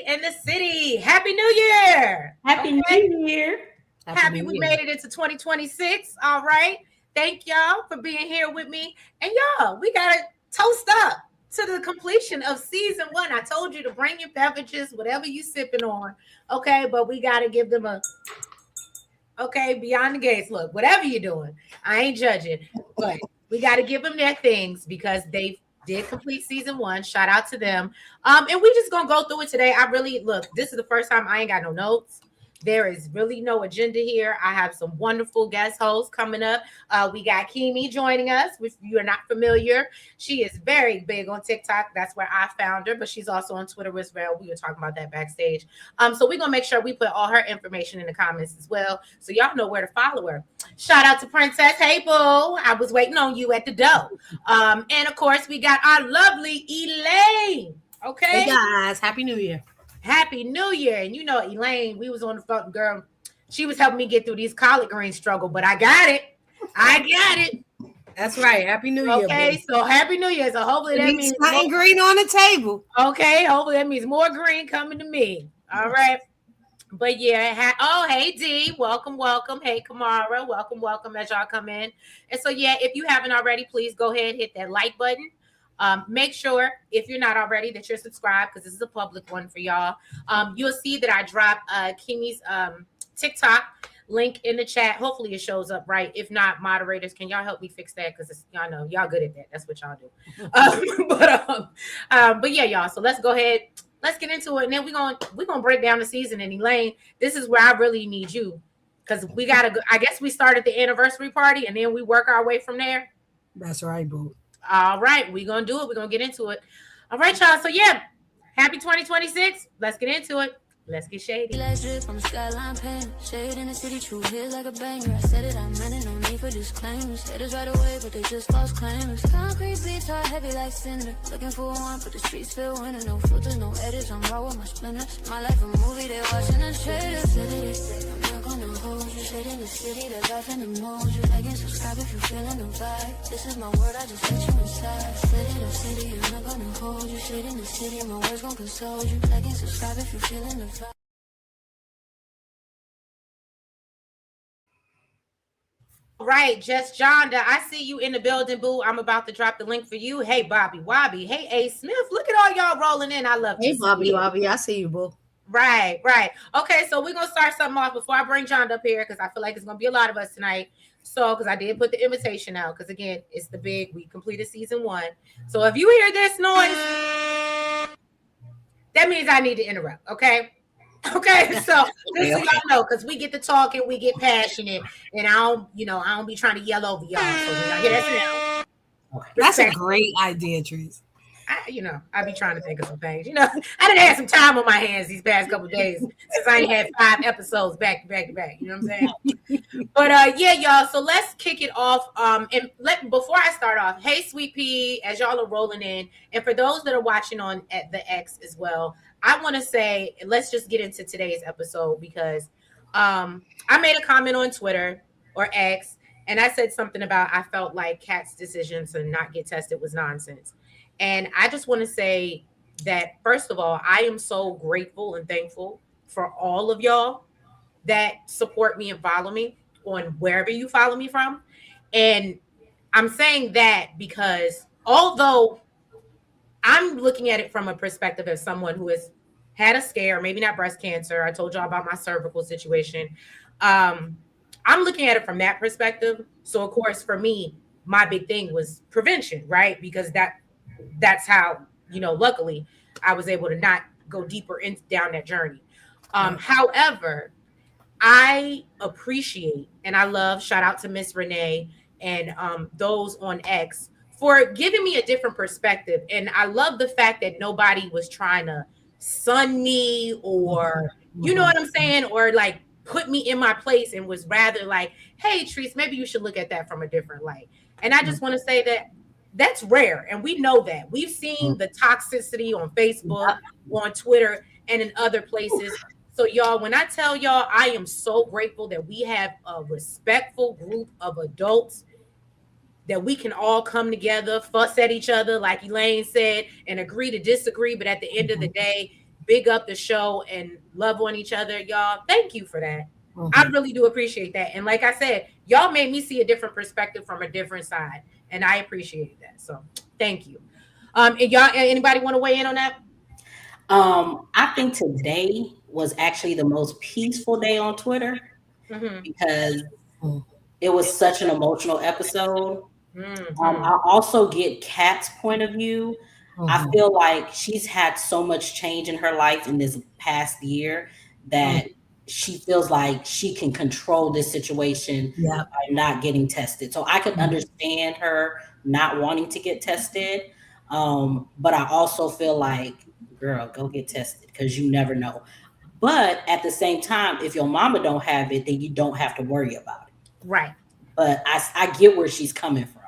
in the city. Happy New Year. Happy New Year. Happy we made it into 2026. All right. Thank y'all for being here with me. And y'all, we got to toast up to the completion of season 1. I told you to bring your beverages, whatever you sipping on. Okay. But we got to give them a, okay, beyond the gates. Look, whatever you're doing, I ain't judging. But we got to give them their things because they did complete season 1. Shout out to them. And we just gonna go through it today. I really look, this is the first time I ain't got no notes. There is really no agenda here. I have some wonderful guest hosts coming up. We got Kimi joining us. If you are not familiar, she is very big on TikTok. That's where I found her, but she's also on Twitter as well. We were talking about that backstage. So we're gonna make sure we put all her information in the comments as well, so y'all know where to follow her. Shout out to Princess. Hey, boo. I was waiting on you at the door. And of course, we got our lovely Elaine. Okay. Hey guys, Happy New Year. Happy New Year. And you know, Elaine, we was on the phone, girl. She was helping me get through these collard green struggle, but I got it. That's right. Happy New Year. Okay, so Happy New Year. So hopefully that means something green on the table. Okay, hopefully that means more green coming to me. All right. But yeah, hey D, welcome. Hey Kamara, welcome as y'all come in. And so yeah, if you haven't already, please go ahead, hit that like button. Make sure if you're not already that you're subscribed, because this is a public one for y'all. You'll see that I dropped Kimi's TikTok link in the chat. Hopefully it shows up right. If not, moderators, can y'all help me fix that? Because y'all know y'all good at that. That's what y'all do. But yeah, y'all. So let's go ahead. Let's get into it, and then we're gonna break down the season. And Elaine, this is where I really need you, because we gotta. I guess we start at the anniversary party, and then we work our way from there. That's right, boo. All right, we're gonna do it. We're gonna get into it. All right, y'all. So yeah, happy 2026. Let's get into it. Let's get shady. Last drip on the skyline pen. Shade in the city, true hit like a banger. I said it, I meant it, no need for disclaimers. Haters right away, but they just lost claimers. Concrete beats are heavy like cinder. Looking for one, but the streets feel winter. No filters, no edits, I'm raw with my splinters. My life a movie, they watching the trailers. I'm not gonna hold you. Shade in the city, the life and the mold. You like and subscribe if you feeling the vibe. This is my word, I just let you inside. City, I'm not gonna hold you. Shade in the city, my words gon' console you. Like and subscribe if you feeling the vibe. Right, Just Jonda, I see you in the building, boo. I'm about to drop the link for you. Hey, Bobby Wobby. Hey, A. Smith. Look at all y'all rolling in. I love you. Hey, Bobby Wobby. I see you, boo. Right. Okay, so we're going to start something off before I bring Jonda up here, because I feel like it's going to be a lot of us tonight. So, because I did put the invitation out, because again, it's the big, we completed season 1. So if you hear this noise, that means I need to interrupt, okay? Okay, so just so y'all know, because we get to talking, we get passionate, and I don't be trying to yell over y'all. So when y'all hear that sound, that's a great idea, Trees. I be trying to think of some things. I done had some time on my hands these past couple of days since I ain't had 5 episodes back to back. You know what I'm saying? But yeah, y'all. So let's kick it off. Before I start off, hey, Sweet Pea, as y'all are rolling in, and for those that are watching on at the X as well, I want to say, let's just get into today's episode, because I made a comment on Twitter or X, and I said something about I felt like Kat's decision to not get tested was nonsense. And I just want to say that, first of all, I am so grateful and thankful for all of y'all that support me and follow me on wherever you follow me from. And I'm saying that because although I'm looking at it from a perspective of someone who has had a scare, maybe not breast cancer. I told y'all about my cervical situation. I'm looking at it from that perspective. So, of course, for me, my big thing was prevention, right? Because that's how, luckily, I was able to not go deeper down that journey. However, I appreciate and I love, shout out to Miss Renee and those on X for giving me a different perspective. And I love the fact that nobody was trying to sun me or, you know what I'm saying? Or like put me in my place, and was rather like, hey, Treese, maybe you should look at that from a different light. And I just want to say that that's rare. And we know that. We've seen the toxicity on Facebook, on Twitter, and in other places. So y'all, when I tell y'all, I am so grateful that we have a respectful group of adults that we can all come together, fuss at each other, like Elaine said, and agree to disagree. But at the end of the day, big up the show and love on each other, y'all. Thank you for that. Mhm. I really do appreciate that. And like I said, y'all made me see a different perspective from a different side, and I appreciate that. So thank you. And y'all, anybody want to weigh in on that? I think today was actually the most peaceful day on Twitter Mm-hmm. because Mhm. it was such an emotional episode. Mm-hmm. I also get Kat's point of view. I Mhm. feel like she's had so much change in her life in this past year that she feels like she can control this situation Yeah. by not getting tested. So I could understand her not wanting to get tested. But I also feel like, girl, go get tested because you never know. But at the same time, if your mama don't have it, then you don't have to worry about it. Right. But I get where she's coming from.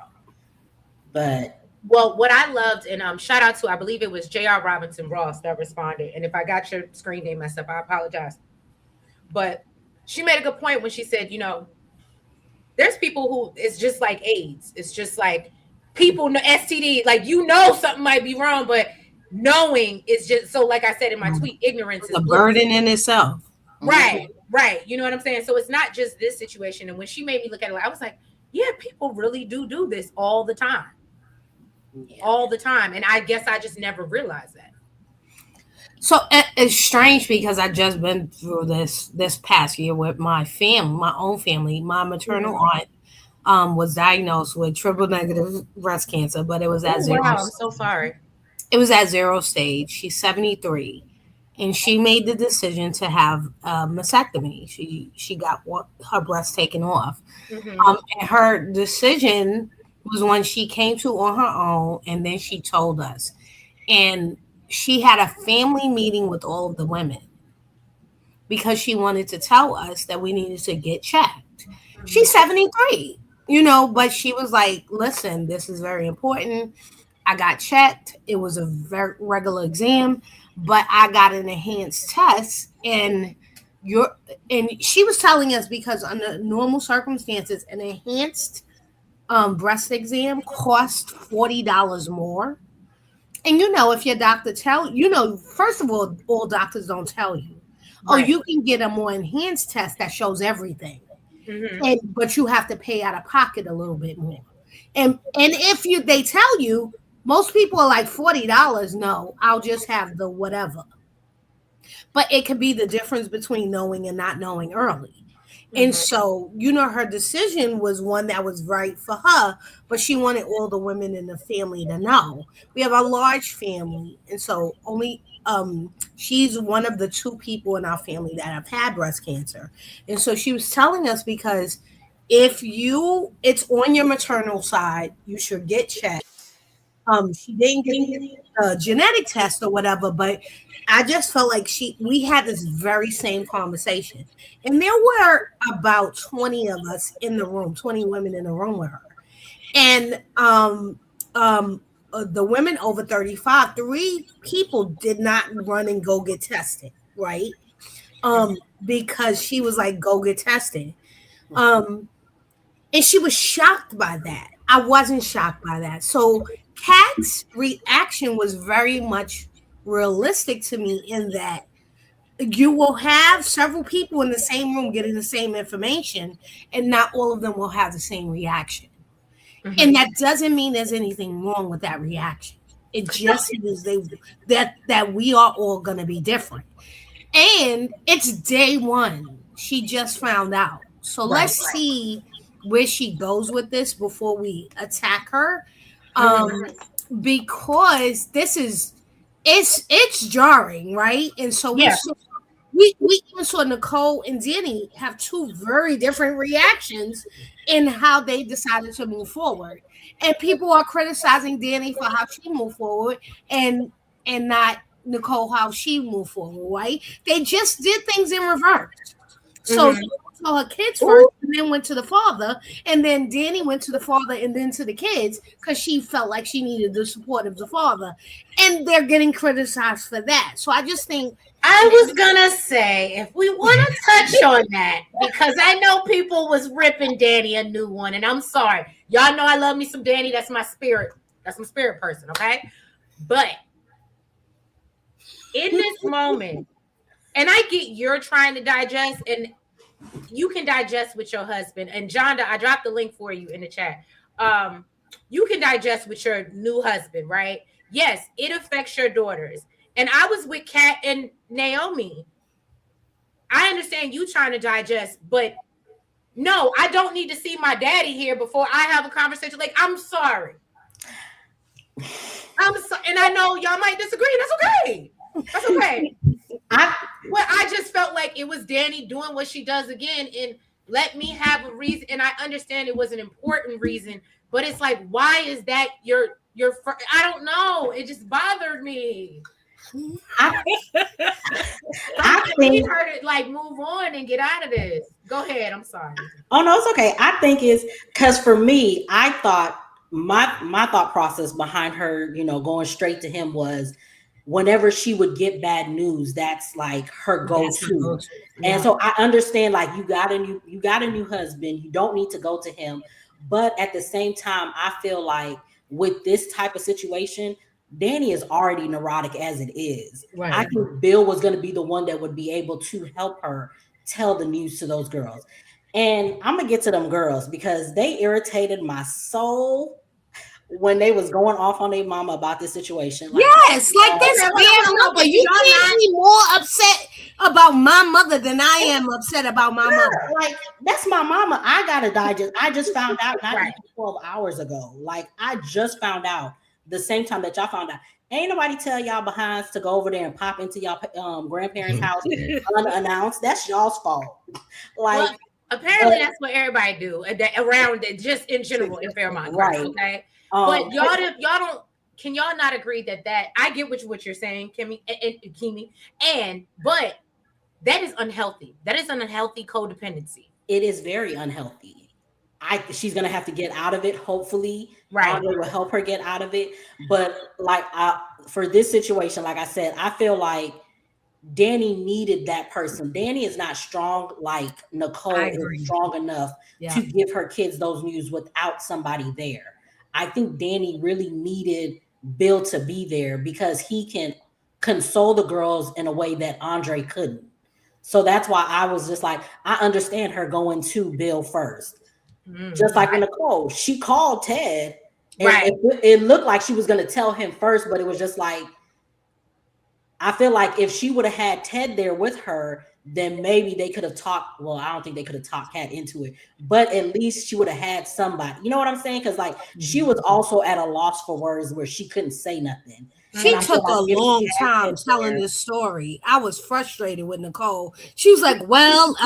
But Well, what I loved, and shout out to, I believe it was J.R. Robinson Ross that responded. And if I got your screen name messed up, I apologize. But she made a good point when she said, there's people who it's just like AIDS. It's just like people know STD, like something might be wrong, but knowing is just so. Like I said in my tweet, ignorance It's is a bliss. burden in itself. Right, right. You know what I'm saying? So it's not just this situation. And when she made me look at it, I was like, yeah, people really do this all the time. yeah. All the time. And I guess I just never realized that. So it's strange because I just been through this past year with my family, my own family. My maternal aunt was diagnosed with triple negative breast cancer, but it was at Oh, zero. wow. I'm so sorry. It was at 0 stage. She's 73, and she made the decision to have a mastectomy. She got her breast taken off, Mm-hmm. and her decision was when she came to on her own, and then she told us, and she had a family meeting with all of the women because she wanted to tell us that we needed to get checked. She's 73, but she was like, listen, this is very important. I got checked. It was a very regular exam, but I got an enhanced test. And she was telling us because under normal circumstances, an enhanced breast exam cost $40 more. And if your doctor first of all doctors don't tell you, oh, Right. you can get a more enhanced test that shows everything, Mm-hmm. but you have to pay out of pocket a little bit more. And if they tell you, most people are like $40. No, I'll just have the whatever. But it could be the difference between knowing and not knowing early. And Mm-hmm. so, her decision was one that was right for her, but she wanted all the women in the family to know. We have a large family, and so only she's one of the 2 people in our family that have had breast cancer. And so she was telling us because if it's on your maternal side, you should get checked. She didn't get a genetic test or whatever, but I just felt like we had this very same conversation. And there were about 20 of us in the room, 20 women in the room with her. And the women over 35, 3 people did not run and go get tested, right? Because she was like, go get tested. And she was shocked by that. I wasn't shocked by that. So Kat's reaction was very much realistic to me in that you will have several people in the same room getting the same information, and not all of them will have the same reaction. Mm-hmm. And that doesn't mean there's anything wrong with that reaction. It just means that we are all going to be different. And it's day 1. She just found out. So let's see where she goes with this before we attack her. Because this is it's jarring, right? And so Yeah. we even saw Nicole and Danny have 2 very different reactions in how they decided to move forward. And people are criticizing Danny for how she moved forward and not Nicole how she moved forward, right? They just did things in reverse. So she saw her kids first and then went to the father, and then Danny went to the father and then to the kids because she felt like she needed the support of the father. And they're getting criticized for that. So I just think I was gonna say if we want to touch on that, because I know people was ripping Danny a new one, and I'm sorry, y'all know I love me some Danny. That's my spirit. That's my spirit person, okay? But in this moment, and I get you're trying to digest, and you can digest with your husband. And Jonda, I dropped the link for you in the chat. You can digest with your new husband, right? Yes, it affects your daughters. And I was with Kat and Naomi. I understand you trying to digest, but no, I don't need to see my daddy here before I have a conversation. Like, I'm sorry. And I know y'all might disagree. That's okay. That's okay. I just felt like it was Danny doing what she does again, and let me have a reason. And I understand it was an important reason, but it's like, why is that your I don't know. It just bothered me. I need her to like move on and get out of this. Go ahead. I'm sorry. Oh no, it's okay. I think it's because for me, I thought my thought process behind her, going straight to him was whenever she would get bad news, that's like her go-to. Yeah. And so I understand, like, you got a new husband, you don't need to go to him. But at the same time, I feel like with this type of situation, Danny is already neurotic as it is. Right. I think Bill was going to be the one that would be able to help her tell the news to those girls. And I'm going to get to them girls because they irritated my soul when they was going off on their mama about this situation. Like, yes, like this damn mother. You can't be more upset about my mother than I am upset about my mother. Like, that's my mama. I got to digest. I just found out not even 12 hours ago. Like, I just found out the same time that y'all found out. Ain't nobody tell y'all behinds to go over there and pop into y'all grandparents' house unannounced. That's y'all's fault. Like, well, apparently that's what everybody do around it, just in general in Fairmont. Right. Okay. But y'all don't. Can y'all not agree that I get what you're saying, Kimmy and Kimi, but that is unhealthy. That is an unhealthy codependency. It is very unhealthy. She's gonna have to get out of it. Hopefully, Andre will help her get out of it. But like for this situation, like I said, I feel like Danny needed that person. Danny is not strong like Nicole is strong enough to give her kids those news without somebody there. I think Danny really needed Bill to be there because he can console the girls in a way that Andre couldn't. So that's why I was just like, I understand her going to Bill first. Just like Nicole, she called Ted. And it looked like she was going to tell him first, but it was just like, I feel like if she would have had Ted there with her, then maybe they could have talked. Well, I don't think they could have talked Kat into it, but at least she would have had somebody. You know what I'm saying? Because like she was also at a loss for words where she couldn't say nothing. She took a long time telling this story. I was frustrated with Nicole. She was like, "Well,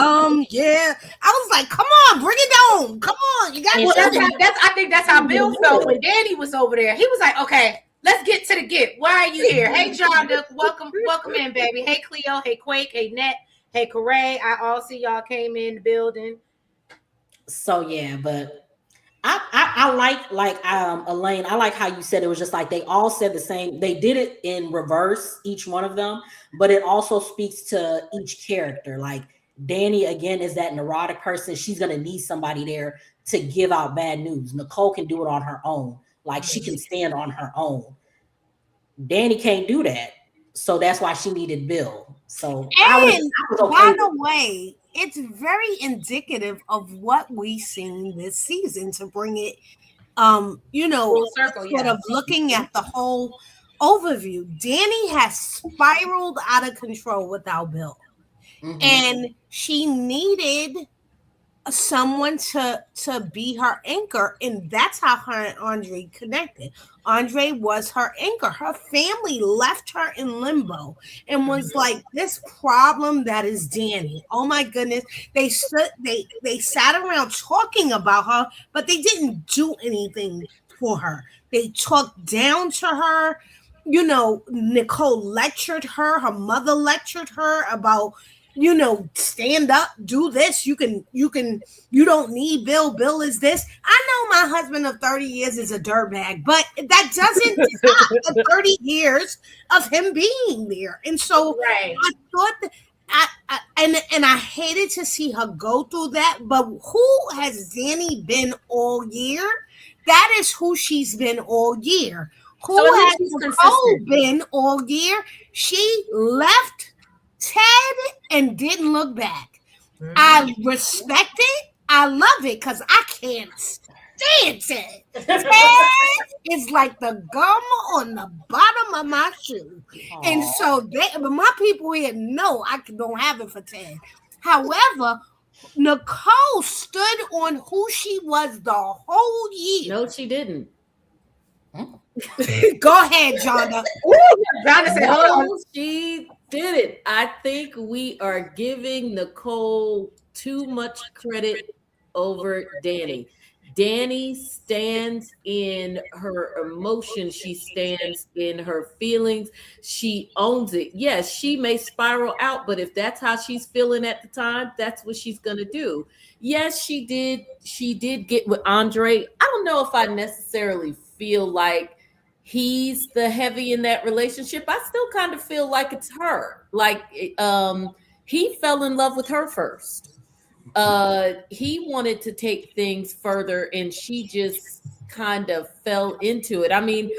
yeah." I was like, "Come on, bring it down. Come on, you got." I think that's how Bill felt when Danny was over there. He was like, "Okay, let's get to the get. Why are you here? Hey, John, welcome in, baby. Hey, Cleo. Hey, Quake. Hey, Net. Hey, Corey. I all see y'all came in the building." So yeah, but I like Elaine. I like how you said it was just like they all said the same. They did it in reverse, each one of them, but it also speaks to each character. Like Danny again is that neurotic person. She's gonna need somebody there to give out bad news. Nicole can do it on her own. Like she can stand on her own. Danny can't do that. So that's why she needed Bill. So I was okay. By the way, it's very indicative of what we've seen this season to bring it, full circle, sort of looking at the whole overview. Danny has spiraled out of control without Bill. And she needed someone to be her anchor, and that's how her and Andre connected. Andre was her anchor. Her family left her in limbo and was like, this problem that is Danny. Oh my goodness. They sat around talking about her, but they didn't do anything for her. They talked down to her. Nicole lectured her. Her mother lectured her about, stand up, do this. You don't need Bill. Bill is this. I know my husband of 30 years is a dirtbag, but that doesn't stop the 30 years of him being there. And so I thought that I hated to see her go through that, but who has Danny been all year? That is who she's been all year. Who So at least has she's Nicole consistent. been all year? She left Ted and didn't look back. Mhm. I respect it. I love it because I can't stand Ted. Ted is like the gum on the bottom of my shoe. And so but my people here know I don't have it for Ted. However, Nicole stood on who she was the whole year. No, she didn't. Go ahead, Jonda. Jonda said, hold on. No, she didn't. I think we are giving Nicole too much credit over Danny. Danny stands in her emotions. She stands in her feelings. She owns it. Yes, she may spiral out, but if that's how she's feeling at the time, that's what she's going to do. Yes, she did. She did get with Andre. I don't know if I necessarily feel like he's the heavy in that relationship. I still kind of feel like it's her. Like he fell in love with her first. He wanted to take things further and she just kind of fell into it. I mean,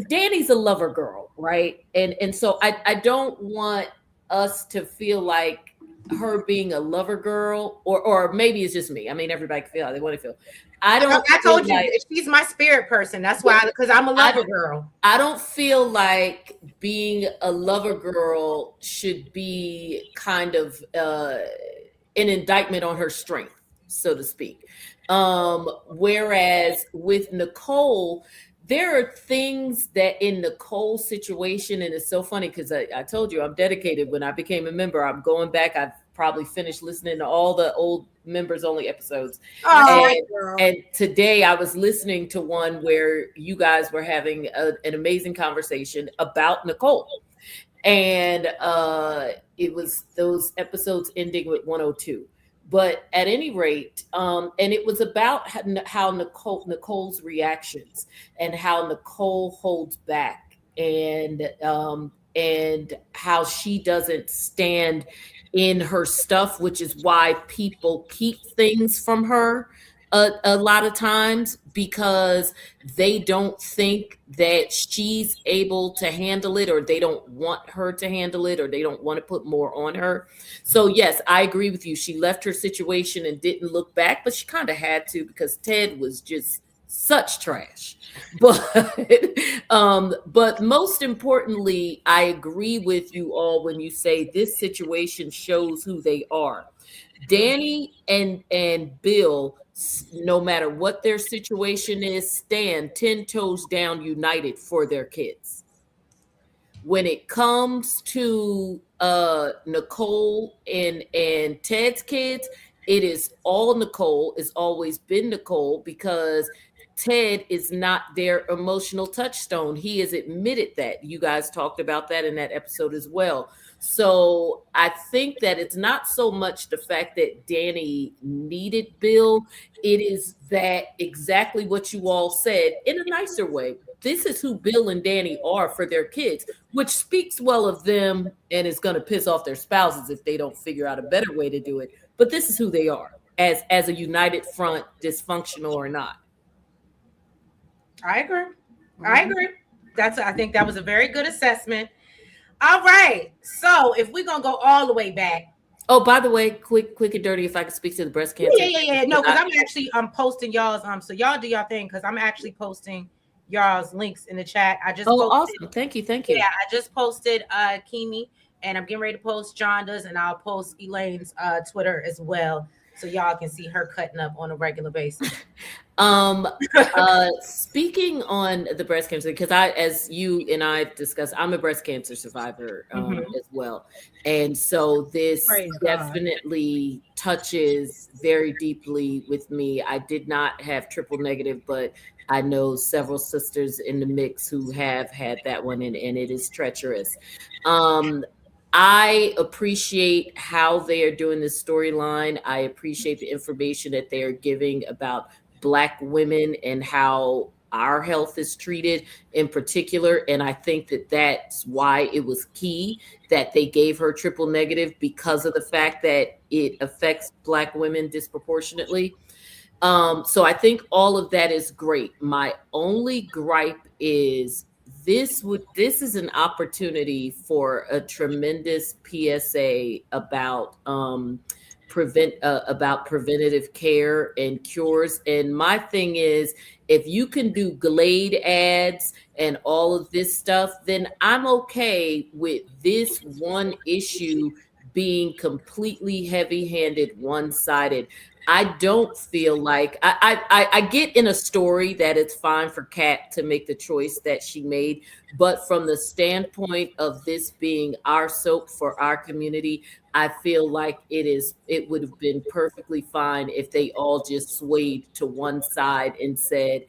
Danny's a lover girl, right? And so I don't want us to feel like her being a lover girl, or maybe it's just me. I mean, everybody can feel how they want to feel. I told you she's my spirit person. That's why, because I'm a lover girl. I don't feel like being a lover girl should be kind of an indictment on her strength, so to speak. Whereas with Nicole, there are things that in Nicole's situation, and it's so funny because I told you I'm dedicated. When I became a member, I'm going back. I've probably finished listening to all the old members only episodes. And today I was listening to one where you guys were having an amazing conversation about Nicole. And it was those episodes ending with 102. But at any rate, and it was about how Nicole's reactions and how Nicole holds back, and how she doesn't stand in her stuff, which is why people keep things from her a lot of times, because they don't think that she's able to handle it, or they don't want her to handle it, or they don't want to put more on her. So yes, I agree with you. She left her situation and didn't look back, but she kind of had to, because Ted was just such trash. But most importantly, I agree with you all when you say this situation shows who they are. Danny and Bill, no matter what their situation is, stand 10 toes down united for their kids. When it comes to Nicole and Ted's kids, it is all Nicole. It's always been Nicole, because Ted is not their emotional touchstone. He has admitted that. You guys talked about that in that episode as well. So I think that it's not so much the fact that Danny needed Bill. It is that exactly what you all said in a nicer way. This is who Bill and Danny are for their kids, which speaks well of them and is going to piss off their spouses if they don't figure out a better way to do it. But this is who they are as a united front, dysfunctional or not. I agree. I agree. I think that was a very good assessment. All right. So if we're gonna go all the way back. Oh, by the way, quick and dirty, if I could speak to the breast cancer. Yeah. No, because I'm posting y'all's so y'all do y'all thing, because I'm actually posting y'all's links in the chat. I just posted, awesome. Thank you. Yeah, I just posted Kimi, and I'm getting ready to post Jonda's, and I'll post Elaine's Twitter as well, so y'all can see her cutting up on a regular basis. Speaking on the breast cancer, because as you and I discussed, I'm a breast cancer survivor as well. And so this definitely touches very deeply with me. I did not have triple negative, but I know several sisters in the mix who have had that one, and it is treacherous. I appreciate how they are doing this storyline. I appreciate the information that they are giving about Black women and how our health is treated in particular. And I think that that's why it was key that they gave her triple negative, because of the fact that it affects Black women disproportionately. So I think all of that is great. My only gripe is this is an opportunity for a tremendous PSA about about preventative care and cures. And my thing is, if you can do Glade ads and all of this stuff, then I'm okay with this one issue being completely heavy-handed, one-sided. I don't feel like I get in a story that it's fine for Kat to make the choice that she made, but from the standpoint of this being our soap for our community, I feel like it would have been perfectly fine if they all just swayed to one side and said,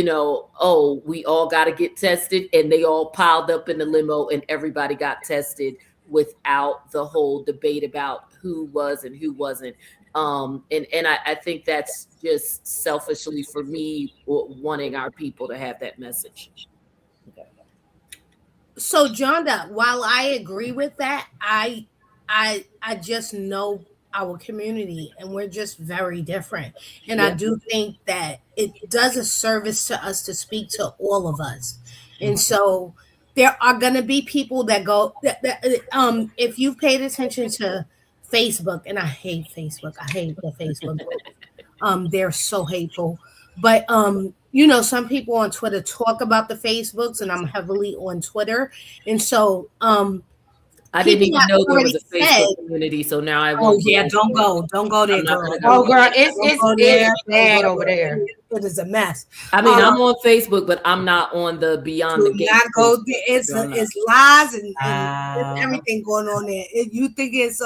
oh, we all got to get tested, and they all piled up in the limo and everybody got tested without the whole debate about who was and who wasn't. And I think that's just selfishly for me wanting our people to have that message. So, Jonda, while I agree with that, I just know our community and we're just very different. And Yeah. I do think that it does a service to us to speak to all of us. And so there are going to be people that go if you've paid attention to Facebook, and I hate Facebook. I hate the Facebook group. They're so hateful. But some people on Twitter talk about the Facebooks, and I'm heavily on Twitter. And so I didn't even know there was a Facebook said, community, so now I oh won't. yeah, don't go there, girl. Oh girl, it's bad over there. It is a mess. I mean, I'm on Facebook, but I'm not on the Beyond the Gate. Not go there. It's lies and everything going on there. You think it's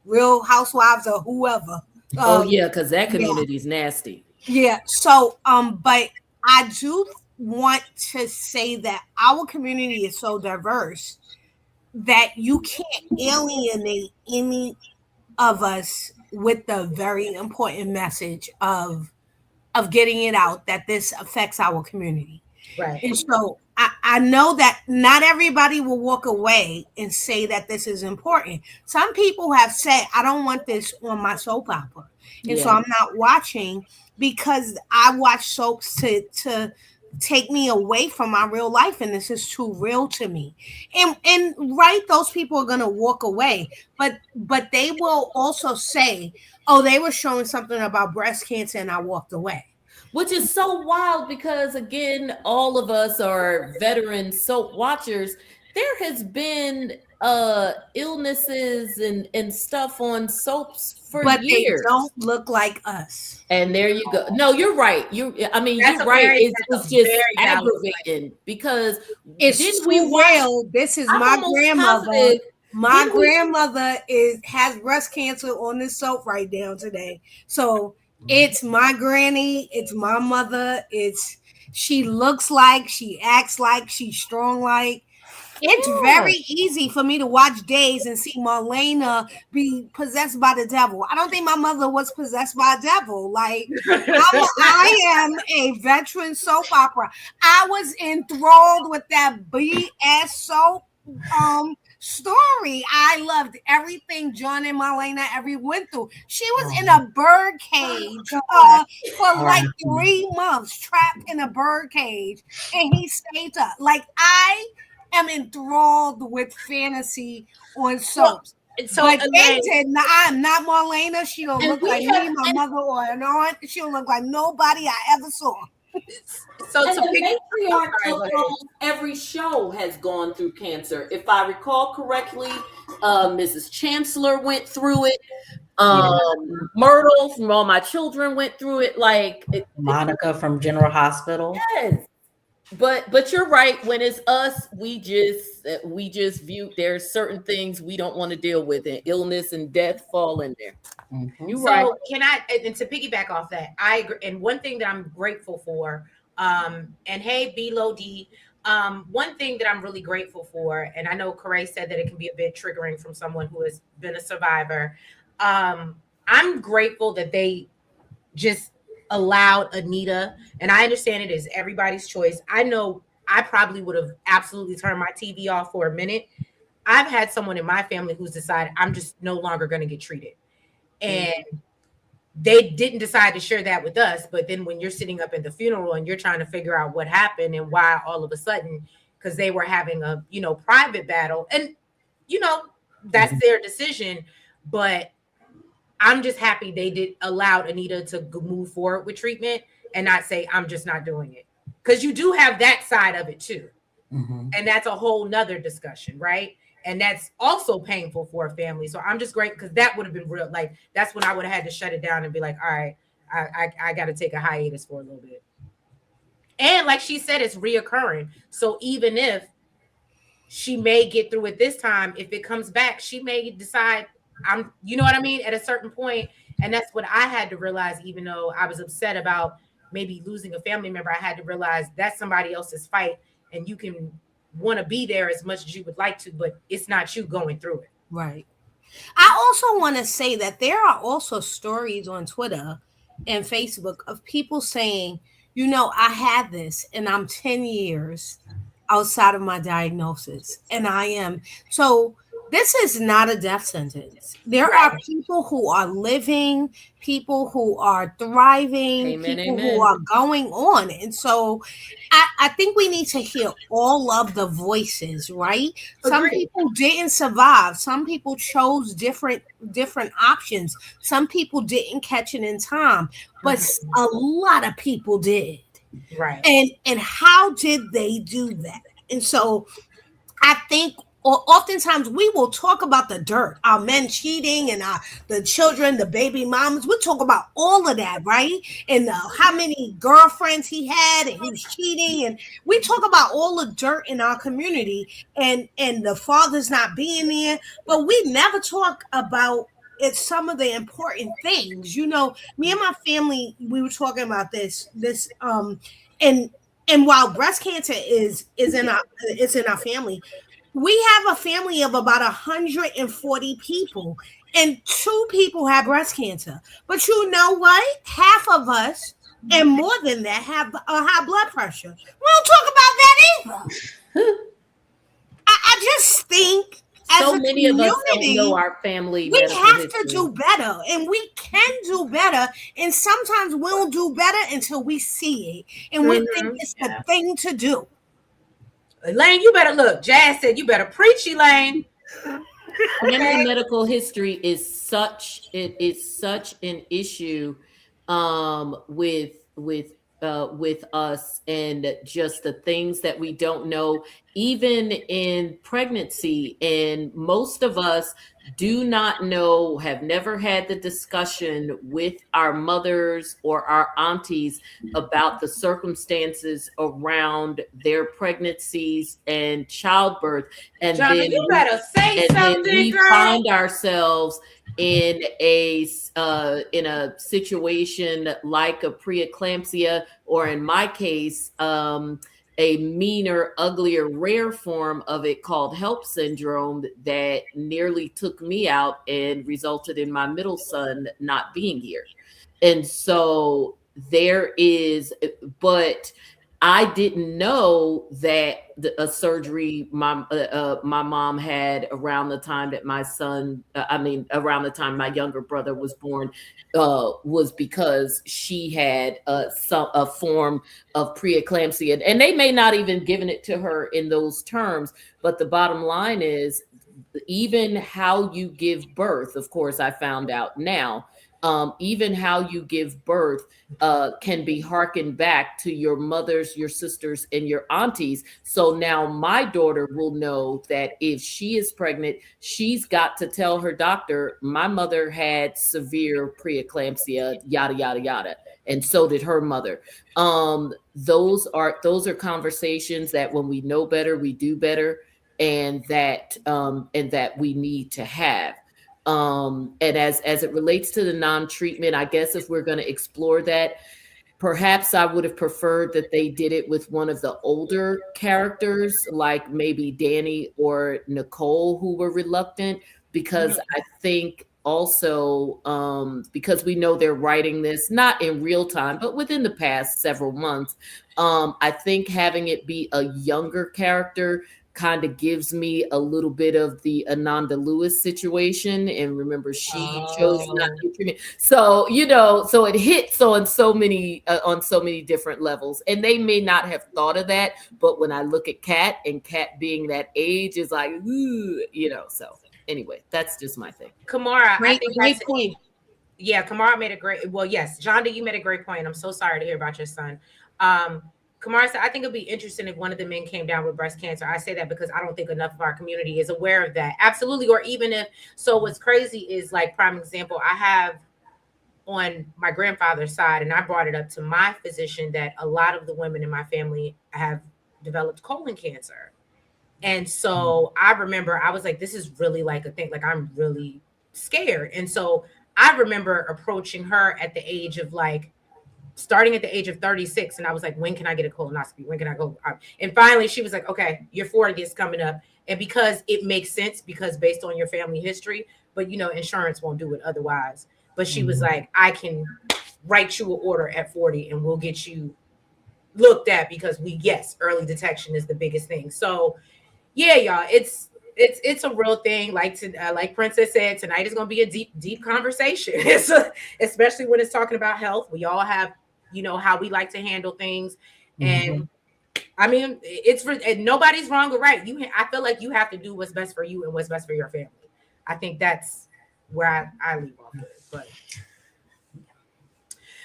Real Housewives or whoever. Oh yeah, because that community is nasty. Yeah. So but I do want to say that our community is so diverse that you can't alienate any of us with the very important message of getting it out that this affects our community. Right. And so I know that not everybody will walk away and say that this is important. Some people have said, I don't want this on my soap opera. And so I'm not watching because I watch soaps to take me away from my real life, and this is too real to me. And right, those people are gonna walk away, but they will also say, oh, they were showing something about breast cancer and I walked away. Which is so wild because, again, all of us are veteran soap watchers. There has been illnesses and stuff on soaps for but years. They don't look like us. And there you go. No, you're right. You're right. It's just aggravating because it's too real. This is my grandmother. Positive. My grandmother has breast cancer on this soap right now today. So it's my granny. It's my mother. She looks like, she acts like, she's strong like. It's very easy for me to watch Days and see Marlena be possessed by the devil. I don't think my mother was possessed by a devil. Like, I am a veteran soap opera. I was enthralled with that BS soap story. I loved everything John and Marlena ever went through. She was in a bird cage for like 3 months, trapped in a bird cage, and he stayed up. Like, I am enthralled with fantasy on soaps. But I'm not Marlena. She don't look like me, my mother, or an aunt. She don't look like nobody I ever saw. So the matriarch of every show has gone through cancer. If I recall correctly, Mrs. Chancellor went through it. Myrtle from All My Children went through it. Monica from General Hospital. Yes. But you're right. When it's us, we just view there's certain things we don't want to deal with, and illness and death fall in there. Mm-hmm. You're right. And to piggyback off that, I agree. And one thing that I'm grateful for, and hey, B-Lo D, one thing that I'm really grateful for, and I know Corey said that it can be a bit triggering from someone who has been a survivor. I'm grateful that they just allowed Anita, and I understand it is everybody's choice. I know I probably would have absolutely turned my TV off for a minute. I've had someone in my family who's decided I'm just no longer going to get treated. And they didn't decide to share that with us. But then when you're sitting up at the funeral and you're trying to figure out what happened and why all of a sudden because they were having a, private battle. And, that's their decision. But I'm just happy they did allowed Anita to move forward with treatment and not say, I'm just not doing it. Because you do have that side of it too. Mm-hmm. And that's a whole nother discussion, right? And that's also painful for a family. So I'm just great because that would have been real. Like, that's when I would have had to shut it down and be like, all right, I got to take a hiatus for a little bit. And like she said, it's reoccurring. So even if she may get through it this time, if it comes back, she may decide you know what I mean, at a certain point. And that's what I had to realize, even though I was upset about maybe losing a family member, I had to realize that's somebody else's fight, and you can want to be there as much as you would like to, but it's not you going through it. Right. I also want to say that there are also stories on Twitter and Facebook of people saying, I had this and I'm 10 years outside of my diagnosis, and I am. So this is not a death sentence. There are people who are living, people who are thriving, Amen, people amen. who are going on. And so I think we need to hear all of the voices, right? Some people didn't survive. Some people chose different options. Some people didn't catch it in time, but a lot of people did. Right. And how did they do that? And so I think oftentimes we will talk about the dirt, our men cheating and the children, the baby mamas. We'll talk about all of that, right? And how many girlfriends he had and he was cheating. And we talk about all the dirt in our community and the fathers not being there. But we never talk about some of the important things. Me and my family, we were talking about this and while breast cancer is in our family, we have a family of about 140 people, and 2 people have breast cancer. But you know what? Half of us, and more than that, have high blood pressure. We don't talk about that either. I just think, so many of us don't know our family. We have to do better, and we can do better. And sometimes we'll do better until we see it, and we think it's the thing to do. Elaine, you better look. Jazz said you better preach, Elaine. Family medical history is such an issue with us, and just the things that we don't know, even in pregnancy. And most of us do not know, have never had the discussion with our mothers or our aunties about the circumstances around their pregnancies and childbirth. And Johnny, then you better say something, then we girl. find ourselves in a situation like a preeclampsia, or in my case, a meaner, uglier, rare form of it called HELP syndrome that nearly took me out and resulted in my middle son not being here. And so but I didn't know that a surgery my mom had around the time that around the time my younger brother was born, was because she had a form of preeclampsia. And they may not even given it to her in those terms, but the bottom line is, even how you give birth, of course, I found out now, even how you give birth can be harkened back to your mothers, your sisters, and your aunties. So now my daughter will know that if she is pregnant, she's got to tell her doctor, my mother had severe preeclampsia, yada, yada, yada. And so did her mother. Those are conversations that when we know better, we do better, and that we need to have. And as it relates to the non-treatment, I guess if we're going to explore that, perhaps I would have preferred that they did it with one of the older characters, like maybe Danny or Nicole, who were reluctant, because I think also, because we know they're writing this not in real time, but within the past several months, I think having it be a younger character kind of gives me a little bit of the Ananda Lewis situation. And remember, she chose not to get treatment. So, so it hits on so many different levels. And they may not have thought of that, but when I look at Kat, and Kat being that age is like, ooh, so anyway, that's just my thing. Kamara, I think great point. Yeah, Kamara made a great, well, yes, Jonda, you made a great point. I'm so sorry to hear about your son. Kamara said, I think it'd be interesting if one of the men came down with breast cancer. I say that because I don't think enough of our community is aware of that. Absolutely. Or even if, so what's crazy is, like, prime example, I have on my grandfather's side, and I brought it up to my physician, that a lot of the women in my family have developed colon cancer. And so I remember I was like, this is really like a thing. Like, I'm really scared. And so I remember approaching her at the age of starting at the age of 36. And I was like, when can I get a colonoscopy? When can I go? And finally she was like, okay, your 40th coming up. And because it makes sense, because based on your family history, but insurance won't do it otherwise. But she was like, I can write you an order at 40 and we'll get you looked at, because early detection is the biggest thing. So yeah, y'all, it's a real thing. Like Princess said, tonight is going to be a deep conversation. Especially when it's talking about health. We all have, how we like to handle things. And I mean, nobody's wrong or right. I feel like you have to do what's best for you and what's best for your family. I think that's where I leave off with it.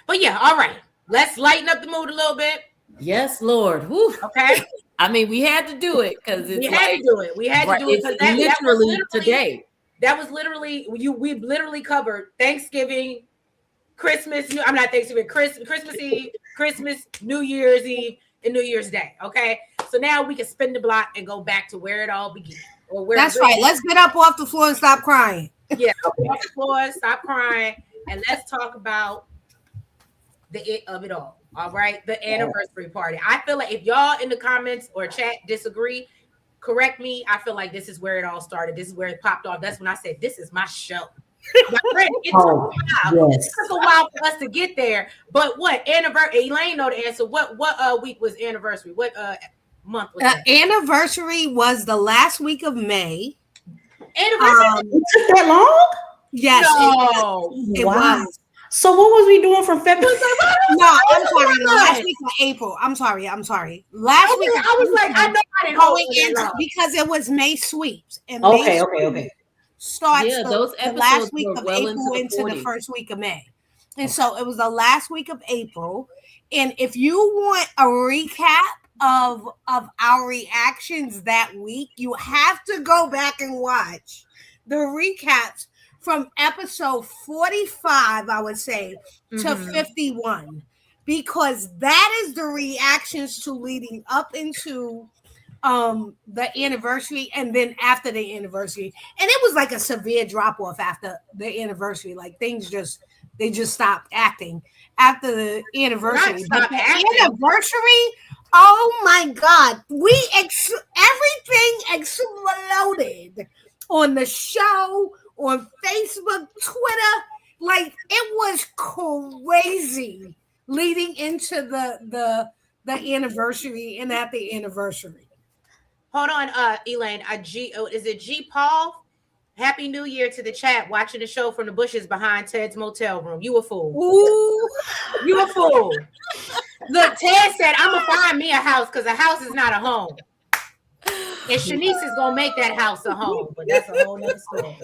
But yeah, all right. Let's lighten up the mood a little bit. Yes, Lord. Whew. Okay. I mean, we had to do it because we had to do it. We had to do it because that literally today. That was literally we literally covered Thanksgiving, Christmas. I'm not Thanksgiving. Christmas Eve, Christmas, New Year's Eve, and New Year's Day. Okay, so now we can spin the block and go back to where it all began. That's right. Let's get up off the floor and stop crying. Yeah, off the floor, stop crying, and let's talk about the it of it all. All right, the anniversary party. I feel like if y'all in the comments or chat disagree, correct me. I feel like this is where it all started. This is where it popped off. That's when I said, this is my show. My friend, it took a while for us to get there. But what anniversary? Elaine know the answer. What week was anniversary? What month was that? Anniversary was the last week of May. Anniversary it took that long? Yes, no. it was. So what was we doing from February? No, I'm sorry. The last week of April. I'm sorry. Last week. I was like, I know I didn't know because it was May sweeps. And okay. Starts the last week of well April into the 40s. first week of May. And so it was the last week of April. And if you want a recap of our reactions that week, you have to go back and watch the recaps from episode 45, I would say, to 51, because that is the reactions to leading up into the anniversary and then after the anniversary. And it was like a severe drop off after the anniversary. Like they just stopped acting after the anniversary. But the anniversary, oh my God, everything exploded on the show, on Facebook, Twitter. Like, it was crazy leading into the anniversary and at the anniversary. Hold on, Elaine. Is it G Paul? Happy New Year to the chat. Watching the show from the bushes behind Ted's motel room. You a fool. Ooh. You a fool. Look, Ted said, I'm gonna find me a house because a house is not a home. And Shanice is gonna make that house a home, but that's a whole other story.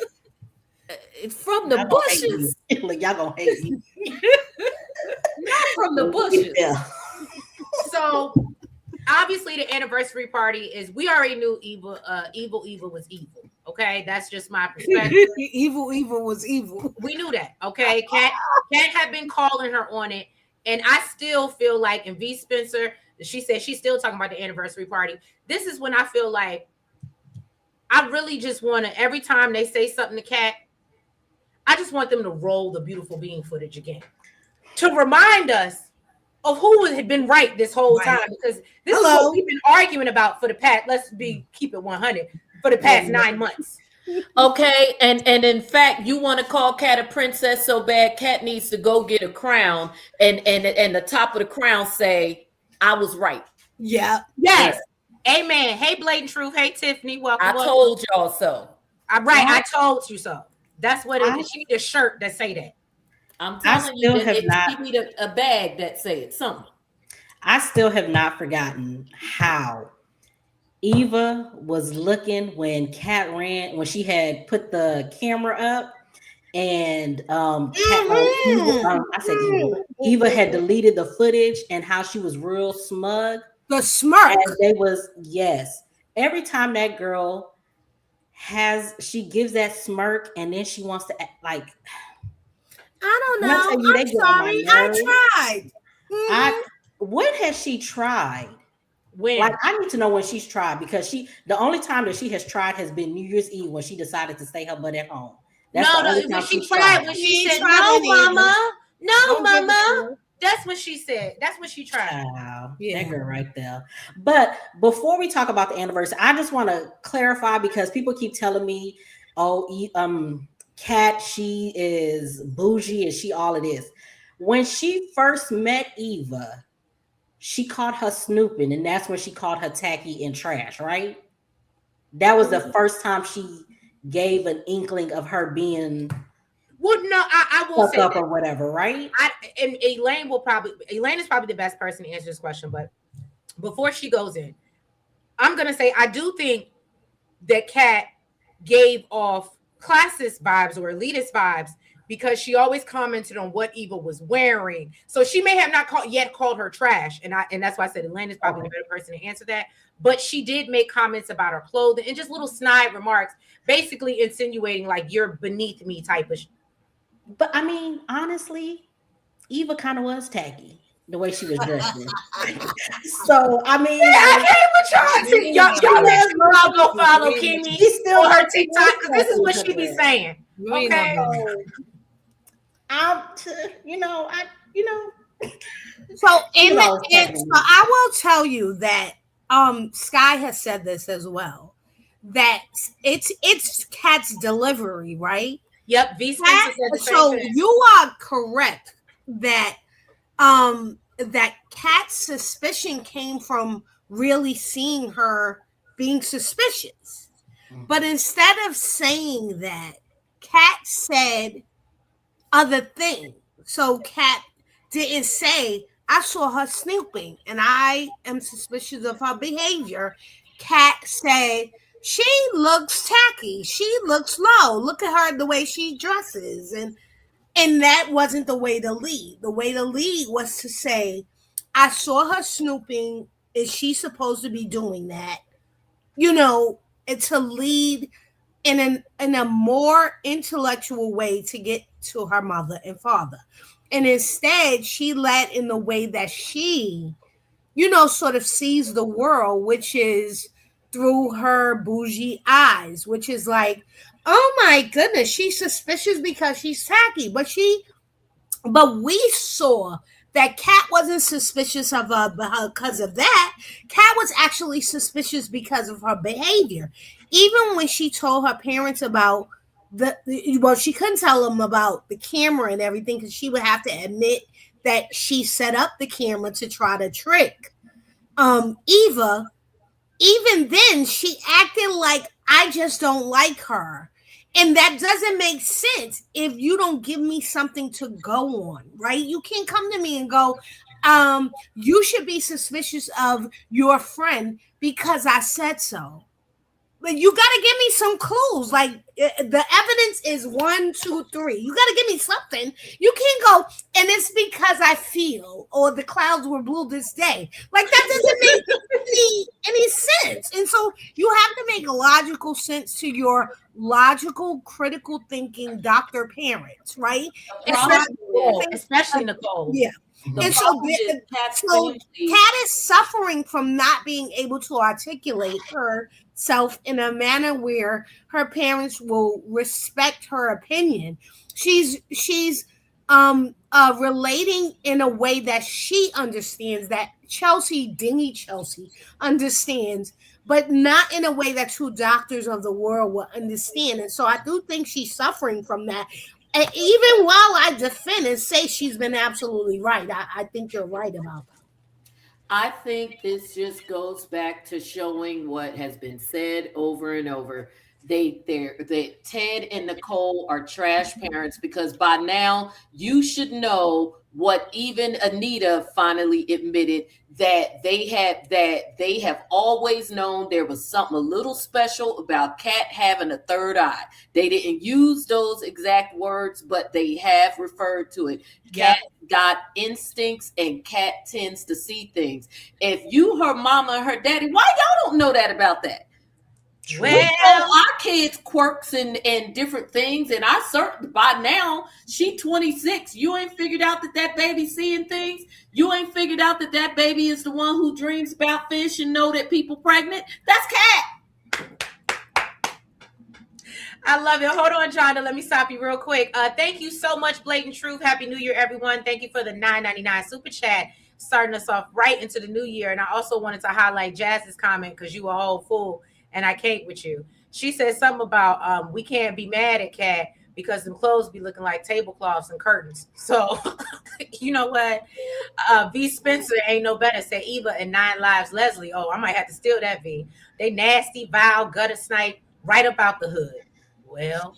From the bushes. Like, y'all gonna hate me. Not from the bushes. Yeah. So obviously the anniversary party is, we already knew evil was evil. Okay, that's just my perspective. evil was evil. We knew that. Okay, Kat had been calling her on it, and I still feel like, and V Spencer, she said she's still talking about the anniversary party. This is when I feel like I really just want to, every time they say something to Kat, I just want them to roll the beautiful being footage again to remind us of who had been right this whole time, because this is what we've been arguing about for the past, keep it 100, for the past 9 months. Okay, and in fact, you want to call Kat a princess so bad, Kat needs to go get a crown, and the top of the crown say, I was right. Yeah. Yes. Amen. Hey, Blatant Truth. Hey, Tiffany. Welcome. I told y'all so. I'm right. I told you so. That's what it is. She need a shirt that say that. I'm I telling you still that have not. she need a bag that say it. Something. I still have not forgotten how Eva was looking when Kat ran, when she had put the camera up, and I said Eva had deleted the footage, and how she was real smug. The smirk. And they was, yes. Every time that girl she gives that smirk, and then she wants to act like, I don't when I tell know. you, they I'm get on my sorry. nerves. I tried. When has she tried? When? Like, I need to know when she's tried, because the only time that she has tried has been New Year's Eve, when she decided to stay her butt at home. That's the only time when she she's tried, when she said, "No, mama, no, mama." That's what she said. That's what she tried. Wow, that girl right there. But before we talk about the anniversary, I just want to clarify, because people keep telling me, "Oh, Kat, she is bougie and she all it is." When she first met Eva, she caught her snooping, and that's when she called her tacky and trash, right? That was the first time she gave an inkling of her being I will say up that. or whatever, right? And Elaine is probably the best person to answer this question. But before she goes in, I'm gonna say I do think that Kat gave off classist vibes or elitist vibes, because she always commented on what Eva was wearing. So she may have not yet called her trash, and that's why I said Elaine is probably the better person to answer that. But she did make comments about her clothing and just little snide remarks, basically insinuating like you're beneath me type of. But I mean, honestly, Eva kind of was tacky the way she was dressing. So I mean, I can't with y'all go follow Kimmy on her TikTok, because this is what she be saying. Okay. So I will tell you that Sky has said this as well, that it's Kat's delivery, right? Yep. So you are correct that that Kat's suspicion came from really seeing her being suspicious. But instead of saying that, Kat said other things. So Kat didn't say, "I saw her snooping and I am suspicious of her behavior." Kat said, "She looks tacky. She looks low. Look at her, the way she dresses." And that wasn't the way to lead. The way to lead was to say, "I saw her snooping. Is she supposed to be doing that?" And to lead in a more intellectual way to get to her mother and father. And instead, she led in the way that she, sort of sees the world, which is through her bougie eyes, which is like, oh my goodness, she's suspicious because she's tacky. But we saw that Kat wasn't suspicious of her because of that. Kat was actually suspicious because of her behavior. Even when she told her parents about she couldn't tell them about the camera and everything, because she would have to admit that she set up the camera to try to trick Eva. Even then, she acted like, "I just don't like her." And that doesn't make sense if you don't give me something to go on, right? You can't come to me and go, you should be suspicious of your friend because I said so. But you got to give me some clues. Like, the evidence is 1, 2, 3. You got to give me something. You can't go, "And it's because I feel," or "the clouds were blue this day." Like, that doesn't make any sense. And so you have to make logical sense to your logical, critical thinking doctor parents, right? Especially Nicole. Yeah. And so Kat is suffering from not being able to articulate herself in a manner where her parents will respect her opinion. She's relating in a way that she understands, that Dingy Chelsea understands, but not in a way that true doctors of the world will understand. And so I do think she's suffering from that. And even while I defend and say she's been absolutely right, I think you're right about that. I think this just goes back to showing what has been said over and over. They Ted and Nicole are trash parents because by now you should know what even Anita finally admitted, that they have always known there was something a little special about Kat having a third eye. They didn't use those exact words, but they have referred to it. Kat got instincts and Kat tends to see things. If you her mama and her daddy, why y'all don't know that about that? We know Well, our kids quirks and different things, and I certainly by now she 26. You ain't figured out that baby seeing things. You ain't figured out that baby is the one who dreams about fish and know that people pregnant. That's Kat. I love it. Hold on, Jonda. Let me stop you real quick. Thank you so much, Blatant Truth. Happy New Year, everyone. Thank you for the $9.99 super chat, starting us off right into the new year. And I also wanted to highlight Jazz's comment because you a whole fool and I can't with you. She said something about we can't be mad at Kat because them clothes be looking like tablecloths and curtains. So you know what? V Spencer ain't no better. Say Eva and Nine Lives Leslie. Oh, I might have to steal that V. They nasty, vile, gutter snipe right about the hood. Well,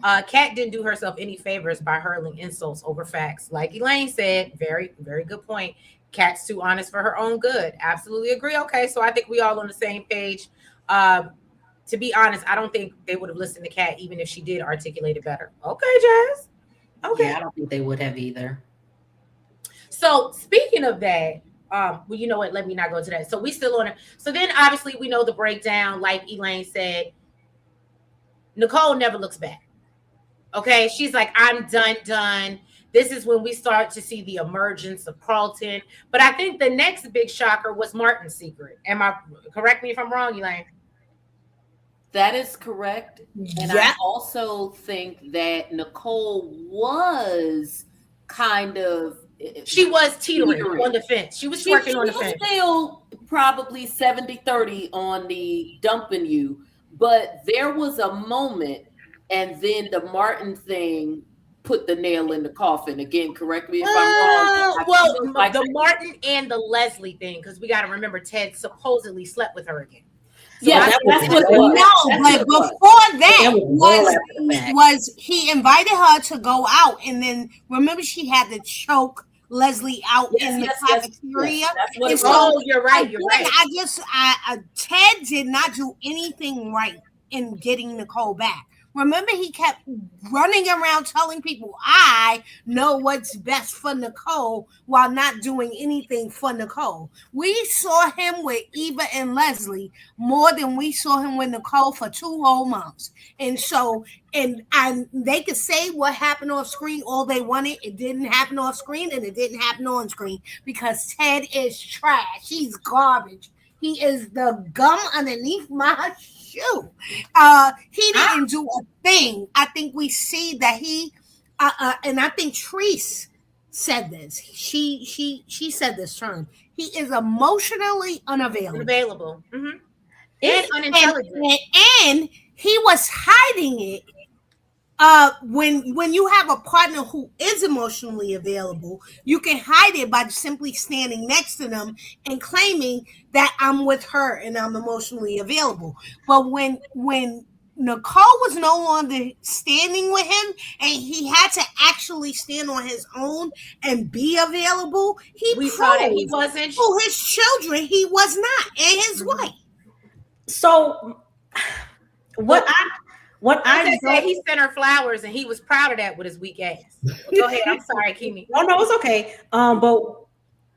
Kat didn't do herself any favors by hurling insults over facts. Like Elaine said, very, very good point. Kat's too honest for her own good. Absolutely agree. Okay, so I think we all on the same page. To be honest, I don't think they would have listened to Kat even if she did articulate it better. Okay, Jazz. Okay. Yeah, I don't think they would have either. So speaking of that, well, you know what? Let me not go to that. So we still on it. So then obviously we know the breakdown, like Elaine said. Nicole never looks back. Okay, she's like, I'm done. This is when we start to see the emergence of Carlton. But I think the next big shocker was Martin's secret. Correct me if I'm wrong, Elaine? That is correct. And I also think that Nicole was kind of she was teetering on the fence. She was working on the fence. Still probably 70-30 on the dumping you. But there was a moment, and then the Martin thing put the nail in the coffin. Again, correct me if I'm wrong. Well, the Martin and the Leslie thing, because we got to remember Ted supposedly slept with her again. So yeah, that's what it was. No, but before that was he invited her to go out, and then remember she had to choke Leslie out in the cafeteria. So, you're right. Ted did not do anything right in getting Nicole back. Remember, he kept running around telling people, I know what's best for Nicole while not doing anything for Nicole. We saw him with Eva and Leslie more than we saw him with Nicole for 2 whole months. And so, and they could say what happened off screen all they wanted. It didn't happen off screen and it didn't happen on screen because Ted is trash. He's garbage. He is the gum underneath my shoe. He didn't do a thing. I think we see that he, and I think Treese said this. She said this term. He is emotionally unavailable. Mm-hmm. And unintelligent. And he was hiding it. When you have a partner who is emotionally available, you can hide it by simply standing next to them and claiming that I'm with her and I'm emotionally available. But when Nicole was no longer standing with him and he had to actually stand on his own and be available, he thought he wasn't to his children. He was not, and his wife. So what I said, he sent her flowers and he was proud of that with his weak ass. Go ahead. I'm sorry, Kimi. No, it's okay. But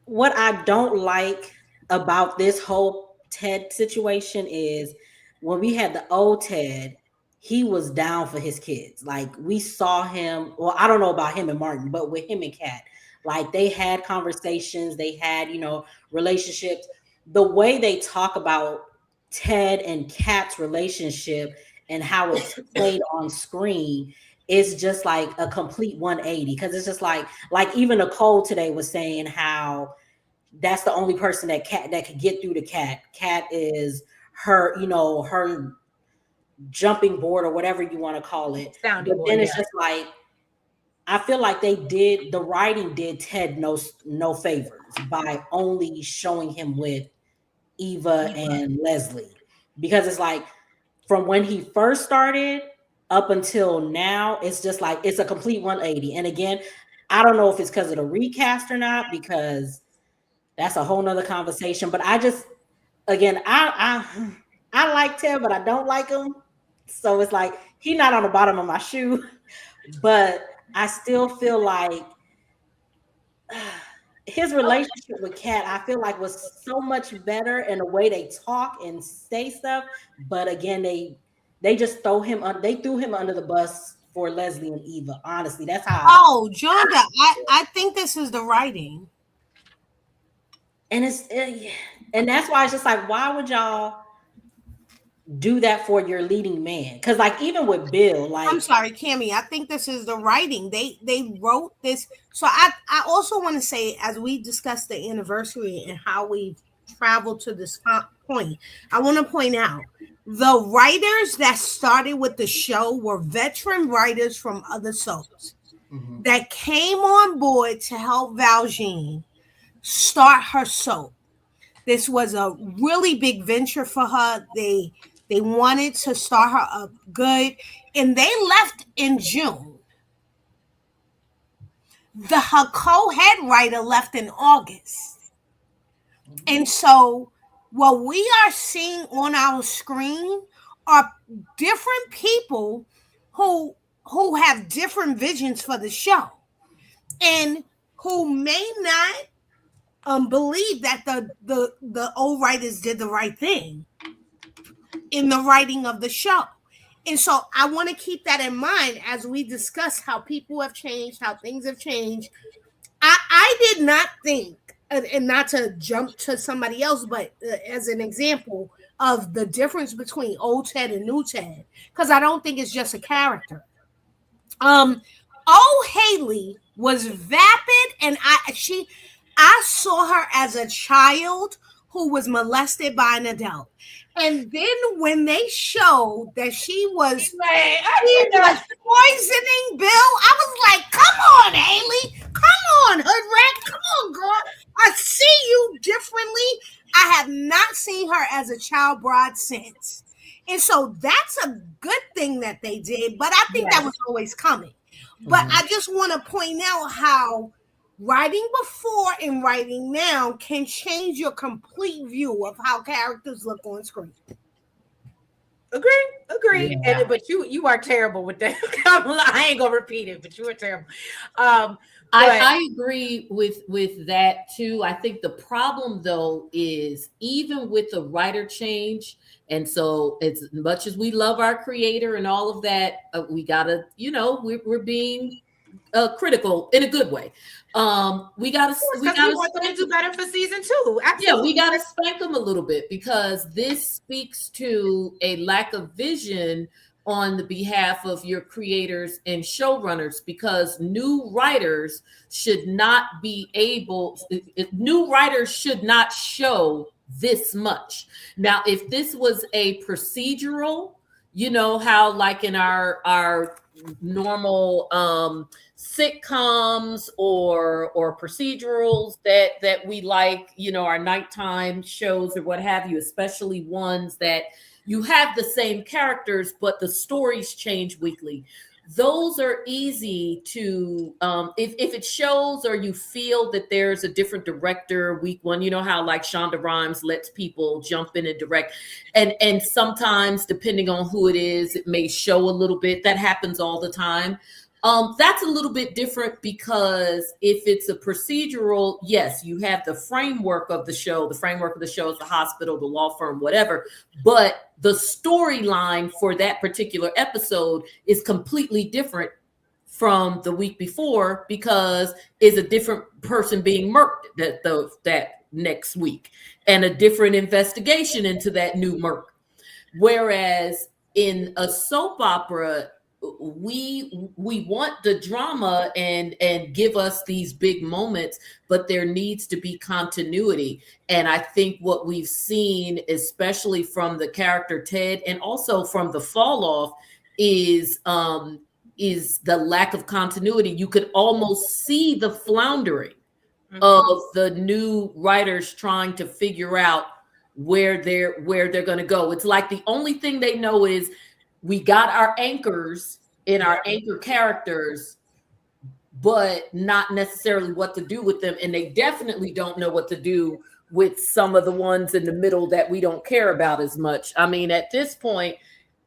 what I don't like about this whole Ted situation is when we had the old Ted, he was down for his kids. Like we saw him, well, I don't know about him and Martin, but with him and Kat, like they had conversations, they had, relationships. The way they talk about Ted and Kat's relationship and how it's played on screen is just like a complete 180. Because it's just like even Nicole today was saying how that's the only person that could get through to Kat. Kat is her, her jumping board or whatever you want to call it. But then it's just like I feel like the writing did Ted no favors by only showing him with Eva and Leslie, because it's like from when he first started up until now, it's just like it's a complete 180. And again, I don't know if it's because of the recast or not, because that's a whole nother conversation. But I just, again, I like Ted, but I don't like him. So it's like he's not on the bottom of my shoe, but I still feel like his relationship with Kat, I feel like was so much better in the way they talk and say stuff. But again, they just they threw him under the bus for Leslie and Eva. Honestly, that's how. Oh, Jonda, I think this is the writing. And and that's why it's just like, why would y'all do that for your leading man? Because like even with Bill, like I'm sorry, Cammie, I think this is the writing. They wrote this. So I also want to say, as we discuss the anniversary and how we traveled to this point, I want to point out the writers that started with the show were veteran writers from other soaps that came on board to help Valjean start her soap. This was a really big venture for her. They wanted to start her up good, and they left in June. Her co-head writer left in August. And so what we are seeing on our screen are different people who have different visions for the show and who may not believe that the old writers did the right thing in the writing of the show. And so I want to keep that in mind as we discuss how people have changed, how things have changed. I did not think, and not to jump to somebody else, but as an example of the difference between old Ted and new Ted, because I don't think it's just a character. Old Haley was vapid, and I saw her as a child who was molested by an adult. And then when they showed that she was poisoning Bill, I was like, come on, Haley. Come on, hood rat. Come on, girl. I see you differently. I have not seen her as a child bride since. And so that's a good thing that they did, but I think that was always coming. But I just want to point out how writing before and writing now can change your complete view of how characters look on screen. Agree. Yeah. But you are terrible with that. I ain't gonna repeat it, but you are terrible. I agree with that too. I think the problem though is even with the writer change, and so as much as we love our creator and all of that, we gotta, we're being critical in a good way. We gotta want them to do better for season 2. Absolutely. Yeah, we gotta spank them a little bit, because this speaks to a lack of vision on the behalf of your creators and showrunners, because new writers should not show this much. Now, if this was a procedural, how like in our normal sitcoms or procedurals that we like, our nighttime shows or what have you, especially ones that you have the same characters, but the stories change weekly. Those are easy to, if it shows or you feel that there's a different director week one, how like Shonda Rhimes lets people jump in and direct. And sometimes depending on who it is, it may show a little bit. That happens all the time. That's a little bit different, because if it's a procedural, yes, you have the framework of the show. The framework of the show is the hospital, the law firm, whatever. But the storyline for that particular episode is completely different from the week before, because it's a different person being murked that next week and a different investigation into that new murk. Whereas in a soap opera, we want the drama and give us these big moments, but there needs to be continuity. And I think what we've seen, especially from the character Ted and also from the fall off, is is the lack of continuity. You could almost see the floundering of the new writers trying to figure out where they're going to go. It's like the only thing they know is we got our anchors in our anchor characters, but not necessarily what to do with them. And they definitely don't know what to do with some of the ones in the middle that we don't care about as much. I mean, at this point,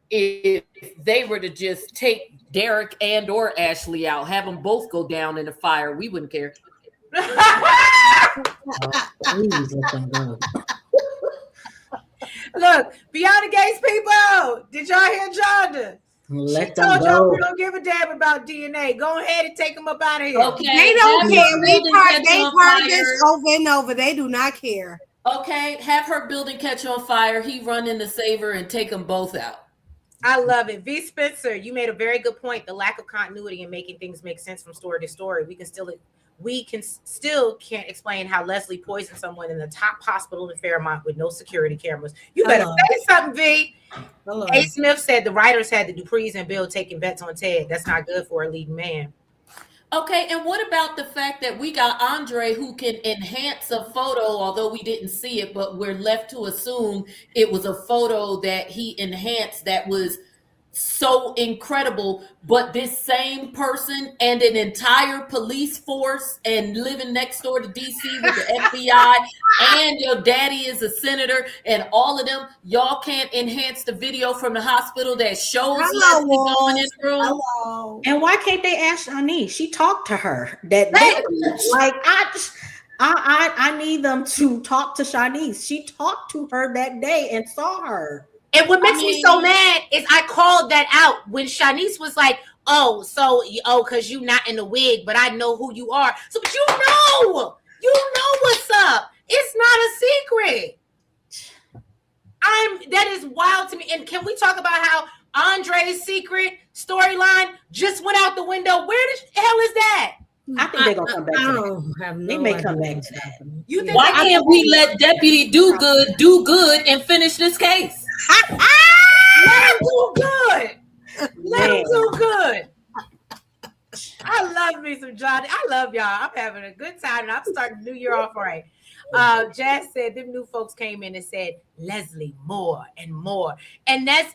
if they were to just take Derek and or Ashley out, have them both go down in the fire, we wouldn't care. Please let them go. Look, Beyond the Gates people, did y'all hear Jonda? Let She them told y'all go. we don't give a damn about DNA. Go ahead and take them up out of here. Okay. They don't have care. her They building part catch on this fire. over and over. They do not care. Okay, have her building catch on fire. He run in the saver and take them both out. I love it. V. Spencer, you made a very good point. The lack of continuity and making things make sense from story to story. We can still can't explain how Leslie poisoned someone in the top hospital in Fairmont with no security cameras. You better say something, V. A. Smith said the writers had the Duprees and Bill taking bets on Ted. That's not good for a leading man. Okay, and what about the fact that we got Andre who can enhance a photo, although we didn't see it, but we're left to assume it was a photo that he enhanced that was so incredible, but this same person and an entire police force and living next door to DC with the FBI and your daddy is a senator and all of them, y'all can't enhance the video from the hospital that shows Leslie going in the room. Hello. And why can't they ask Shanice? She talked to her that day. Like I need them to talk to Shanice. She talked to her that day and saw her. And what makes me so mad is I called that out when Shanice was like, because you not in the wig, but I know who you are. So, but you know what's up. It's not a secret. That is wild to me. And can we talk about how Andre's secret storyline just went out the window? Where the hell is that? I think they're gonna come back to that. They may come back to that. Why can't we let Deputy do good and finish this case? Let him do good. Let him do good. I love me some Johnny. I love y'all. I'm having a good time and I'm starting the new year off right. Jazz said them new folks came in and said Leslie more and more. And that's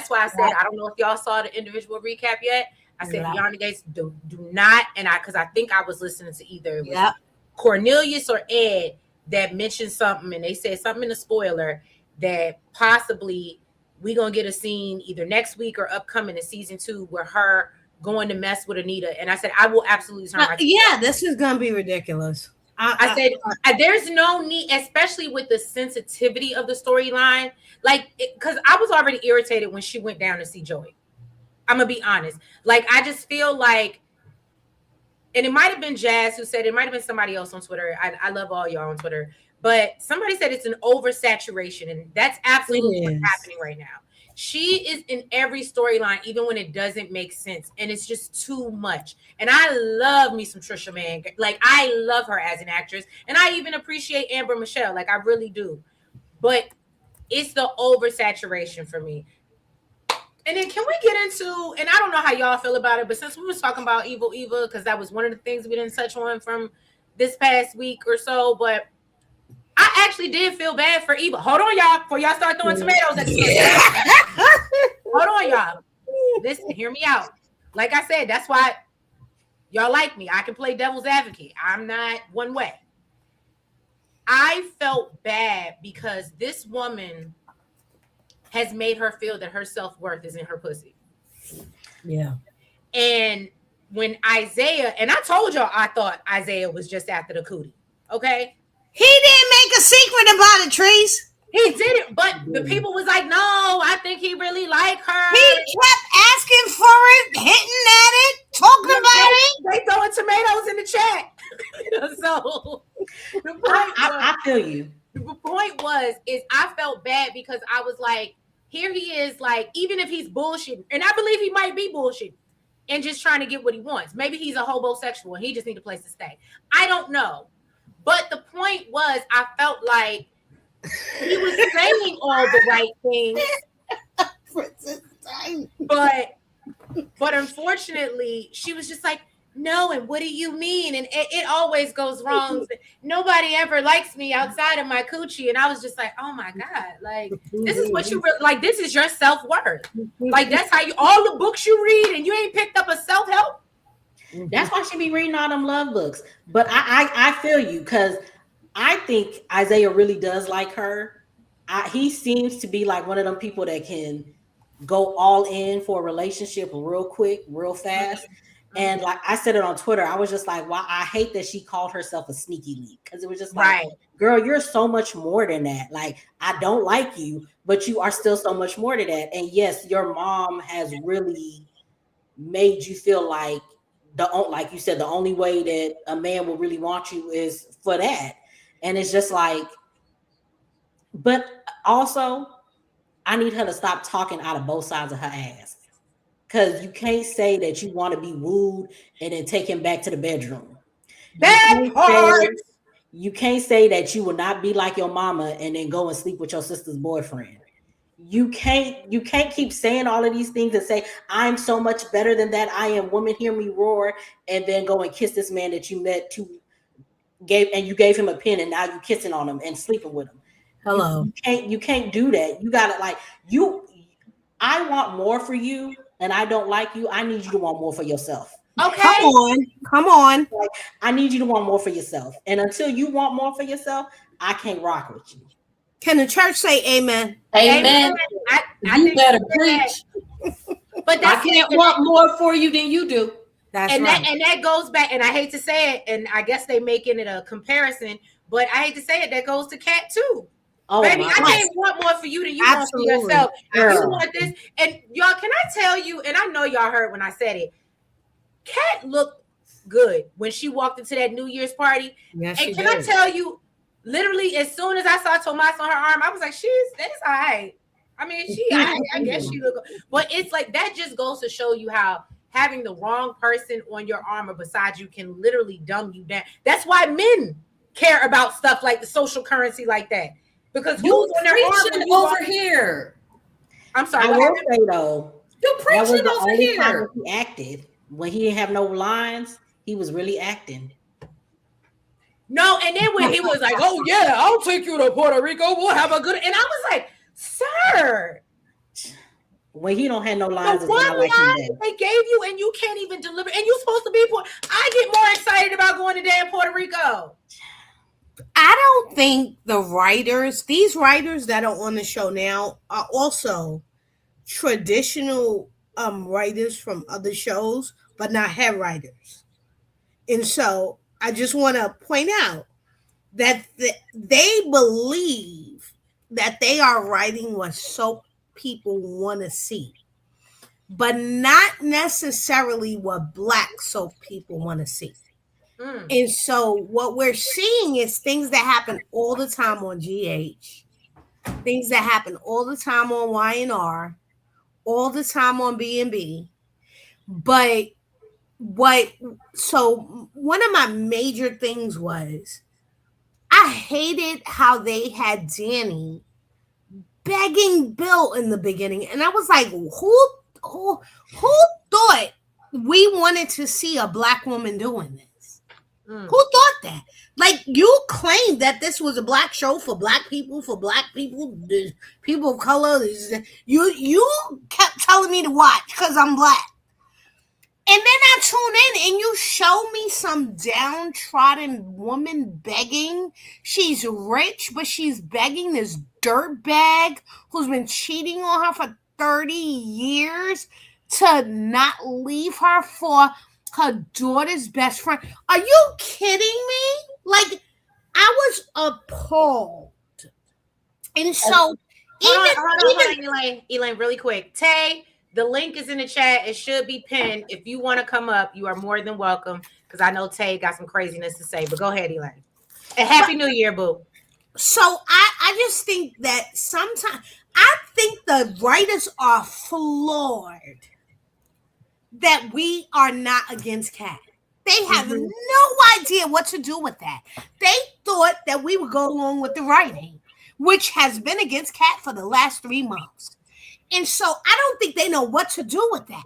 why I said I don't know if y'all saw the individual recap yet. I said Beyond the Gates do not, and because I think I was listening to either it was Cornelius or Ed that mentioned something, and they said something in the spoiler that possibly we gonna get a scene either next week or upcoming in season 2 where her going to mess with Anita. And I said I will absolutely turn my this is gonna be ridiculous. I said there's no need, especially with the sensitivity of the storyline, like because I was already irritated when she went down to see Joey. I'm gonna be honest. Like, I just feel like, and it might have been Jazz who said it, might have been somebody else on Twitter. I love all y'all on Twitter, but somebody said it's an oversaturation, and that's absolutely what's happening right now. She is in every storyline, even when it doesn't make sense, and it's just too much. And I love me some Trisha Mann. Like, I love her as an actress, and I even appreciate Amber Michelle. Like, I really do. But it's the oversaturation for me. And then can we get into, and I don't know how y'all feel about it, but since we was talking about Evil Eva, because that was one of the things we didn't touch on from this past week or so, but I actually did feel bad for Eva. Hold on, y'all, before y'all start throwing tomatoes at the Hold on, y'all. Listen, hear me out. Like I said, that's why y'all like me. I can play devil's advocate. I'm not one way. I felt bad because this woman has made her feel that her self-worth is in her pussy. Yeah. And when Isaiah, and I told y'all I thought Isaiah was just after the cootie. Okay? He didn't make a secret about it, Trace. He didn't, but the people was like, no, I think he really liked her. He kept asking for it, hitting at it, talking about it. They throwing tomatoes in the chat. So the point I feel you. The point was I felt bad because I was like, here he is, like, even if he's bullshitting, and I believe he might be bullshitting and just trying to get what he wants. Maybe he's a homosexual and he just needs a place to stay. I don't know. But the point was, I felt like he was saying all the right things, but But unfortunately, she was just like, no, and what do you mean? And it always goes wrong. Nobody ever likes me outside of my coochie. And I was just like, oh my God, like, this is what you like, this is your self-worth. Like, that's how you, all the books you read, and you ain't picked up a self-help. That's why she be reading all them love books. But I feel you, because I think Isaiah really does like her. He seems to be like one of them people that can go all in for a relationship real quick, real fast. And like I said it on Twitter, I was just like, wow, I hate that she called herself a sneaky link, because it was just like, girl, you're so much more than that. Like, I don't like you, but you are still so much more than that. And yes, your mom has really made you feel like like you said, the only way that a man will really want you is for that. And it's just like, but also, I need her to stop talking out of both sides of her ass. Because you can't say that you want to be wooed and then take him back to the bedroom. You can't say that you will not be like your mama and then go and sleep with your sister's boyfriend. You can't keep saying all of these things and say, I'm so much better than that. I am, woman, hear me roar, and then go and kiss this man that you met you gave him a pin, and now you kissing on him and sleeping with him. Hello. You can't do that. You gotta, like, I want more for you, and I don't like you. I need you to want more for yourself. Okay. Come on. Like, I need you to want more for yourself. And until you want more for yourself, I can't rock with you. Can the church say amen? Amen. You better preach. But I can't want more for you than you do. That's right. And that goes back, and I hate to say it, and I guess they making it a comparison, but I hate to say it, that goes to Cat too. Oh, baby, I can't want more for you than you want for yourself. Girl. You want this, and y'all, can I tell you? And I know y'all heard when I said it. Cat looked good when she walked into that New Year's party. Yes, and can I tell you, literally, as soon as I saw Tomas on her arm, I was like, that's all right. I mean, I guess she look, but it's like that just goes to show you how having the wrong person on your arm or beside you can literally dumb you down. That's why men care about stuff like the social currency like that. Because who's on their arm over here? I'm sorry. I will say though, you're preaching over here. He acted when he didn't have no lines. He was really acting. No, and then when he was like, "Oh yeah, I'll take you to Puerto Rico. We'll have a good," and I was like, "Sir." When he don't have no lines, the one line they gave you, and you can't even deliver, and you're supposed to be. I get more excited about going to damn Puerto Rico. I don't think these writers that are on the show now, are also traditional writers from other shows, but not head writers. And so I just want to point out that they believe that they are writing what soap people want to see, but not necessarily what Black soap people want to see. And so what we're seeing is things that happen all the time on GH, things that happen all the time on YNR, all the time on B&B. But so one of my major things was I hated how they had Danny begging Bill in the beginning. And I was like, who thought we wanted to see a Black woman doing this? Who thought that? Like, you claimed that this was a Black show for Black people, people of color. You kept telling me to watch because I'm Black. And then I tune in and you show me some downtrodden woman begging. She's rich, but she's begging this dirtbag who's been cheating on her for 30 years to not leave her for her daughter's best friend. Are you kidding me? Like, I was appalled. And so, Elaine, really quick. Tay, the link is in the chat. It should be pinned. If you want to come up, you are more than welcome. Because I know Tay got some craziness to say. But go ahead, Elaine. And Happy New Year, boo. So I just think that sometimes I think the writers are flawed. That we are not against Cat. They have no idea what to do with that. They thought that we would go along with the writing, which has been against Cat for the last 3 months. And so I don't think they know what to do with that.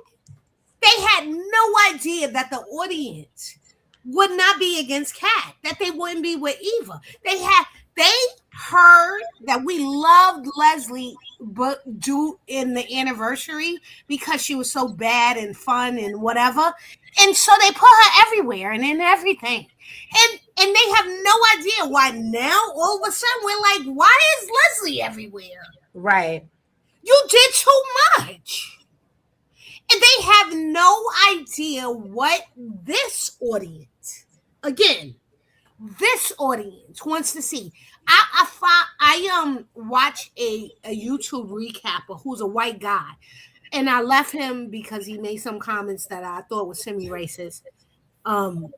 They had no idea that the audience would not be against Kat, that they wouldn't be with Eva. They heard that we loved Leslie but do in the anniversary because she was so bad and fun and whatever. And so they put her everywhere and in everything. And they have no idea why now all of a sudden we're like, why is Leslie everywhere? Right. You did too much. And they have no idea what this audience, again, this audience wants to see. I watch a YouTube recapper who's a white guy, and I left him because he made some comments that I thought was semi-racist. And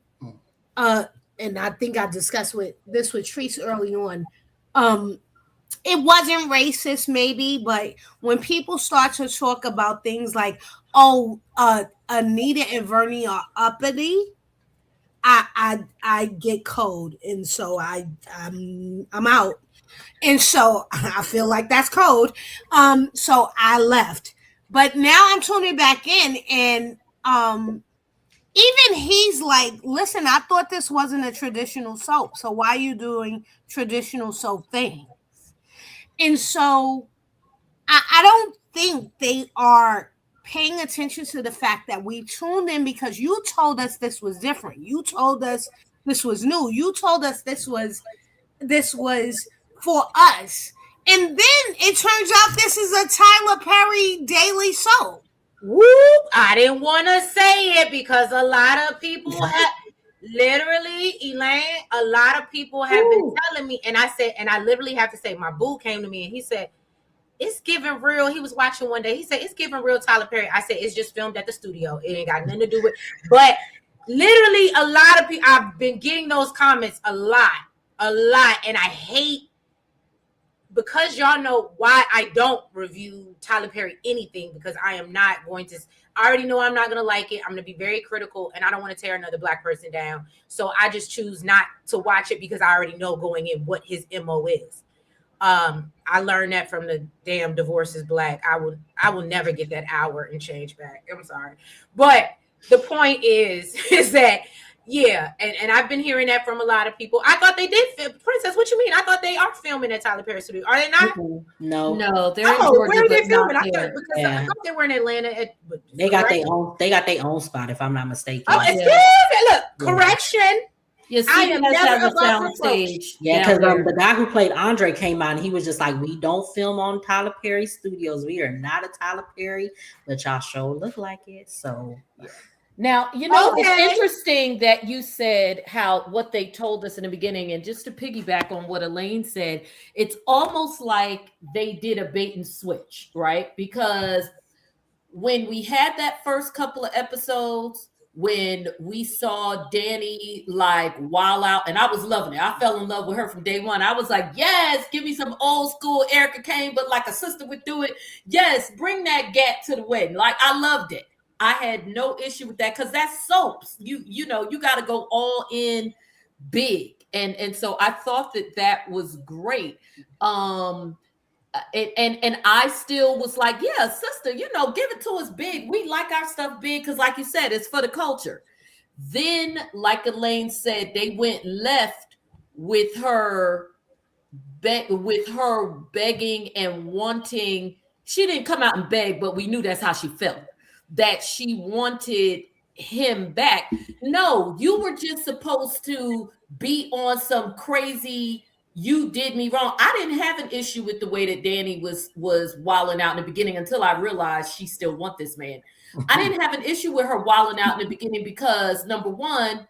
I think I discussed this with Treese early on. It wasn't racist, maybe, but when people start to talk about things like, oh, Anita and Vernie are uppity, I get cold, and so I'm out, and so I feel like that's code. So I left, but now I'm tuning back in, and even he's like, listen, I thought this wasn't a traditional soap, so why are you doing traditional soap things? And so I don't think they are paying attention to the fact that we tuned in because you told us this was different. You told us this was new. You told us this was for us. And then it turns out this is a Tyler Perry daily soap. Whoop! I didn't want to say it because a lot of people have literally, Elaine, a lot of people have been telling me, and I said, and I literally have to say, my boo came to me and he said, it's giving real. He was watching one day. He said, it's giving real Tyler Perry. I said, it's just filmed at the studio. It ain't got nothing to do with, but literally a lot of people, I've been getting those comments a lot. And I hate, because y'all know why I don't review Tyler Perry anything, because I am not going to, I already know I'm not going to like it. I'm going to be very critical, and I don't want to tear another Black person down. So I just choose not to watch it because I already know going in what his MO is. I learned that from the damn Divorce is Black. I will never get that hour and change back. I'm sorry. But the point is that, yeah, and I've been hearing that from a lot of people. I thought they did film. Princess, what you mean? I thought they are filming at Tyler Perry Studio. Are they not? No, they're in Georgia, where are they but filming? not I here. thought they were in Atlanta. They got their own spot, if I'm not mistaken. Oh, excuse me. Look, correction. Yes, I am CBS has never a above sound reproach. stage. Yeah, because the guy who played Andre came out and he was just like, we don't film on Tyler Perry Studios. We are not a Tyler Perry, but y'all sure look like it. So now, you know, It's interesting that you said how what they told us in the beginning, and just to piggyback on what Elaine said, it's almost like they did a bait and switch, right? Because when we had that first couple of episodes, when we saw Danny like wild out, and I was loving it. I fell in love with her from day one. I was like, yes, give me some old school Erica Kane, but like a sister would do it. Yes, bring that Gat to the wedding. Like, I loved it. I had no issue with that because that's soaps. You know, you got to go all in big. And so I thought that was great. And I still was like, yeah, sister, you know, give it to us big. We like our stuff big because, like you said, it's for the culture. Then, like Elaine said, they went left with her begging and wanting. She didn't come out and beg, but we knew that's how she felt, that she wanted him back. No, you were just supposed to be on some crazy, you did me wrong. I didn't have an issue with the way that Danny was wilding out in the beginning until I realized she still want this man. I didn't have an issue with her wilding out in the beginning because, number one,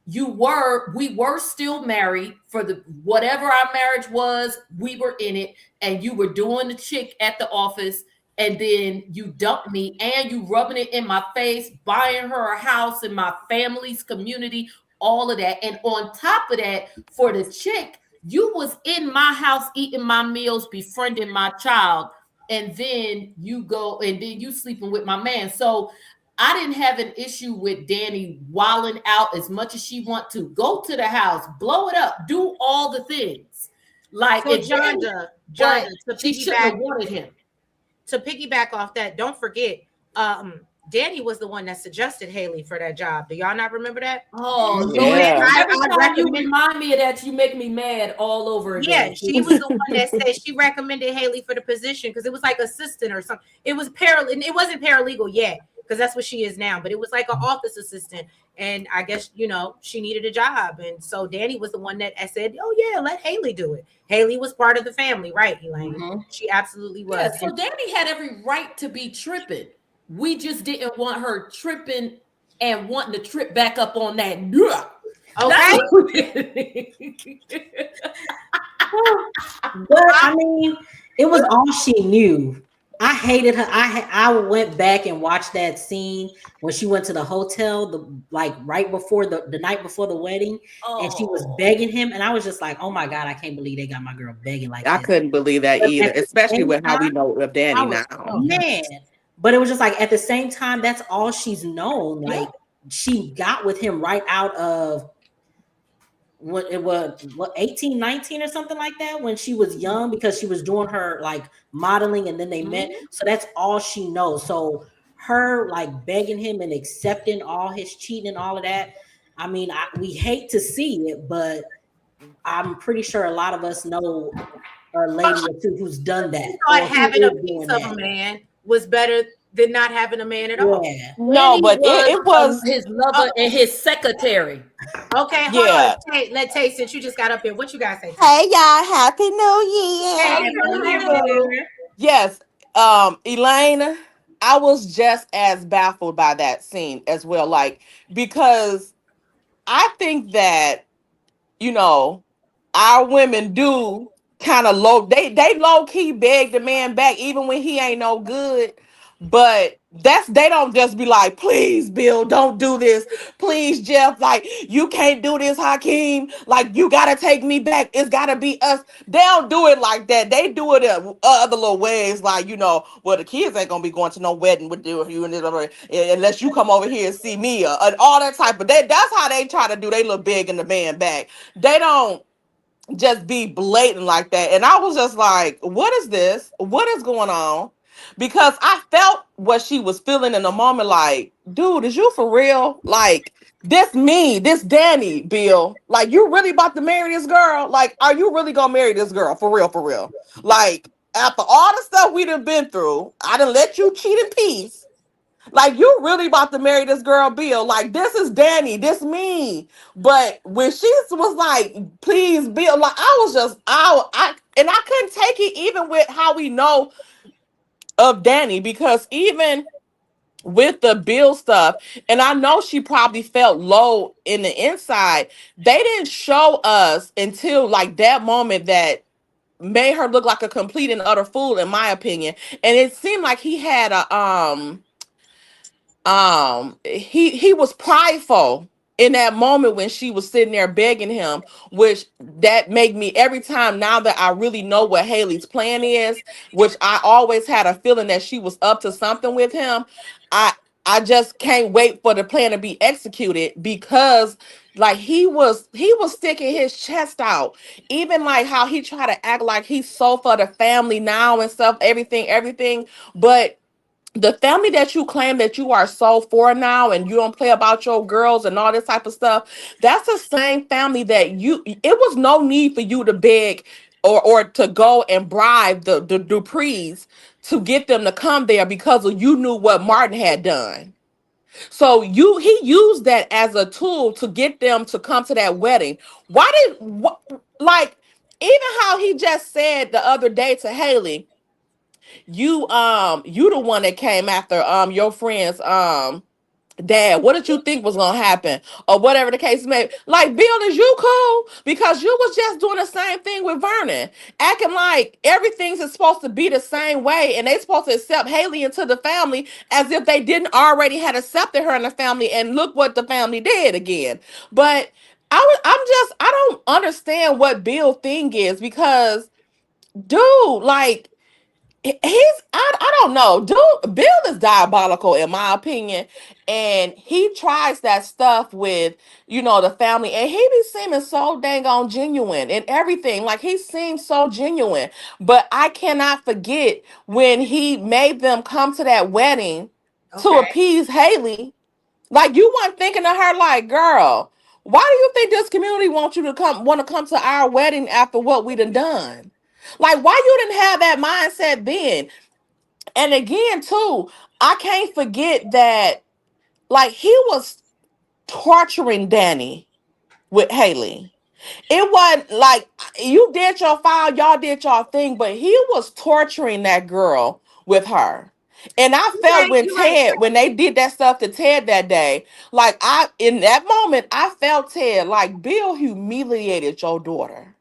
we were still married for the whatever our marriage was. We were in it, and you were doing the chick at the office, and then you dumped me, and you rubbing it in my face, buying her a house in my family's community, all of that. And on top of that, for the chick, you was in my house eating my meals, befriending my child, and then you go and then you sleeping with my man. So I didn't have an issue with Danny wilding out as much as she want to. Go to the house, blow it up, do all the things. Like, so Jonda, she shouldn't have wanted him. To piggyback off that, don't forget, Danny was the one that suggested Haley for that job. Do y'all not remember that? Oh She Lord! said, Yeah. Every I time you recommend. remind me of that, you make me mad all over Yeah, again. she was the one that said she recommended Haley for the position because it was like assistant or something. It was it wasn't paralegal yet because that's what she is now, but it was like an office assistant. And I guess she needed a job, and so Danny was the one that said, "Oh yeah, let Haley do it." Haley was part of the family, right, Elaine? Mhm. She absolutely Yeah, was. so Danny had every right to be tripping. We just didn't want her tripping and wanting to trip back up on that. That's Okay, what we did. But I mean, it was all she knew. I hated her. I went back and watched that scene when she went to the hotel, like right before the night before the wedding, and she was Oh, begging him, and I was just like, oh my god, I can't believe they got my girl begging like I this. couldn't believe that But either, at the especially same with how we time, know of I Danny was now. mad. But it was just like at the same time, that's all she's known. yeah. Like she got with him right out of what it was, what, 18, 19 or something like that, when she was young, because she was doing her like modeling and then they met. Mhm. So that's all she knows. So her like begging him and accepting all his cheating and all of that, I mean, we hate to see it, but I'm pretty sure a lot of us know a lady or two who's done she that thought or who having a is piece doing of a that. man was better than not having a man at all. Yeah. No, Danny but was it was his lover and his secretary. Okay, hold on. yeah. Let Tay, since you just got up here, what you guys say, Tay? Hey y'all, happy new Hey, year. happy New Year, Hello. boo. Yes, Elaine, I was just as baffled by that scene as well. Like, because I think that, you know, our women do kind of they low key beg the man back even when he ain't no good. But they don't just be like, please, Bill, don't do this. Please, Jeff, like you can't do this, Hakeem. Like you gotta take me back. It's gotta be us. They don't do it like that. They do it in other little ways, like well, the kids ain't gonna be going to no wedding with you and unless you come over here and see me and all that type of. That's how they try to do. They look big in the man back. They don't just be blatant like that. And I was just like, what is this? What is going on? Because I felt what she was feeling in the moment, like, dude, is you for real? Like, this Danny, Bill, like, you really about to marry this girl? Like, are you really gonna marry this girl? For real, for real. Like, after all the stuff we done been through, I done let you cheat in peace. Like you really about to marry this girl, Bill. Like this is Danny, this me. But when she was like, please, Bill, like I was just and I couldn't take it even with how we know of Danny, because even with the Bill stuff, and I know she probably felt low in the inside, they didn't show us until like that moment that made her look like a complete and utter fool, in my opinion. And it seemed like he had a he was prideful in that moment when she was sitting there begging him, which that made me, every time now that I really know what Haley's plan is, which I always had a feeling that she was up to something with him. I i just can't wait for the plan to be executed, because like he was sticking his chest out, even like how he tried to act like he's so for the family now and stuff, everything. But the family that you claim that you are so for now, and you don't play about your girls and all this type of stuff, that's the same family that it was no need for you to beg or to go and bribe the Duprees to get them to come there, because of you knew what Martin had done. So he used that as a tool to get them to come to that wedding. Like, even how he just said the other day to Haley, you the one that came after your friends dad. What did you think was gonna happen, or whatever the case may be? Like, Bill, is you cool? Because you was just doing the same thing with Vernon, acting like everything's is supposed to be the same way, and they supposed to accept Haley into the family as if they didn't already had accepted her in the family. And look what the family did again. But I don't understand what Bill thing is, because dude, like, I don't know. Dude, Bill is diabolical in my opinion. And he tries that stuff with, the family, and he be seeming so dang on genuine and everything. Like, he seems so genuine. But I cannot forget when he made them come to that wedding, to Okay. appease Haley. Like, you weren't thinking of her like, girl, why do you think this community wants you to want to come to our wedding after what we done? Like, why you didn't have that mindset then? And again, too, I can't forget that, like, he was torturing Danny with Haley. It wasn't like you did your file, y'all did your thing, but he was torturing that girl with her. And I You're felt right. when You're right. Ted, when they did that stuff to Ted that day, like in that moment, I felt Ted, like, Bill humiliated your daughter.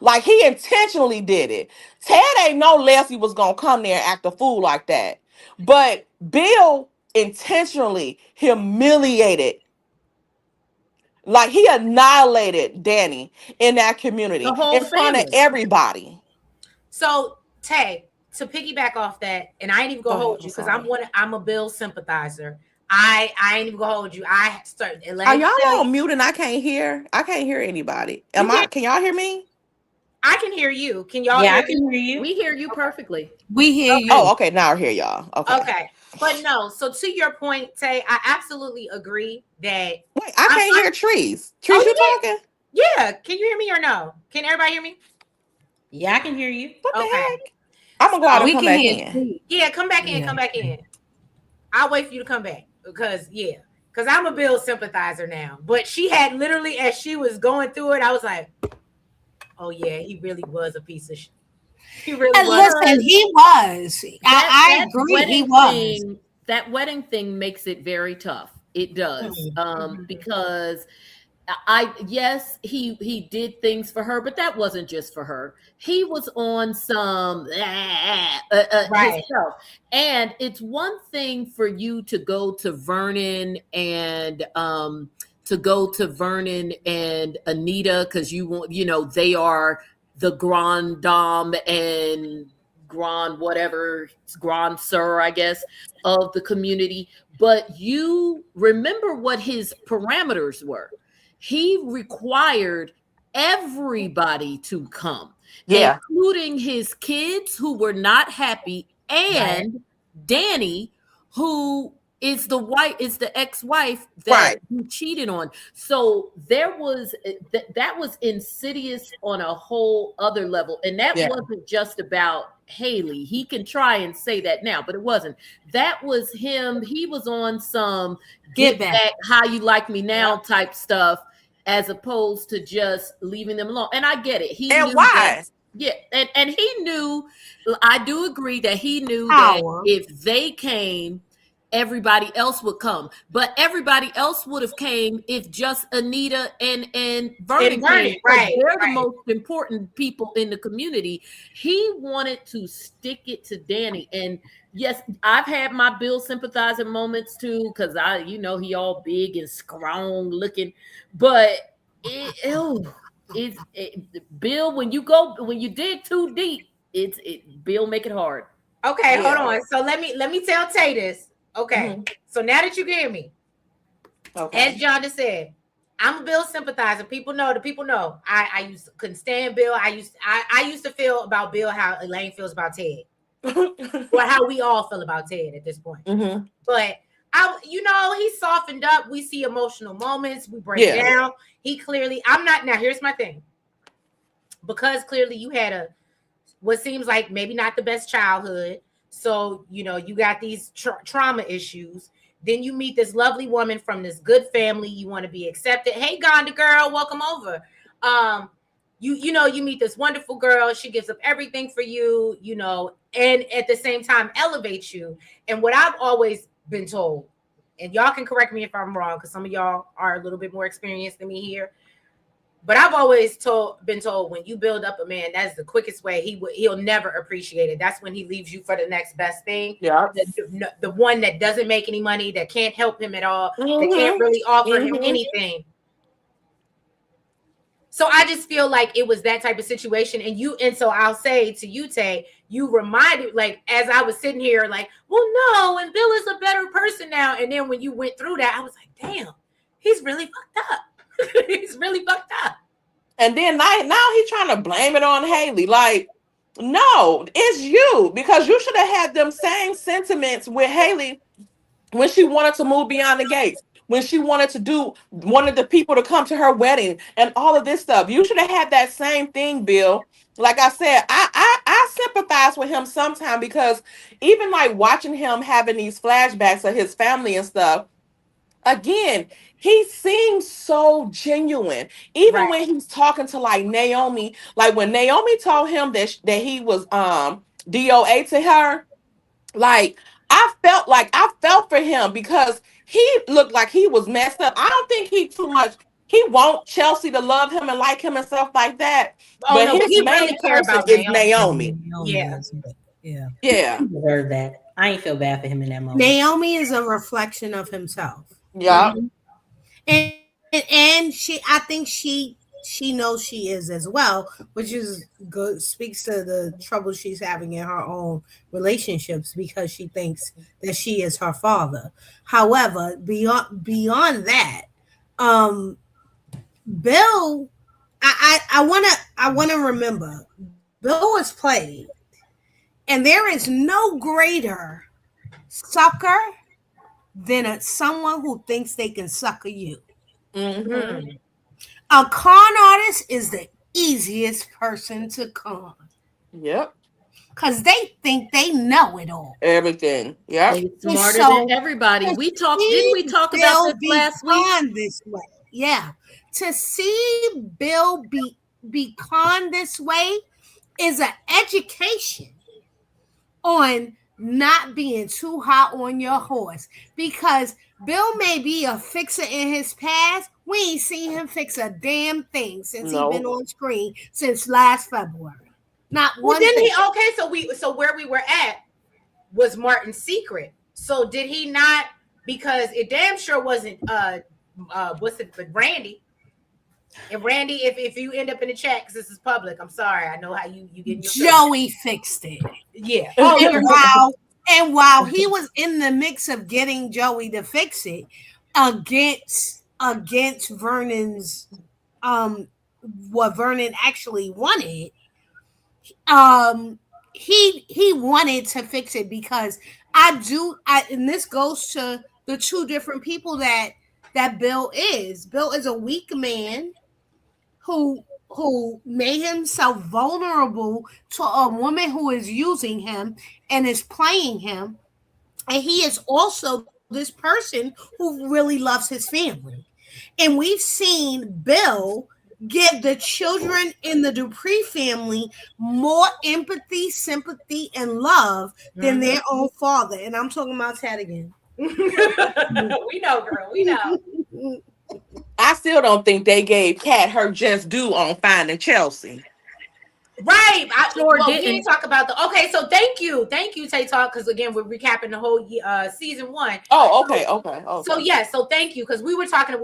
Like, he intentionally did it. Ted ain't know Leslie was gonna come there and act a fool like that. But Bill intentionally humiliated, like, he annihilated Danny in that The community whole in front of family. everybody. So, Tay, to piggyback off that, and I ain't even gonna Go ahead, hold I'm you because sorry. I'm a Bill sympathizer. I ain't even gonna hold you. I start. Let Are me y'all tell on you. mute and I can't hear? I can't hear anybody. You can. Can y'all hear me? I can hear you. Can y'all Yeah, hear I me? can hear you. We hear you perfectly. We hear Okay. you. Oh, okay. Now I hear y'all. Okay. Okay. But no. So to your point, Tay, I absolutely agree that. Wait, I can't hear Trees. Oh, Trees, you you talking? did? Yeah. Can you hear me or no? Can everybody hear me? Yeah, I can hear you. What the Okay. heck? I'm gonna go out and We come can back hear in. you. Yeah. Come back in. Yeah. Come back in. I'll wait for you to come back because I'm a Bill sympathizer now. But she had literally, as she was going through it, I was like, oh yeah, he really was a piece of shit. He really And was. listen, he was. I That agree. He wedding was. thing, that wedding thing makes it very tough. It does. Because yes, he did things for her, but that wasn't just for her. He was on some Right. himself. And it's one thing for you to go to Vernon and Anita, because you want, they are the grand dame and grand whatever, grand sir, I guess, of the community. But you remember what his parameters were. He required everybody to come, Yeah. including his kids who were not happy, Right. and Danny, who is the ex-wife that Right. he cheated on. So there was that was insidious on a whole other level, and that Yeah. wasn't just about Haley. He can try and say that now, but it wasn't. That was him. He was on some Get get back. back how you like me now type stuff, as opposed to just leaving them alone. And I get it. He And knew that. why? Yeah, and he knew. I do agree that he knew that Power. if they came, everybody else would come. But everybody else would have came if just Anita and Vernon came, because right. they're the Right. most important people in the community. He wanted to stick it to Danny. And yes, I've had my Bill sympathizer moments too, because he all big and strong looking, but Bill, when you dig too deep, Bill make it hard. Okay, hold Yeah. on. So let me tell Tay this. Okay. So now that you can hear me, Okay. as John just said, I'm a Bill sympathizer. People know. I couldn't stand Bill. I used to feel about Bill how Elaine feels about Ted, or how we all feel about Ted at this point. But he softened up. We see emotional moments. We break down. He clearly. I'm not now. Here's my thing. Because clearly you had what seems like maybe not the best childhood. So, you got these trauma issues. Then you meet this lovely woman from this good family. You want to be accepted. Hey, Gonda girl, welcome over. You meet this wonderful girl. She gives up everything for you, and at the same time elevates you. And what I've always been told, and y'all can correct me if I'm wrong, because some of y'all are a little bit more experienced than me here. But I've always been told when you build up a man, that's the quickest way. He'll never appreciate it. That's when he leaves you for the next best thing. Yeah. The one that doesn't make any money, that can't help him at all, that can't really offer him anything. So I just feel like it was that type of situation. And so I'll say to you, Tay, you reminded, like, as I was sitting here, like, well, no, and Bill is a better person now. And then when you went through that, I was like, damn, he's really fucked up. He's really fucked up. And then now he's trying to blame it on Haley. Like, no, it's you, because you should have had them same sentiments with Haley when she wanted to move beyond the gates, when she wanted the people to come to her wedding and all of this stuff. You should have had that same thing, Bill. Like I said, I sympathize with him sometime, because even like watching him having these flashbacks of his family and stuff, again, he seems so genuine. Even Right. when he's talking to like Naomi, like when Naomi told him that he was DOA to her, like I felt for him, because he looked like he was messed up. I don't think he want Chelsea to love him and like him and stuff like that. Oh But no, but his he main really care person about is Naomi. Naomi. Yeah. Yeah. Yeah. He deserved that. I ain't feel bad for him in that moment. Naomi is a reflection of himself. Yeah. Mhm. And I think she knows she is as well, which is good, speaks to the trouble she's having in her own relationships, because she thinks that she is her father. However, beyond that, um Bill, I wanna remember, Bill was played, and there is no greater sucker than someone who thinks they can sucker you. Mm-hmm. Mm. A con artist is the easiest person to con, Yep. because they think they know it all. Everything. Yep. They And smarter than so everybody. to Didn't see we talk about Bill this be last week? conned this way, yeah, to see Bill be conned this way is an education on not being too hot on your horse, because Bill may be a fixer in his past. We ain't seen him fix a damn thing since he been No. on screen since last February. Not Well, one didn't thing. he? Okay, so where we were at was Martin's secret. So did he not? Because it damn sure wasn't what's it, but Randy. And Randy, if you end up in the chat, because this is public, I'm sorry. I know how you get your Joey fixed it. yeah. Oh yeah. And while he was in the mix of getting Joey to fix it against Vernon's what Vernon actually wanted, um he wanted to fix it, because and this goes to the two different people that Bill is. Bill is a weak man who made himself vulnerable to a woman who is using him and is playing him, and he is also this person who really loves his family. And we've seen Bill give the children in the Dupree family more empathy, sympathy, and love than their own father. And I'm talking about Ted again. We know, girl. We know. I still don't think they gave Kat her just due on finding Chelsea. Right. Sure We didn't. didn't talk about okay. So thank you, Tay Talk, because again we're recapping the whole season 1. Oh, okay, okay. So yeah, so thank you, because we were talking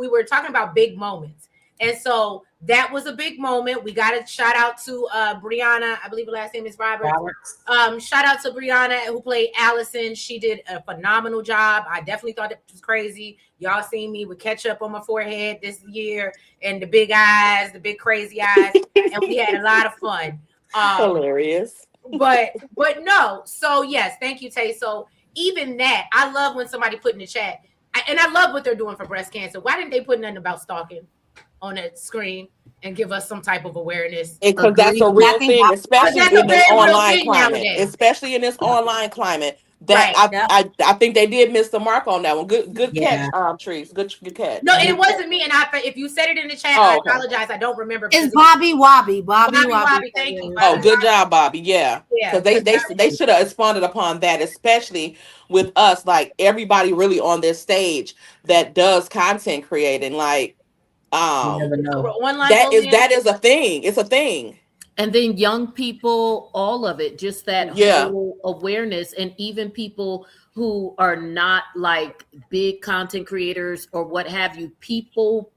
about big moments, and so that was a big moment. We got a shout out to Brianna, I believe her last name is Roberts. Shout out to Brianna, who played Allison. She did a phenomenal job. I definitely thought it was crazy. Y'all seen me with ketchup on my forehead this year, and the big eyes, the big crazy eyes, and we had a lot of fun. Hilarious. But no. So yes, thank you, Tay. So even that, I love when somebody put in the chat, and I love what they're doing for breast cancer. Why didn't they put nothing about stalking on that screen and give us some type of awareness? Because that's a real thing, especially in this online climate. Especially in this online climate. That right. I think they did miss the mark on that one. Good catch, Trees. Good catch. No, it wasn't me. And if you said it in the chat, I apologize. I don't remember. It's Bobby Wobby. Bobby. Thank you. Oh, good job, Bobby. Yeah. Because they should have responded upon that, especially with us, like everybody really on this stage that does content creating. Like that is a thing. It's a thing. And then young people, all of it, just that whole awareness, and even people who are not like big content creators or what have you, people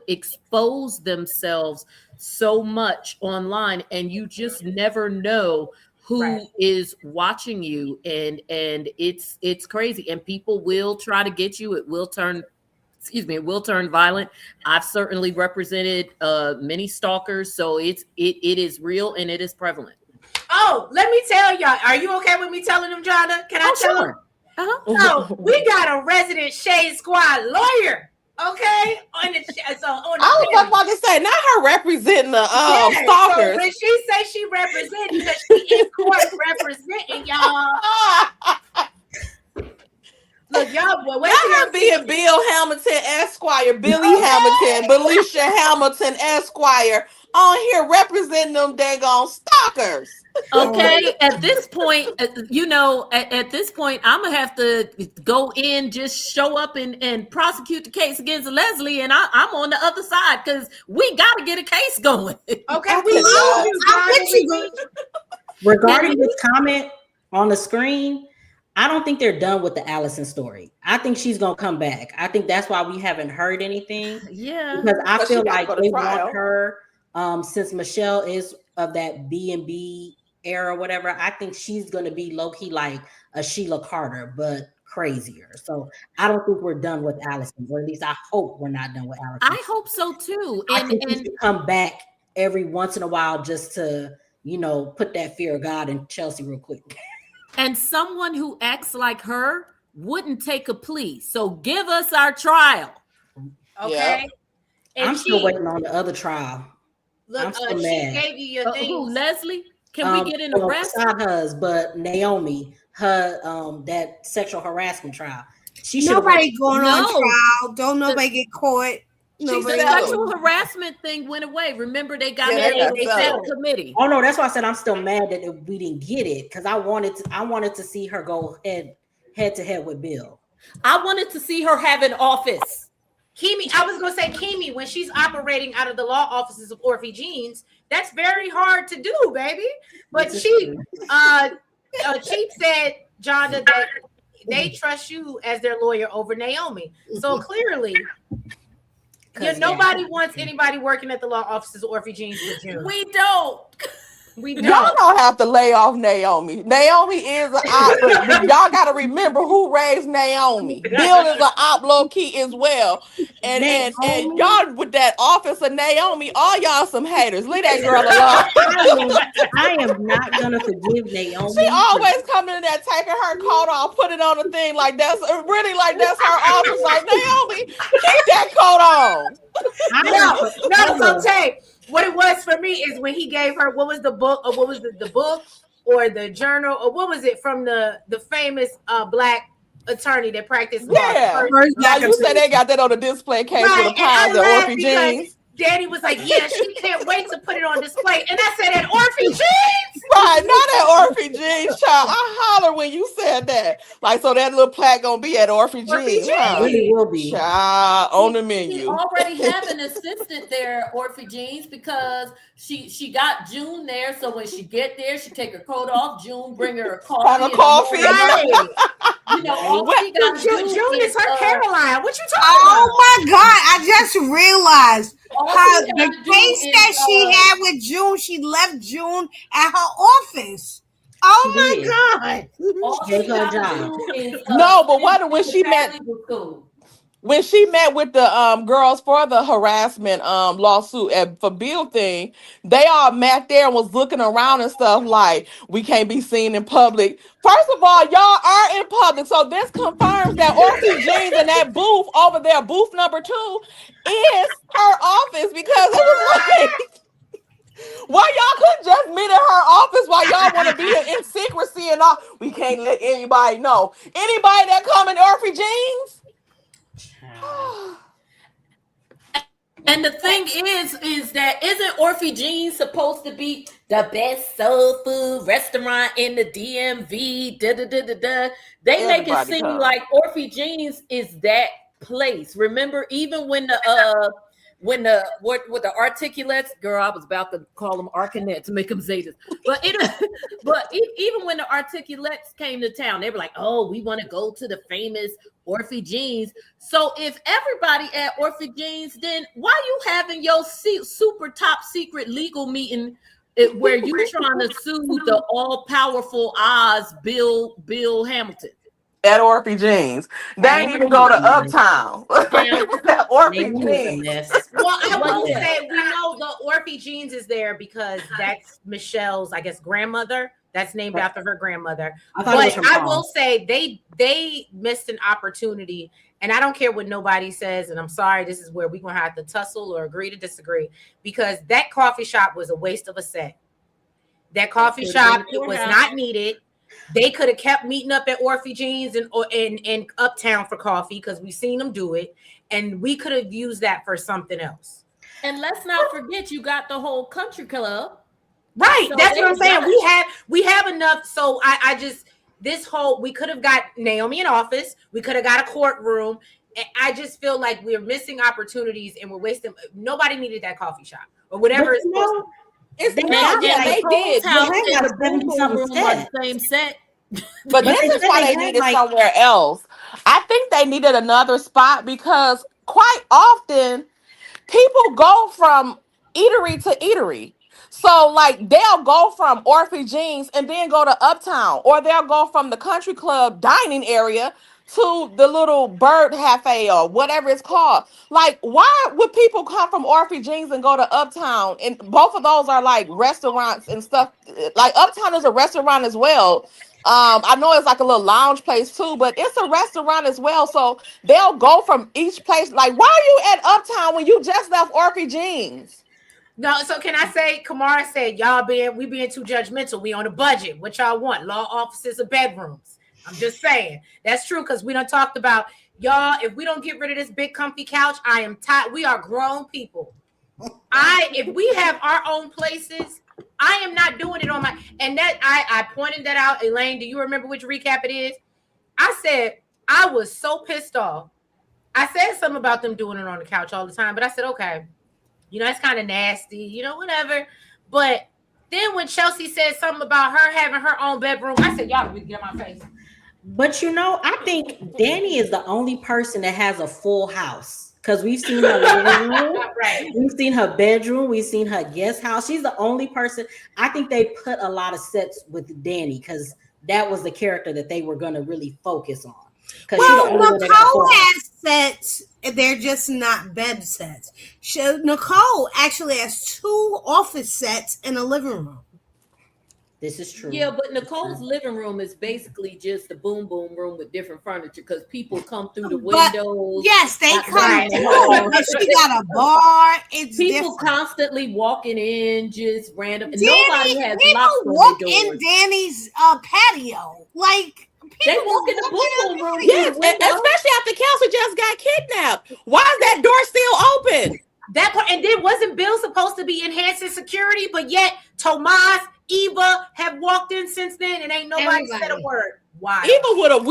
expose themselves so much online, and you just never know who is watching you, and it's crazy, and people will try to get you. It will turn violent. I've certainly represented many stalkers, so it is real and it is prevalent. Oh, let me tell y'all. Are you okay with me telling them, Jonna? Can I tell them? So we got a resident Shade Squad lawyer. Okay, on the on the I was about to say, not her representing the So stalkers. when she say she representing, because she in court representing y'all. Look, y'all, boy, wait till Not her y'all see. being Bill Hamilton Esquire, Billy Hamilton, Belisha Hamilton Esquire on here representing them daggone stalkers. Okay, at this point, at this point, I'm gonna have to go in, just show up and prosecute the case against Leslie, and I'm on the other side because we got to get a case going. Okay, we love you. I bet you. Regarding this comment on the screen, I don't think they're done with the Allison story. I think she's gonna come back. I think that's why we haven't heard anything. Yeah, because I But feel she gotta like go to they trial. want her. Since Michelle is of that B&B era, or whatever, I think she's gonna be low key like a Sheila Carter, but crazier. So I don't think we're done with Allison, or at least I hope we're not done with Allison. I hope so too. I think she should come back every once in a while just to, put that fear of God in Chelsea real quick. And someone who acts like her wouldn't take a plea. So give us our trial. Okay. Yep. And I'm still waiting on the other trial. Look, I'm so she mad. gave you your thing. Who, Leslie? Can we get an arrest? Not hers, but Naomi, her that sexual harassment trial. She should Nobody going on No. trial. Don't nobody get caught. The Nobody. sexual harassment thing went away. Remember, they got Yeah, that they they got set a settled. committee. Oh no, that's why I said I'm still mad that we didn't get it, because I wanted to see her go head to head with Bill. I wanted to see her have an office. Kimi, I was gonna say Kimi, when she's operating out of the law offices of Orphe Jeans, that's very hard to do, baby. But Chief said, Jonda, that they trust you as their lawyer over Naomi. So clearly, nobody wants anybody working at the law offices of Orphe Jeans with you. We don't. We Y'all don't. don't have to lay off Naomi. Naomi is an op. But y'all got to remember who raised Naomi. Bill is an op low key as well. And y'all with that office of Naomi, all y'all some haters. Leave that girl alone. I am not gonna forgive Naomi. She always coming in there taking her coat off, put it on the thing like that's really like that's her office. Like Naomi, keep that coat on. No, so Tay, what it was for me is when he gave her, what was the book, or what was the book or the journal, or what was it from the famous black attorney that practiced law? Yeah. Now you said they got that on the display case with the pies of Orphe Jeans. Daddy was like, yeah, she can't wait to put it on display. And I said, at Orphe Jeans? Right, not at Orphe Jeans, child. I hollered when you said that. Like, so that little plaque gonna be at Orphe Jeans. Huh? Really will be. Child, on the We menu. already have an assistant there, Orphe Jeans, because she got June there. So when she get there, she take her coat off. June bring her a coffee. Have a coffee. Right. All she got June is her Caroline. What you talking about? Oh my God! I just realized how she the gotta do case is, that she had with June. She left June at her office. Oh She my did. God! all Gave she her a gotta job. do is, No, but what when she met legal school. when she met with the girls for the harassment lawsuit for Bill thing, they all met there and was looking around and stuff like we can't be seen in public. First of all, y'all are in public, so this confirms that Orphe Jeans in that booth over there, booth number 2, is her office, because it was like why y'all couldn't just meet at her office while y'all want to be in secrecy and all. We can't let anybody know. Anybody that come in Orphe Jeans. And the thing is that isn't Orphe Jeans supposed to be the best soul food restaurant in the DMV? They make it seem like Orphe Jeans is that place. Remember, even when the articulates, girl, I was about to call them Arcanet to make them Zetas. But even when the articulates came to town, they were like, "Oh, we want to go to the famous Orphe Jeans." So if everybody at Orphe Jeans, then why you having your super top secret legal meeting where you trying to sue the all powerful Oz Bill Hamilton? At Orphe Jeans. They ain't even go to Uptown. At Orphe Jeans. Well, I will say we know the Orphe Jeans is there because that's Michelle's, I guess, grandmother. that's named after her grandmother. I thought it was But her I mom. will say they missed an opportunity, and I don't care what nobody says, and I'm sorry, this is where we're gonna have to tussle or agree to disagree, because that coffee shop was a waste of a set. That coffee shop, it was not needed. They could have kept meeting up at Orphy Jeans and Uptown for coffee, because we've seen them do it, and we could have used that for something else. And let's not forget, you got the whole country club. Right. So That's what I'm saying. got- We have enough. So I just, this whole, we could have got Naomi in office. We could have got a courtroom. And I just feel like we're missing opportunities and we're wasting. Nobody needed that coffee shop or whatever it's supposed to be. It's They not got that like they did. House They got and a the Boom Boom 70-something Room set. on the same set. But But this they is said why they they had, needed like- somewhere else. I think they needed another spot because quite often people go from eatery to eatery. So like they'll go from Orphy Jeans and then go to Uptown, or they'll go from the country club dining area to the little bird cafe or whatever it's called. Like, why would people come from Orphy Jeans and go to Uptown? And both of those are like restaurants and stuff. Like Uptown is a restaurant as well. I know it's like a little lounge place too, but it's a restaurant as well. So they'll go from each place. Like, why are you at Uptown when you just left Orphy Jeans? No, so can I say, Kamara said, we being too judgmental. We on a budget. What y'all want? Law offices or bedrooms? I'm just saying. That's true, because we done talked about, y'all, if we don't get rid of this big comfy couch, I am tired. We are grown people. If we have our own places, I am not doing it on my, and that I pointed that out. Elaine, do you remember which recap it is? I said, I was so pissed off. I said something about them doing it on the couch all the time, but I said, okay, that's kind of nasty, whatever. But then when Chelsea said something about her having her own bedroom, I said, y'all really get on my face. But I think Danny is the only person that has a full house, because we've seen her living room, Right. we've seen her bedroom, we've seen her guest house. She's the only person. I think they put a lot of sets with Danny because that was the character that they were going to really focus on. Well, Nicole has sets. They're just not bed sets. Nicole actually has 2 office sets in a living room. This is true. Yeah, but Nicole's living room is basically just a boom boom room with different furniture, because people come through the windows. Yes, they come through. But she got a bar. It's people different. constantly walking in, just random. Danny, Nobody has people locks on walk their in doors. Danny's patio. Like, They walk in the boom boom room. Yes, especially after Kelsey just got kidnapped. Why is that door still open? That part, and then wasn't Bill supposed to be enhancing security, but yet Tomas, Eva have walked in since then, and ain't nobody said a word. Why? Eva would have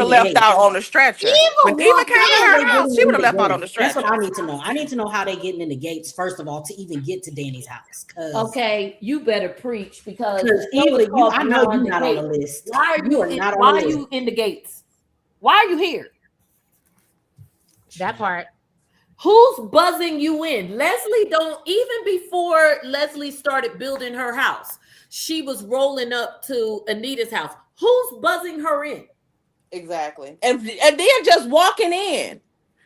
left out on the stretcher. When Eva came to her house, she would have left out on the stretcher. That's what I need to know. I need to know how they getting in the gates, first of all, to even get to Danny's house. Okay, you better preach, because Eva, I know you're not on the list. Why are you in the gates? Why are you here? That part. Who's buzzing you in? Leslie don't, even before Leslie started building her house, she was rolling up to Anita's house. Who's buzzing her in? Exactly. And then just walking in.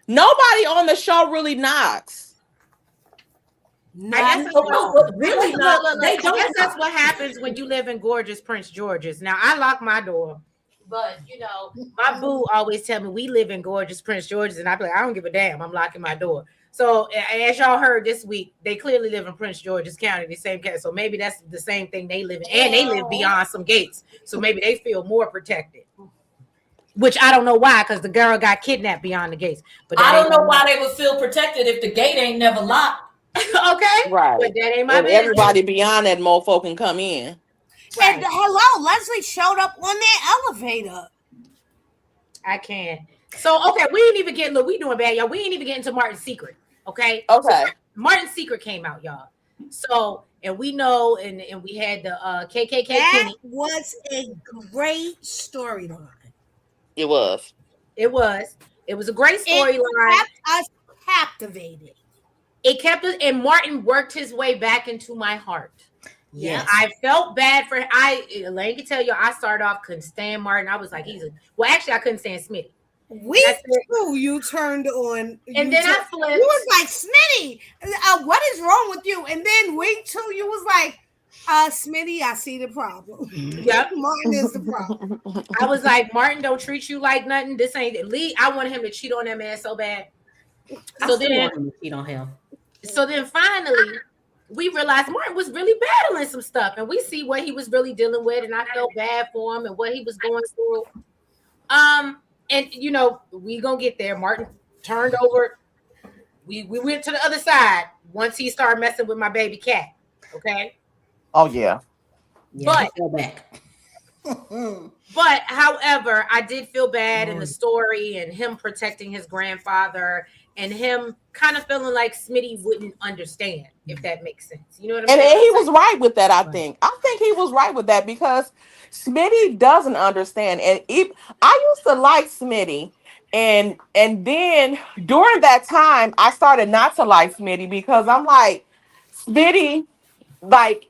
Nobody on the show really knocks. I guess that's what happens when you live in gorgeous Prince George's. Now, I lock my door, but my boo always tell me we live in gorgeous Prince George's, and I be like, I don't give a damn. I'm locking my door. So as y'all heard this week, they clearly live in Prince George's County, the same county. So maybe that's the same thing they live in, and they live beyond some gates. So maybe they feel more protected. Which I don't know why, because the girl got kidnapped beyond the gates. But I don't know why they would feel protected if the gate ain't never locked. Okay, right. But that ain't my business. Everybody beyond that mofo can come in. Right. And hello, Leslie showed up on that elevator. I can't. So okay, we ain't even getting. Look, we doing bad, y'all. We ain't even getting to Martin's secret. Okay. Okay. So Martin's secret came out, y'all. So and we know, and we had the KKK. That was a great storyline. It was. It was a great storyline. It kept us captivated. It kept us, and Martin worked his way back into my heart. Yes. I felt bad for Elaine can tell you, I started off couldn't stand Martin. I was like, actually I couldn't stand Smitty. We too, you turned on, and then I flipped. You was like, Smitty, what is wrong with you? And then we too, you was like, Smitty, I see the problem. Yep. Martin is the problem. I was like, Martin don't treat you like nothing. This ain't Lee. I want him to cheat on that man so bad. I So still then, want him to cheat on him. finally, we realized Martin was really battling some stuff, and we see what he was really dealing with, and I felt bad for him and what he was going through. And we gonna get there. Martin turned over. We went to the other side once he started messing with my baby cat. Okay. Oh yeah. Yeah, But he fell back. But however, I did feel bad in the story and him protecting his grandfather and him kind of feeling like Smitty wouldn't understand, if that makes sense. You know what I'm And saying? he was right with that, I think. I think he was right with that because Smitty doesn't understand. And I used to like Smitty. And then during that time, I started not to like Smitty because I'm like, Smitty, like,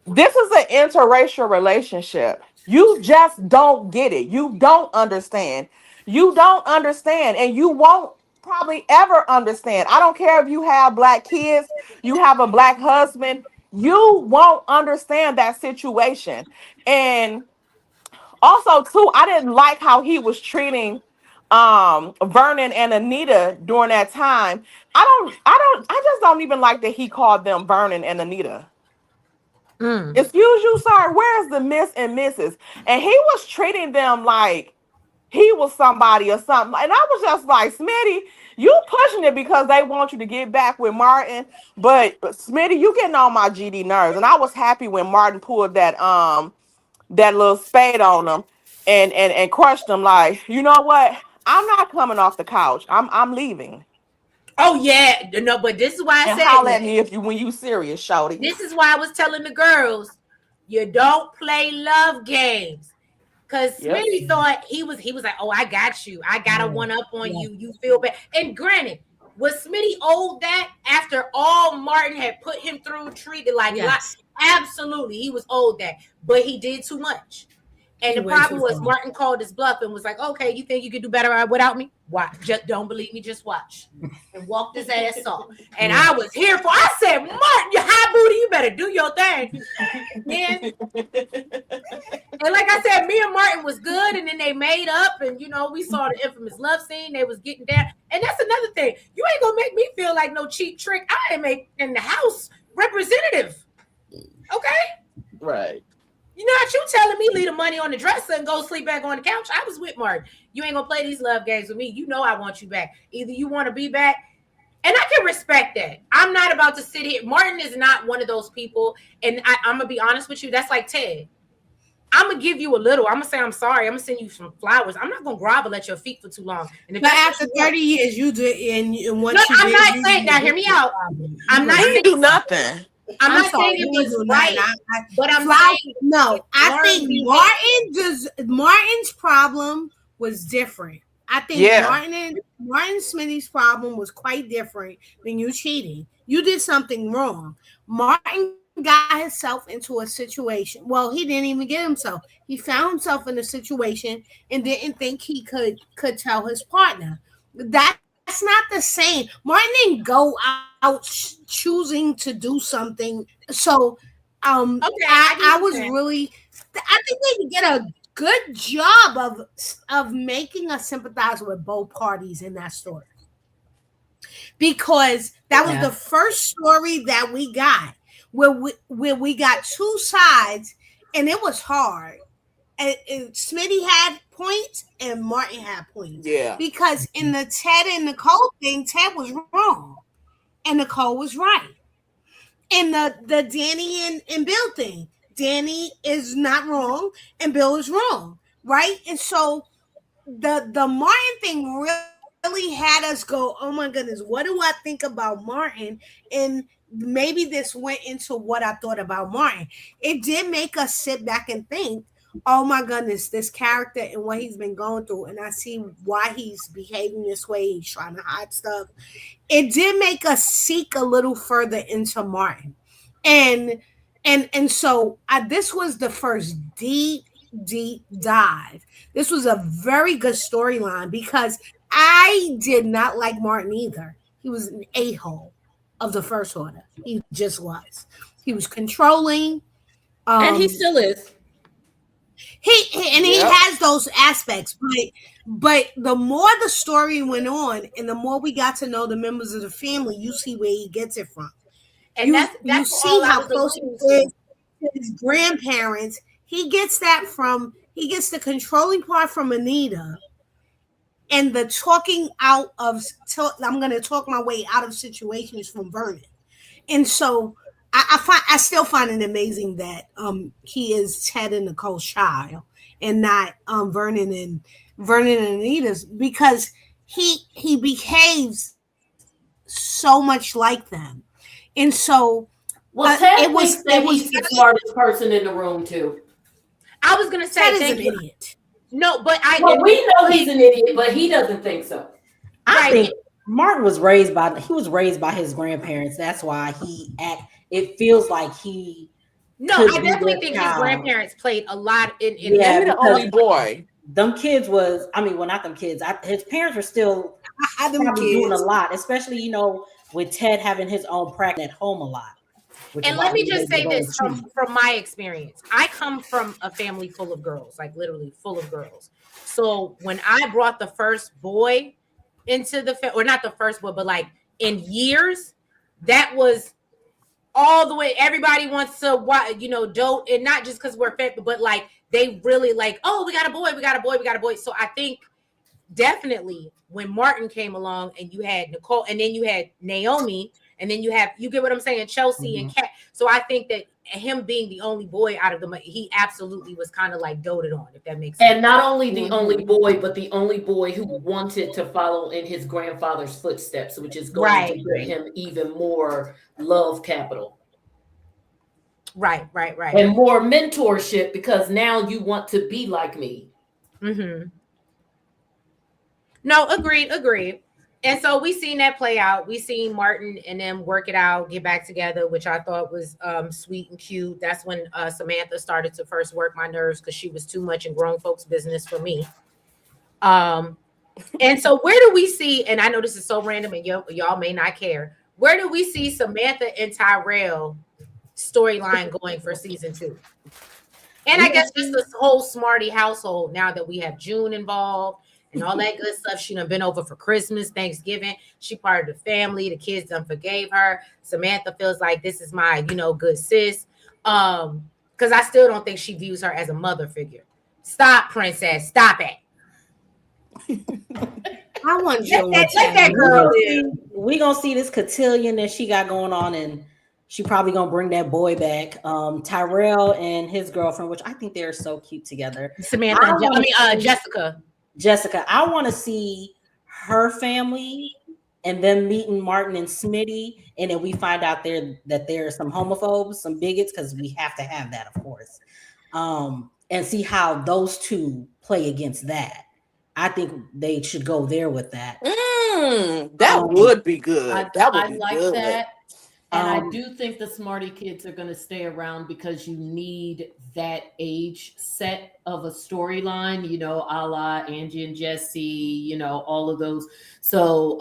this is an interracial relationship. You just don't get it. You don't understand. You don't understand. And you won't probably ever understand. I don't care if you have black kids, you have a black husband, you won't understand that situation. And also, too, I didn't like how he was treating Vernon and Anita during that time. I just don't even like that he called them Vernon and Anita. Mm. Excuse you, sir. Where's the Miss and Mrs.? And he was treating them like he was somebody or something. And I was just like, Smitty, you pushing it because they want you to get back with Martin. But Smitty, you getting on my GD nerves. And I was happy when Martin pulled that little spade on him and crushed him. Like, you know what? I'm not coming off the couch. I'm leaving. Oh yeah, no, but this is why I And said holler at it. me if you when you serious, shouty. This is why I was telling the girls, you don't play love games. Cause Yep. Smitty thought he was like, oh, I got you. I got a one up on you. You feel bad. And granted, was Smitty owed that after all Martin had put him through, treated like Yes. absolutely, he was owed that. But he did too much. And He the went problem too was far. Martin called his bluff and was like, okay, you think you could do better without me? Watch. Just don't believe me, just watch. And walked his ass off. And I was here for, I said, Martin, you high booty, you better do your thing. Man. And like I said, me and Martin was good, and then they made up, and we saw the infamous love scene. They was getting down. And that's another thing. You ain't gonna make me feel like no cheap trick. I am in the house representative. Okay? Right. Not you telling me leave the money on the dresser and go sleep back on the couch. I was with Martin. You ain't gonna play these love games with me. You know I want you back. Either you want to be back, and I can respect that. I'm not about to sit here. Martin is not one of those people, and I'm gonna be honest with you. That's like Ted. I'm gonna give you a little. I'm gonna say I'm sorry. I'm gonna send you some flowers. I'm not gonna grovel at your feet for too long. And if But after 30 years, you do, and once you I'm did, not you saying. Now, hear me out. I'm not You saying didn't do nothing. I'm not sorry, saying it you was do right, not. but I'm Flower, saying no. I learn think Martin's problem was different. I think Yeah. Martin Smitty's problem was quite different than you cheating. You did something wrong. Martin got himself into a situation. Well, he didn't even get himself. He found himself in a situation and didn't think he could tell his partner. That's not the same. Martin didn't go out choosing to do something. So okay. I was really, I think they could get a good job of making us sympathize with both parties in that story, because that was the first story that we got where we got two sides, and it was hard. And Smitty had points and Martin had points. Yeah. Because in the Ted and Nicole thing, Ted was wrong and Nicole was right. In the Danny and Bill thing, Danny is not wrong and Bill is wrong, right? And so the Martin thing really had us go, oh my goodness, what do I think about Martin? And maybe this went into what I thought about Martin. It did make us sit back and think, oh my goodness, this character and what he's been going through, and I see why he's behaving this way. He's trying to hide stuff. It did make us seek a little further into Martin, and so this was the first deep dive. This was a very good storyline because I did not like Martin either. He was an a-hole of the first order. He just was. He was controlling. And he still is. He has those aspects, but the more the story went on and the more we got to know the members of the family, you see where he gets it from. And you see how close he is to his grandparents. He gets the controlling part from Anita, and the talking out of I'm going to talk my way out of situations from Vernon. And so I still find it amazing that he is Ted and Nicole's child and not Vernon and Anita's, because he behaves so much like them. And so Ted thinks that he's the smartest person in the room too. I was gonna say Ted is an idiot. No, but we know he's an idiot, but he doesn't think so. I think Martin was raised by his grandparents. That's why it feels like he. No, I definitely think his grandparents played a lot in the only boy. Them kids was, not them kids. His parents were still probably doing a lot, especially, with Ted having his own practice at home a lot. And let me just say this from my experience. I come from a family full of girls, like literally full of girls. So when I brought the first boy into or not the first boy, but like in years, that was all the way. Everybody wants to, dote, and not just because we're family, but like they really like, oh, we got a boy, we got a boy, we got a boy. So I think definitely when Martin came along and you had Nicole and then you had Naomi and then you get what I'm saying, Chelsea and Kat. So I think that him being the only boy out of he absolutely was kind of like doted on, if that makes sense. And not only the only boy, but the only boy who wanted to follow in his grandfather's footsteps, which is going to give him even more love capital. Right. And more mentorship, because now you want to be like me. Mm-hmm. No, agreed. And so we seen that play out. We seen Martin and them work it out, get back together, which I thought was sweet and cute. That's when Samantha started to first work my nerves because she was too much in grown folks' business for me. And so where do we see, and I know this is so random and y'all may not care, where do we see Samantha and Tyrell storyline going for season 2? And I guess just this whole Smarty household, now that we have June involved and all that good stuff. She done been over for Christmas, Thanksgiving. She part of the family. The kids done forgave her. Samantha feels like this is my, good sis. Because I still don't think she views her as a mother figure. Stop, princess. Stop it. I want you let that girl in. We gonna see this cotillion that she got going on, and she probably gonna bring that boy back. Tyrell and his girlfriend, which I think they're so cute together. Jessica, I want to see her family and them meeting Martin and Smitty, and then we find out that there are some homophobes, some bigots, because we have to have that, of course, and see how those two play against that. I think they should go there with that. That would be good. I like good. That. And I do think the Smarty kids are going to stay around because you need that age set of a storyline, a la Angie and Jesse, all of those. So,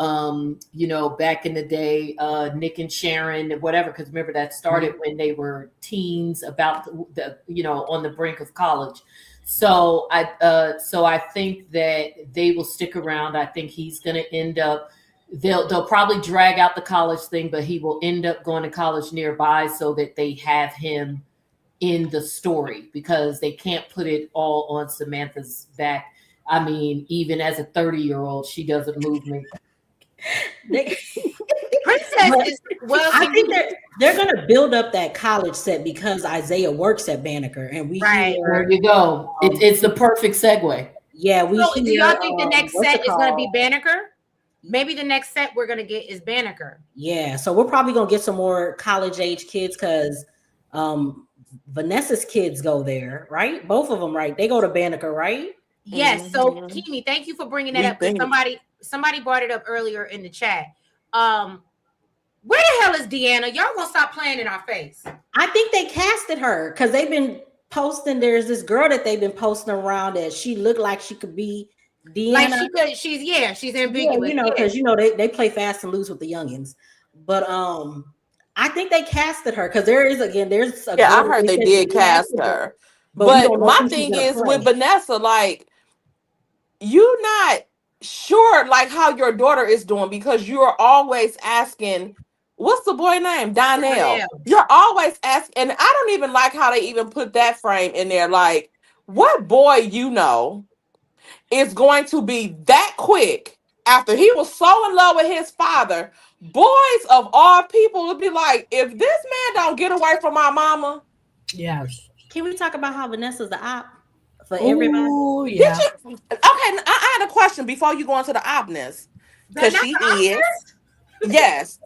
back in the day, Nick and Sharon and whatever, because remember that started when they were teens about on the brink of college. So I think that they will stick around. I think he's going to end up, they'll probably drag out the college thing, but he will end up going to college nearby so that they have him in the story, because they can't put it all on Samantha's back. I mean, even as a 30-year-old, she doesn't move me. I think they're going to build up that college set because Isaiah works at Banneker, and there you go. It's the perfect segue. Yeah, do y'all think the next set is going to be Banneker? Maybe the next set we're going to get is Banneker. Yeah, so we're probably going to get some more college age kids because Vanessa's kids go there, right? Both of them, right? They go to Banneker, right? Yes. So Kimi, thank you for bringing that up. Somebody brought it up earlier in the chat. Where the hell is Deanna? Y'all gonna stop playing in our face? I think they casted her because they've been posting. There's this girl that they've been posting around that she looked like she could be Deanna. Like she's ambiguous. Because they play fast and loose with the youngins. But I think they casted her because there's a Yeah, girl I that heard they said she did cast casted her. but we But don't know my who she's thing gonna is with play. Vanessa, like, you not sure like how your daughter is doing because you're always asking, what's the boy name? Donnell. Donnell. You're always asking, and I don't even like how they even put that frame in there. Like, what boy you know is going to be that quick after he was so in love with his father? Boys of all people would be like, if this man don't get away from my mama. Yes. Can we talk about how Vanessa's the op for everybody? Oh, Did yeah. you? Okay, I had a question before you go into the obness, because Vanessa she is. Oscar? Yes.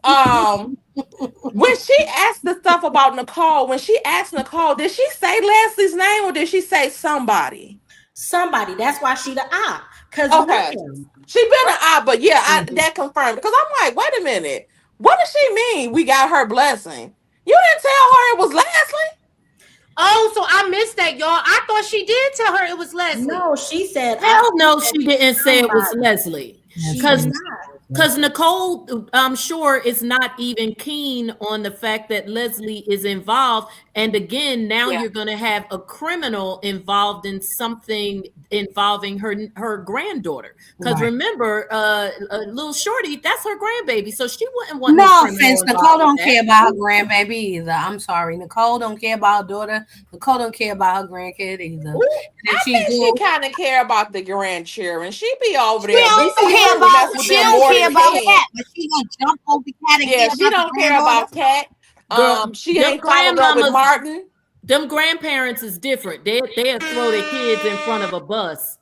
When she asked the stuff about Nicole, when she asked Nicole, did she say Leslie's name or did she say somebody? Somebody. That's why she the op. Cause Okay. ma'am, She been an eye, but yeah, Mhm. that confirmed. Because I'm like, wait a minute. What does she mean we got her blessing? You didn't tell her it was Leslie? Oh, so I missed that, y'all. I thought she did tell her it was Leslie. no, she said Hell no, said she didn't say it was somebody. Leslie. Yes, She did she not. Because Nicole, I'm sure, is not even keen on the fact that Leslie is involved. And again, now Yeah. you're going to have a criminal involved in something involving her granddaughter. Because Right. remember, little Shorty, that's her grandbaby, so she wouldn't want no No criminal offense, Nicole involved with don't that. care about her grandbaby either. I'm sorry, Nicole don't care about her daughter. Nicole don't care about her grandkid either. Ooh, And if I she think she do, kind of care about the grandchildren. She be over she there. We don't see care her about mess with she them don't more care than about Ken. Cat, but she gonna jump over Cat and Yeah, care she about the don't care granddaughter. about Cat. Girl, She them ain't followed up with grandmamas, Martin. them grandparents is different. They'll throw their kids in front of a bus.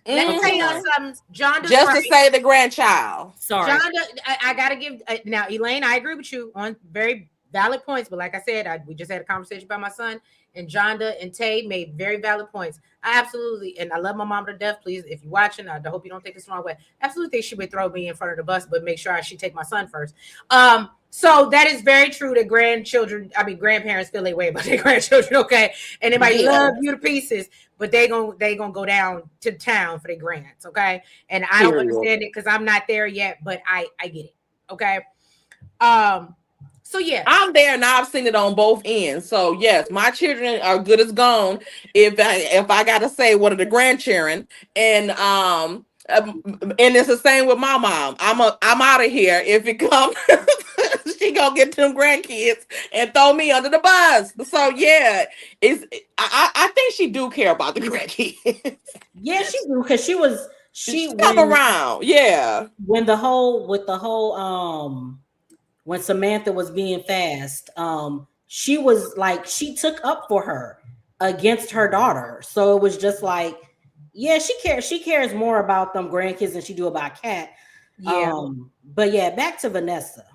Let me tell y'all Mhm. something. Jonda's Just right. to say the grandchild. Sorry. Jonda, I gotta give now, Elaine. I agree with you on very valid points, but like I said, we just had a conversation about my son, and Jonda and Tay made very valid points. I absolutely, and I love my mom to death. Please, if you're watching, I hope you don't take this the wrong way. Absolutely, think she would throw me in front of the bus, but make sure she take my son first. So that is very true that grandparents feel their way about their grandchildren, okay? And they might Yeah. love you to pieces, but they gonna go down to town for their grands, okay? And I don't Period. understand it because I'm not there yet, but I get it, okay? So yeah, I'm there and I've seen it on both ends. So yes, my children are good as gone. If I gotta say one of the grandchildren, and it's the same with my mom. I'm out of here. If it comes, she gonna get them grandkids and throw me under the bus. So yeah, I think she do care about the grandkids. Yeah, she do because She come around. Yeah. when the whole when Samantha was being fast, she was like she took up for her against her daughter. So it was just like, yeah, she cares more about them grandkids than she do about Kat. yeah. But yeah, back to Vanessa.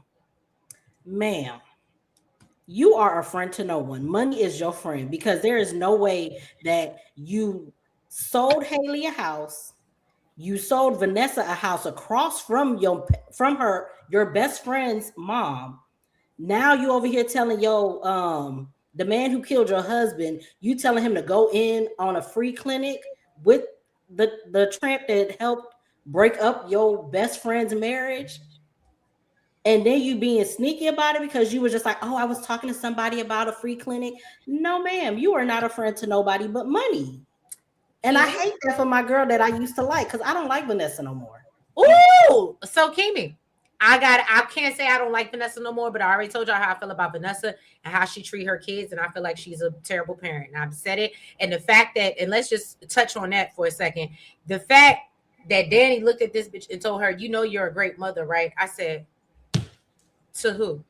Ma'am, you are a friend to no one. Money is your friend because there is no way that you sold Haley a house. You sold Vanessa a house across from your best friend's mom. Now you over here telling the man who killed your husband, you telling him to go in on a free clinic with the tramp that helped break up your best friend's marriage. And then you being sneaky about it because you were just like, oh, I was talking to somebody about a free clinic. No, ma'am, you are not a friend to nobody but money. And I hate that for my girl that I used to like because I don't like Vanessa no more. Ooh, so Kimi, I can't say I don't like Vanessa no more, but I already told y'all how I feel about Vanessa and how she treat her kids, and I feel like she's a terrible parent. And I've said it, and the fact that, and let's just touch on that for a second. The fact that Danny looked at this bitch and told her, "You know, you're a great mother, right?" I said, "To who?"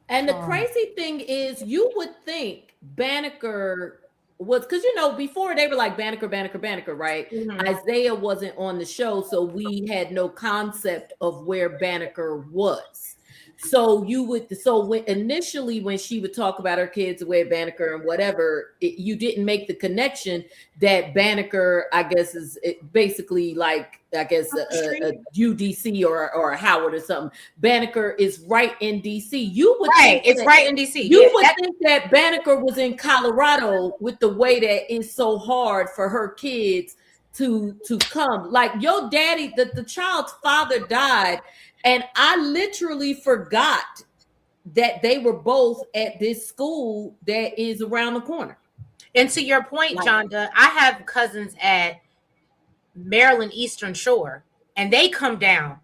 And the crazy thing is, you would think Banneker was, because before they were like Banneker, right? Mhm. Isaiah wasn't on the show, so we had no concept of where Banneker was. So when she would talk about her kids, the way Banneker and whatever, you didn't make the connection that Banneker, I guess, is basically like, I guess, a UDC or a Howard or something. Banneker is right in DC. You would Right, think it's that, right in DC. You Yeah, would think that Banneker was in Colorado with the way that it's so hard for her kids to come. Like your daddy, the child's father died, and I literally forgot that they were both at this school that is around the corner. And to your point, Like- Jonda, I have cousins at Maryland Eastern Shore, and they come down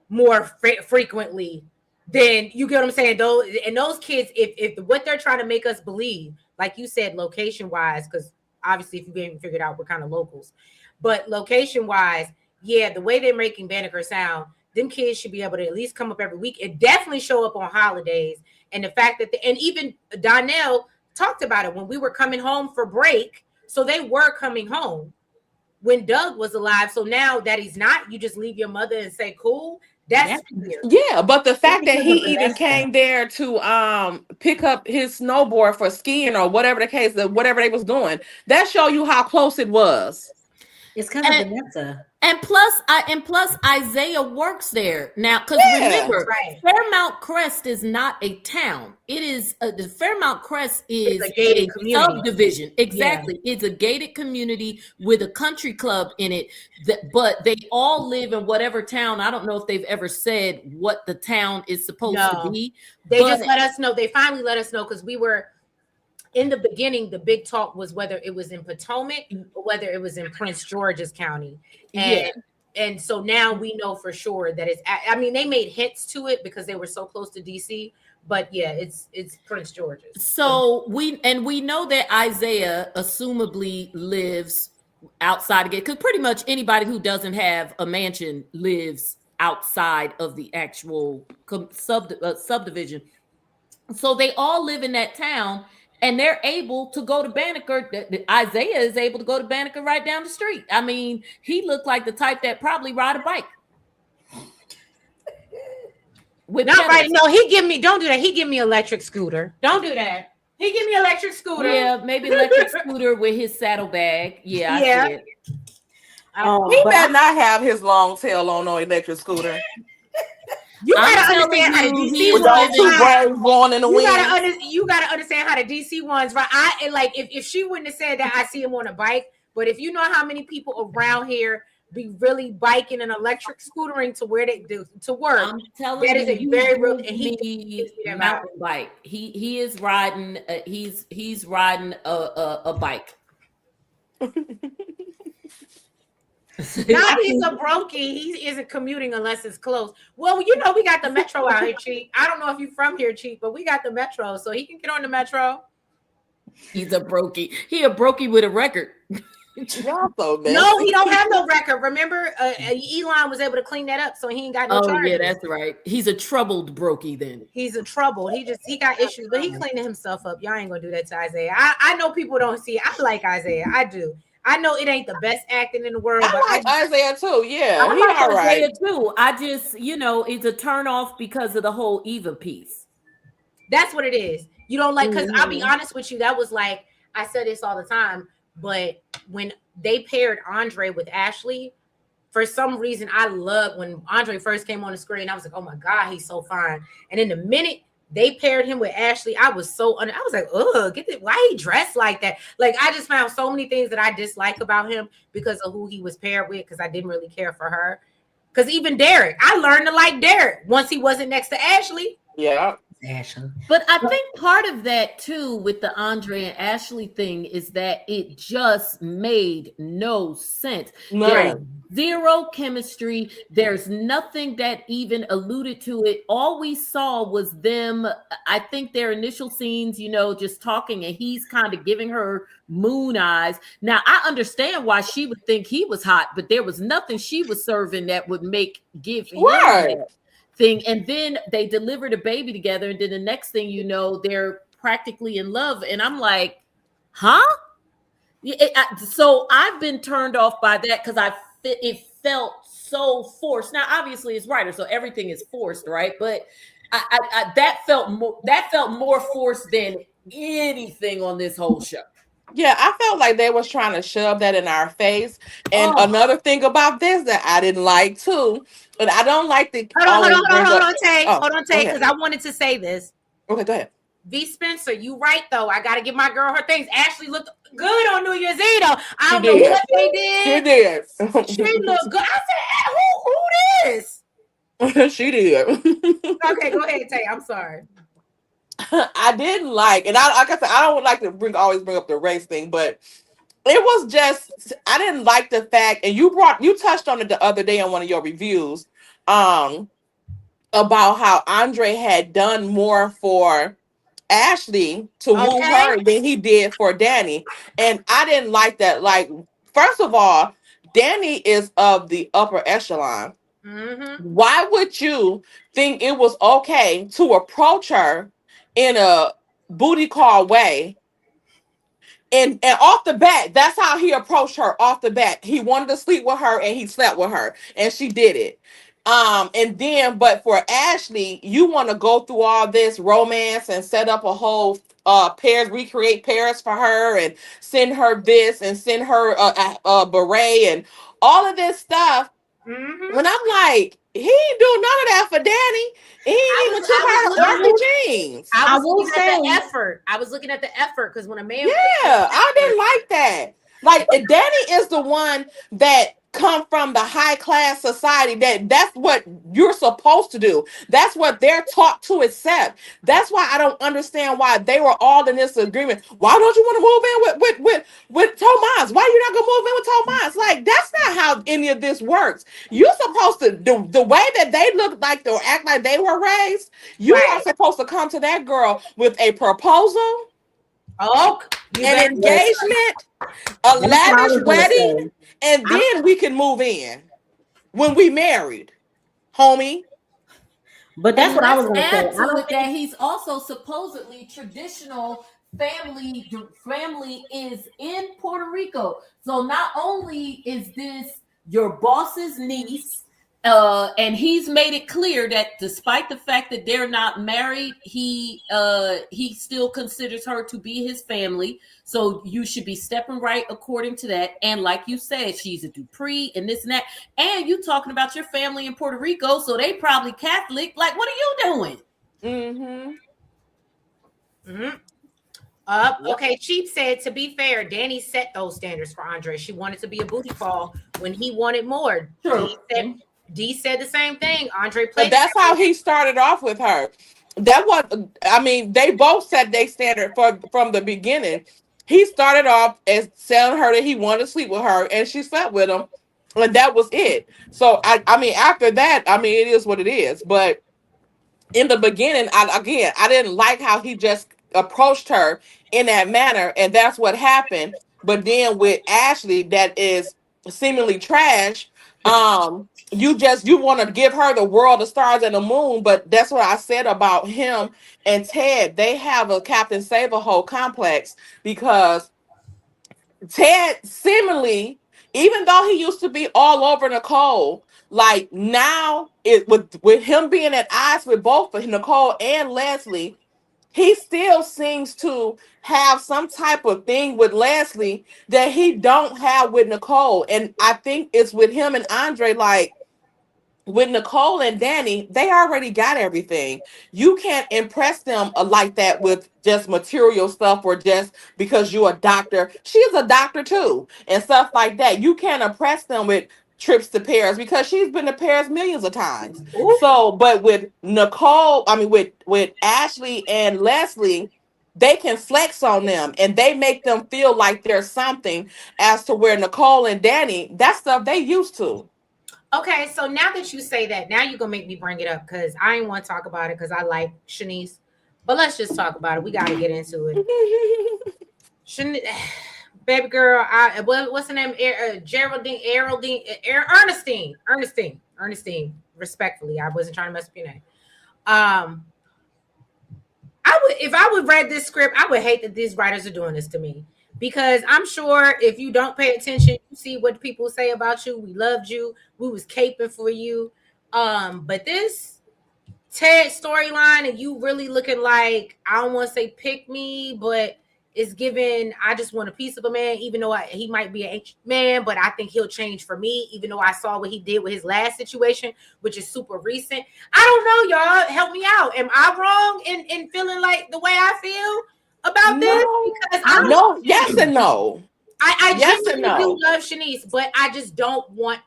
more frequently than, you get what I'm saying. Those kids, if what they're trying to make us believe, like you said, location wise, because obviously if you haven't figured out, we're kind of locals, but location wise, yeah, the way they're making Banneker sound, them kids should be able to at least come up every week. It definitely show up on holidays, and the fact that and even Donnell talked about it when we were coming home for break, so they were coming home when Doug was alive. So now that he's not, you just leave your mother and say, cool. That's weird. Yeah, but the fact that he Because of even that came there to pick up his snowboard for skiing or whatever the case, whatever they was doing, that show you how close it was. It's because of Vanessa. And plus Isaiah works there now, because remember, right. Fairmount Crest is not a town. It is the Fairmount Crest is a gated community. Subdivision. Exactly, it's a gated community with a country club in it. But they all live in whatever town. I don't know if they've ever said what the town is supposed to be. They just let us know. They finally let us know, because we were. In the beginning, the big talk was whether it was in Potomac or whether it was in Prince George's County. And so now we know for sure that it's, I mean, they made hints to it because they were so close to DC, but yeah, it's Prince George's. So we know that Isaiah assumably lives outside of it, because pretty much anybody who doesn't have a mansion lives outside of the actual subdivision. So they all live in that town. And they're able to go to Banneker. Isaiah is able to go to Banneker right down the street. I mean, he looked like the type that probably ride a bike. Not right. No, don't do that. He give me electric scooter. Don't do that. He give me electric scooter. Yeah, maybe electric scooter with his saddlebag. Yeah, I see it. He better not have his long tail on no electric scooter. You gotta understand how the DC with those two brains blowing in the wind. You gotta understand how the DC ones right. If she wouldn't have said that, I see him on a bike. But if you know how many people around here be really biking and electric scootering to where they do to work, I'm telling that is a very real. And he mountain bike. He is riding. He's riding a bike. Now he's a brokey. He isn't commuting unless it's close. Well, you know, we got the metro out here, Chief. I don't know if you're from here, Chief, but we got the metro, so he can get on the metro. He's a brokey. He a brokey with a record. No, he don't have no record. Remember, Elon was able to clean that up, so he ain't got no charges. Yeah, that's right. He's a troubled brokey then. He's a trouble. He got issues, but he cleaning himself up. Y'all ain't gonna do that to Isaiah. I know people don't see it. I like Isaiah. I do. I know it ain't the best acting in the world. I like Isaiah too. Yeah, I like Isaiah too. I just, it's a turn off because of the whole Eva piece. That's what it is. You don't like, because I'll be honest with you, that was like, I said this all the time, but when they paired Andre with Ashley, for some reason, I loved when Andre first came on the screen. I was like, oh my God, he's so fine. And in the minute they paired him with Ashley, I was like, ugh, why he dressed like that? Like, I just found so many things that I dislike about him because of who he was paired with, because I didn't really care for her. Because even Derek, I learned to like Derek once he wasn't next to Ashley. Yeah. Ashley. But I think part of that too with the Andre and Ashley thing is that it just made no sense. No. There's zero chemistry. There's nothing that even alluded to it. All we saw was them, I think their initial scenes, just talking, and he's kind of giving her moon eyes. Now, I understand why she would think he was hot, but there was nothing she was serving that would give him thing. And then they delivered a baby together, and then the next thing you know, they're practically in love. And I'm like, huh? So I've been turned off by that because it felt so forced. Now, obviously, it's writer, so everything is forced, right? But that felt more forced than anything on this whole show. Yeah, I felt like they was trying to shove that in our face. And another thing about this that I didn't like too, but I don't like the hold on, Tay, because I wanted to say this. Okay, go ahead. V. Spencer, you right though. I gotta give my girl her things. Ashley looked good on New Year's Eve though. I don't know what they did. She did. She looked good. I said, who this? She did. Okay, go ahead, Tay. I'm sorry. I didn't like, and I like I said, I don't like to always bring up the race thing, but it was just I didn't like the fact, and you touched on it the other day on one of your reviews, um, about how Andre had done more for Ashley to woo Okay. her than he did for Danny, and I didn't like that. Like, first of all, Danny is of the upper echelon. Mm-hmm. Why would you think it was okay to approach her in a booty call way? And off the bat, that's how he approached her off the bat. He wanted to sleep with her and he slept with her and she did it. And then, but for Ashley, you want to go through all this romance and set up a whole pairs, recreate pairs for her and send her this and send her a beret and all of this stuff. Mm-hmm. When I'm like, he ain't do none of that for Danny. He ain't even took her to looking. Orchid Jeans. I I was will looking at the say, effort. I was looking at the effort because when a man, Yeah, I didn't like that. Like Danny is the one that come from the high class society. That's what you're supposed to do. That's what they're taught to accept. That's why I don't understand why they were all in this agreement. Why don't you want to move in with Tomas? Why you not gonna move in with Tomas? Like that's not how any of this works. You're supposed to the way that they look like or act like they were raised. You are right? supposed to come to that girl with a proposal, Oh, you an better. engagement, a that's what I lavish was gonna wedding, say. and I, then we can move in when we married, homie. but that's And what I was let's gonna say. add I to don't it that think. he's also supposedly traditional family. Family is in Puerto Rico, so not only is this your boss's niece, and he's made it clear that despite the fact that they're not married, he still considers her to be his family. So you should be stepping right according to that. And like you said, she's a Dupree and this and that. And you talking about your family in Puerto Rico, so they probably Catholic. Like, what are you doing? Mm-hmm. Mm-hmm. Yep. Okay. Cheap said, to be fair, Danny set those standards for Andre. She wanted to be a booty call when he wanted more. True. D said the same thing. Andre But played that's how he started off with her. That was, I mean, they both set their standard from the beginning. He started off as telling her that he wanted to sleep with her, and she slept with him, and that was it. So I mean, after that, I mean, it is what it is. But in the beginning, I didn't like how he just approached her in that manner, and that's what happened. But then with Ashley, that is seemingly trash. You want to give her the world, the stars, and the moon, but that's what I said about him and Ted. They have a Captain Save-A-Hole complex because Ted seemingly, even though he used to be all over Nicole, like now it with him being at odds with both of Nicole and Leslie, he still seems to have some type of thing with Leslie that he don't have with Nicole. And I think it's with him and Andre, like with Nicole and Danny, they already got everything. You can't impress them like that with just material stuff or just because you're a doctor. She's a doctor too, and stuff like that. You can't impress them with trips to Paris because she's been to Paris millions of times. Ooh, So, but with Nicole, I mean with Ashley and Leslie, they can flex on them and they make them feel like there's something as to where Nicole and Danny, that stuff they used to. okay, so now that you say that, now you're gonna make me bring it up because I ain't want to talk about it because I like Shanice. But let's just talk about it. We got to get into it. Shanice, baby girl, what's her name? Ernestine. Respectfully, I wasn't trying to mess up your name. Um, if I would read this script, I would hate that these writers are doing this to me. Because I'm sure if you don't pay attention, you see what people say about you. We loved you. We was caping for you. But this Ted storyline and you really looking like, I don't want to say pick me, but it's given, I just want a piece of a man, even though he might be an ancient man, but I think he'll change for me, even though I saw what he did with his last situation, which is super recent. I don't know, y'all. Help me out. Am I wrong in feeling like the way I feel about this? No, Because no, yes and no. I Yes and genuinely do no. love Shanice, but I just don't want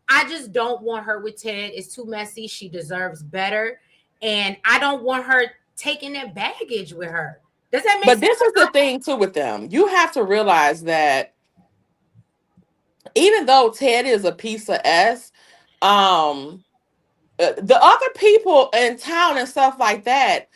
I just don't want her with Ted. It's too messy. She deserves better. And I don't want her taking that baggage with her. Does that make But sense? this is the thing too with them. You have to realize that even though Ted is a piece of S, um, the other people in town and stuff like that,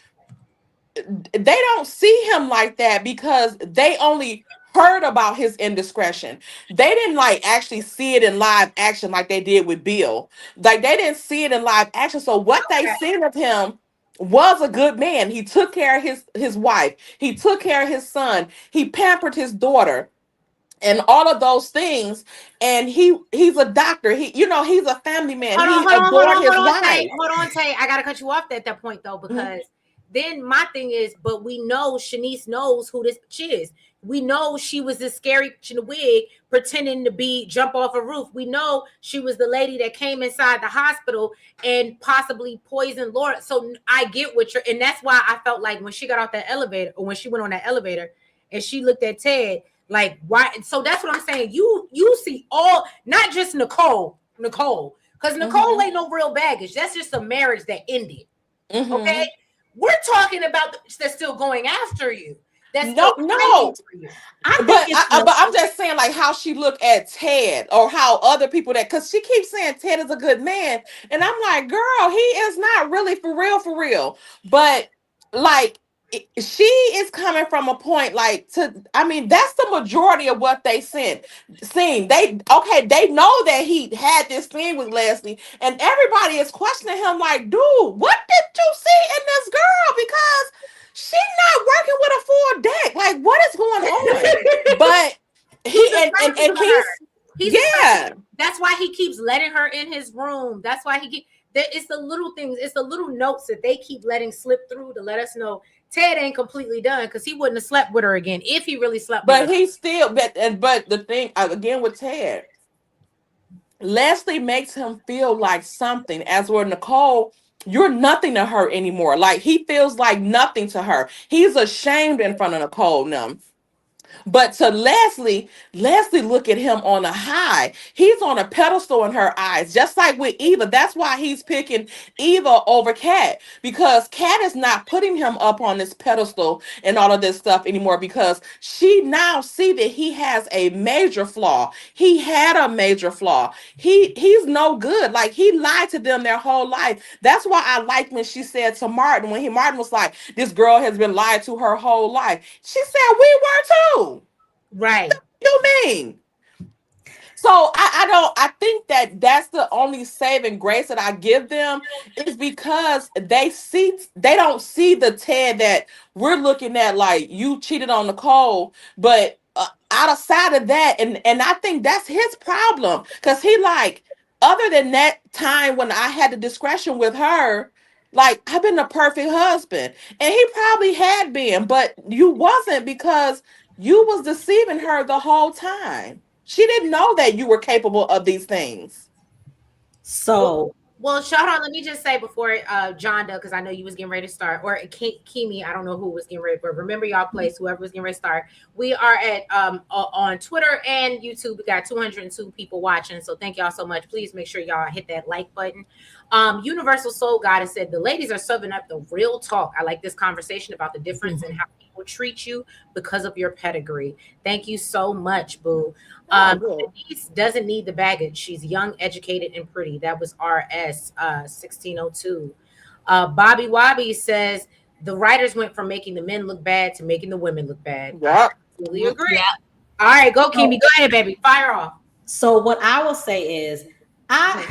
they don't see him like that because they only heard about his indiscretion. They didn't like actually see it in live action like they did with Bill. Like they didn't see it in live action. So what they Okay. seen of him was a good man. He took care of his wife. He took care of his son. He pampered his daughter and all of those things. And he's a doctor. He's a family man. Hold on, He hold on, hold adored on, his hold on, Tay. wife. Hold on, Tay. I gotta cut you off at that point though, Mhm. because then my thing is, but we know Shanice knows who this bitch is. We know she was this scary bitch in the wig pretending to be jump off a roof. We know she was the lady that came inside the hospital and possibly poisoned Laura. So I get what you're, and that's why I felt like when she got off that elevator, or when she went on that elevator and she looked at Ted, like why? So that's what I'm saying. You see all, not just Nicole, because Nicole Mhm. ain't no real baggage. That's just a marriage that ended. Okay, Mhm. we're talking about that's still going after you. That's No, still fighting no. for you. I think But it's but I'm just saying like how she looked at Ted or how other people that because she keeps saying Ted is a good man and I'm like girl he is not really for real but like she is coming from a point like to I mean that's the majority of what they seen they know that he had this thing with Leslie and everybody is questioning him like dude what did you see in this girl because she's not working with a full deck like what is going on but He's he attracted and to her. he's He's attracted. yeah. That's why he keeps letting her in his room. That's why he keep. It's the little things. It's the little notes that they keep letting slip through to let us know Ted ain't completely done because he wouldn't have slept with her again if he really slept with her. But he's still but the thing again with Ted, Leslie makes him feel like something. As with Nicole, you're nothing to her anymore. Like he feels like nothing to her. He's ashamed in front of Nicole now. But to Leslie look at him on a high. He's on a pedestal in her eyes, just like with Eva. That's why he's picking Eva over Kat because Kat is not putting him up on this pedestal and all of this stuff anymore because she now see that he has a major flaw. He had a major flaw. He's no good. Like he lied to them their whole life. That's why I like when she said to Martin when Martin was like, "This girl has been lied to her whole life." She said, "We were too." Right. You mean? So I think that that's the only saving grace that I give them is because they don't see the Ted that we're looking at like you cheated on Nicole, but outside of that, and I think that's his problem because he like other than that time when I had the discretion with her, like I've been the perfect husband, and he probably had been, but you wasn't because you was deceiving her the whole time. She didn't know that you were capable of these things. Well, so well, hold on. Let me just say before John does, because I know you was getting ready to start, or Kimi, I don't know who was getting ready, but remember y'all place, whoever was getting ready to start. We are at on Twitter and YouTube. We got 202 people watching, so thank y'all so much. Please make sure y'all hit that like button. Universal Soul Goddess said the ladies are serving up the real talk. I like this conversation about the difference in how people treat you because of your pedigree. Thank you so much, boo. Oh, good. Denise doesn't need the baggage. She's young, educated, and pretty. That was RS 1602. Bobby Wobby says the writers went from making the men look bad to making the women look bad. I Yep. absolutely agree. Yeah. All right, go, so Kimi. Go ahead, baby. Fire off. So what I will say is I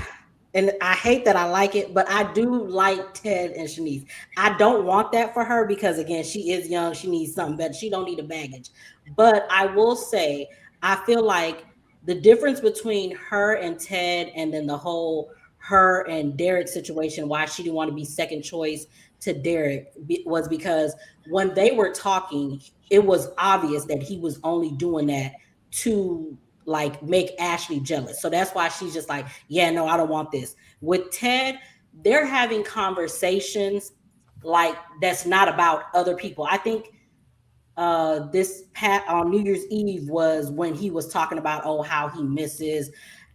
and I hate that I like it, but I do like Ted and Shanice. I don't want that for her because again, she is young, she needs something better. She don't need a baggage. But I will say I feel like the difference between her and Ted and then the whole her and Derek situation, why she didn't want to be second choice to Derek was because when they were talking, it was obvious that he was only doing that to like make Ashley jealous. So that's why she's just like, yeah, no, I don't want this. With Ted, they're having conversations like that's not about other people. I think this pat on New Year's Eve was when he was talking about how he misses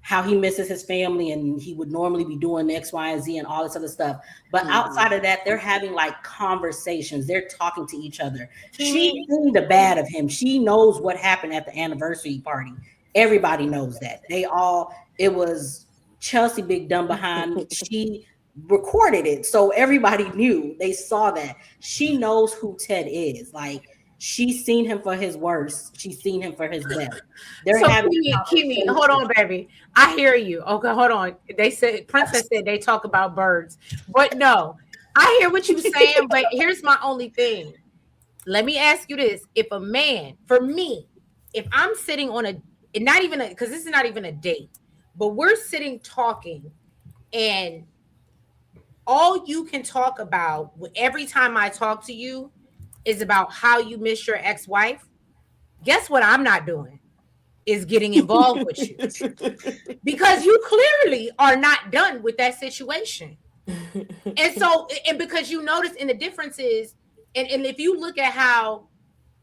how he misses his family and he would normally be doing X, Y, and Z and all this other stuff. But outside of that, they're having like conversations. They're talking to each other. She seen the bad of him. She knows what happened at the anniversary party. Everybody knows that. It was Chelsea Big Dumb Behind. She recorded it. So everybody knew. They saw that. She knows who Ted is. Like, she's seen him for his worst. She's seen him for his best. They're so having Kimi, hold on, baby. I hear you. Okay, hold on. They said Princess said they talk about birds, but no, I hear what you're saying. But here's my only thing. Let me ask you this: if a man, for me, if I'm sitting on not even because this is not even a date, but we're sitting talking, and all you can talk about every time I talk to you is about how you miss your ex-wife. Guess what I'm not doing is getting involved with you because you clearly are not done with that situation. And because you notice in the differences, and if you look at how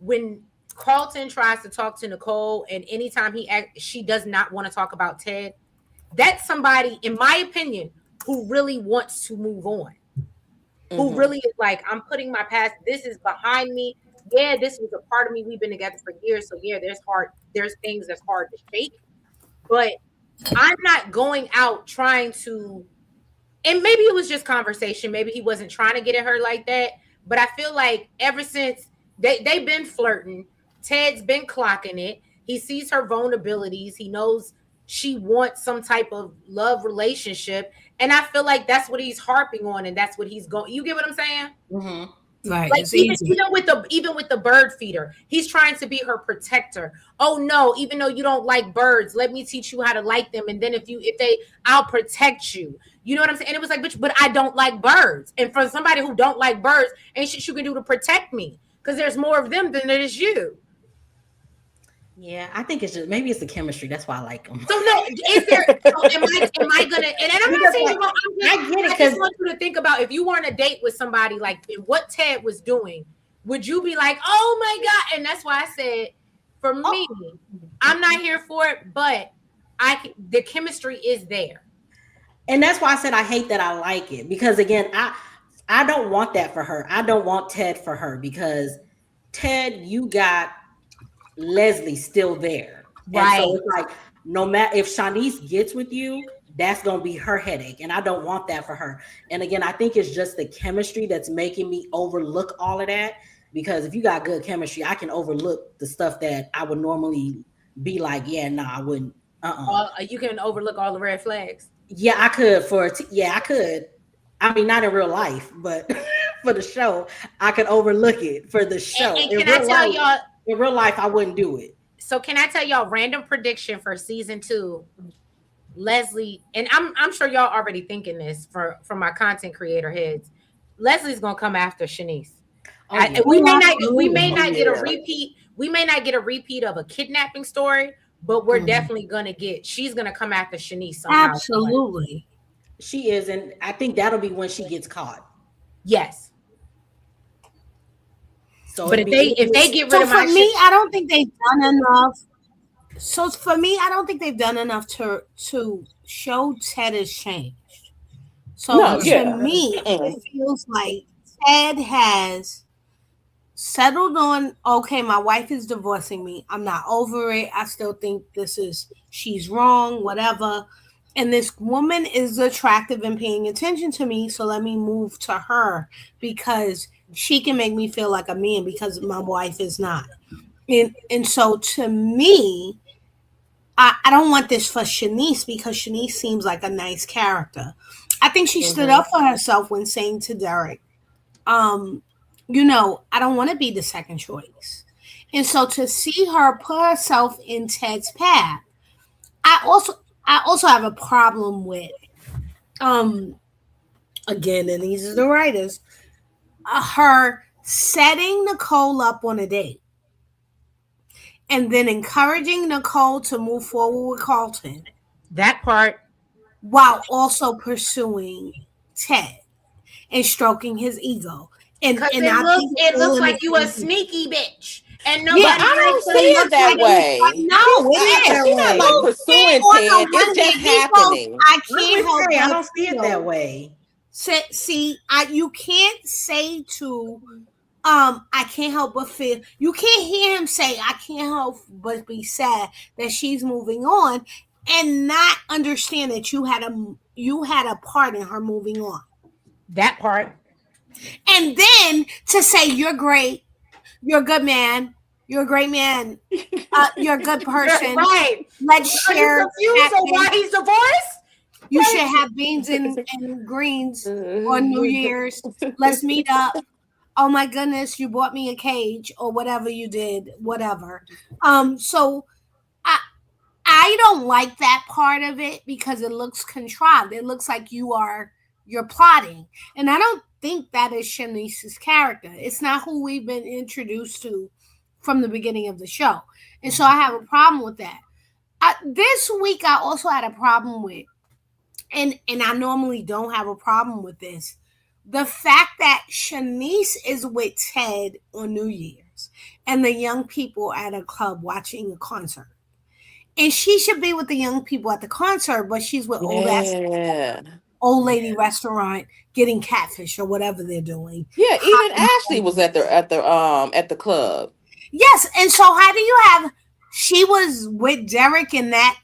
when Carlton tries to talk to Nicole and anytime she does not want to talk about Ted, that's somebody, in my opinion, who really wants to move on. Who really is like, I'm putting my past, this is behind me. Yeah, this was a part of me. We've been together for years. So yeah, there's things that's hard to shake. But I'm not going out trying to, and maybe it was just conversation. Maybe he wasn't trying to get at her like that. But I feel like ever since they've been flirting, Ted's been clocking it. He sees her vulnerabilities. He knows she wants some type of love relationship. And I feel like that's what he's harping on, and that's what he's going. You get what I'm saying? Right. Like even with the bird feeder, he's trying to be her protector. Oh no, even though you don't like birds, let me teach you how to like them. And then I'll protect you. You know what I'm saying? And it was like, but I don't like birds. And for somebody who don't like birds, ain't shit you can do to protect me because there's more of them than there is you. Yeah, I think it's just maybe it's the chemistry. That's why I like them. So no, is there? So am I gonna? And I'm not saying I just want you to think about if you were on a date with somebody like what Ted was doing, would you be like, oh my god? And that's why I said, for me, I'm not here for it, but the chemistry is there. And that's why I said I hate that I like it because again, I don't want that for her. I don't want Ted for her because Ted, you got Leslie still there. Right. And so it's like no matter if Shanice gets with you, that's gonna be her headache. And I don't want that for her. And again, I think it's just the chemistry that's making me overlook all of that. Because if you got good chemistry, I can overlook the stuff that I would normally be like, yeah, no, I wouldn't. You can overlook all the red flags. Yeah, I could I could. I mean, not in real life, but for the show, I could overlook it for the show. And can I tell y'all? In real life, I wouldn't do it. So can I tell y'all random prediction for season 2? Leslie, and I'm sure y'all already thinking this from my content creator heads. Leslie's gonna come after Shanice. We may not get a repeat. We may not get a repeat of a kidnapping story, but we're definitely gonna she's gonna come after Shanice somehow. Absolutely. She is, and I think that'll be when she gets caught. Yes. So but if they get rid of my me, I don't think they've done enough. So for me, I don't think they've done enough to show Ted has changed. So to me, it feels like Ted has settled on, okay, my wife is divorcing me. I'm not over it. I still think she's wrong, whatever. And this woman is attractive and paying attention to me. So let me move to her because she can make me feel like a man because my wife is not. And so to me, I don't want this for Shanice because Shanice seems like a nice character. I think she stood up for herself when saying to Derek, I don't want to be the second choice. And so to see her put herself in Ted's path, I also have a problem with, again, and these are the writers, her setting Nicole up on a date and then encouraging Nicole to move forward with Carlton. That part. While also pursuing Ted and stroking his ego. And it looks like you a sneaky bitch. And Yeah, nobody I don't likes see him. it that way. No, it is. She's not like You pursuing can't on Ted. the It's one just hand, he goes, happening. I Let can't me help say, I but don't see it that way. see, you can't say to I can't help but feel. You can't hear him say, I can't help but be sad that she's moving on, and not understand that you had a part in her moving on. That part. And then to say you're great, you're a good man, you're a great man, you're a good person. Right. Let's Are you share confused on why he's divorced? You should have beans and greens on New Year's. Let's meet up. Oh my goodness, you bought me a cage or whatever you did, whatever. So I don't like that part of it because it looks contrived. It looks like you're plotting. And I don't think that is Shanice's character. It's not who we've been introduced to from the beginning of the show. And so I have a problem with that. This week I also had a problem with, and I normally don't have a problem with this, the fact that Shanice is with Ted on New Year's and the young people at a club watching a concert. And she should be with the young people at the concert, but she's with Yeah. old lady restaurant getting catfish or whatever they're doing. Yeah, even Ashley was at the club. Yes, and so how do you have? She was with Derek in that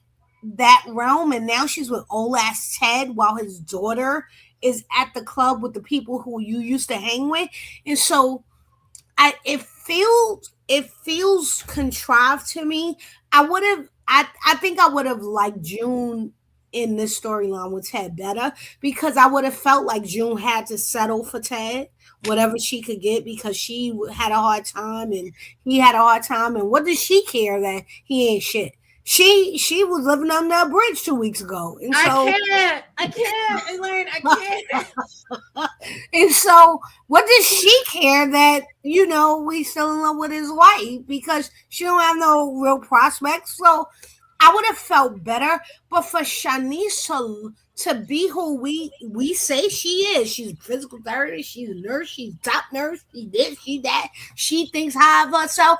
realm, and now she's with old ass Ted while his daughter is at the club with the people who you used to hang with, and so it feels contrived to me. I think I would have liked June in this storyline with Ted better because I would have felt like June had to settle for Ted, whatever she could get, because she had a hard time and he had a hard time. And what does she care that he ain't shit? She was living under a bridge 2 weeks ago. And so I can't, Elaine, I can't. And so what does she care that, we still in love with his wife because she don't have no real prospects? So I would have felt better, but for Shanice to be who we say she is, she's a physical therapist, she's a nurse, she's top nurse, she this, she that, she thinks high of herself,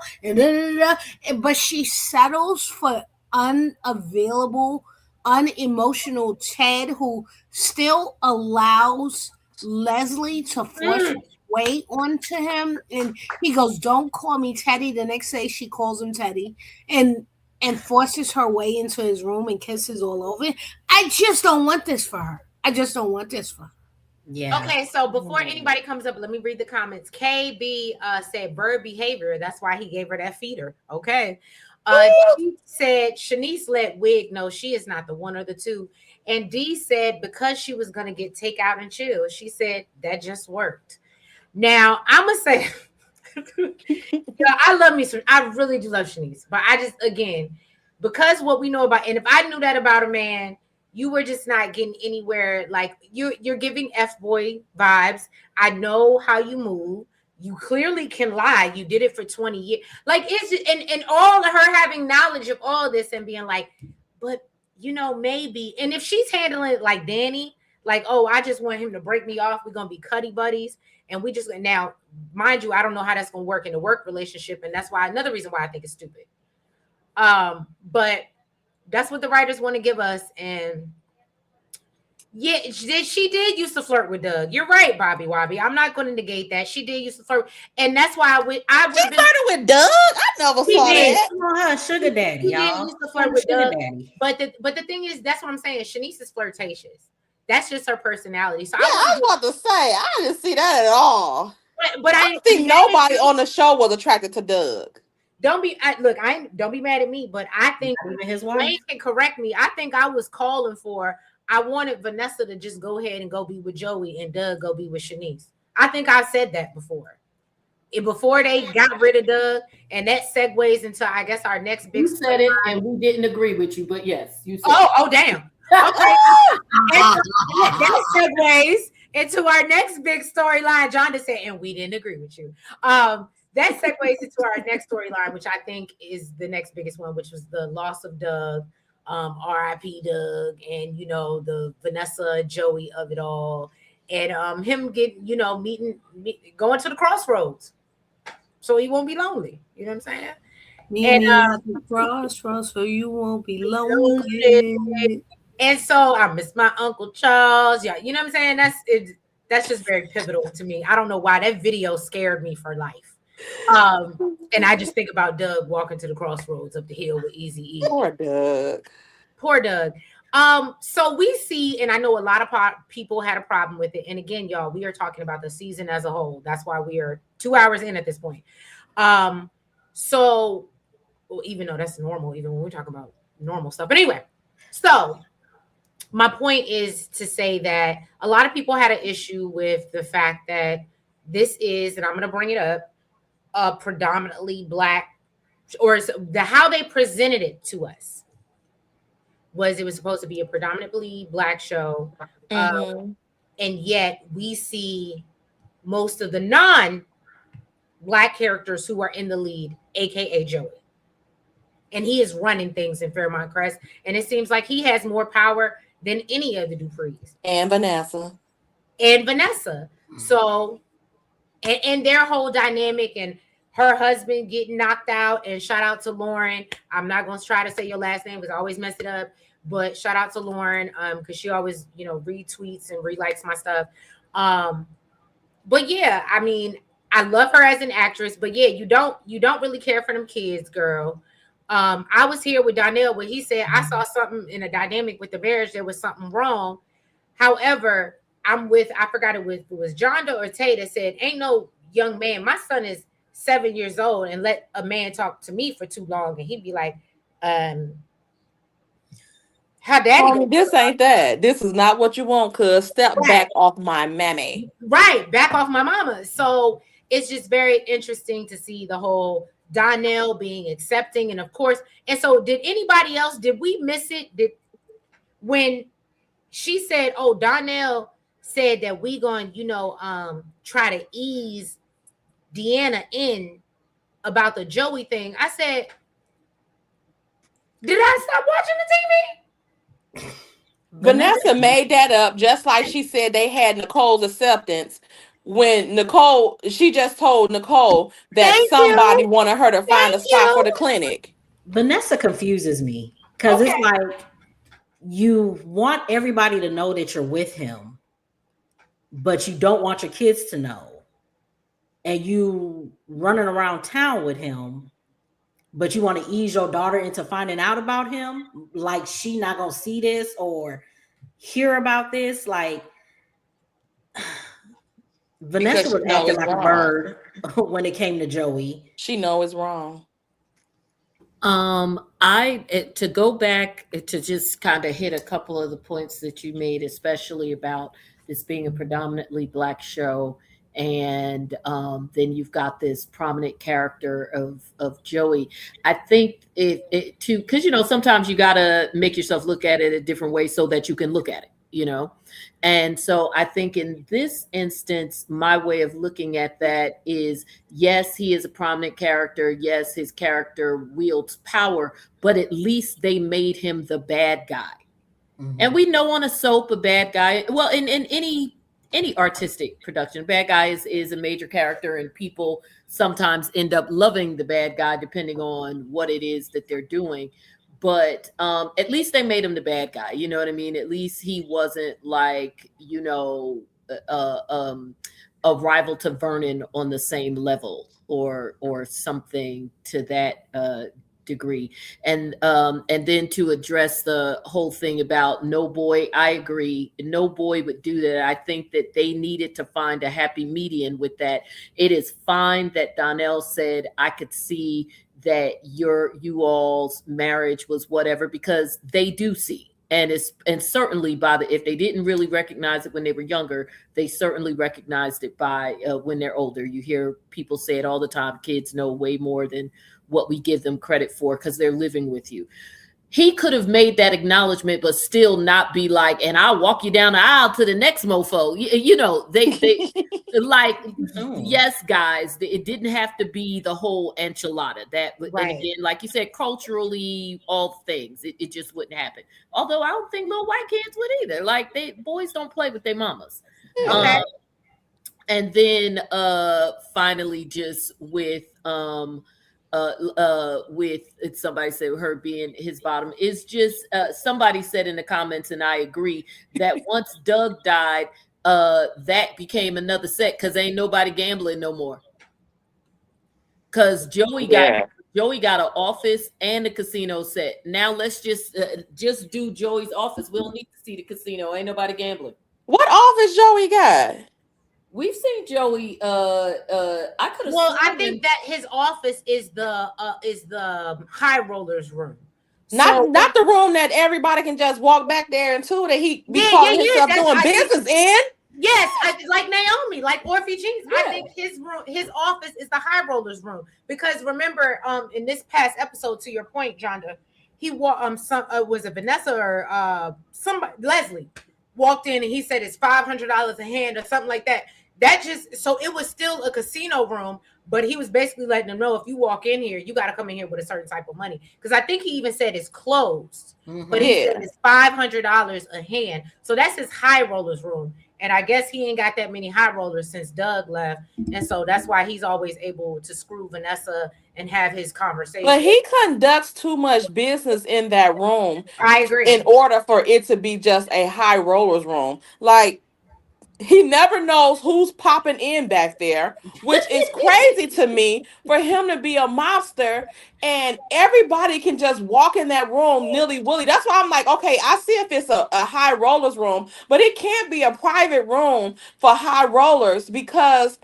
but she settles for unavailable, unemotional Ted who still allows Leslie to force his way onto him, and he goes, "Don't call me Teddy." The next day, she calls him Teddy, and forces her way into his room and kisses all over it. I just don't want this for her. I just don't want this for her. Yeah. Okay, so before anybody comes up, let me read the comments. KB said bird behavior. That's why he gave her that feeder. Okay. She said Shanice let Wig know she is not the one or the two. And D said because she was going to get takeout and chill. She said that just worked. Now, I'm going to say, I love me some. I really do love Shanice. But I just, again, because what we know about, and if I knew that about a man, you were just not getting anywhere. Like you're giving F-boy vibes. I know how you move. You clearly can lie. You did it for 20 years. Like it's and all of her having knowledge of all this and being like, but maybe. And if she's handling it like Danny, like, oh, I just want him to break me off. We're gonna be cuddy buddies. And we just now, mind you, I don't know how that's gonna work in a work relationship. And that's why another reason why I think it's stupid. But that's what the writers want to give us. And yeah, she did used to flirt with Doug. You're right, Bobby Wobby. I'm not going to negate that. She did used to flirt. And that's why I would She flirted with Doug? I never saw that. Come on, her sugar daddy, y'all. Used to flirt with Doug. Daddy. But the thing is, that's what I'm saying. Shanice is flirtatious. That's just her personality. So Yeah, I was about to say, I didn't see that at all. But I don't think nobody on the show was attracted to Doug. Don't be mad at me, but I think his wife Wayne can correct me. I think I was calling for. I wanted Vanessa to just go ahead and go be with Joey and Doug go be with Shanice. I think I said that before. Before they got rid of Doug, and that segues into I guess our next big. You said it, and we didn't agree with you, but yes, you said. Oh damn. Okay. That segues into our next big storyline. John just said, and we didn't agree with you. That segues into our next storyline, which I think is the next biggest one, which was the loss of Doug, R.I.P. Doug, and the Vanessa Joey of it all, and him getting meeting going to the crossroads. so he won't be lonely. You know what I'm saying? Meet And me at the crossroads so you won't be lonely. lonely. And so I miss my Uncle Charles. Yeah, you know what I'm saying? That's it. That's just very pivotal to me. I don't know why that video scared me for life. And I just think about Doug walking to the crossroads up the hill with Easy E. Poor Doug. Poor Doug. So we see, and I know a lot of people had a problem with it. And again, y'all, we are talking about the season as a whole. That's why we are 2 hours in at this point. So well, even though that's normal, even when we talk about normal stuff. But anyway, so my point is to say that a lot of people had an issue with the fact that this is, and I'm going to bring it up, a predominantly Black, or how they presented it to us was it was supposed to be a predominantly Black show. And yet we see most of the non-Black characters who are in the lead, aka Joey. And he is running things in Fairmont Crest. And it seems like he has more power than any of the Duprees. And Vanessa. So, and their whole dynamic and her husband getting knocked out. And shout out to Lauren. I'm not going to try to say your last name because I always mess it up. But shout out to Lauren because she always, retweets and relikes my stuff. But yeah, I mean, I love her as an actress. But yeah, you don't really care for them kids, girl. I was here with Donnell when he said I saw something in a dynamic with the marriage. There was something wrong. However, I forgot it was John Doe or Tay that said, ain't no young man. My son is 7 years old and let a man talk to me for too long. And he'd be like, how daddy this ain't that. This is not what you want, cuz step back off my mammy. Right, back off my mama. So it's just very interesting to see the whole Donnell being accepting, and of course, and so did anybody else? Did we miss it? When she said, "Oh, Donnell said that we going, try to ease Deanna in about the Joey thing." I said, "Did I stop watching the TV?" Vanessa made that up, just like she said they had Nicole's acceptance when she just told Nicole that somebody wanted her to find a spot for the clinic. Vanessa confuses me because it's like you want everybody to know that you're with him, but you don't want your kids to know. And you running around town with him, but you want to ease your daughter into finding out about him, like she not gonna see this or hear about this. Like Vanessa was acting like a bird when it came to Joey. She know it's wrong. To go back to just kind of hit a couple of the points that you made, especially about this being a predominantly Black show. And then you've got this prominent character of Joey. I think it too, because sometimes you gotta make yourself look at it a different way so that you can look at it, And so I think in this instance, my way of looking at that is, yes, he is a prominent character. Yes, his character wields power, but at least they made him the bad guy. Mm-hmm. And we know on a soap, a bad guy, well, in any artistic production, bad guy is a major character, and people sometimes end up loving the bad guy depending on what it is that they're doing. But at least they made him the bad guy. You know what I mean? At least he wasn't like, a rival to Vernon on the same level or something to that degree. And then to address the whole thing about no boy, I agree. No boy would do that. I think that they needed to find a happy median with that. It is fine that Donnell said, I could see that you all's marriage was whatever, because they do see. And certainly if they didn't really recognize it when they were younger, they certainly recognized it by when they're older. You hear people say it all the time. Kids know way more than what we give them credit for because they're living with you. He could have made that acknowledgement, but still not be like, and I'll walk you down the aisle to the next mofo. They like, yes, guys, it didn't have to be the whole enchilada. That, right. And again, like you said, culturally, all things, it just wouldn't happen. Although I don't think little white kids would either. Like, boys don't play with their mamas. Okay. And then finally just with somebody said her being his bottom is just somebody said in the comments, and I agree, that once Doug died, that became another set because ain't nobody gambling no more. Because Yeah. Joey got an office and a casino set. Now let's just do Joey's office. We don't need to see the casino. Ain't nobody gambling. What office Joey got? We've seen Joey. I could have. Well, I think that his office is the high rollers room. Not the room that everybody can just walk back there into, that he be calling himself doing business in. Yes, like Naomi, like Orphe Jeans. Yeah. I think his office is the high rollers room, because remember, in this past episode, to your point, Jonda, he was it Vanessa or somebody, Leslie walked in and he said it's $500 a hand or something like that. That just, so it was still a casino room, but he was basically letting them know, if you walk in here, you got to come in here with a certain type of money. Because I think he even said it's closed, but he said it's $500 a hand. So that's his high rollers room. And I guess he ain't got that many high rollers since Doug left. And so that's why he's always able to screw Vanessa and have his conversation. But he conducts too much business in that room. I agree. In order for it to be just a high rollers room. Like, he never knows who's popping in back there, which is crazy to me, for him to be a mobster and everybody can just walk in that room nilly-willy. That's why I'm like, okay, I see if it's a high rollers room, but it can't be a private room for high rollers, because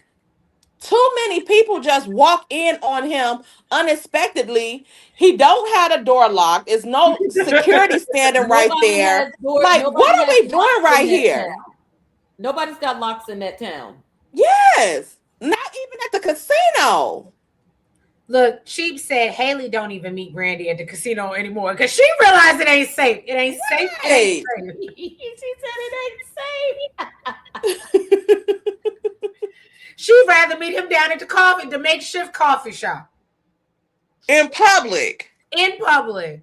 too many people just walk in on him unexpectedly. He don't have the door locked. There's no security standing right there. Like, what are we doing right here? Town. Nobody's got locks in that town. Yes. Not even at the casino. Look, Sheep said Haley don't even meet Brandy at the casino anymore because she realized it ain't safe. It ain't safe. It ain't safe. She said it ain't safe. She'd rather meet him down at the makeshift coffee shop. In public. In public.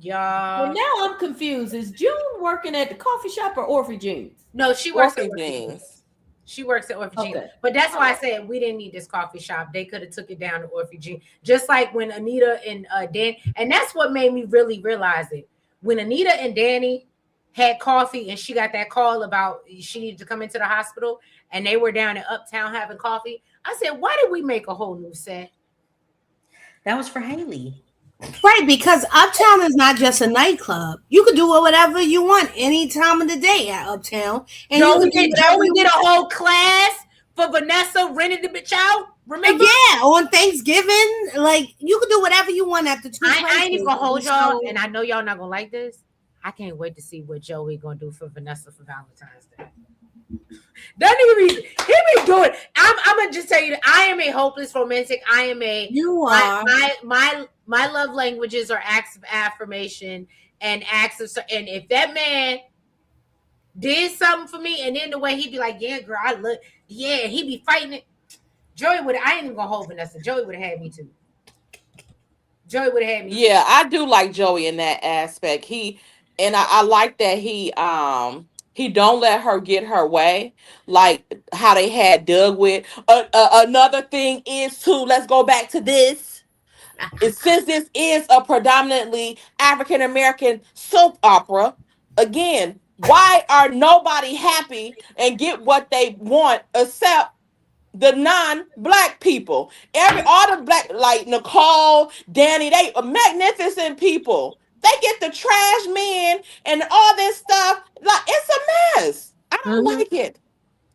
Y'all. Well, now I'm confused. Is June working at the coffee shop or Orphe Jeans? No, she works Orphe at Jeans. She works at Orphe Jeans. But that's why I said we didn't need this coffee shop. They could have took it down to Orphe Jeans. Just like when Anita and Dan, and that's what made me really realize it. When Anita and Danny had coffee and she got that call about she needed to come into the hospital and they were down in Uptown having coffee, I said, why did we make a whole new set? That was for Haley. Right, because Uptown is not just a nightclub. You could do whatever you want any time of the day at Uptown. And Joey did a whole class for Vanessa, rented the bitch out. Remember? Yeah, on Thanksgiving. Like, you could do whatever you want at the two places. I ain't even gonna hold y'all, and I know y'all not gonna like this. I can't wait to see what Joey gonna do for Vanessa for Valentine's Day. That nigga he be doing. I'm gonna just tell you that I am a hopeless romantic. I am a you are my love languages are acts of affirmation and acts of, and if that man did something for me and then the way he'd be like, yeah, girl, I look, yeah, he'd be fighting it. Joey would, I ain't even gonna hold Vanessa. Joey would have had me too. Joey would have had me. Yeah, I do like Joey in that aspect. I like that he don't let her get her way, like how they had Doug with. Another thing is too. Let's go back to this. Since this is a predominantly African American soap opera, again, why are nobody happy and get what they want except the non-black people? All the black, like Nicole, Danny, they are magnificent people. They get the trash men and all this stuff. Like, it's a mess. I don't like it.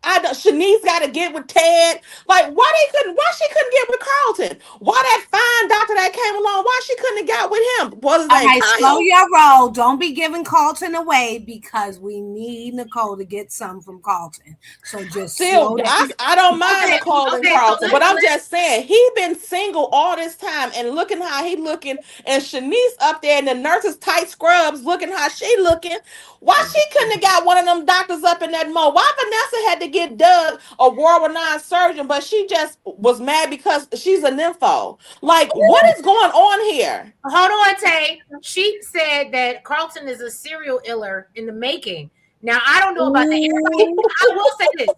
Shanice got to get with Ted. Like, why she couldn't get with Carlton? Why that fine doctor that came along? Why she couldn't have got with him? What is that? All right, slow your roll. Don't be giving Carlton away because we need Nicole to get some from Carlton. So just slow down. I don't mind Nicole and Carlton, but I'm just saying he been single all this time and looking how he looking, and Shanice up there in the nurses tight scrubs looking how she looking. Why she couldn't have got one of them doctors up in that mo? Why Vanessa had to get Doug a World Renowned surgeon, but she just was mad because she's a nympho? Like, what is going on here? Hold on, Tay. She said that Carlton is a serial killer in the making. Now, I don't know about that. I will say this.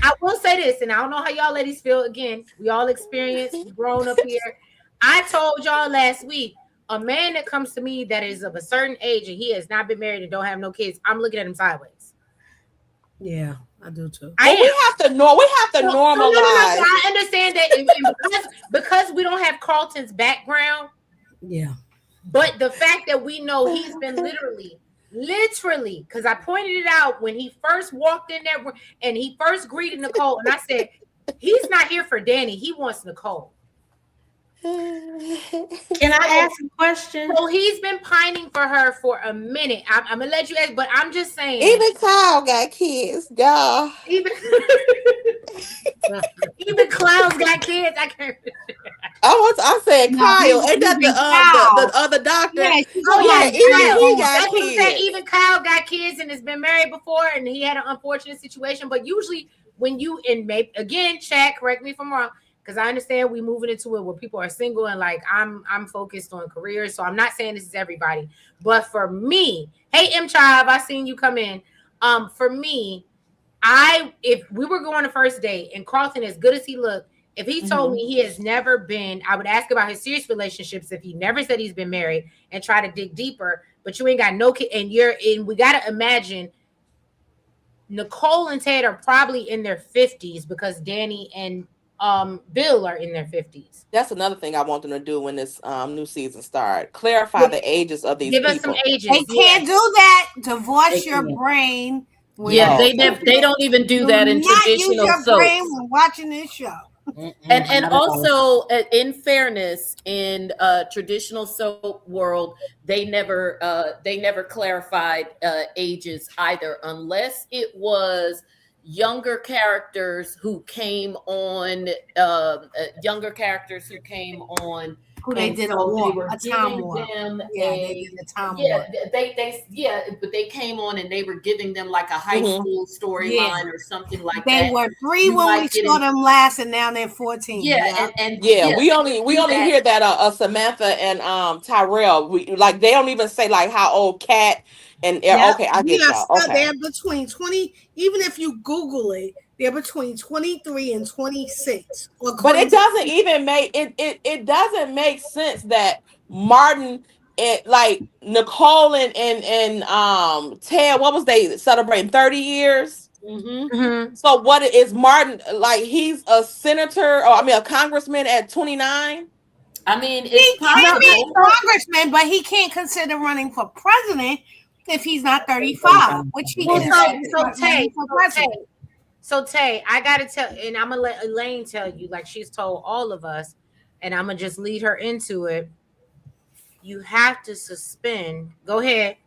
I will say this, and I don't know how y'all ladies feel. Again, we all experienced, we grown up here. I told y'all last week, a man that comes to me that is of a certain age and he has not been married and don't have no kids, I'm looking at him sideways. Yeah, I do too. We have to normalize. So I understand that because we don't have Carlton's background. Yeah. But the fact that we know he's been literally, because I pointed it out when he first walked in there and he first greeted Nicole, and I said, he's not here for Danny, he wants Nicole. Can I ask a question? So he's been pining for her for a minute. I'm gonna let you ask, but I'm just saying. Even Kyle got kids, y'all. Even Clown's got kids. I can't. I said Kyle. Ain't that the other doctor? Yeah, even he got kids. Even Kyle got kids and has been married before, and he had an unfortunate situation. But usually, when you maybe again, Chad, correct me if I'm wrong, because I understand we moving into it where people are single and like I'm focused on careers, so I'm not saying this is everybody, but for me, hey M Chive, I seen you come in. For me, if we were going to first date and Carlton, as good as he looked, if he told me he has never been, I would ask about his serious relationships. If he never said he's been married and try to dig deeper, but you ain't got no kid, and we got to imagine Nicole and Ted are probably in their 50s because Danny and Bill are in their 50s. That's another thing I want them to do when this new season starts. Clarify the ages of these people. Give us some ages. They can't do that. Divorce your brain. Yeah, they don't even do that in traditional soaps. Brain when watching this show. And also, in fairness, in traditional soap world, they never clarified ages either, unless it was younger characters who came on, who they did a time war. They did a time war. But they came on and they were giving them like a high school storyline or something like that. They were 3 when we saw them last, and now they're 14. We only hear that Samantha and Tyrell. They don't even say like how old Kat and okay, I get y'all. Okay. They're between 20. Even if you Google it, they're between 23 and 26. But it doesn't even make it doesn't make sense that Martin and like Nicole and Ted, what was they celebrating 30 years? So what is Martin like? He's a senator, or a congressman at 29. I mean, he can be a congressman, but he can't consider running for president if he's not 35, which he can. So Tay, I gotta tell, and I'm gonna let Elaine tell you, like she's told all of us, and I'm gonna just lead her into it. You have to suspend. Go ahead.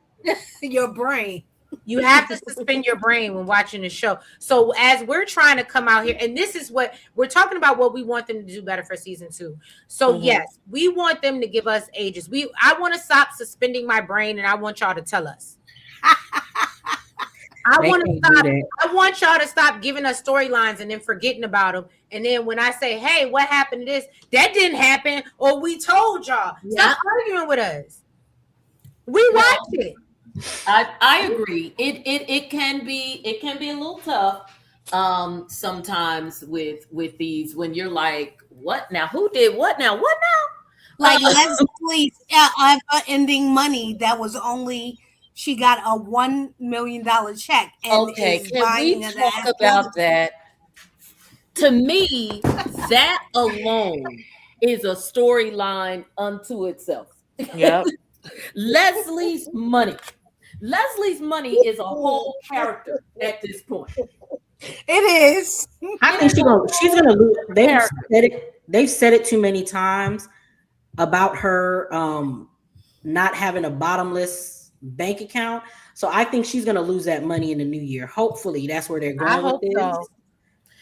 Your brain. You have to suspend your brain when watching the show. So as we're trying to come out here, and this is what we're talking about, what we want them to do better for season 2. So yes, we want them to give us ages. I want to stop suspending my brain, and I want y'all to tell us. I want y'all to stop giving us storylines and then forgetting about them. And then when I say, hey, what happened to this? That didn't happen, or we told y'all. Stop arguing with us. We watched it. I agree. It can be a little tough sometimes with these, when you're like, what now? Who did what now? What now? Like Leslie's ending money that was only, she got a $1 million check. And okay, can we talk about that? To me, that alone is a storyline unto itself. Yeah. Leslie's money is a whole character at this point. It is. I think she's gonna lose. They've said it too many times about her not having a bottomless bank account. So I think she's gonna lose that money in the new year. Hopefully, that's where they're going with this. So.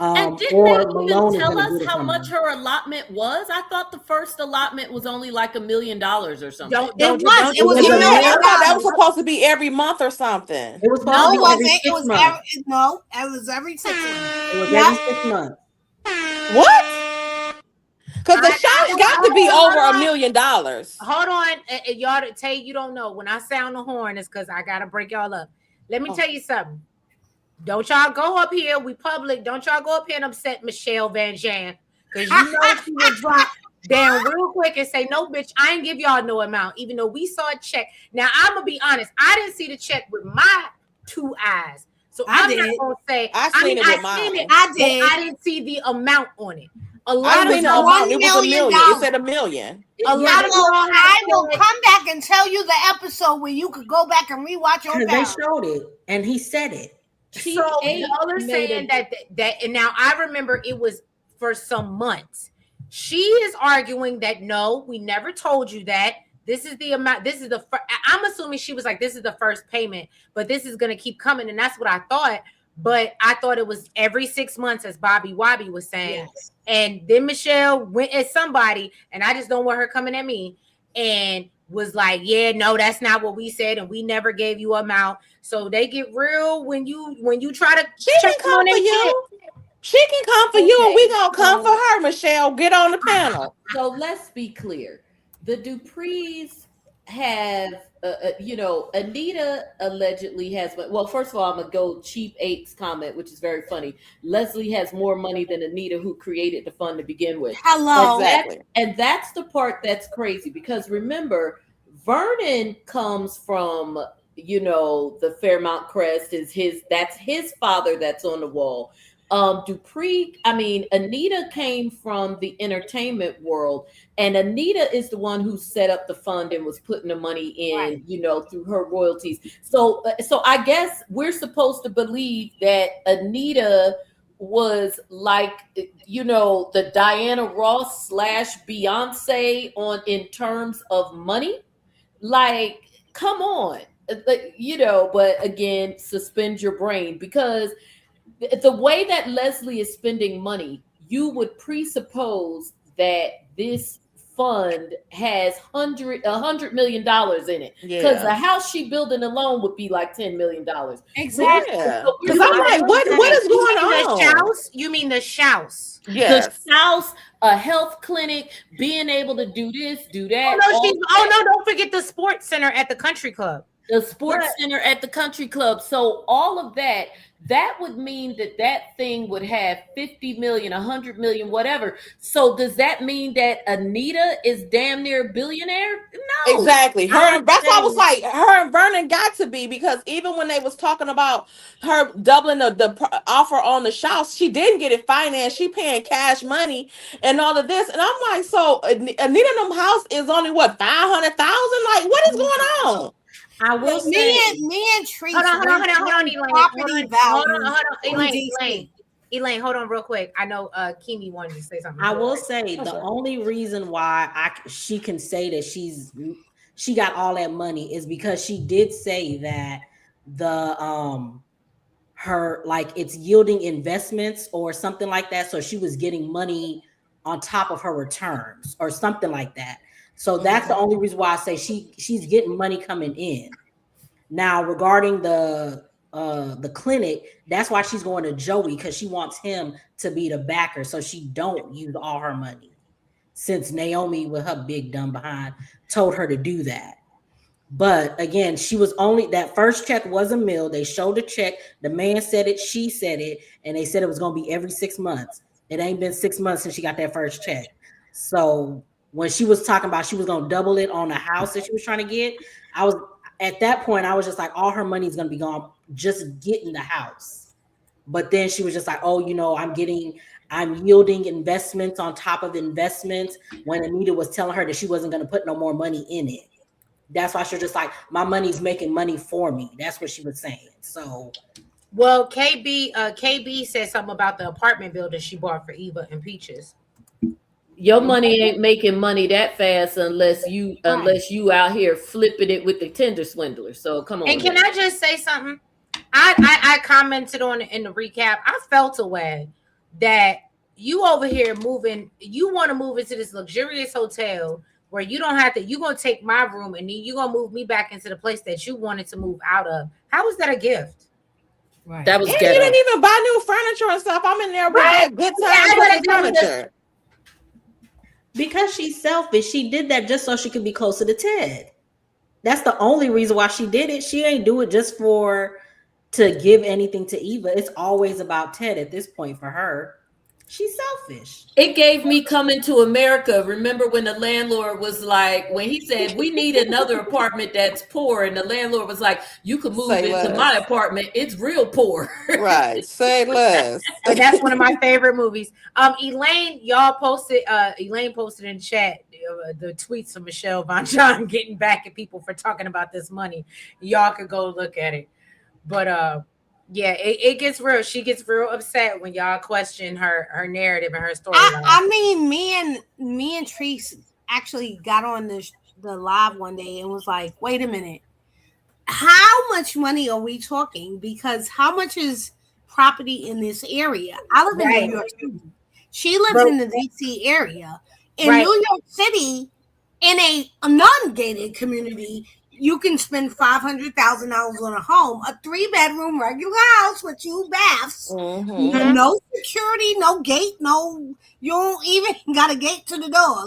And didn't they even tell us how much her allotment was? I thought the first allotment was only like $1 million or something. It was $1 million. I thought that was supposed to be every month or something. It was supposed to be every 6 months. It was every 6 months. It was every 6 months. What? Because the shot's got to be over $1 million. Hold on, y'all. Tay, you don't know. When I sound the horn, it's because I gotta break y'all up. Let me tell you something. Don't y'all go up here. We public. Don't y'all go up here and upset Michelle Van Jan. Because you know she will drop down real quick and say, no, bitch, I ain't give y'all no amount, even though we saw a check. Now, I'm going to be honest. I didn't see the check with my two eyes. So I'm not going to say. I seen it with mine. I did. I didn't see the amount on it. A I lot of seen the y'all, amount. It was $1 $1 million. million. It said $1 million. a lot of y'all I will come back and tell you the episode where you could go back and rewatch your Because they showed it and he said it. So y'all are saying that, and now I remember it was for some months. She is arguing that no, we never told you that. This is the amount. This is the. I'm assuming she was like, this is the first payment, but this is gonna keep coming, and that's what I thought. But I thought it was every 6 months, as Bobby Wobby was saying. Yes. And then Michelle went at somebody, and I just don't want her coming at me, and was like, yeah, no, that's not what we said, and we never gave you amount. So they get real when you try to. She can come for you. She can come for you, and we gonna come for her. Michelle, get on the panel. So let's be clear: the Duprees have, Anita allegedly has. Well, first of all, I'm gonna go Cheap Eights comment, which is very funny. Leslie has more money than Anita, who created the fund to begin with. Hello, exactly. And that's the part that's crazy, because remember, Vernon comes from, the Fairmount Crest that's his father that's on the wall. Anita came from the entertainment world, and Anita is the one who set up the fund and was putting the money in, right, through her royalties. So I guess we're supposed to believe that Anita was like, the Diana Ross / Beyonce in terms of money. Like, come on, but again, suspend your brain, because the way that Leslie is spending money, you would presuppose that this fund has $100 million in it, because the house she building alone would be like $10 million. Exactly. Because I'm like, what is going on? The Shouse? You mean the Shouse? Yes. The Shouse, a health clinic, being able to do this, do that. Don't forget the sports center at the country club. The sports center at the country club. So all of that would mean that thing would have 50 million, 100 million, whatever. So does that mean that Anita is damn near a billionaire? No. Exactly. That's why I was like, her and Vernon got to be, because even when they was talking about her doubling the offer on the Shouse, she didn't get it financed. She paying cash money and all of this. And I'm like, so Anita them house is only what, 500,000? Like, what is going on? I will say, me and Trees. Hold on, Elaine, hold on real quick. I know Kimi wanted to say something. I will say the only reason why she can say that she got all that money is because she did say that her, like, it's yielding investments or something like that. So she was getting money on top of her returns or something like that. So that's the only reason why I say she's getting money coming in. Now, regarding the clinic, that's why she's going to Joey, because she wants him to be the backer, so she don't use all her money. Since Naomi, with her big dumb behind, told her to do that. But again, she was only, that first check was $1 million. They showed the check. The man said it, she said it, and they said it was going to be every 6 months. It ain't been 6 months since she got that first check. So when she was talking about she was going to double it on the house that she was trying to get, at that point, I was just like, all her money is going to be gone just getting the house. But then she was just like, oh, I'm yielding investments on top of investments, when Anita was telling her that she wasn't going to put no more money in it. That's why she was just like, my money's making money for me. That's what she was saying. So, well, KB said something about the apartment building she bought for Eva and Peaches. Your money ain't making money that fast unless you out here flipping it with the Tinder swindler. So come on. And can I just say something? I commented on it in the recap. I felt a way that you over here moving, you want to move into this luxurious hotel where you don't have to, you're going to take my room and then you're going to move me back into the place that you wanted to move out of. How was that a gift? Right. That was and you didn't even buy new furniture and stuff. I'm in there with good time furniture. Because she's selfish. She did that just so she could be closer to Ted. That's the only reason why she did it. She ain't do it just for to give anything to Eva. It's always about Ted at this point for her. She's selfish. It gave me Coming to America. Remember when the landlord was like, when he said, we need another apartment that's poor, and the landlord was like, you could move Say into less. my apartment. It's real poor. Right. Say less. That's one of my favorite movies. Elaine, Elaine posted in chat the tweets of Michelle Von John getting back at people for talking about this money. Y'all could go look at it. But yeah, it gets real. She gets real upset when y'all question her narrative and her story. I mean, me and Treese actually got on the live one day and was like, wait a minute, how much money are we talking? Because how much is property in this area? I live in New York City. She lives in the DC area. In New York City, in a non-gated community, you can spend $500,000 on a home, a 3-bedroom regular house with 2 baths, no security, no gate, you don't even got a gate to the door,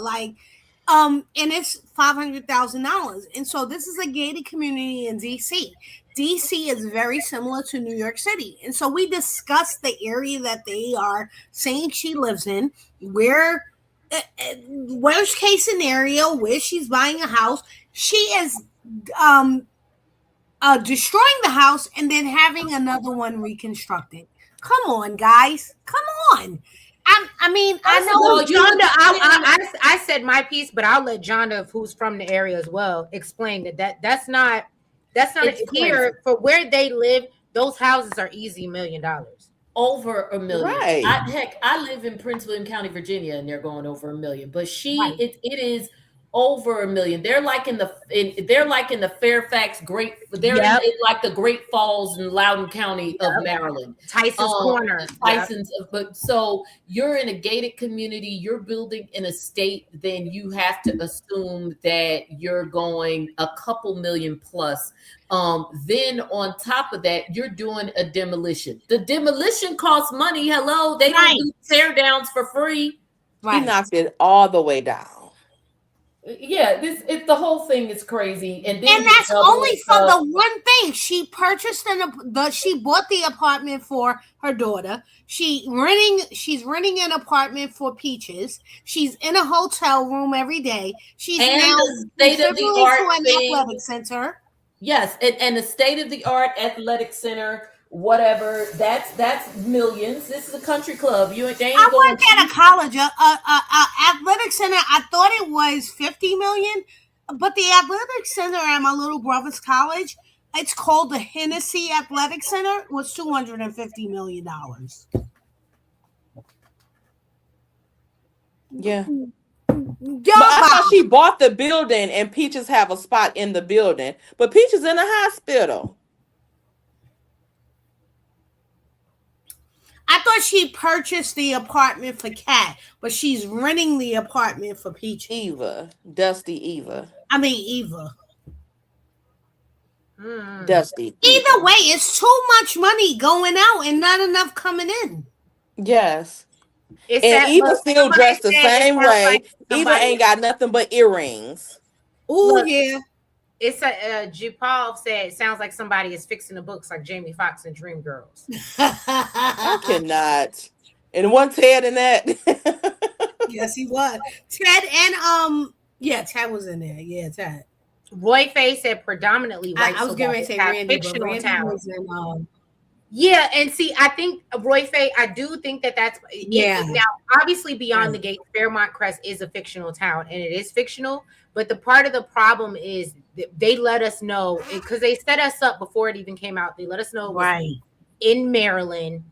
and it's $500,000. And so this is a gated community in DC. DC is very similar to New York City, and so we discussed the area that they are saying she lives in, where worst case scenario, where she's buying a house, she is destroying the house and then having another one reconstructed. Come on, guys. Come on. I mean, I know Jonda. I said my piece, but I'll let Jonda, who's from the area as well, explain that's not here for where they live. Those houses are easy $1 million. Over $1 million. Right. I live in Prince William County, Virginia, and they're going over $1 million. But it is over $1 million. They're like in the Fairfax they're in like the Great Falls in Loudoun County of Maryland. Tyson's Corner. Tyson's, but so you're in a gated community, you're building in a state, then you have to assume that you're going a couple million plus. Then on top of that, you're doing a demolition. The demolition costs money. Hello, they don't do tear downs for free. He knocked it all the way down. Yeah, the whole thing is crazy, and that's only for the one thing. She purchased she bought the apartment for her daughter. She's renting an apartment for Peaches. She's in a hotel room every day. She's now state-of-the-art athletic center. Yes, and the state-of-the-art athletic center. Whatever, that's millions. This is a country club. I work at a college, athletic center. I thought it was 50 million, but the athletic center at my little brother's college, it's called the Hennessy Athletic Center, was $250 million. Yeah. But I thought she bought the building and Peaches have a spot in the building, but Peaches in the hospital. I thought she purchased the apartment for Kat, but she's renting the apartment for Peach. Dusty Eva. Dusty. Either way, it's too much money going out and not enough coming in. Yes. And Eva still dressed the same way. Like Eva ain't got nothing but earrings. Oh, yeah. It's Jupal said, it sounds like somebody is fixing the books like Jamie Foxx and Dreamgirls. I cannot. And one Ted in that. Yes, he was. Ted and Ted was in there. Yeah, Ted. Roy Faye said predominantly white. I was going to say Randy, fictional but Randy was in, yeah, and see, I think Roy Faye, I do think that's now obviously Beyond the Gate, Fairmont Crest is a fictional town, and it is fictional. But the part of the problem is they let us know, because they set us up before it even came out. They let us know in Maryland,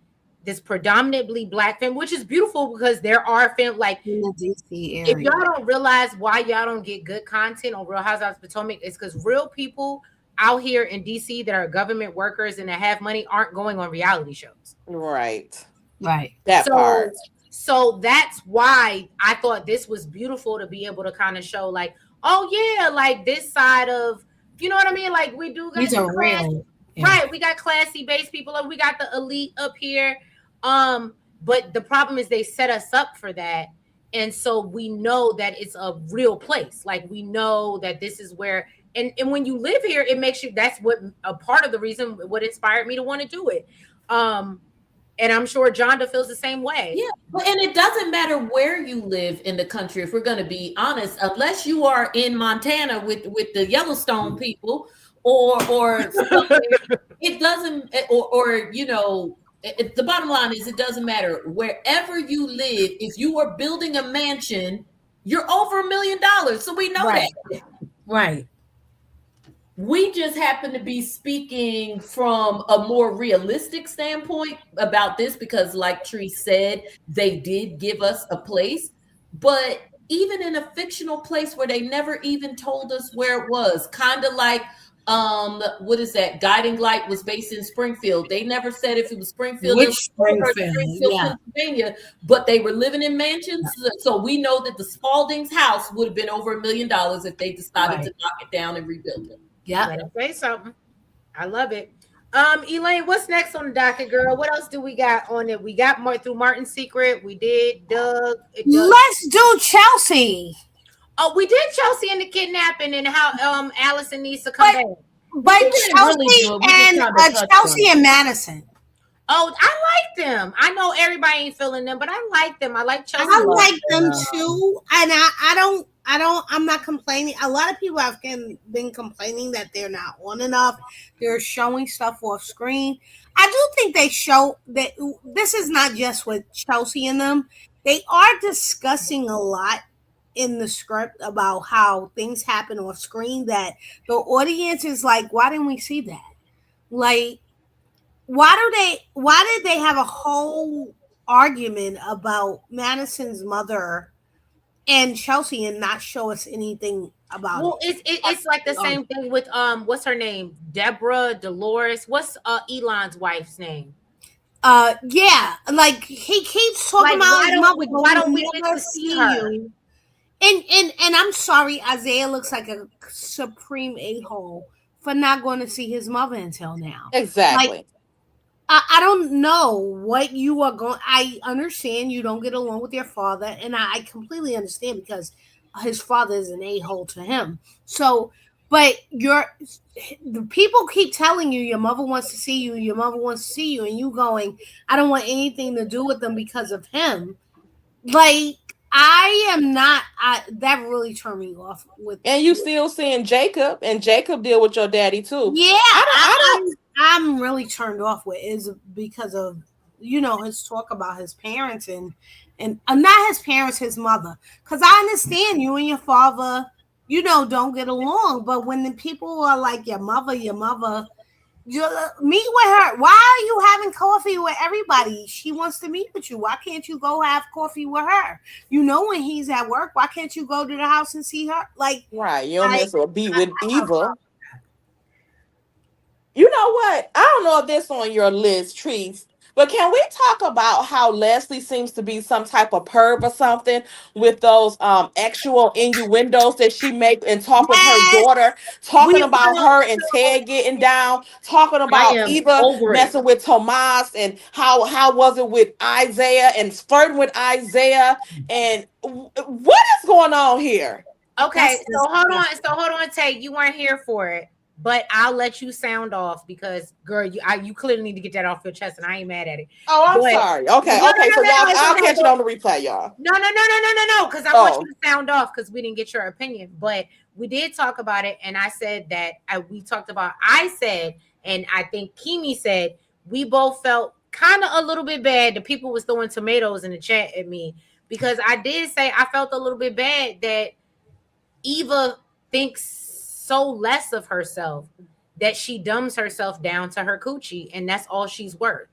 this predominantly Black family, which is beautiful because there are like in the DC area. If y'all don't realize why y'all don't get good content on Real Housewives of Potomac, it's because real people out here in DC that are government workers and that have money aren't going on reality shows. Right. That part. So that's why I thought this was beautiful to be able to kind of show like, oh yeah, like this side of, you know what I mean? Like we do got these are real. Right. We got classy based people. We got the elite up here. But the problem is they set us up for that. And so we know that it's a real place. Like we know that this is where and when you live here, it makes you, that's what a part of the reason what inspired me to want to do it. And I'm sure Jonda feels the same way. Yeah, and it doesn't matter where you live in the country. If we're going to be honest, unless you are in Montana with the Yellowstone people, or something, it doesn't. Or you know, the bottom line is it doesn't matter wherever you live. If you are building a mansion, you're over $1 million. So we know Right. that. Right. We just happen to be speaking from a more realistic standpoint about this because, like Tree said, they did give us a place. But even in a fictional place where they never even told us where it was, kind of like what is that? Guiding Light was based in Springfield. They never said if it was Springfield, Which Illinois or Springfield? Springfield, Yeah. Pennsylvania, but they were living in mansions. So we know that the Spalding's house would have been over $1 million if they decided to knock it down and rebuild it. Yeah. Better say something. I love it. Elaine, what's next on the docket, girl? What else do we got on it? We got more through Martin's Secret. We did Doug. Let's do Chelsea. Oh, we did Chelsea and the kidnapping and how Allison needs to come back. But Chelsea Chelsea and Madison. Oh, I like them. I know everybody ain't feeling them, but I like them. I like Chelsea. I like them too, and I'm not complaining. A lot of people have been complaining that they're not on enough. They're showing stuff off screen. I do think they show that this is not just with Chelsea and them. They are discussing a lot in the script about how things happen off screen that the audience is like, why didn't we see that? Like, why did they have a whole argument about Madison's mother and Chelsea and not show us anything about it? It's like the same thing with what's her name? Deborah, Dolores. What's Elon's wife's name? Yeah, like he keeps talking about his mother. Why don't we get to see her? You? And I'm sorry, Isaiah looks like a supreme a-hole for not going to see his mother until now. Exactly. Like, I don't know what you are going. I understand you don't get along with your father, and I completely understand because his father is an a-hole to him. So, but the people keep telling you your mother wants to see you, your mother wants to see you, and you going, I don't want anything to do with them because of him. Like, I am not. That really turned me off. And you still seeing Jacob, and Jacob deal with your daddy too. Yeah, I'm really turned off with is because of his talk about his parents and not his parents, his mother. Because I understand you and your father, don't get along. But when the people are like your mother, you meet with her. Why are you having coffee with everybody? She wants to meet with you. Why can't you go have coffee with her? When he's at work, why can't you go to the house and see her? Like, right, you don't miss or be with Eva. You know what? I don't know if this on your list, Trees, but can we talk about how Leslie seems to be some type of perv or something with those actual innuendos that she make and talk with her daughter, talking about her and Ted getting down, talking about Eva messing with Tomas and how was it with Isaiah and flirting with Isaiah and what is going on here? Okay, so hold on, Tay. You weren't here for it. But I'll let you sound off because, girl, you clearly need to get that off your chest, and I ain't mad at it. Oh, I'm sorry. Okay, so I'll catch it on the replay, y'all. No, because I want you to sound off because we didn't get your opinion. But we did talk about it, and I said that I said, and I think Kimi said, we both felt kind of a little bit bad. The people was throwing tomatoes in the chat at me because I did say I felt a little bit bad that Eva thinks so less of herself that she dumbs herself down to her coochie and that's all she's worth.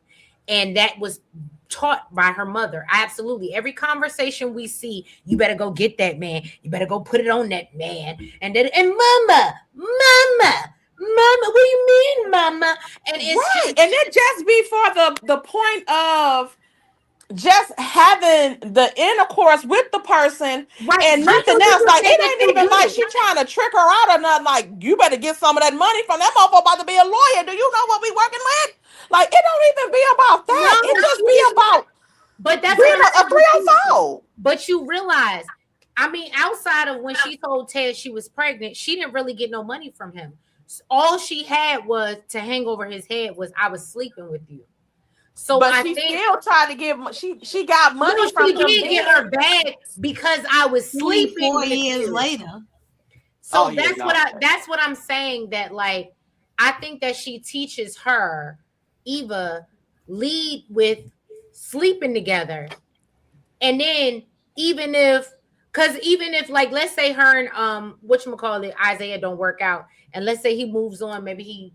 And that was taught by her mother. Absolutely. Every conversation we see, you better go get that man. You better go put it on that man. And mama, what do you mean, mama? And it's right. And it just be for the point of just having the intercourse with the person and nothing else. Like, it ain't even like she trying to trick her out or nothing. Like, you better get some of that money from that motherfucker about to be a lawyer. Do you know what we working with? Like, it don't even be about that. No, it just be about but that's being a 304. But you realize I mean, outside of when she told Ted she was pregnant, she didn't really get no money from him. All she had was to hang over his head was I was sleeping with you. So But I she think still tried to give. She got money no, from she him. did get her bag because I was sleeping 24 with years you. later. So Oh, yeah, that's what I'm saying, that like I think that she teaches her Eva lead with sleeping together. And then even if like let's say her and whatchamacallit Isaiah don't work out, and let's say he moves on, maybe he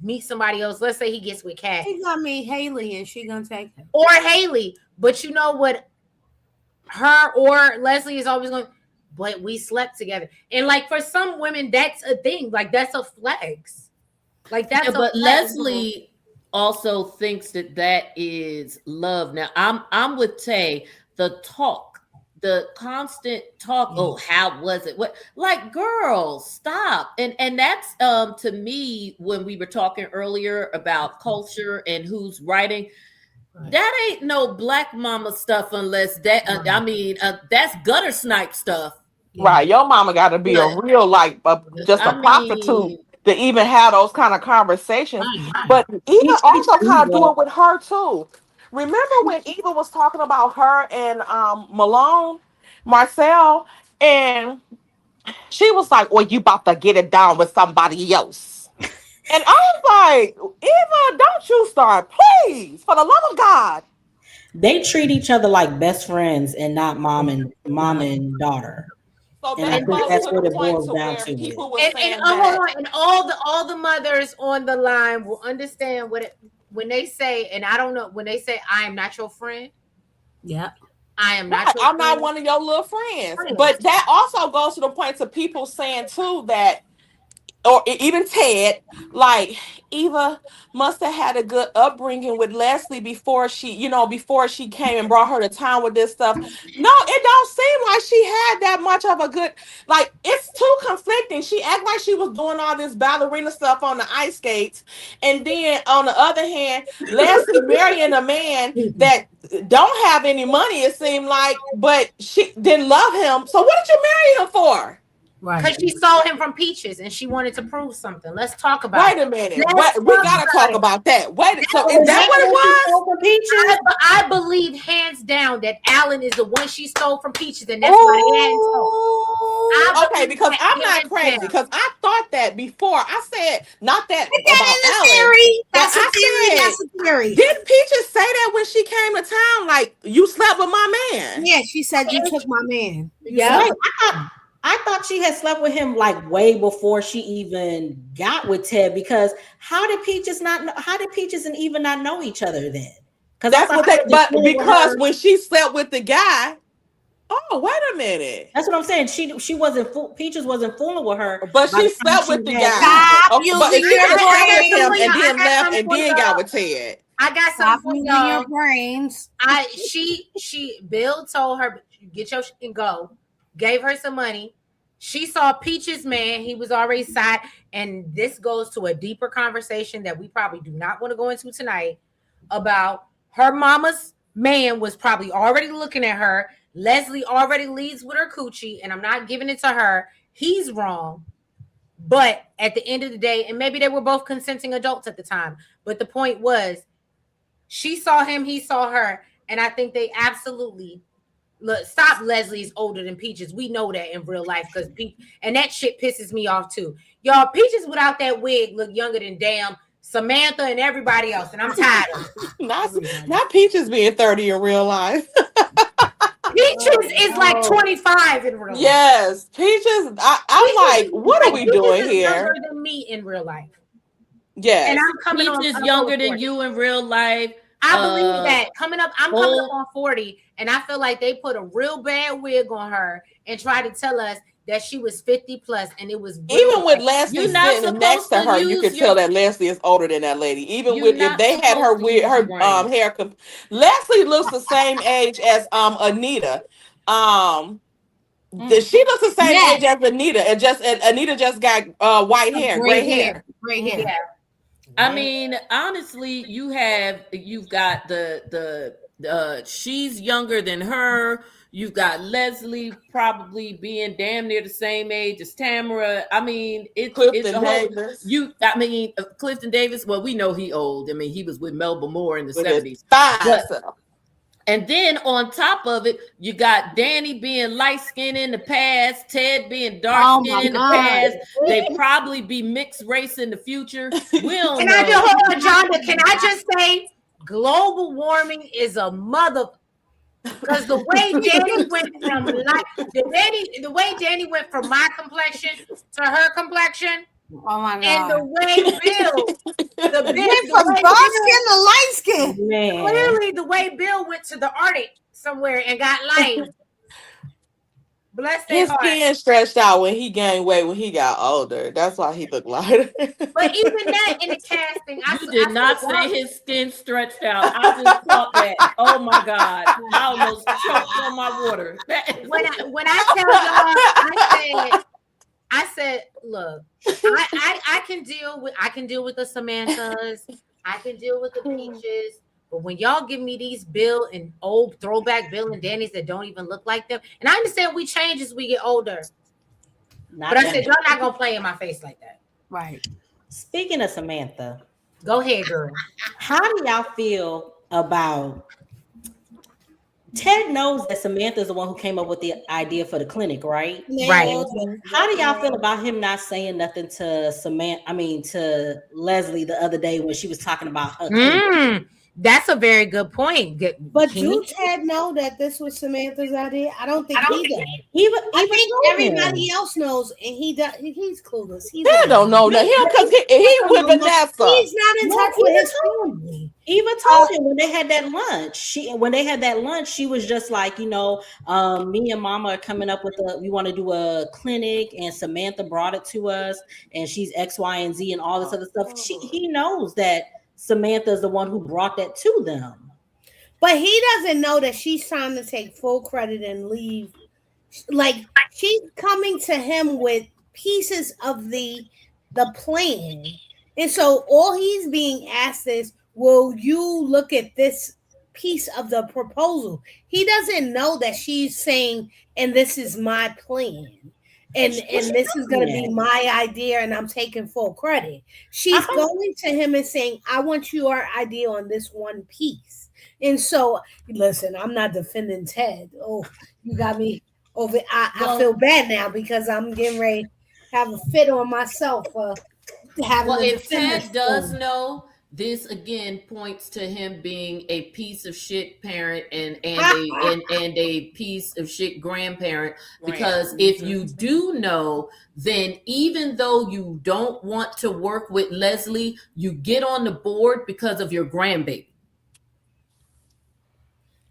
meets somebody else, let's say he gets with Kat. He gonna meet Haley and she gonna take him. Or Haley. But you know what? Her or Leslie is always going, but we slept together. And like for some women, that's a thing. Like that's a flex. Like that's but flex. Leslie also thinks that is love. Now I'm with Tay. The talk, the constant talk. Oh, how was it? What? Like, girls, stop. And that's to me when we were talking earlier about culture and who's writing. Right. That ain't no black mama stuff unless that. I mean, that's gutter snipe stuff. Right, your mama got to be a real like just a prostitute to even have those kind of conversations. But Eva also kind of do it with her too. Remember when Eva was talking about her and Marcel, and she was like, "Well, you about to get it down with somebody else." And I was like, "Eva, don't you start, please, for the love of God." They treat each other like best friends and not mom and daughter. So and I think that's what it boils down to. People were saying hold on, and all the mothers on the line will understand when they say, and I don't know, when they say, "I am not your friend." Yeah. I am not. I'm not one of your little friends. But that also goes to the point of people saying too that, or even Ted, like Eva must have had a good upbringing with Leslie before she came and brought her to town with this stuff. No, it don't seem like she had that much of a good, like, it's too conflicting. She act like she was doing all this ballerina stuff on the ice skates, and then on the other hand, Leslie marrying a man that don't have any money, it seemed like, but she didn't love him. So what did you marry him for? Because she saw him from Peaches and she wanted to prove something. Let's talk about it. Wait a minute. We gotta talk about that. Wait, so is that what it was? From Peaches? I believe hands down that Alan is the one she stole from Peaches, and that's why they hadn't told. Okay, because I'm not crazy. Because I thought that before. I said not that about Alan. That's a theory. That's a theory. Did Peaches say that when she came to town? Like, you slept with my man? Yeah, she said you took my man. Yeah. I thought she had slept with him like way before she even got with Ted, because how did Peaches and Eva not know each other then? Because that's what but because when she slept with the guy, oh, wait a minute. That's what I'm saying. She wasn't Peaches wasn't fooling with her, but she slept with the guy. But she slept with him and then left and then got with Ted. I got something for y'all. Your brains. Bill told her, get your shit and go. Gave her some money. She saw Peaches' man. He was already side. And this goes to a deeper conversation that we probably do not want to go into tonight, about her mama's man was probably already looking at her. Leslie already leads with her coochie, and I'm not giving it to her. He's wrong. But at the end of the day, and maybe they were both consenting adults at the time, but the point was, she saw him, he saw her. And I think they absolutely... Look, stop. Leslie's older than Peaches. We know that in real life, because and that shit pisses me off too. Y'all, Peaches without that wig look younger than damn Samantha and everybody else, and I'm tired of it. Not Peaches being 30 in real life. Peaches is like 25 in real life. Yes, Peaches. I'm like, what are we doing here? Younger than me in real life. Yes, and I'm coming on. Peaches younger than you in real life. I believe that. I'm coming up on 40, and I feel like they put a real bad wig on her and tried to tell us that she was 50 plus, and it was even with Leslie sitting next to her, you could tell that Leslie is older than that lady. Even with if they had her weird hair, Leslie looks the same age as Anita. She looks the same age as Anita. Anita just got white hair, gray hair. Yeah. I mean, honestly, you've got the she's younger than her. You've got Leslie probably being damn near the same age as Tamara. I mean, it's a whole. Davis. Clifton Davis. Well, we know he old. I mean, he was with Melba Moore in the With his 70s. fine self. And then on top of it, you got Danny being light skinned in the past, Ted being dark skinned in the past. They probably be mixed race in the future. We don't Can know. I just hold on, John? Can I just say, global warming is a mother. Because the way Danny went from the way Danny went from my complexion to her complexion. Oh my God. And the way Bill, went from dark skin to light skin. Man. Clearly, the way Bill went to the Arctic somewhere and got light. Bless their His heart. skin stretched out when he gained weight when he got older. That's why he looked lighter. But even that in the casting, You did not say his skin stretched out. I just thought that. Oh my God. I almost choked on my water. When I tell y'all, I said, look, I can deal with the Samanthas, I can deal with the Peaches, but when y'all give me these Bill and old throwback Bill and Danny's that don't even look like them, and I understand we change as we get older, but I said y'all not gonna play in my face like that. Right. Speaking of Samantha, go ahead, girl. How do y'all feel about Ted knows that Samantha is the one who came up with the idea for the clinic, right? Right. How do y'all feel about him not saying nothing to to Leslie the other day when she was talking about her clinic? That's a very good point. But do Ted know that this was Samantha's idea? I don't think he does. I think everybody else knows, and he does. He's clueless. He don't know that because he with Vanessa. He's not in touch with his family. Eva told him when they had that lunch. She was just like, me and Mama are coming up with we want to do a clinic, and Samantha brought it to us, and she's X, Y, and Z, and all this other stuff. He knows that Samantha is the one who brought that to them. But he doesn't know that she's trying to take full credit and leave. Like, she's coming to him with pieces of the plan. And so all he's being asked is, will you look at this piece of the proposal? He doesn't know that she's saying, and this is my plan. And this is going to be my idea, and I'm taking full credit. She's going to him and saying, I want your idea on this one piece. And so, listen, I'm not defending Ted. Oh, you got me over. I feel bad now because I'm getting ready to have a fit on myself. If Ted does know, this again points to him being a piece of shit parent and a piece of shit grandparent. Because if you do know, then even though you don't want to work with Leslie, you get on the board because of your grandbaby.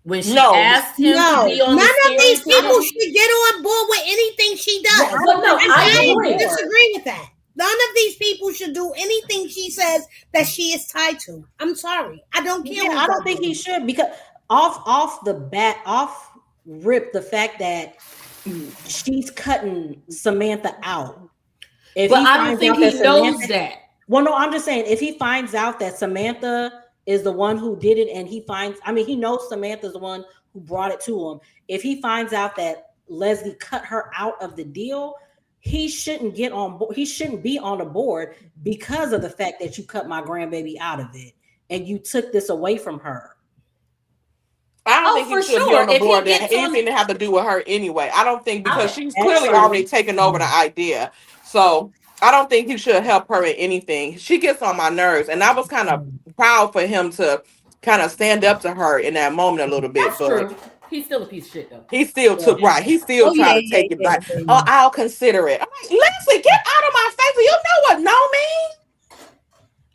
When she asked him to be on none of these people should get on board with anything she does. I disagree with that. None of these people should do anything she says that she is tied to. I'm sorry. I don't care. I don't think he should, because off rip, the fact that she's cutting Samantha out. But I don't think he knows that. Well, no, I'm just saying, if he finds out that Samantha is the one who did it, and he knows Samantha's the one who brought it to him. If he finds out that Leslie cut her out of the deal, he shouldn't get on board. He shouldn't be on the board because of the fact that you cut my grandbaby out of it and you took this away from her. I don't think he should be on the board. Anything to have to do with her anyway. I don't think, because she's clearly already taken over the idea. So I don't think he should help her in anything. She gets on my nerves, and I was kind of proud for him to kind of stand up to her in that moment a little bit. That's true. He's still a piece of shit, though. He still took He still tried to take it back. Oh, I'll consider it. I'm like, Leslie, get out of my face. You know what no means?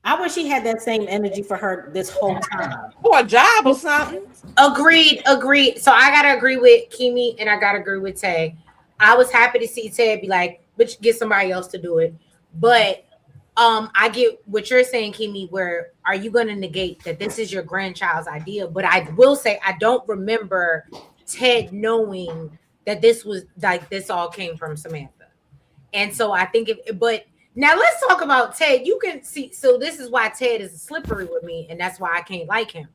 I wish he had that same energy for her this whole time. For a job or something. Agreed. So I gotta agree with Kimi, and I gotta agree with Tay. I was happy to see Ted be like, "But get somebody else to do it." But I get what you're saying, Kimi, where are you going to negate that this is your grandchild's idea? But I will say, I don't remember Ted knowing that this was like, this all came from Samantha. And so I think but now let's talk about Ted. You can see, so this is why Ted is slippery with me. And that's why I can't like him.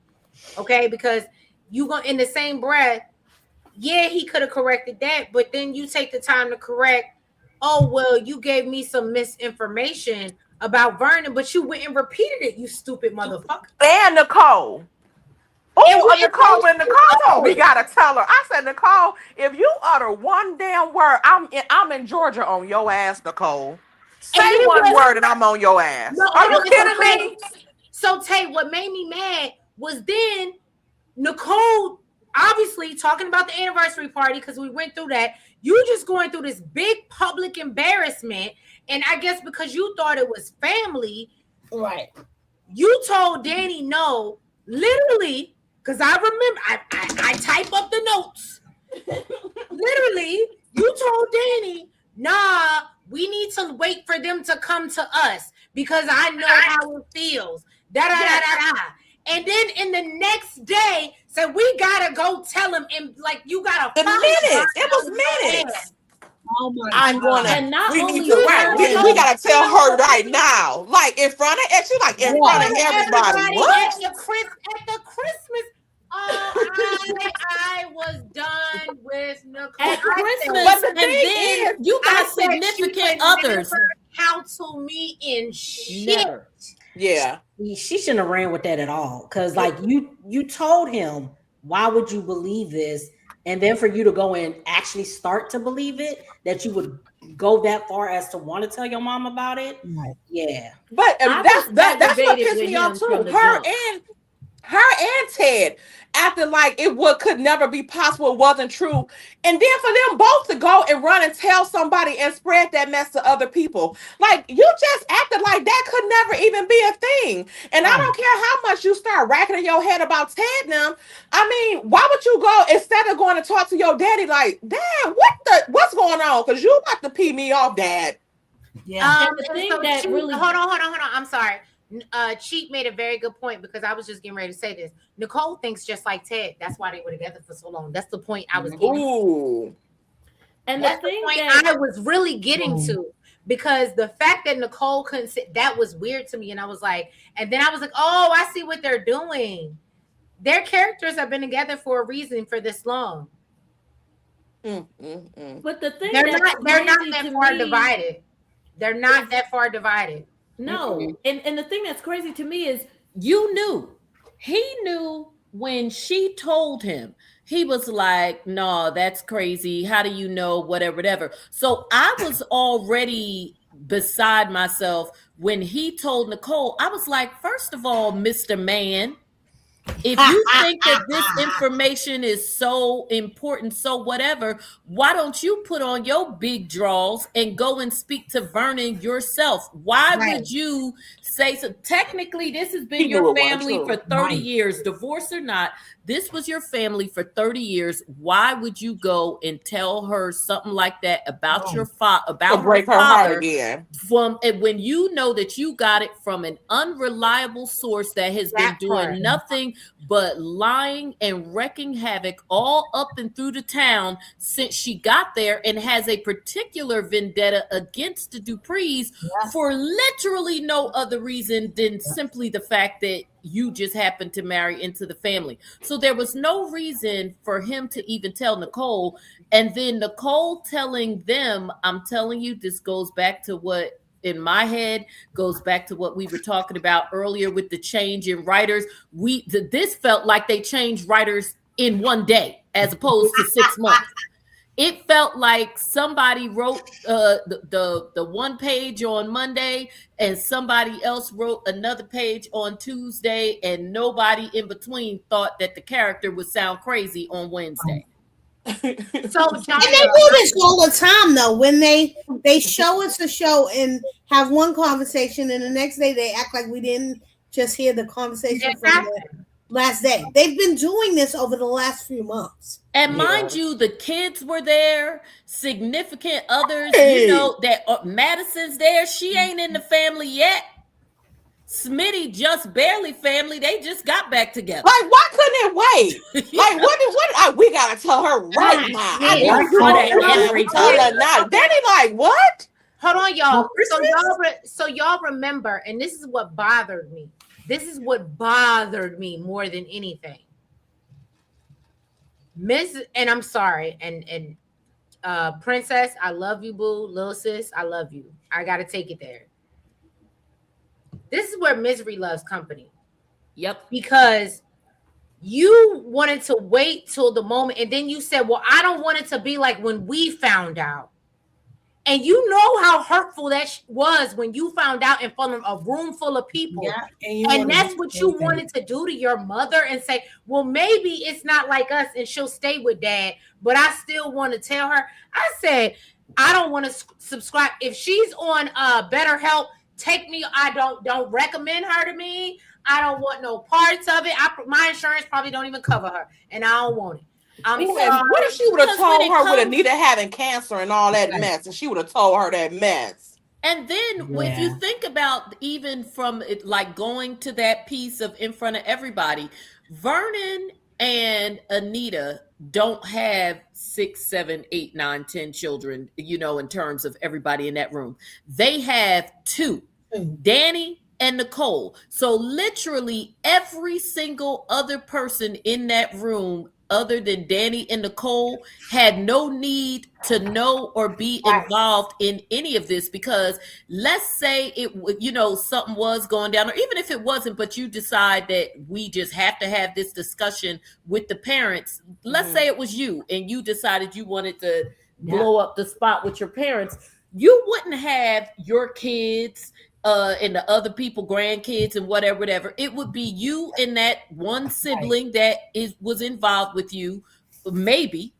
Okay. Because you go in the same breath, yeah, he could have corrected that, but then you take the time to correct, oh, well, you gave me some misinformation about Vernon, but you went and repeated it, you stupid motherfucker. And Nicole. Oh, Nicole, when Nicole told me, gotta tell her. I said, Nicole, if you utter one damn word, I'm in Georgia on your ass, Nicole. Say one word and I'm on your ass. No, Are you kidding me? So, Tay, what made me mad was then Nicole, obviously talking about the anniversary party, because we went through that. You just going through this big public embarrassment, and I guess because you thought it was family, Right. you told Danny no, literally, because I remember I type up the notes. Literally, you told Danny, nah, we need to wait for them to come to us because I know how it feels. Da da da da da. And then in the next day, said we gotta go tell him, and like you gotta. The minutes. It was minutes. Oh my I'm God. gonna. And not We only need to. Right. We gotta tell her right now, like in front of. And she's like in front of everybody. What? At the Christmas. I was done with Nicole. At Christmas, But the and thing then is, you got I said she significant would others. never counsel me in shit. Never. Yeah. She shouldn't have ran with that at all. Because like you told him, why would you believe this? And then for you to go and actually start to believe it, that you would go that far as to want to tell your mom about it. Right. Yeah. But that's what aggravated pissed with me him off too. from the Her jump. and Ted acted like it could never be possible, it wasn't true. And then for them both to go and run and tell somebody and spread that mess to other people. Like you just acted like that could never even be a thing. And I don't care how much you start racking in your head about Ted and them. I mean, why would you go instead of going to talk to your daddy like, Dad, what's going on? Because you about to pee me off, Dad. Yeah. And the thing that really- hold on. I'm sorry. Cheek made a very good point because I was just getting ready to say this. Nicole thinks just like Ted. That's why they were together for so long. That's the point I was getting. Ooh. And That's the thing point that I was really getting to, because the fact that Nicole couldn't sit, that was weird to me. And I was like, and then I was like, oh, I see what they're doing. Their characters have been together for a reason for this long. But the thing They're not that far me, divided. They're not that far divided. No. And the thing that's crazy to me is he knew when she told him. He was like, no, that's crazy. How do you know? Whatever. So I was already beside myself when he told Nicole. I was like, first of all, Mr. Man, if you think that this information is so important, so whatever, why don't you put on your big draws and go and speak to Vernon yourself? Why would you say so? Technically, this has been your family for 30 years, divorce or not. This was your family for 30 years. Why would you go and tell her something like that about your father, about break her heart again? From when you know that you got it from an unreliable source that has been doing nothing but lying and wrecking havoc all up and through the town since she got there, and has a particular vendetta against the Duprees for literally no other reason than simply the fact that you just happened to marry into the family. So there was no reason for him to even tell Nicole. And then Nicole telling them, I'm telling you, this goes back to what in my head goes back to what we were talking about earlier with the change in writers. This felt like they changed writers in one day as opposed to 6 months. It felt like somebody wrote the one page on Monday and somebody else wrote another page on Tuesday, and nobody in between thought that the character would sound crazy on Wednesday. And they do this all the time, though. When they show us a show and have one conversation, and the next day they act like we didn't just hear the conversation from the last day. They've been doing this over the last few months. And mind you, the kids were there, significant others, you know, that Madison's there. She ain't in the family yet. Smitty just barely family. They just got back together. Like, why couldn't it wait? Like, what? We gotta tell her right now. Every time. Danny, like, what? Hold on, y'all. So y'all remember, and this is what bothered me. This is what bothered me more than anything. Miss, and I'm sorry, and Princess, I love you, boo. Little sis, I love you. I gotta take it there. This is where misery loves company Yep. because you wanted to wait till the moment, and then you said, "Well, I don't want it to be like when we found out." And you know how hurtful that was when you found out in front of a room full of people. Yeah, and you And want that's to what you wanted to do to your mother and say, well, maybe it's not like us and she'll stay with dad, but I still want to tell her. I said, I don't want to subscribe. If she's on BetterHelp, take me. I don't recommend her to me. I don't want no parts of it. My insurance probably don't even cover her, and I don't want it. I'm sorry. What if she would have Because when told it her with comes- Anita having cancer and all that Right. mess, and she would have told her that mess? And then if you think about even from it, like going to that piece of in front of everybody, Vernon and Anita don't have 6, 7, 8, 9, 10 children, you know, in terms of everybody in that room. They have 2, Danny and Nicole. So literally every single other person in that room other than Danny and Nicole had no need to know or be involved in any of this, because let's say it would, you know, something was going down, or even if it wasn't, but you decide that we just have to have this discussion with the parents. Let's say it was you and you decided you wanted to blow up the spot with your parents. You wouldn't have your kids and the other people, grandkids and whatever. It would be you and that one sibling that was involved with you, maybe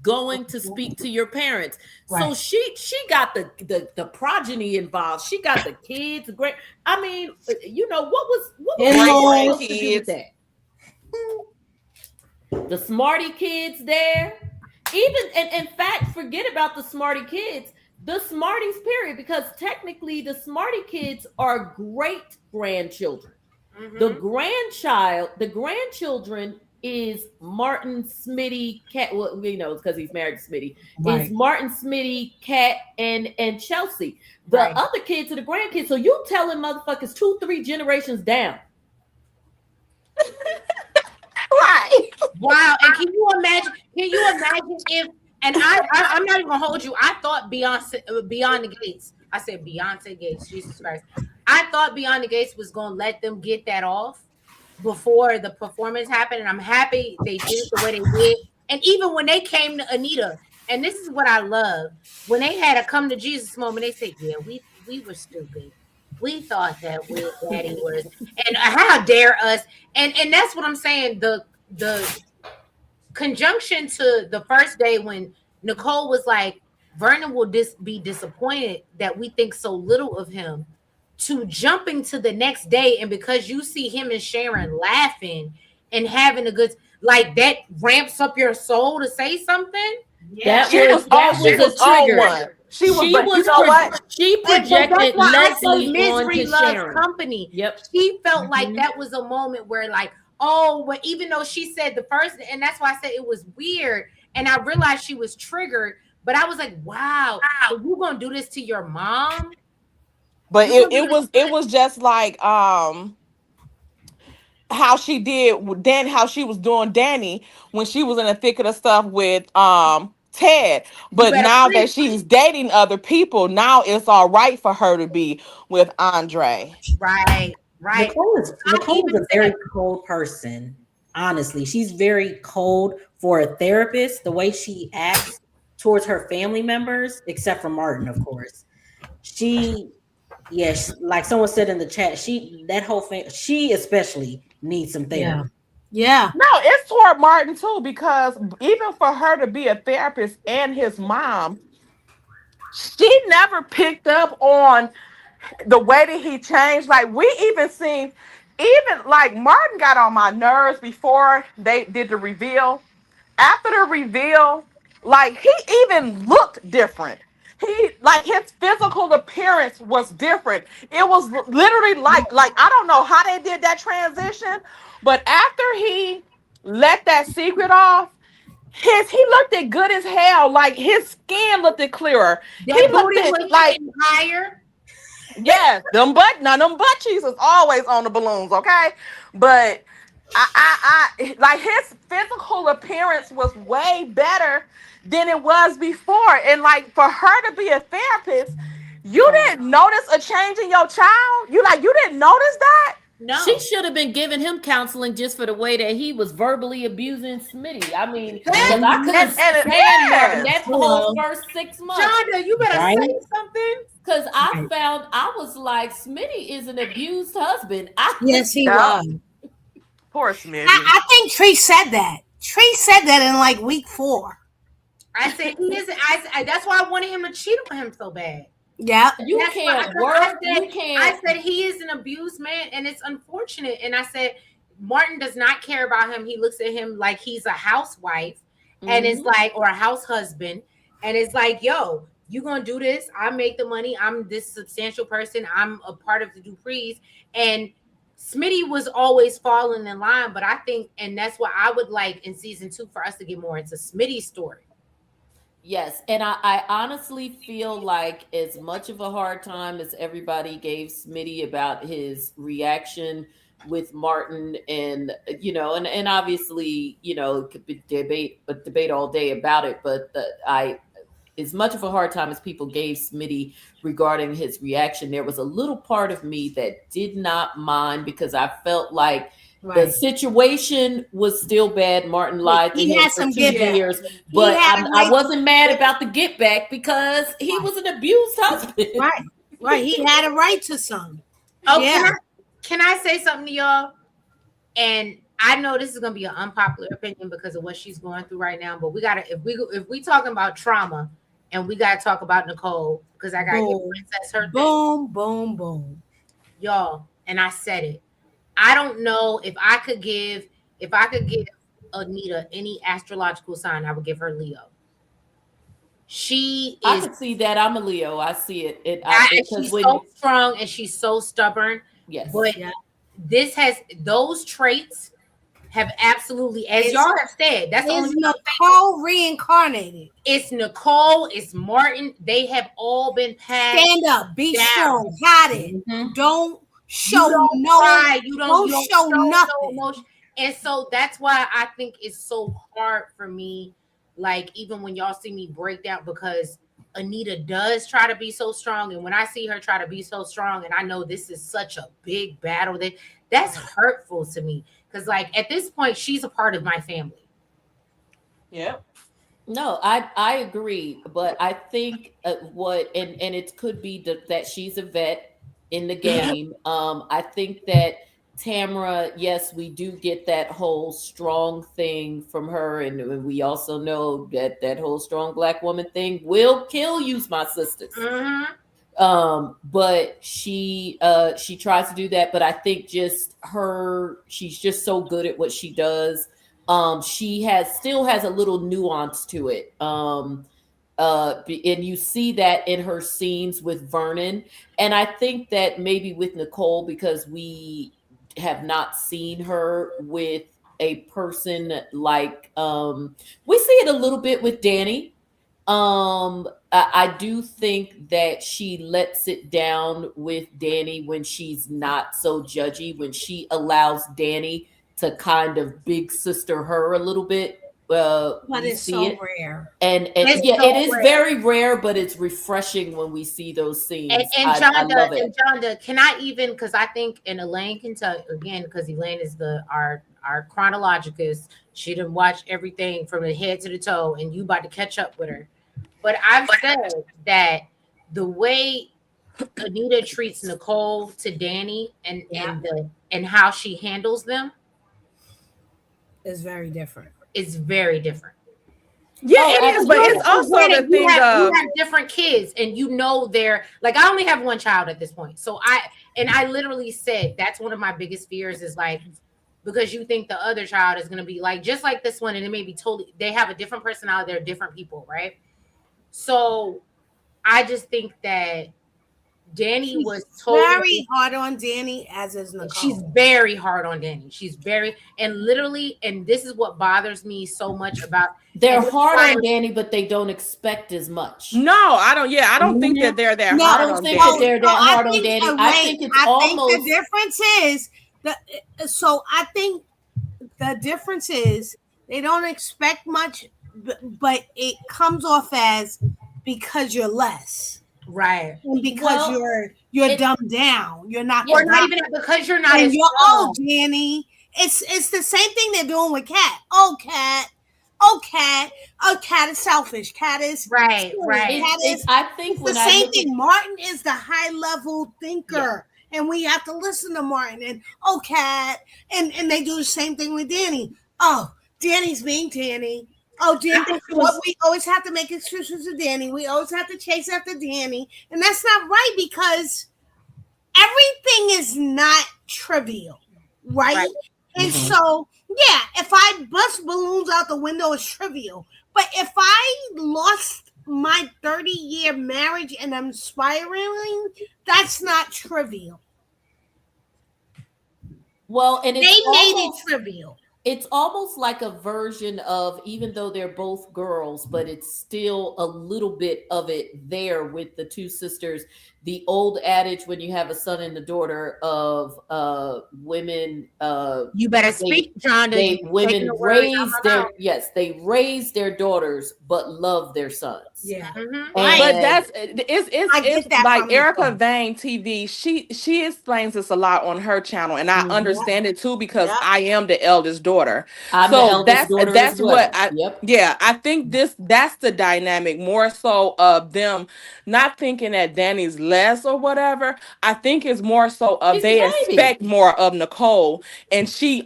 going to speak to your parents. So she got the progeny involved. She got the kids, great. I mean, you know, what was supposed to do with that? The smarty kids there. Even and in fact, forget about the smarty kids. The Smarties, period, because technically the Smarty kids are great grandchildren. The grandchildren is Martin Smitty Cat. Well, you know, because he's married to Smitty. Is Martin Smitty Cat and Chelsea. The other kids are the grandkids. So you telling motherfuckers 2, 3 generations down. Right. Wow. And can you imagine if, and I'm not even gonna hold you. I thought Beyond the Gates. I said Beyonce Gates. Jesus Christ. I thought Beyond the Gates was gonna let them get that off before the performance happened, and I'm happy they did it the way they did. And even when they came to Anita, and this is what I love, when they had a come to Jesus moment, they said, "Yeah, we were stupid. We thought that we daddy was, and how dare us?" And that's what I'm saying. The conjunction to the first day when Nicole was like, Vernon will be disappointed that we think so little of him, to jumping to the next day, and because you see him and Sharon laughing and having a good, like, that ramps up your soul to say something. Yeah, She was a trigger. She projected Leslie misery onto loves Sharon. company. Yep. She felt like that was a moment where, like, oh, but even though she said the first, and that's why I said it was weird, and I realized she was triggered, but I was like, wow, so you gonna do this to your mom? But it was just like how she did then, how she was doing Danny when she was in the thick of the stuff with Ted. But now that she's dating other people, now it's all right for her to be with Andre. Right. Nicole is a very cold person. Honestly, she's very cold for a therapist. The way she acts towards her family members, except for Martin, of course. Yes, like someone said in the chat, that whole thing, she especially needs some therapy. Yeah. No, it's toward Martin too, because even for her to be a therapist and his mom, she never picked up on the way that he changed. Like, we even seen, even like Martin got on my nerves before they did the reveal. After the reveal, like, he even looked different. He, like, his physical appearance was different. It was literally like I don't know how they did that transition, but after he let that secret off, he looked it good as hell. Like, his skin looked it clearer. That He booty looked was it like higher. yes, them butt cheeks is always on the balloons, okay? But I like his physical appearance was way better than it was before. And like for her to be a therapist, you didn't notice a change in your child? You didn't notice that? No. She should have been giving him counseling just for the way that he was verbally abusing Smitty. I mean, because I couldn't stand Martin that whole first 6 months. Shonda, you better say something. Because I was like, Smitty is an abused husband. Yes, he was. Poor Smitty. I think Tree said that. Tree said that in like week 4. I said he is. That's why I wanted him to cheat on him so bad. Yeah, you can't work. You can't. I said he is an abused man, and it's unfortunate. And I said Martin does not care about him. He looks at him like he's a housewife, and it's like, or a house husband, and it's like, yo, you gonna do this? I make the money. I'm this substantial person. I'm a part of the Duprees, and Smitty was always falling in line. But I think, and that's what I would like in season 2 for us to get more into Smitty's story. Yes, and I honestly feel like as much of a hard time as everybody gave Smitty about his reaction with Martin, and and obviously, could be debate all day about it, but as much of a hard time as people gave Smitty regarding his reaction, there was a little part of me that did not mind, because I felt like the situation was still bad. Martin lied to him for 2 years, but I wasn't mad about the get back because he was an abused husband. Right. He had a right to some. Oh, yeah. Can I say something to y'all? And I know this is gonna be an unpopular opinion because of what she's going through right now, but we gotta, if we talking about trauma, and we gotta talk about Nicole, because I gotta give Princess her thing. Boom. Y'all, and I said it. I don't know if I could give Anita any astrological sign, I would give her Leo. I could see that. I'm a Leo. I see it. She's so strong and she's so stubborn. Yes. But this has those traits have absolutely, as y'all have said, that's only Nicole reincarnated. It's Nicole, it's Martin. They have all been passed. Stand up, be strong, hide it. Mm-hmm. Don't show pride. You don't show nothing. And so that's why I think it's so hard for me. Like, even when y'all see me break down, because Anita does try to be so strong. And when I see her try to be so strong, and I know this is such a big battle, that's hurtful to me. Because, like, at this point, she's a part of my family. Yeah. No, I agree. But I think and it could be that she's a vet in the game. I think that Tamara, yes, we do get that whole strong thing from her, and we also know that whole strong black woman thing will kill you, my sisters. Mm-hmm. But she tries to do that, but I think she's just so good at what she does. She still has a little nuance to it. And you see that in her scenes with Vernon, and I think that maybe with Nicole, because we have not seen her with a person like we see it a little bit with Danny. I do think that she lets it down with Danny when she's not so judgy, when she allows Danny to kind of big sister her a little bit. But it's so rare. And it is very rare, but it's refreshing when we see those scenes. And Jonda, can I even, because I think, and Elaine can tell again, because Elaine is our chronologicist. She didn't watch everything from the head to the toe, and you about to catch up with her. But I've said that the way Anita treats Nicole to Danny and how she handles them is very different. It's very different. Yeah, it is, but it's also the thing you have different kids, and they're like, I only have one child at this point. So I literally said that's one of my biggest fears is like, because you think the other child is going to be like just like this one, and it may be totally, they have a different personality, they're different people, right? So I just think that Danny was very hard on Danny, as is Nicole. She's very hard on Danny. She's literally, and this is what bothers me so much about. They're hard on Danny, but they don't expect as much. No, I don't. Yeah, I don't think that they're that hard on Danny. I don't think that they're that hard on Danny. I think it's almost. The difference is that. So I think The difference is they don't expect much, but it comes off as because you're less Right. and because Well, you're it dumbed down. You're not yeah, the Or not guy. even because you're not And as you're oh strong. Danny. It's the same thing they're doing with Cat. Oh Cat. Oh Cat. Oh Cat is selfish. Cat is Right, silly. right. Cat it is I think it's the when I same look at thing. Martin is the high level yeah, thinker. And we have to listen to Martin and oh Cat. And they do the same thing with Danny. Oh, Danny's being Danny. Oh, I Danny. think it What was we always have to make excuses for Danny. We always have to chase after Danny. And that's not right because everything is not trivial, Right. right? And Mhm. so, yeah, if I bust balloons out the window, it's trivial. But if I lost my 30-year marriage and I'm spiraling, that's not trivial. well, and They made it trivial. it's almost like a version of, even though they're both girls, but it's still a little bit of it there with the two sisters. The old adage, when you have a son and a daughter, of women, You better they speak, Jonda. You taking women the words out raise my their, mouth. yes, they raise their daughters but love their sons. Yeah. Mm-hmm. Right. But And that's it's I get that like from Erica Nicole. Vane TV. She explains this a lot on her channel, and I mhm, Yep. understand it too because Yep. I am the eldest daughter. I'm the So eldest daughter as that's what well. I Yep. yeah I think that's the dynamic more so of them not thinking that Danny's less or whatever. I think it's more so of She's the they baby. expect more of Nicole, and she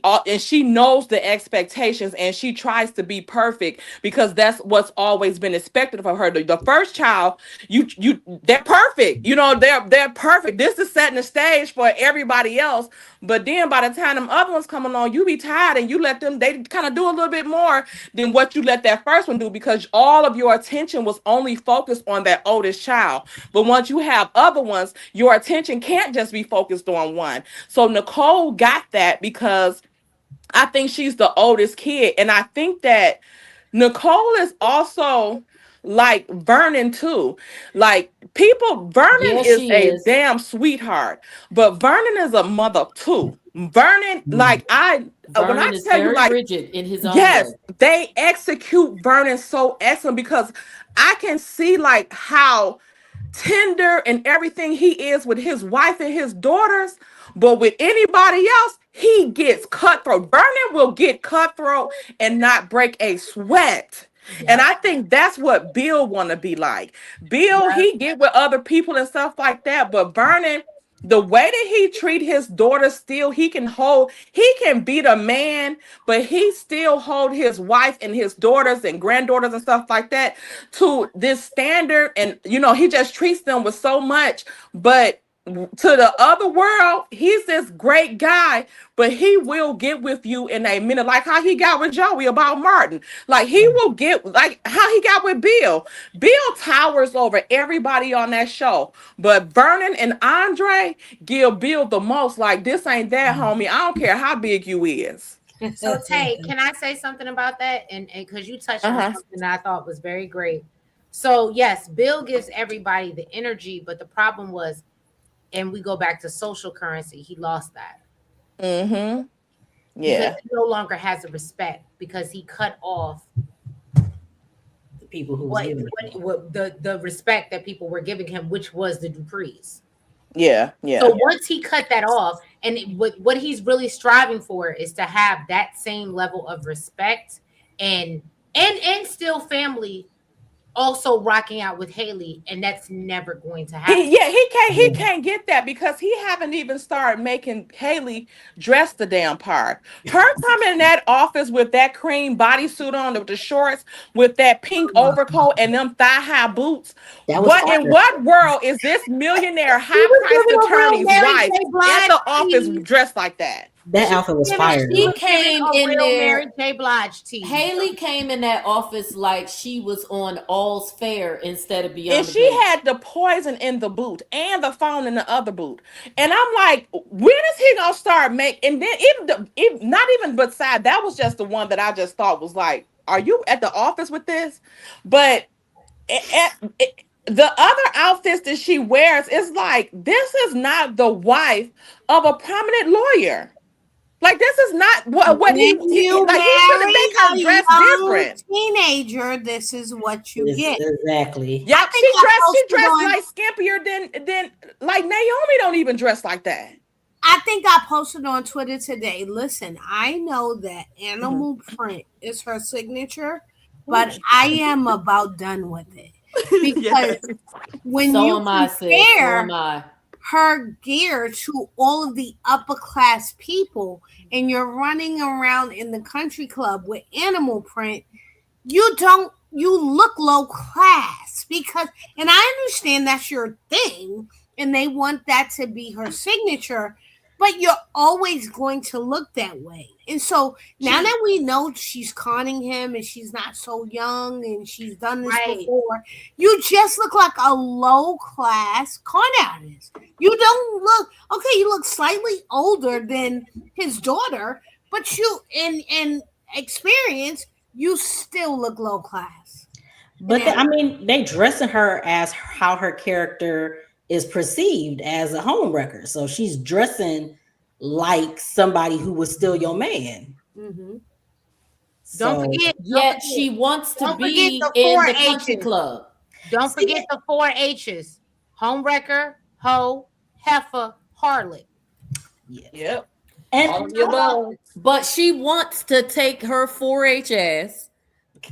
knows the expectations, and she tries to be perfect because that's what's always been expected of her. The first child, you they're perfect. You know, they're perfect. This is setting the stage for everybody else. But then by the time them other ones come along, you be tired and you let them, they kind of do a little bit more than what you let that first one do because all of your attention was only focused on that oldest child. But once you have other ones, your attention can't just be focused on one. So Nicole got that because I think she's the oldest kid. And I think that Nicole is also like Vernon too. Like Vernon Yeah, is she a is. damn sweetheart, but Vernon is a mother too. Vernon, like when I Vernon is tell you, very like, rigid in his own way. yes, they execute Vernon so excellent because I can see like how tender and everything he is with his wife and his daughters, but with anybody else, he gets cutthroat. Vernon will get cutthroat and not break a sweat. And Yep. I think that's what Bill want to be like. Bill, Yep. he get with other people and stuff like that, but Vernon, the way that he treat his daughter, still he can beat a man, but he still hold his wife and his daughters and granddaughters and stuff like that to this standard. And he just treats them with so much. But to the other world, he's this great guy, but he will get with you in a minute, like how he got with Joey about Martin. Like he will get, like how he got with Bill. Bill towers over everybody on that show, but Vernon and Andre give Bill the most. Like, this ain't that, homie. I don't care how big you is. So Tay, can I say something about that? And because you touched on Uh-huh. something that I thought was very great. So yes, Bill gives everybody the energy, but the problem was, and we go back to social currency, he lost that Mm-hmm. because Yeah. he no longer has the respect because he cut off the people who was what giving it to him. what the respect that people were giving him, which was the Duprees. Yeah. So Yeah. once he cut that off, and what he's really striving for is to have that same level of respect and still family also rocking out with Haley, and that's never going to happen. He can't get that because he haven't even started making Haley dress the damn part. Her coming in that office with that cream bodysuit on with the shorts, with that pink overcoat and them thigh-high boots. That was What in fire. what world is this millionaire He was high-priced giving a real attorney's Mary wife J. at Blige the office tease. dressed like that? That outfit was fire. She She Though. was giving came a in real Mary there. J. Blige tease. Haley came in that office like she was on All's Fair instead of And Beyond the she Gate. had the poison in the boot and the phone in the other boot. And I'm like, when is he gonna start making? And then not even beside that was just the one that I just thought was like, are you at the office with this? But the other outfits that she wears is like, this is not the wife of a prominent lawyer. Like this is not what When you like. He should have. They could marry have a dressed young different. teenager, this is what you Is get. exactly. Yep, I think she I dressed. She posted dressed on. like skimpier than like Naomi. Don't even dress like that. I think I posted on Twitter today. Listen, I know that Mhm. animal print is her signature, Ooh, but I am about done with it because yes. when So you am I, sis. So am compare I. her gear to all of the upper class people and you're running around in the country club with animal print, you look low class because, and I understand that's your thing and they want that to be her signature, but you're always going to look that way. And so now that we know she's conning him and she's not so young and she's done this Right. before, you just look like a low class con artist. You don't look okay, you look slightly older than his daughter, but you in experience you still look low class. But I mean, they dressing her as how her character is perceived as a home wrecker. So she's dressing like somebody who was still your man. Mm-hmm. Don't So forget. Yet she wants to Don't forget be the in four the country H's. club. Don't forget the four H's: homewrecker, hoe, heifer, harlot. yes. Yep. And All of the above. But she wants to take her 4-H ass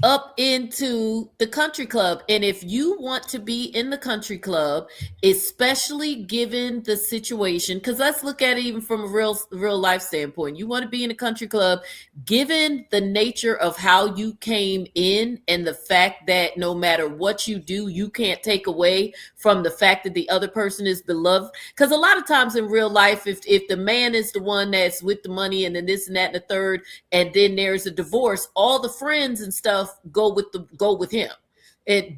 up into the country club. And if you want to be in the country club, especially given the situation, because let's look at it even from a real life standpoint. You want to be in a country club, given the nature of how you came in and the fact that no matter what you do, you can't take away from the fact that the other person is beloved. Because a lot of times in real life, if the man is the one that's with the money and then this and that and the third, and then there's a divorce, all the friends and stuff go with him.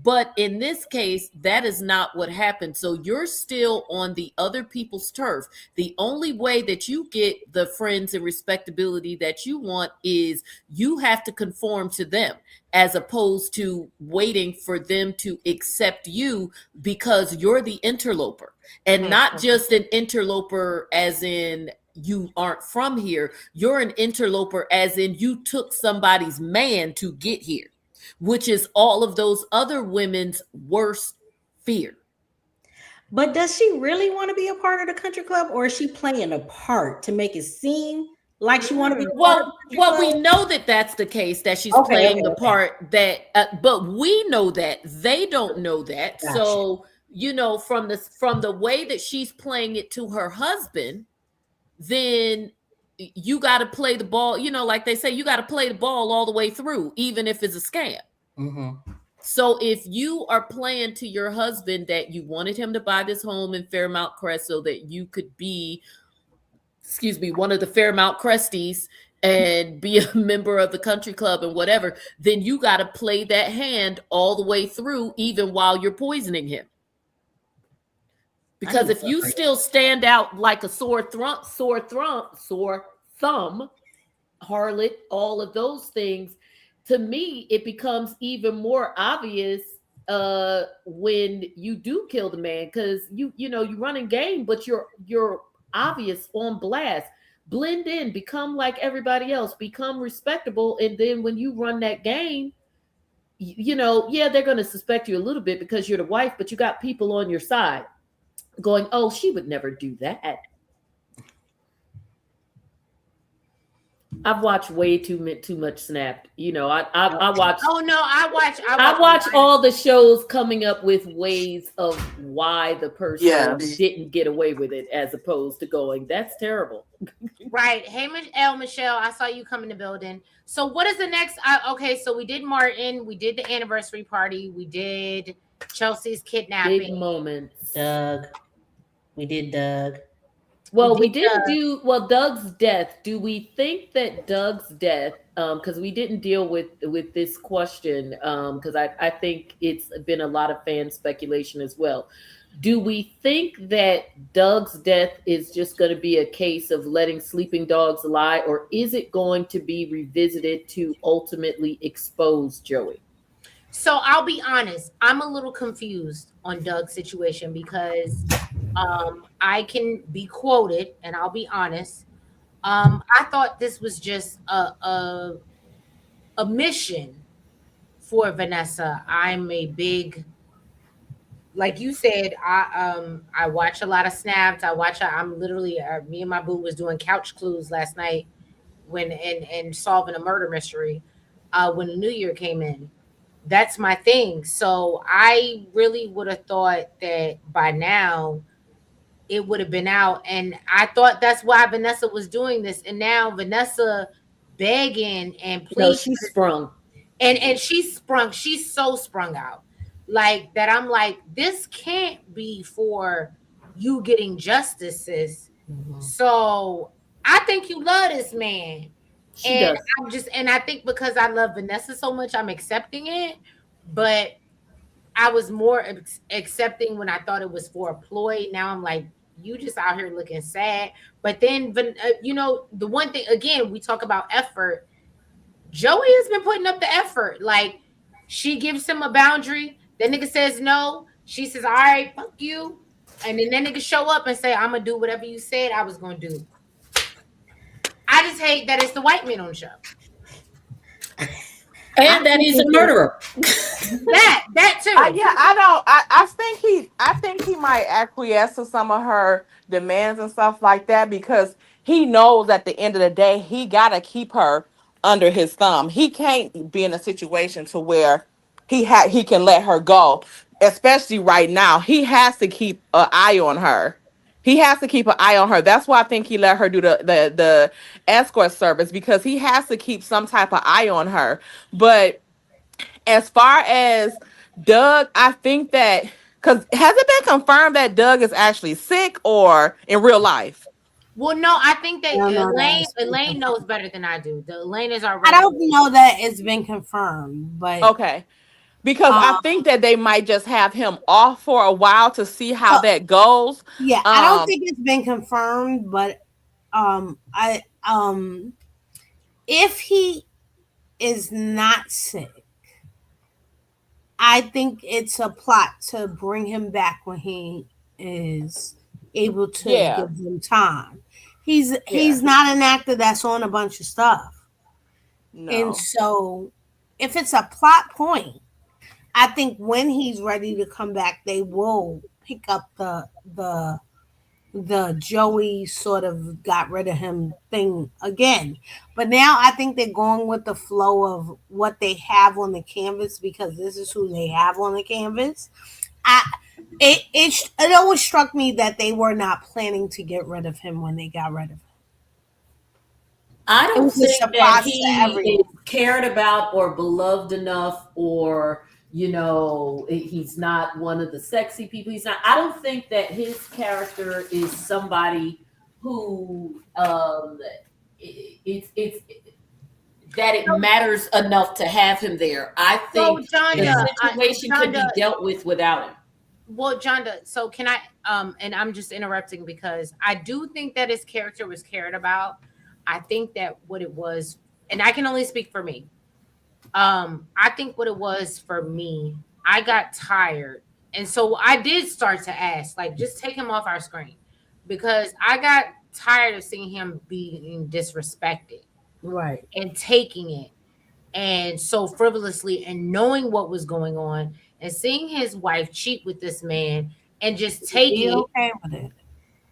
But in this case, that is not what happened. So you're still on the other people's turf. The only way that you get the friends and respectability that you want is you have to conform to them, as opposed to waiting for them to accept you because you're the interloper, and not just an interloper as in you aren't from here. You're an interloper as in you took somebody's man to get here, which is all of those other women's worst fear. but does she really want to be a part of the country club, or is she playing a part to make it seem like she want to be a part of the country Well, club? we know that that's the case, that she's Okay, playing okay, the okay. part that, but we know that they don't know that. Gotcha. So, from the way that she's playing it to her husband, then you got to play the ball, like they say, you got to play the ball all the way through, even if it's a scam. Mm-hmm. So if you are playing to your husband that you wanted him to buy this home in Fairmount Crest so that you could be, one of the Fairmount Cresties and be a member of the country club and whatever, then you got to play that hand all the way through, even while you're poisoning him. Because if you still stand out like a sore thumb, harlot, all of those things, to me, it becomes even more obvious when you do kill the man, because you running game, but you're obvious on blast. Blend in, become like everybody else, become respectable, and then when you run that game, they're going to suspect you a little bit because you're the wife, but you got people on your side going, oh, she would never do that. I've watched way too much Snapped. I watch. Oh no, I watch all the shows coming up with ways of why the person didn't get away with it, as opposed to going, that's terrible. Right. Hey, Michelle, I saw you come in the building. So what is the next? Okay, so we did Martin, we did the anniversary party, we did Chelsea's kidnapping. Big moments. Doug. We did Doug. Well, we didn't do Doug's death. Do we think that Doug's death? Because we didn't deal with this question. Because I think it's been a lot of fan speculation as well. Do we think that Doug's death is just going to be a case of letting sleeping dogs lie, or is it going to be revisited to ultimately expose Joey? So I'll be honest, I'm a little confused on Doug's situation because I can be quoted, and I'll be honest. I thought this was just a mission for Vanessa. I'm a big, like you said, I watch a lot of snaps. I'm literally me and my boo was doing couch clues last night when and solving a murder mystery when the new year came in. That's my thing. So I really would have thought that by now it would have been out. And I thought that's why Vanessa was doing this. And now Vanessa begging and No, pleading, she sprung. and she's so sprung out. Like that, I'm like, this can't be for you getting justice, sis. Mhm. So I think you love this man. She And does. and I think because I love Vanessa so much, I'm accepting it. But I was more accepting when I thought it was for a ploy. Now I'm like, you just out here looking sad. But then, the one thing again, we talk about effort. Joey has been putting up the effort. Like she gives him a boundary. That nigga says no. She says, "All right, fuck you," and then that nigga show up and say, "I'm gonna do whatever you said I was gonna do." I just hate that it's the white men on the show. And that he's a murderer. That too. Yeah, I don't. I think he might acquiesce to some of her demands and stuff like that because he knows at the end of the day he gotta keep her under his thumb. He can't be in a situation to where he can let her go, especially right now. He has to keep an eye on her. He has to keep an eye on her. That's why I think he let her do the escort service because he has to keep some type of eye on her. But as far as Doug, I think that because has it been confirmed that Doug is actually sick or in real life? Well, no, I think I that don't know that Elaine knows better than I do. The Elaine is our I don't resident. know that it's been confirmed, but Okay. Because I um, think that they might just have him off for a while to see how so that goes. yeah, I don't Um, think it's been confirmed, but I if he is not sick, I think it's a plot to bring him back when he is able to yeah, give him time. He's yeah, not an actor that's on a bunch of stuff. And no. so if it's a plot point, I think when he's ready to come back, they will pick up the Joey sort of got rid of him thing again. But now I think they're going with the flow of what they have on the canvas because this is who they have on the canvas. I it always struck me that they were not planning to get rid of him when they got rid of him. I It don't was a think that surprise to he everyone. is cared about or beloved enough, or he's not one of the sexy people. He's not. I don't think that his character is somebody who it's that it matters enough to have him there. I So, think the Jonda, situation could Jonda, be dealt with without him. well, Jonda. So, can I? And I'm just interrupting because I do think that his character was cared about. I think that what it was, and I can only speak for me. I think what it was for me, I got tired, and so I did start to ask, like, just take him off our screen, because I got tired of seeing him being disrespected Right. and taking it and so frivolously and knowing what was going on and seeing his wife cheat with this man and just Be taking it. okay with it.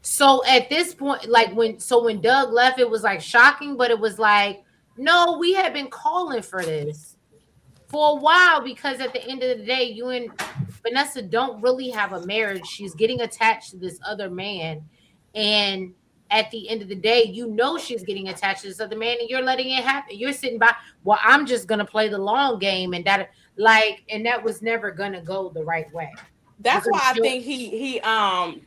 So at this point, like when Doug left, it was like shocking, but it was like, no, we had been calling for this for a while because at the end of the day, you and Vanessa don't really have a marriage. She's getting attached to this other man. And at the end of the day, she's getting attached to this other man and you're letting it happen. You're sitting by, well, I'm just gonna play the long game and that was never gonna go the right way. That's Because why I think he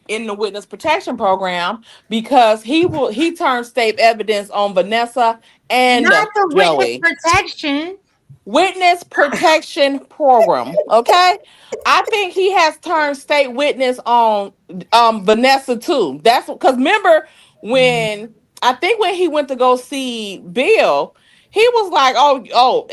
in the witness protection program because he turned state evidence on Vanessa not and the witness Joey. protection. Witness protection program. Okay, I think he has turned state witness on Vanessa too. That's because remember when I think when he went to go see Bill, he was like,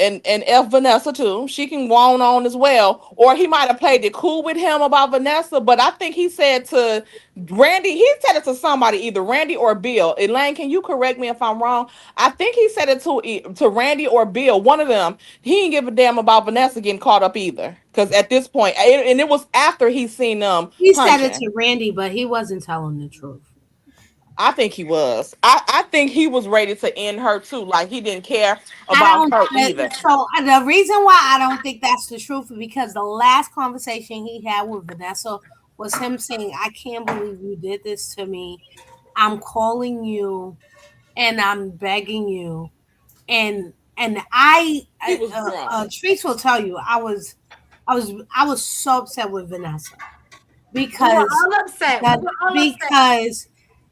and F Vanessa too. She can want on as well. Or he might have played it cool with him about Vanessa, but I think he said to Randy, he said it to somebody, either Randy or Bill. Elaine, can you correct me if I'm wrong? I think he said it to Randy or Bill, one of them. He didn't give a damn about Vanessa getting caught up either. Because at this point, and it was after he seen them He said it punching. to Randy, but he wasn't telling the truth. I think he was. I think he was ready to end her too. Like he didn't care I about don't. her either. So the reason why I don't think that's the truth is because the last conversation he had with Vanessa was him saying, "I can't believe you did this to me. I'm calling you and I'm begging you." And He was drunk. Treese will tell you, I was so upset with Vanessa We were because all upset. We were all upset. because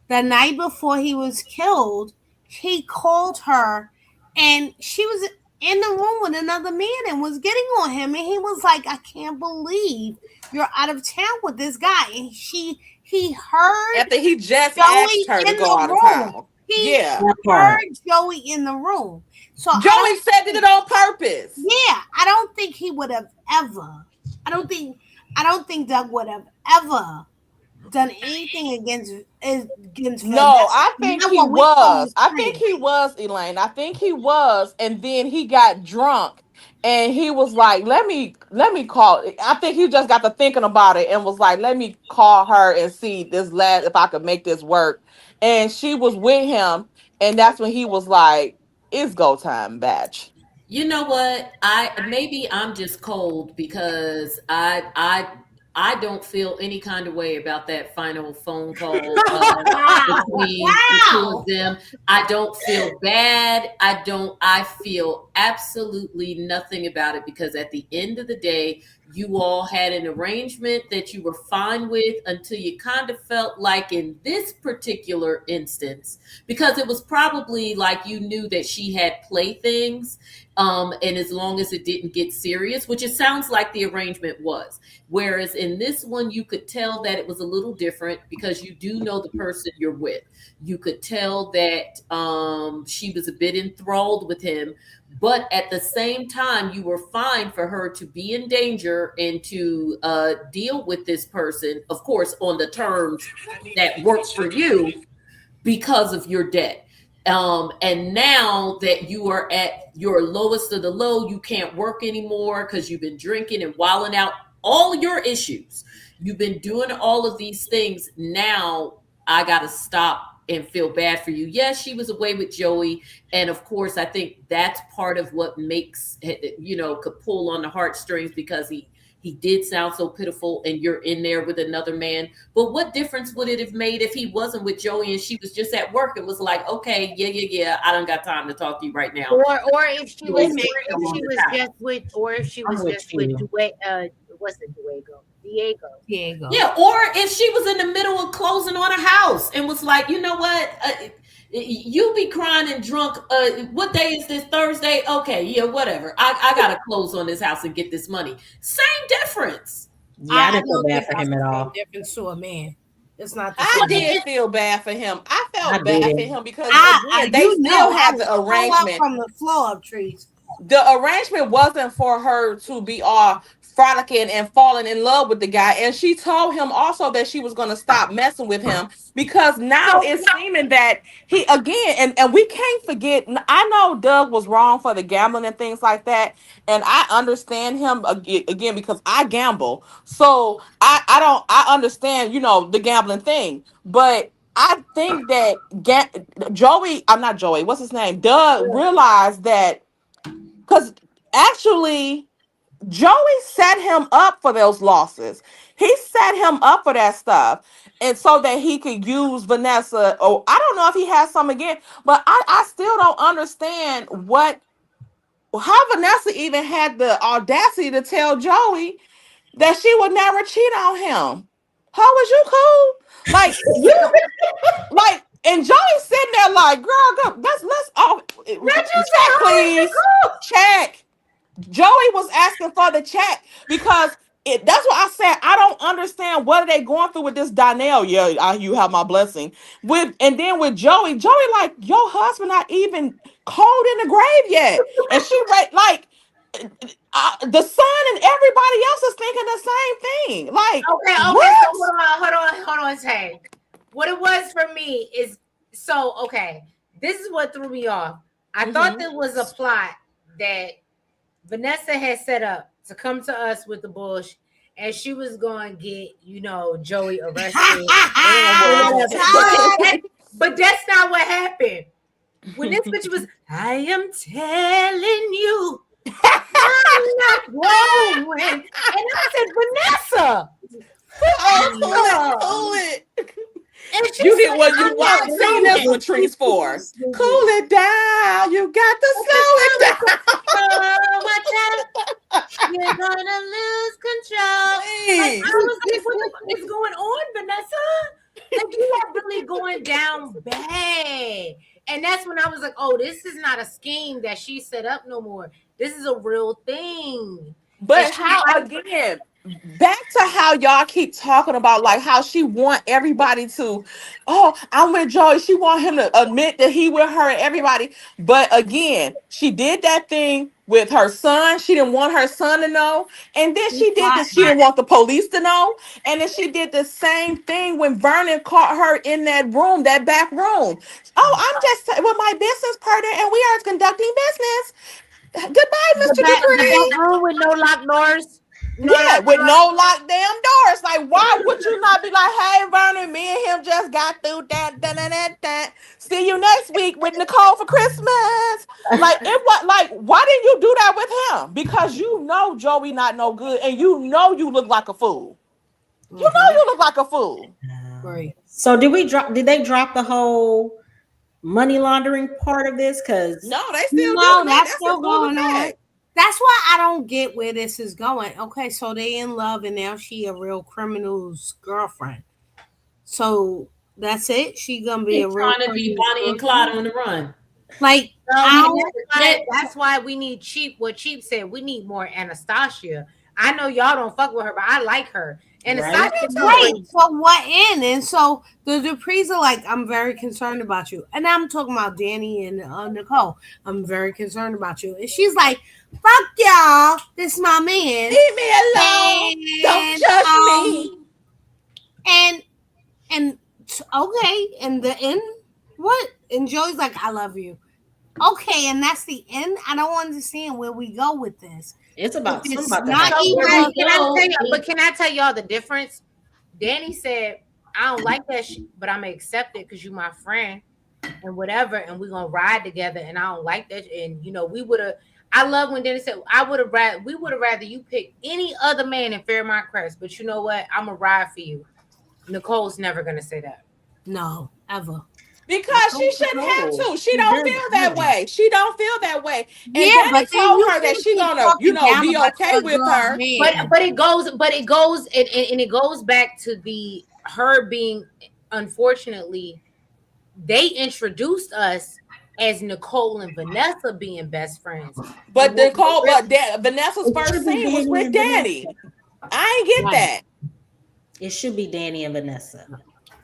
the night before he was killed, he called her and she was in the room with another man and was getting on him. And he was like, I can't believe you're out of town with this guy. And he heard After he just asked Joey her to in go the out of room. town. He Yeah. heard Joey in the room. So Joey said it on purpose. yeah, I don't think he would have ever. I don't think Doug would have ever done anything against No, Vanessa. I think Not he what we call was. I think friends. he was, Elaine. I think he was. And then he got drunk and he was like, let me call. I think he just got to thinking about it and was like, let me call her and see this last if I could make this work. And she was with him, and that's when he was like, it's go time, batch. You know what? I maybe I'm just cold because I don't feel any kind of way about that final phone call between the two of Wow. them. I don't feel bad. I feel absolutely nothing about it because at the end of the day, you all had an arrangement that you were fine with until you kind of felt like in this particular instance, because it was probably like you knew that she had playthings, and as long as it didn't get serious, which it sounds like the arrangement was. Whereas in this one, you could tell that it was a little different because you do know the person you're with. You could tell that she was a bit enthralled with him, but at the same time, you were fine for her to be in danger and to deal with this person, of course, on the terms that work for you because of your debt. And now that you are at your lowest of the low, you can't work anymore because you've been drinking and wilding out all your issues. You've been doing all of these things. Now I got to stop and feel bad for you. Yes, she was away with Joey. And of course, I think that's part of what makes, could pull on the heartstrings because he did sound so pitiful and you're in there with another man. But what difference would it have made if he wasn't with Joey and she was just at work and was like, okay, yeah, I don't got time to talk to you right now. Or if she was I'm with just with you. what's the Diego. Yeah, or if she was in the middle of closing on a house and was like, you know what? You be crying and drunk. What day is this? Thursday? Okay, yeah, whatever. I gotta close on this house and get this money. Same difference. Yeah, I didn't feel don't bad think for that's him at the all. same difference to a man. It's not the I same. did feel bad for him. I I felt bad for did. him because again, they still had the I was up arrangement. from the floor up trees. The arrangement wasn't for her to be all frolicking and falling in love with the guy. And she told him also that she was going to stop messing with him because now it's seeming that he again, and we can't forget. I know Doug was wrong for the gambling and things like that. And I understand him again because I gamble. So I understand, the gambling thing. But I think that Joey, I'm not Joey, what's his name? Doug realized that because actually, Joey set him up for those losses. He set him up for that stuff. And so that he could use Vanessa. Oh, I don't know if he has some again, but I still don't understand how Vanessa even had the audacity to tell Joey that she would never cheat on him. How was you cool? Like you like and Joey's sitting there like, girl, go, let's all check, please. Check. Joey was asking for the check because that's what I said. I don't understand what are they going through with this Donnell. Yeah, you have my blessing. And then with Joey like your husband not even cold in the grave yet, and she like the son and everybody else is thinking the same thing. Like Okay. So what? hold on, Tank. What it was for me is okay. This is what threw me off. I thought there was a plot that Vanessa had set up to come to us with the bullshit, and she was going to get, Joey arrested. But that's not what happened. When this bitch was, I am telling you, I'm not going. And I said, Vanessa. Cool it. And you did what you want. See, that's what trees for. Cool it down. You got to slow it down. You're gonna lose control. Like, I was like, what the fuck is going on, Vanessa? Like, you are really going down bad. And that's when I was like, oh, this is not a scheme that she set up no more. This is a real thing. But how, again, back to how y'all keep talking about like how she want everybody to, I'm with Joey. She want him to admit that he with her and everybody. But again, she did that thing with her son. She didn't want her son to know. And then she did this. She didn't want the police to know. And then she did the same thing when Vernon caught her in that room, that back room. Oh, I'm just with my business partner and we are conducting business. Goodbye, Mr. Dupree. The back room with no locked doors. With no locked damn doors. Like, why would you not be like, hey, Vernon, me and him just got through that. See you next week with Nicole for Christmas. Like, why didn't you do that with him? Because you know Joey not no good, and you know you look like a fool. You know you look like a fool. Right. So did they drop the whole money laundering part of this? Because no, they still that's still going on. That's why I don't get where this is going. Okay, so they in love and now she a real criminal's girlfriend. So that's it. She gonna be a real trying to be Bonnie and Clyde on the run. Like that's why we need Cheap. What Cheap said, we need more Anastasia. I know y'all don't fuck with her, but I like her. And right. So what in? And so the Duprees are like, I'm very concerned about you. And I'm talking about Danny and Nicole. I'm very concerned about you. And she's like, fuck y'all. This is my man. Leave me alone. Don't judge me. And okay. And the end, what? And Joey's like, I love you. Okay, and that's the end. I don't understand where we go with this. It's about Can I tell y'all the difference? Danny said, I don't like that shit, but I'm gonna accept it because you my friend and whatever, and we're gonna ride together. And I don't like that. And we would have. I love when Danny said, we would have rather you pick any other man in Fairmont Crest, but you know what? I'm gonna ride for you. Nicole's never gonna say that. No, ever. Because she shouldn't have to. She don't feel that way. She don't feel that way. And yeah, but told her that she's gonna, be okay with her. But it goes, and it goes back to her being, unfortunately, they introduced us as Nicole and Vanessa being best friends. But Vanessa's first scene was with Danny. I ain't get that. It should be Danny and Vanessa.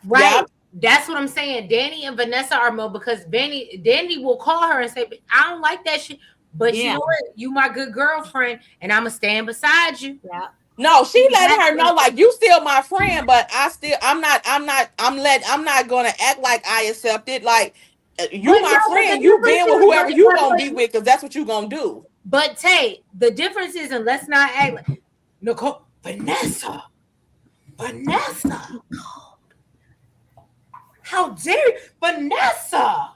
Right. Yep. That's what I'm saying. Danny and Vanessa are more because Danny will call her and say, I don't like that shit. But you know what? You my good girlfriend and I'ma stand beside you. Yeah. No, she let her know, like, you still my friend, but I'm not gonna act like I accept it. Like, you my friend, you being with whoever you gonna be with, because that's what you gonna do. But Tay, the difference is, and let's not act like Nicole, Vanessa. How dare you? Vanessa?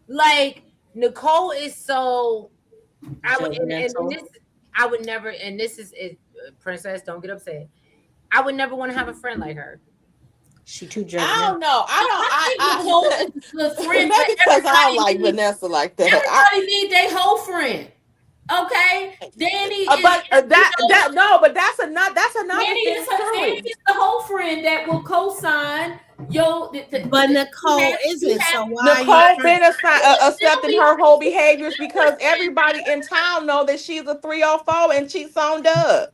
Like, Nicole is so. I would never, and this is it, Princess, don't get upset. I would never want to have a friend like her. She too judgmental. I don't know. I the friend maybe because I don't like Vanessa like that. Everybody need their whole friend. Okay, Danny. But that's another. Danny is the whole friend that will co-sign. But Nicole isn't. So why Nicole been accepting her whole behaviors because everybody in town know that she's a 304 and cheats on Doug.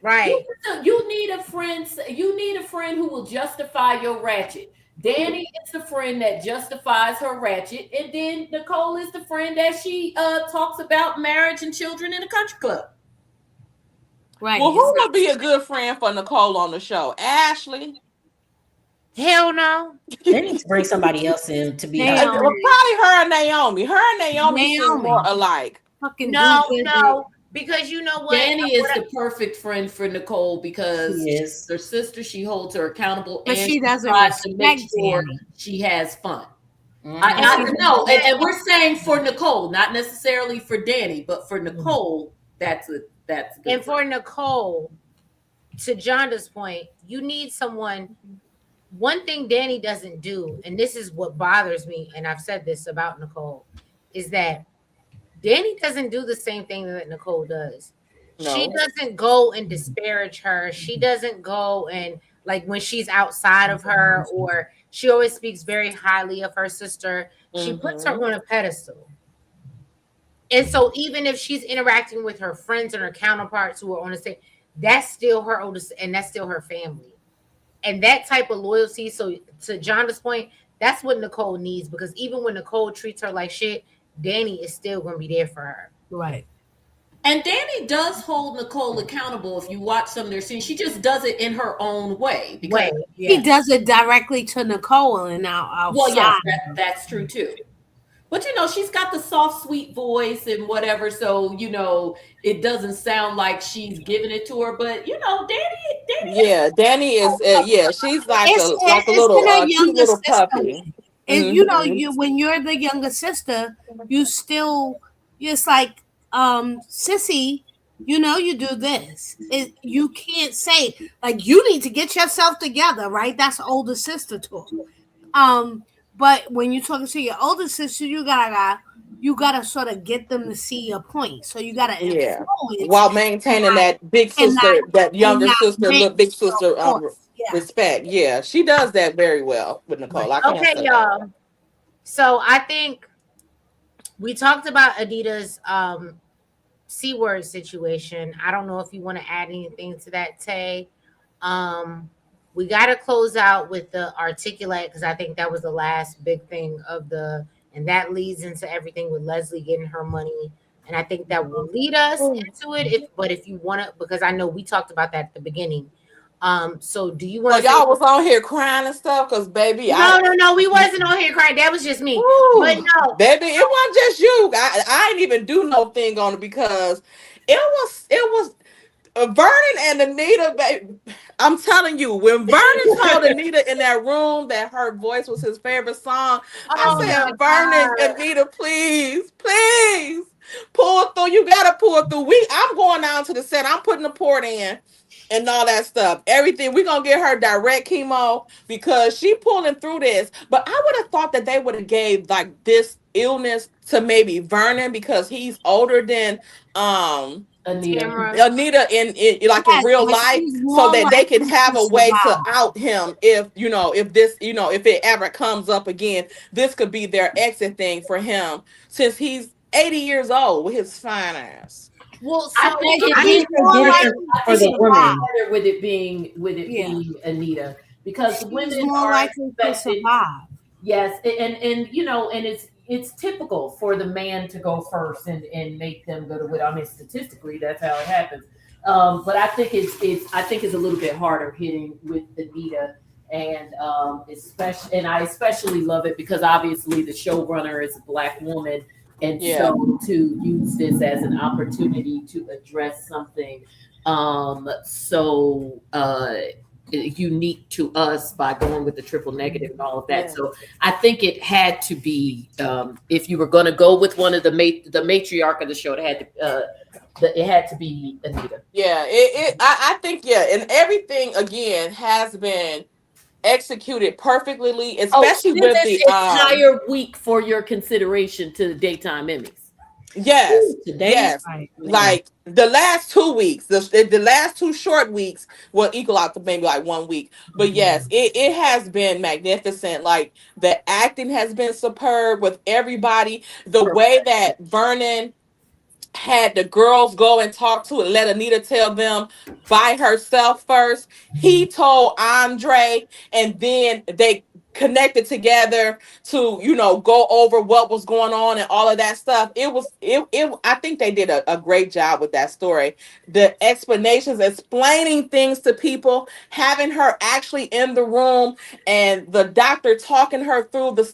Right. You need a friend. You need a friend who will justify your ratchet. Danny is the friend that justifies her ratchet, and then Nicole is the friend that she talks about marriage and children in a country club. Right. Well, who would be a good friend for Nicole on the show? Ashley. Hell no. They need to bring somebody else in to be her. Well, Naomi. probably her and Naomi. Her and Naomi seem more Naomi. alike. Fucking No, do no. Because you know what? Danny is the perfect friend for Nicole because She is. her sister. She holds her accountable, But and she doesn't tries to make respect sure Danny. she has fun. Mhm. No, and we're saying for Nicole, not necessarily for Danny, but for Nicole, that's good. And for Nicole, to Jonda's point, you need someone. One thing Danny doesn't do, and this is what bothers me, and I've said this about Nicole, is that Danny doesn't do the same thing that Nicole does. She No. doesn't go and disparage her. She doesn't go and like when she's outside of her, or she always speaks very highly of her sister. She puts her on a pedestal. And so even if she's interacting with her friends and her counterparts who are on the same, that's still her oldest and that's still her family. And that type of loyalty. So to Jonda's point, that's what Nicole needs, because even when Nicole treats her like shit, Danny is still going to be there for her. Right. And Danny does hold Nicole accountable. If you watch some of their scenes, she just does it in her own way. Because He does it directly to Nicole and outside. well, yes, that's true too. But you know, she's got the soft, sweet voice and whatever, so you know it doesn't sound like she's giving it to her. But you know, Danny. Yeah, Danny is. Yeah, she's like a little been a cute younger little sister. puppy. And you know, when you're the younger sister, you still it's like sissy, you know, you do this. You can't say like you need to get yourself together, right? That's older sister talk. But when you're talking to your older sister, you gotta sort of get them to see your point. So you gotta influence while maintaining that big sister, that younger sister, little big sister respect. Yeah, she does that very well with Nicole. I can't Okay, say y'all. that. So I think we talked about Anita's C word situation. I don't know if you want to add anything to that, Tay. We got to close out with the articulate, because I think that was the last big thing and that leads into everything with Leslie getting her money. And I think that will lead us into it. But if you want to, because I know we talked about that at the beginning. So do you want to? Y'all was on here crying and stuff, because baby, no, we wasn't on here crying. That was just me. But no, baby, it wasn't just you. I didn't even do no thing on it because it was Vernon and Anita, baby. I'm telling you, when Vernon told Anita in that room that her voice was his favorite song, I said, Vernon, Anita, please pull through. You gotta pull through. I'm going down to the set. I'm putting the port in and all that stuff. Everything. We're gonna get her direct chemo because she pulling through this. But I would have thought that they would have gave like this illness to maybe Vernon because he's older than Anita in like in real life, so that they can have a way to out him if if it ever comes up again. This could be their exit thing for him since he's 80 years old with his fine ass. Well, so I think with it being Anita, because the women more likely to survive. Yes, and you know, and it's typical for the man to go first and make them go to widow. I mean, statistically, that's how it happens. But I think it's a little bit harder hitting with Anita, and I especially love it because obviously the showrunner is a Black woman, and so to use this as an opportunity to address something unique to us by going with the triple negative and all of that. So I think it had to be, if you were going to go with one of the matriarch of the show, it had to be Anita. Yeah, I think and everything again has been executed perfectly, especially with the entire week for your consideration to the daytime Emmys. Yes. Like the last 2 weeks, the last 2 short weeks will equal out to maybe like 1 week. But yes, it has been magnificent. Like the acting has been superb with everybody. The way that Vernon had the girls go and talk to it, let Anita tell them by herself first. He told Andre, and then they connected together to, go over what was going on and all of that stuff. It I think they did a great job with that story. The explanations, explaining things to people, having her actually in the room, and the doctor talking her through the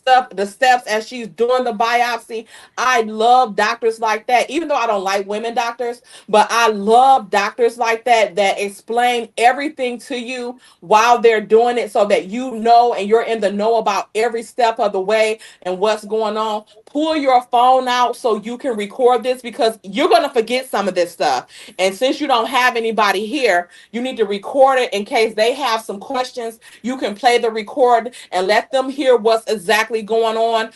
steps as she's doing the biopsy. I love doctors like that, even though I don't like women doctors, but I love doctors like that that explain everything to you while they're doing it so that you know and you're in the know about every step of the way and what's going on. Pull your phone out so you can record this, because you're going to forget some of this stuff. And since you don't have anybody here, you need to record it in case they have some questions. You can play the record and let them hear what's exactly going on,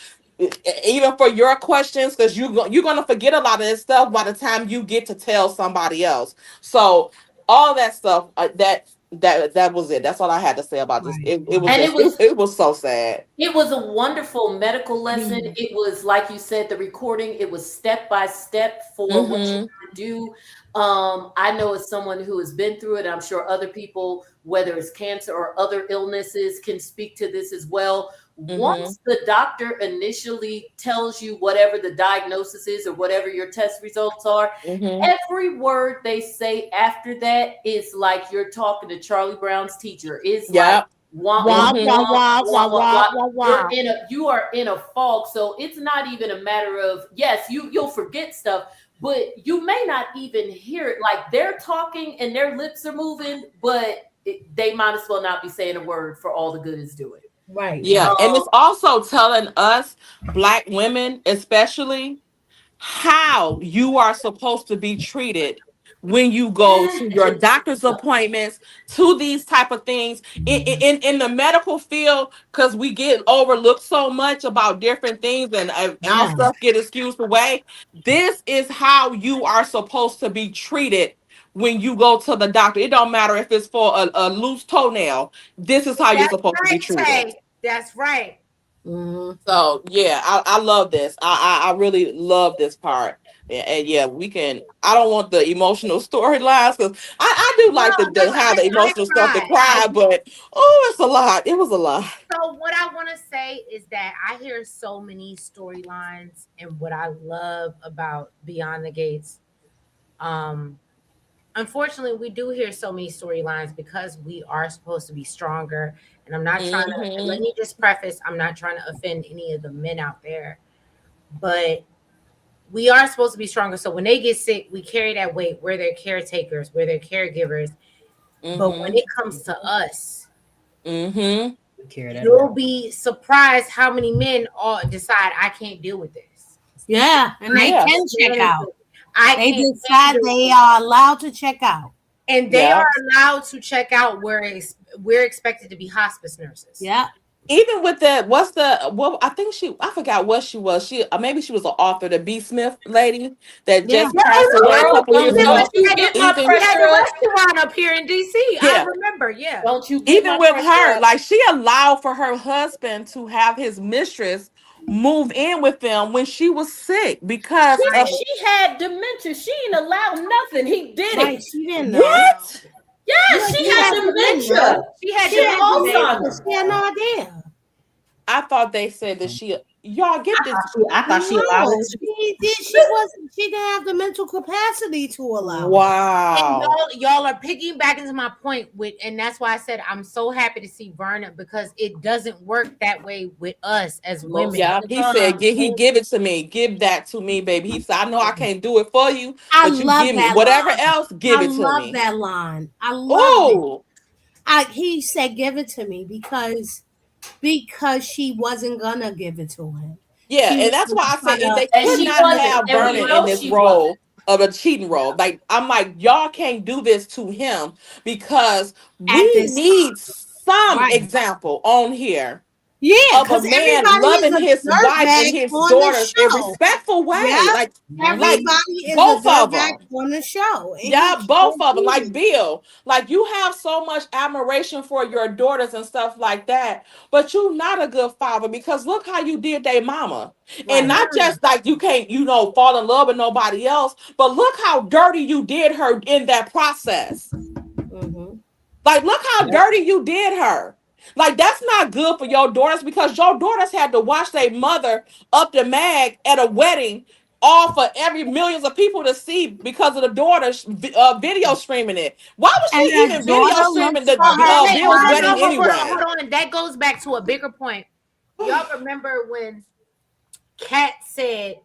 even for your questions, because you're going to forget a lot of this stuff by the time you get to tell somebody else. So all that stuff, that was it. That's all I had to say about this. Right. It was And just it was so sad. it was a wonderful medical lesson. It was, like you said, the recording, it was step by step for what you Mm-hmm. to do. I know as someone who has been through it, I'm sure other people, whether it's cancer or other illnesses, can speak to this as well. Mm-hmm. Once the doctor initially tells you whatever the diagnosis is or whatever your test results are, Mm-hmm. every word they say after that is like you're talking to Charlie Brown's teacher. It's like Yep. wah, wah, Wah, wah, Mm-hmm. wah, wah, wah, wah, wah, wah. wah, wah. You are in a fog. So it's not even a matter of, yes, you'll forget stuff, but you may not even hear it. Like they're talking and their lips are moving, but they might as well not be saying a word for all the good it's doing. Right. Yeah, and Um, it's also telling us, Black women especially, how you are supposed to be treated when you go to your doctor's appointments, to these type of things in the medical field, because we get overlooked so much about different things, and our Yeah. stuff get excused away. This is how you are supposed to be treated when you go to the doctor. It don't matter if it's for a loose toenail. This is how you're That's supposed to be right, treated. Tay. That's right. Mm-hmm. So yeah, I love this. I really love this part. And yeah, we can. I don't want the emotional storylines, because I do No, like because to have the I emotional stuff to cried. cry, but oh, it's a lot. It was a lot. So what I want to say is that I hear so many storylines, and what I love about Beyond the Gates, um, unfortunately, we do hear so many storylines because we are supposed to be stronger. And I'm not trying to, let Mm-hmm. me just preface, I'm not trying to offend any of the men out there, but we are supposed to be stronger. So when they get sick, we carry that weight. We're their caretakers, we're their caregivers. But when Mm-hmm. it comes to us, Mm-hmm. Carry that you'll around. be surprised how many men all decide I can't deal with this. Yeah. And they Yeah. can check out. I They can't decide handle they it. are allowed to check out. And they Yeah. are allowed to check out, whereas we're expected to be hospice nurses. Yeah. Even with that, I think I forgot what she was. Maybe she was an author, the B. Smith lady that Yeah. just Yeah, I passed know. away I a know. couple She years said don't that ago. she you had get the, my Even she had pressure the up. restaurant up here in DC. I yeah, remember. Yeah. Don't you get even my with pressure her, up. like she allowed for her husband to have his mistress move in with them when she was sick because She of Right. she had dementia. She ain't allowed nothing. He did Right. it. She didn't know. what? Yeah, Yeah, she she had had dementia. dementia. She had She had She had dementia, baby. dementia. Alzheimer's. She had no idea. I thought they said that y'all get this. I thought she allowed No, it to. she did. She wasn't. She didn't have the mental capacity to allow it. And Wow. y'all are piggybacking to my point with, and that's why I said I'm so happy to see Verna, because it doesn't work that way with us as Most women. Yeah, of the he said, time. he give it to me. Give that to me, baby. He said, I know I can't do it for you, I but you love give me that whatever line. else, give I it to love me. that line. I loved it. Oh, He said, "Give it to me," because she wasn't gonna give it to him. yeah, She and was that's gonna why I try said to they And could she not manipulate wasn't. have And her. we Vernon in know this she wasn't. role of a cheating role. Like I'm like, y'all can't do this to him because At we this need time. some Right. example on here. Yeah, of a because man everybody is loving a his wife and dirtbag his on the daughters in a show. respectful way. Yep. Like Everybody is a both of dirtbag them. on the show. And he Yeah, both can't of them. do Like it. Bill, like you have so much admiration for your daughters and stuff like that, but you're not a good father because look how you did their mama. And Right. not just like you can't, fall in love with nobody else, but look how dirty you did her in that process. Mhm. Like, look how dirty you did her. Like, that's not good for your daughters because your daughters had to watch their mother up the mag at a wedding, all for every millions of people to see because of the daughter's video streaming it. Why was And she the even video daughter streaming looks the for her Okay, Bill's hold on, wedding father. no, anyway? hold on. That goes back to a bigger point. Y'all remember when Kat said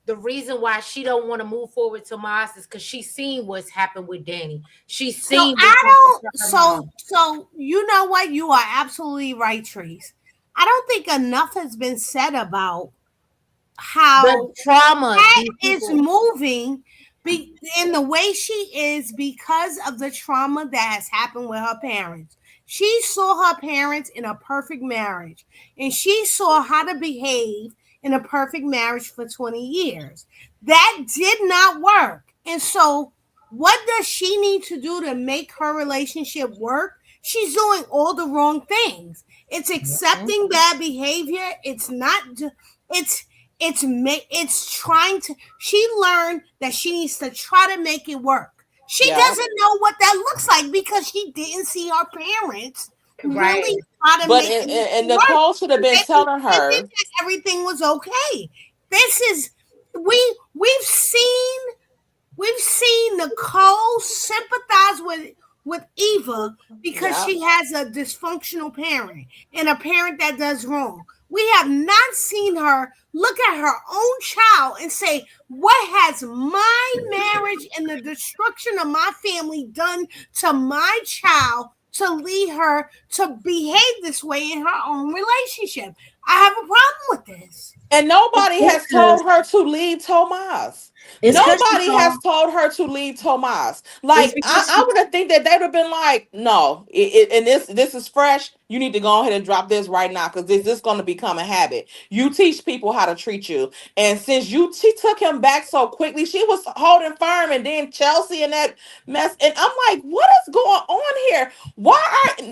the reason why she don't want to move forward with Tomas is because she's seen what's happened with Danny. She's So seen what I happened to don't. her mom. So you know what? You are absolutely right, Trees. I don't think enough has been said about The how trauma Kat these is people. moving in the way she is because of the trauma that has happened with her parents. She saw her parents in a perfect marriage, and she saw how to behave in a perfect marriage for 20 years. That did not work. And so, what does she need to do to make her relationship work? She's doing all the wrong things. It's accepting bad behavior. It's not, it's it's trying to, she learned that she needs to try to make it work. She Yeah. doesn't know what that looks like because she didn't see her parents Right. really try to But make it and work. Nicole should have been telling They think her. that everything was okay. This is, we've seen, Nicole sympathize with Eva because Yeah. she has a dysfunctional parent and a parent that does wrong. We have not seen her look at her own child and say, what has my marriage and the destruction of my family done to my child to lead her to behave this way in her own relationship? I have a problem with this. And nobody It's has because told her to leave Tomas. it's because she Nobody saw. has told her to leave Tomas. It's Like because I she. would have think that they would have been like, no, and this is fresh. You need to go ahead and drop this right now because this is going to become a habit. You teach people how to treat you, and since she took him back so quickly, she was holding firm, and then Chelsea and that mess, and I'm like, what is going on here? Why are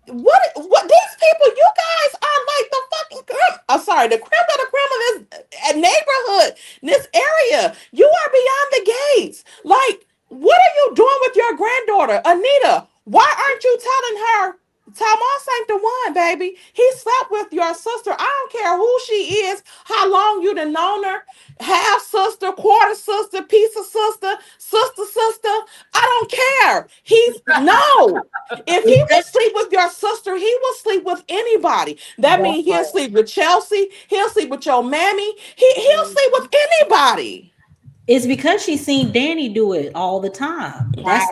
what these people? You guys are like the fucking I'm sorry, the creme of the creme of this neighborhood, this area. You are beyond the gates. Like, what are you doing with your granddaughter, Anita? Why aren't you telling her? Thomas ain't the one, baby. He slept with your sister. I don't care who she is, how long you done known her, half sister, quarter sister, piece of sister, sister. I don't care. He's no. If he It's will that, sleep with your sister, he will sleep with anybody. That that means he'll part. sleep with Chelsea. He'll sleep with your mammy. He'll sleep with anybody. It's because she's seen Danny do it all the time. Right.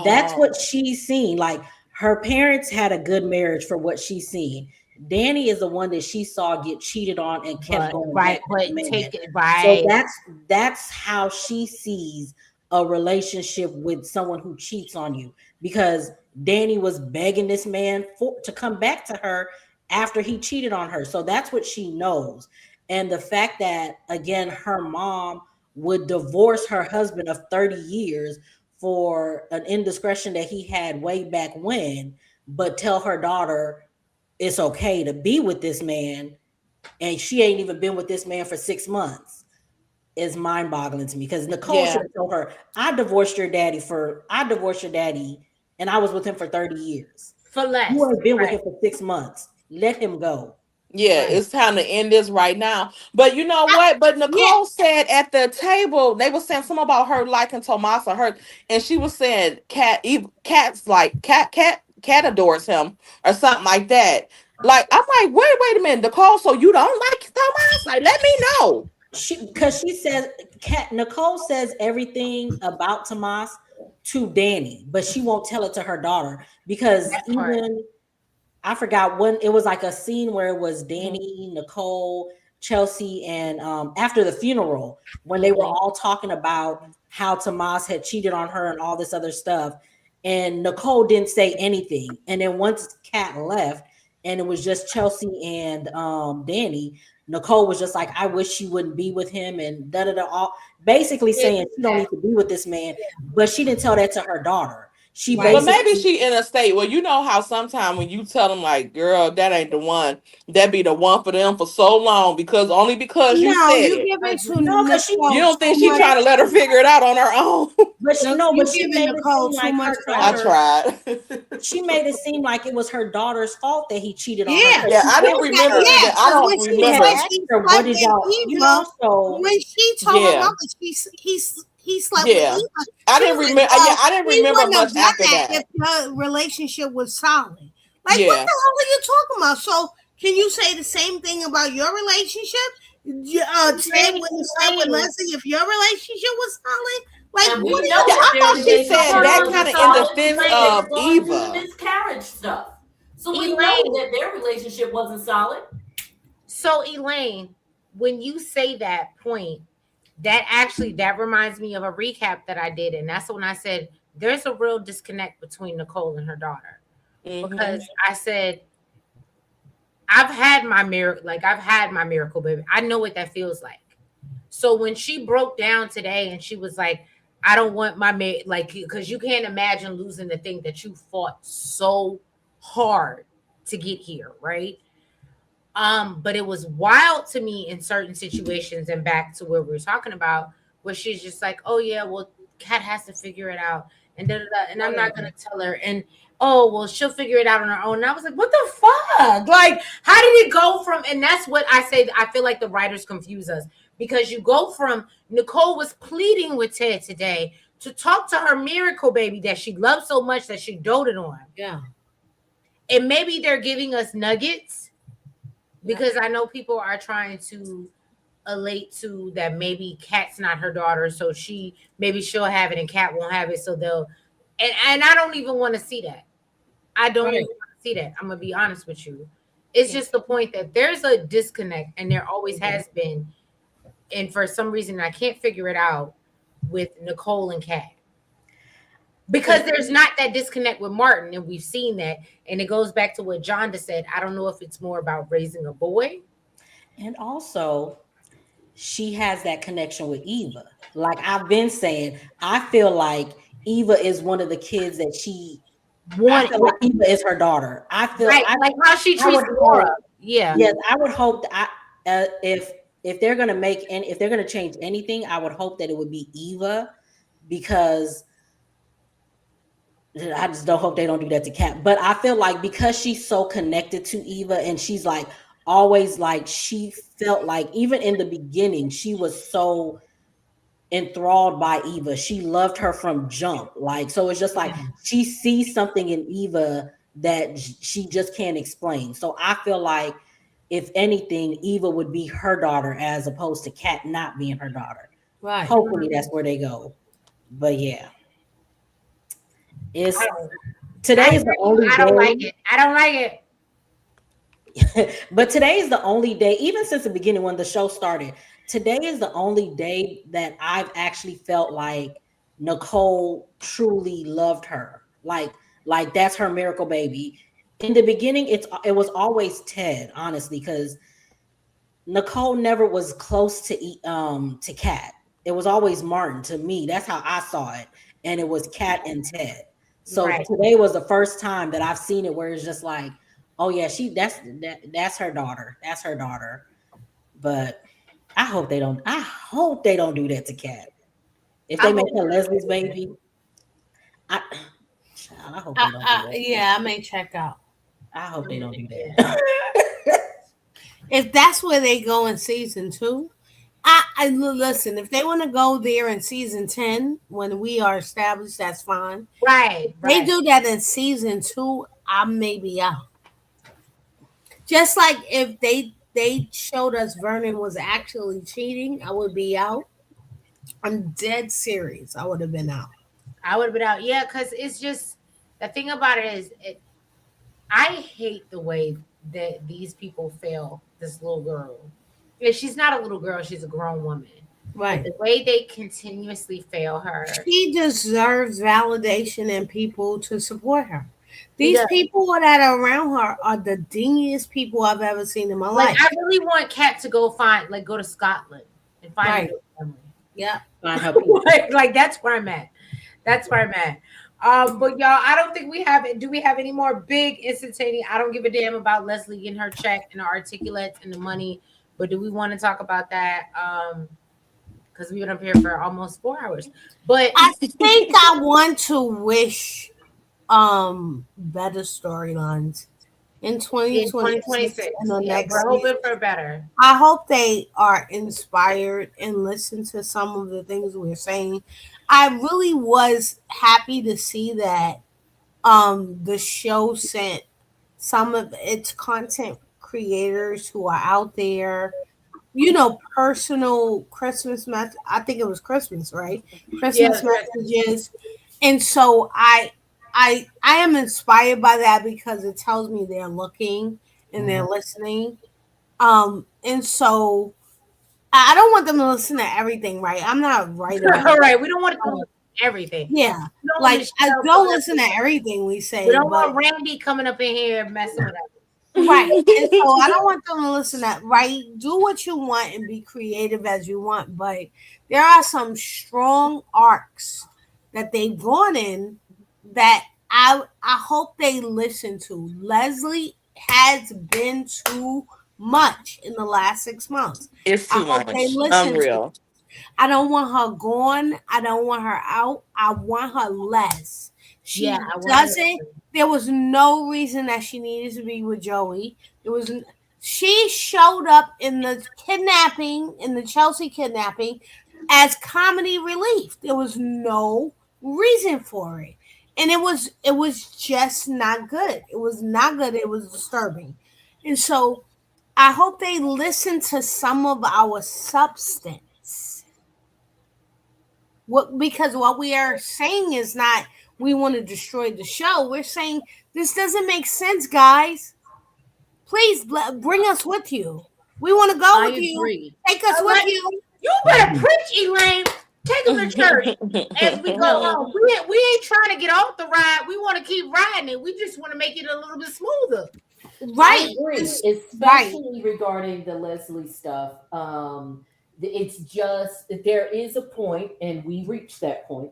That's Oh, what she's seen. Like her parents had a good marriage for what she's seen. Danny is the one that she saw get cheated on and kept But going right, back to but the man. take it So right. that's how she sees a relationship with someone who cheats on you because Danny was begging this man to come back to her after he cheated on her. So that's what she knows. And the fact that again her mom would divorce her husband of 30 years for an indiscretion that he had way back when, but tell her daughter it's okay to be with this man and she ain't even been with this man for 6 months is mind-boggling to me because Nicole should yeah. have told her, I divorced your daddy and I was with him for 30 years. For You less. ain't been with Right. him for 6 months. Let him go. Yeah, Right. it's time to end this right now. But you know what? But Yeah, Nicole said at the table, they were saying something about her liking Tomasa, her, and she was saying cat's like cat adores him or something like that. Like I'm like, wait a minute, Nicole. So you don't like Tomas? Like, let me know. She says Nicole says everything about Tomas to Danny, but she won't tell it to her daughter because That part. even I forgot when it was like a scene where it was Mhm. Danny, Nicole, Chelsea, and after the funeral when they were Mhm. all talking about how Tomas had cheated on her and all this other stuff, and Nicole didn't say anything. And then once Kat left, and it was just Chelsea and Danny, Nicole was just like, I wish she wouldn't be with him, and da da da. All basically saying she don't need to be with this man, but she didn't tell that to her daughter. She But maybe basically, she in a state. Well, you know how sometimes when you tell them like, "Girl, that ain't the one," that be the one for them for so long because only because you No, said you it. give it to no, because she, You Nicole don't too think she much. trying to let her figure it out on her own? but she, No, no, you but she giving made it Nicole seem too like much her I credit. daughter. tried. She made it seem like it was her daughter's fault that he cheated on her. Yeah, Yeah, She I didn't asked remember her. either. I because when don't she She had said remember. asked she her, slept what did with y'all, Eva, so when she told her Yeah, mother he slept with yeah. Eva, I she didn't was like, remember. Yeah, "Well, I didn't he remember wouldn't have much done after that if that. the relationship was solid." Like, what Yeah. the hell are you talking about? So, can you say the same thing about your relationship? Today, when you slept with Leslie, if your relationship was solid, like, And what we are you know Yeah, that I their thought talking she about? said relationship that wasn't kind of in solid, defense Elaine. They were of going through the Eva. miscarriage stuff. So we know Elaine, that their relationship wasn't solid. so Elaine, when you say that point, that reminds me of a recap that I did, and that's when I said there's a real disconnect between Nicole and her daughter Hmm. because I said I've had my miracle baby. I know what that feels like. So when she broke down today and she was like, I don't want like, because you can't imagine losing the thing that you fought so hard to get here, right? But it was wild to me in certain situations, and back to where we were talking about, where she's just like, oh yeah, well, Kat has to figure it out, and da, da, da, and I'm not gonna tell her, and oh well, she'll figure it out on her own. And I was like, what the fuck? Like, how did it go from? And that's what I say. I feel like the writers confuse us because you go from Nicole was pleading with Ted today to talk to her miracle baby that she loved so much that she doted on, Yeah. and maybe they're giving us nuggets because I know people are trying to elate to that maybe Kat's not her daughter, so maybe she'll have it and Kat won't have it, so they'll and I don't even want to see that. I don't Right. even want to see that. I'm gonna be honest with you. It's just the point that there's a disconnect, and there always has been, and for some reason I can't figure it out with Nicole and Kat. Because there's not that disconnect with Martin, and we've seen that, and it goes back to what John just said. I don't know if it's more about raising a boy. and also she has that connection with Eva. Like I've been saying, I feel like Eva is one of the kids that I One feel like Eva is her daughter. right, like how she I treats would Laura. hope, Yeah. yes, I would hope that if they're gonna if they're gonna change anything, I would hope that it would be Eva, because I just don't hope they don't do that to Kat. But I feel like because she's so connected to Eva, and she's like always like, she felt like even in the beginning she was so enthralled by Eva. She loved her from jump. Like, so it's just like she sees something in Eva that she just can't explain. So I feel like if anything, Eva would be her daughter as opposed to Kat not being her daughter. Right. Hopefully that's where they go. But yeah, it's I don't, today is the only I don't day. like it. I don't like it. But today is the only day, even since the beginning when the show started, today is the only day that I've actually felt like Nicole truly loved her. Like that's her miracle baby. In the beginning, it was always Ted, honestly, because Nicole never was close to Kat. It was always Martin to me. That's how I saw it. And it was Kat and Ted. So Right. today was the first time that I've seen it where it's just like, oh yeah, that's her daughter. That's her daughter. But I hope they don't do that to Kat. If I they make hope her Leslie's baby, I child, I hope they don't do that. Yeah, I may check out. I hope they don't do yeah. that. If that's where they go in season 2, I listen. If they want to go there in season 10, when we are established, that's fine. Right. They Right. do that in season 2, I may be out. Just like if they showed us Vernon was actually cheating, I would be out. I'm dead serious. I would have been out. I would have been out. Yeah, because it's just the thing about it is I hate the way that these people fail this little girl. Yeah, she's not a little girl, she's a grown woman. But Right. the way they continuously fail her. She deserves validation and people to support her. These people that are around her are the dingiest people I've ever seen in my Like, life. I really want Kat to go to Scotland and find Right. a new family. Yeah. Find her people. like that's where I'm at. That's where I'm at. But y'all, I don't think we have it. Do we have any more big instantaneous? I don't give a damn about Leslie getting her check and her articulates and the money. But do we want to talk about that? Because we've been up here for almost 4 hours. But I think I want to wish better storylines in 2026 and the next we're hoping season. for better. I hope they are inspired and listen to some of the things we're saying. I really was happy to see that the show sent some of its content creators who are out there, personal Christmas I think it was Christmas, right? Christmas messages. And so I am inspired by that because it tells me they're looking and they're listening. And so I don't want them to listen to everything, right? I'm not right about All right, we don't want to do everything. Yeah, like I don't listen to everything we say. We don't want Randy coming up in here messing with us. Right. And so I don't want them to listen to right. Do what you want and be creative as you want. But there are some strong arcs that they've gone in that I hope they listen to. Leslie has been too much in the last 6 months. It's too much. Unreal. I don't want her gone. I don't want her out. I want her less. She doesn't. There was no reason that she needed to be with Joey. She showed up in the Chelsea kidnapping, as comedy relief. There was no reason for it, and it was just not good. It was not good. It was disturbing, and so I hope they listen to some of our substance. Because what we are saying is not we want to destroy the show. We're saying this doesn't make sense, guys. Please bring us with you. We want to go with you. Take us with you. You better preach, Elaine. Take them to church as we go home. We ain't trying to get off the ride. We want to keep riding it. We just want to make it a little bit smoother. Right. I agree, especially regarding the Leslie stuff. It's just there is a point, and we reached that point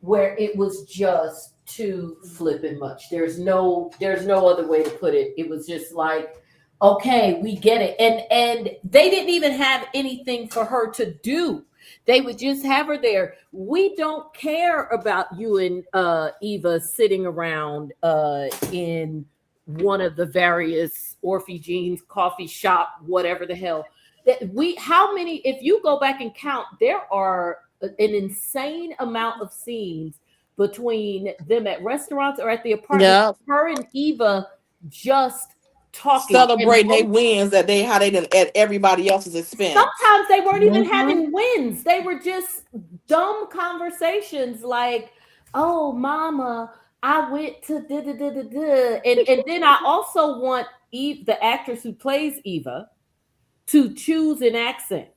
where it was just too flippin' much. There's no other way to put it. It was just like, okay, we get it, and they didn't even have anything for her to do. They would just have her there. We don't care about you and Eva sitting around in one of the various Orphe Jeans coffee shop, whatever the hell. How many, if you go back and count, there are an insane amount of scenes between them at restaurants or at the apartment. Yep. Her and Eva just talking, celebrating their wins that how they done at everybody else's expense. Sometimes they weren't even having wins. They were just dumb conversations like, "Oh, mama, I went to da da da da da," and then I also want Eve, the actress who plays Eva, to choose an accent,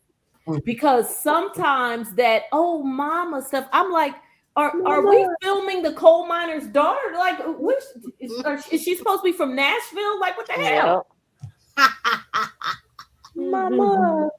because sometimes that "oh, mama" stuff, I'm like, are we filming the coal miner's daughter? Like, which is she supposed to be from Nashville? Like, what the hell? Mama.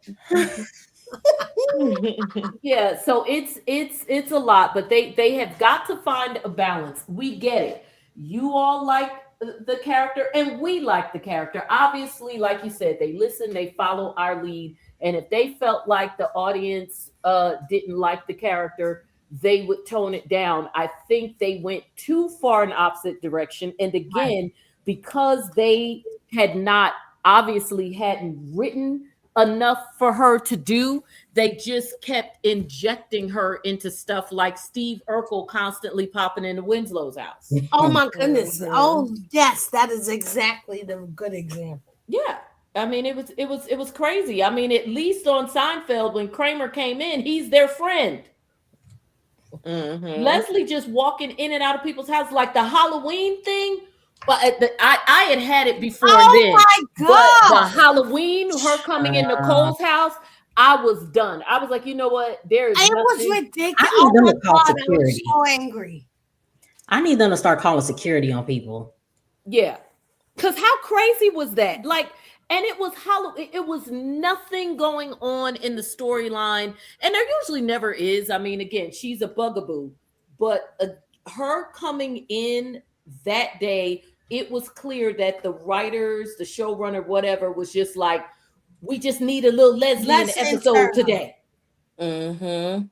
Yeah, so it's a lot, but they have got to find a balance. We get it. You all like the character, and we like the character. Obviously, like you said, they listen, they follow our lead, and if they felt like the audience didn't like the character, they would tone it down. I think they went too far in opposite direction. And again, because they hadn't written enough for her to do, they just kept injecting her into stuff like Steve Urkel constantly popping into Winslow's house. Oh my goodness. Oh yes, that is exactly the good example. Yeah. I mean, it was crazy. I mean, at least on Seinfeld, when Kramer came in, he's their friend. Leslie just walking in and out of people's houses, like the Halloween thing. But I had it before then. Oh my God! But the Halloween, her coming in Nicole's house, I was done. I was like, you know what? It was ridiculous. Oh my God, I was so angry. I need them to start calling security on people. Yeah. Cause how crazy was that? Like, and it was it was nothing going on in the storyline, and there usually never is. I mean, again, she's a bugaboo, but her coming in that day, it was clear that the writers, the showrunner, whatever, was just like, we just need a little Leslie in Let's the episode internal. today. Mm-hmm.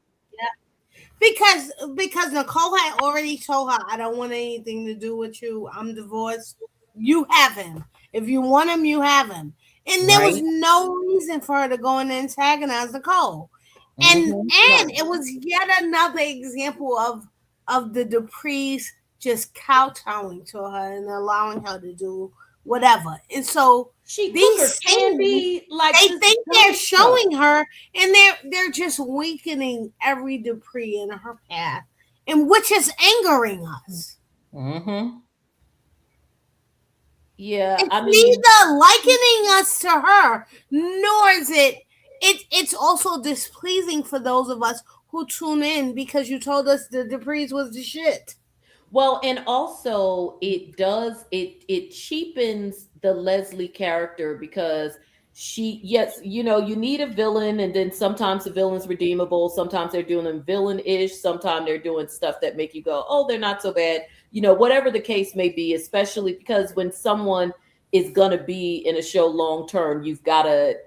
Because Nicole had already told her, I don't want anything to do with you. I'm divorced. You have him. If you want him, you have him. And there was Right. no reason for her to go and antagonize Nicole. And Mhm. it was yet another example of the Duprees just kowtowing to her and allowing her to do whatever. And so She took these her scenes, candy, like they just think dumb they're stuff. showing her, and they're just weakening every Dupree in her path, and which is angering us. Mhm. Yeah, It's I mean, neither likening us to her, nor is it's also displeasing for those of us who tune in because you told us the Duprees was the shit. well, and also it cheapens the Leslie character because she, yes, you know, you need a villain, and then sometimes the villain's redeemable, sometimes they're doing them villain-ish, sometimes they're doing stuff that make you go, oh, they're not so bad, you know, whatever the case may be, especially because when someone is gonna be in a show long term, you've gotta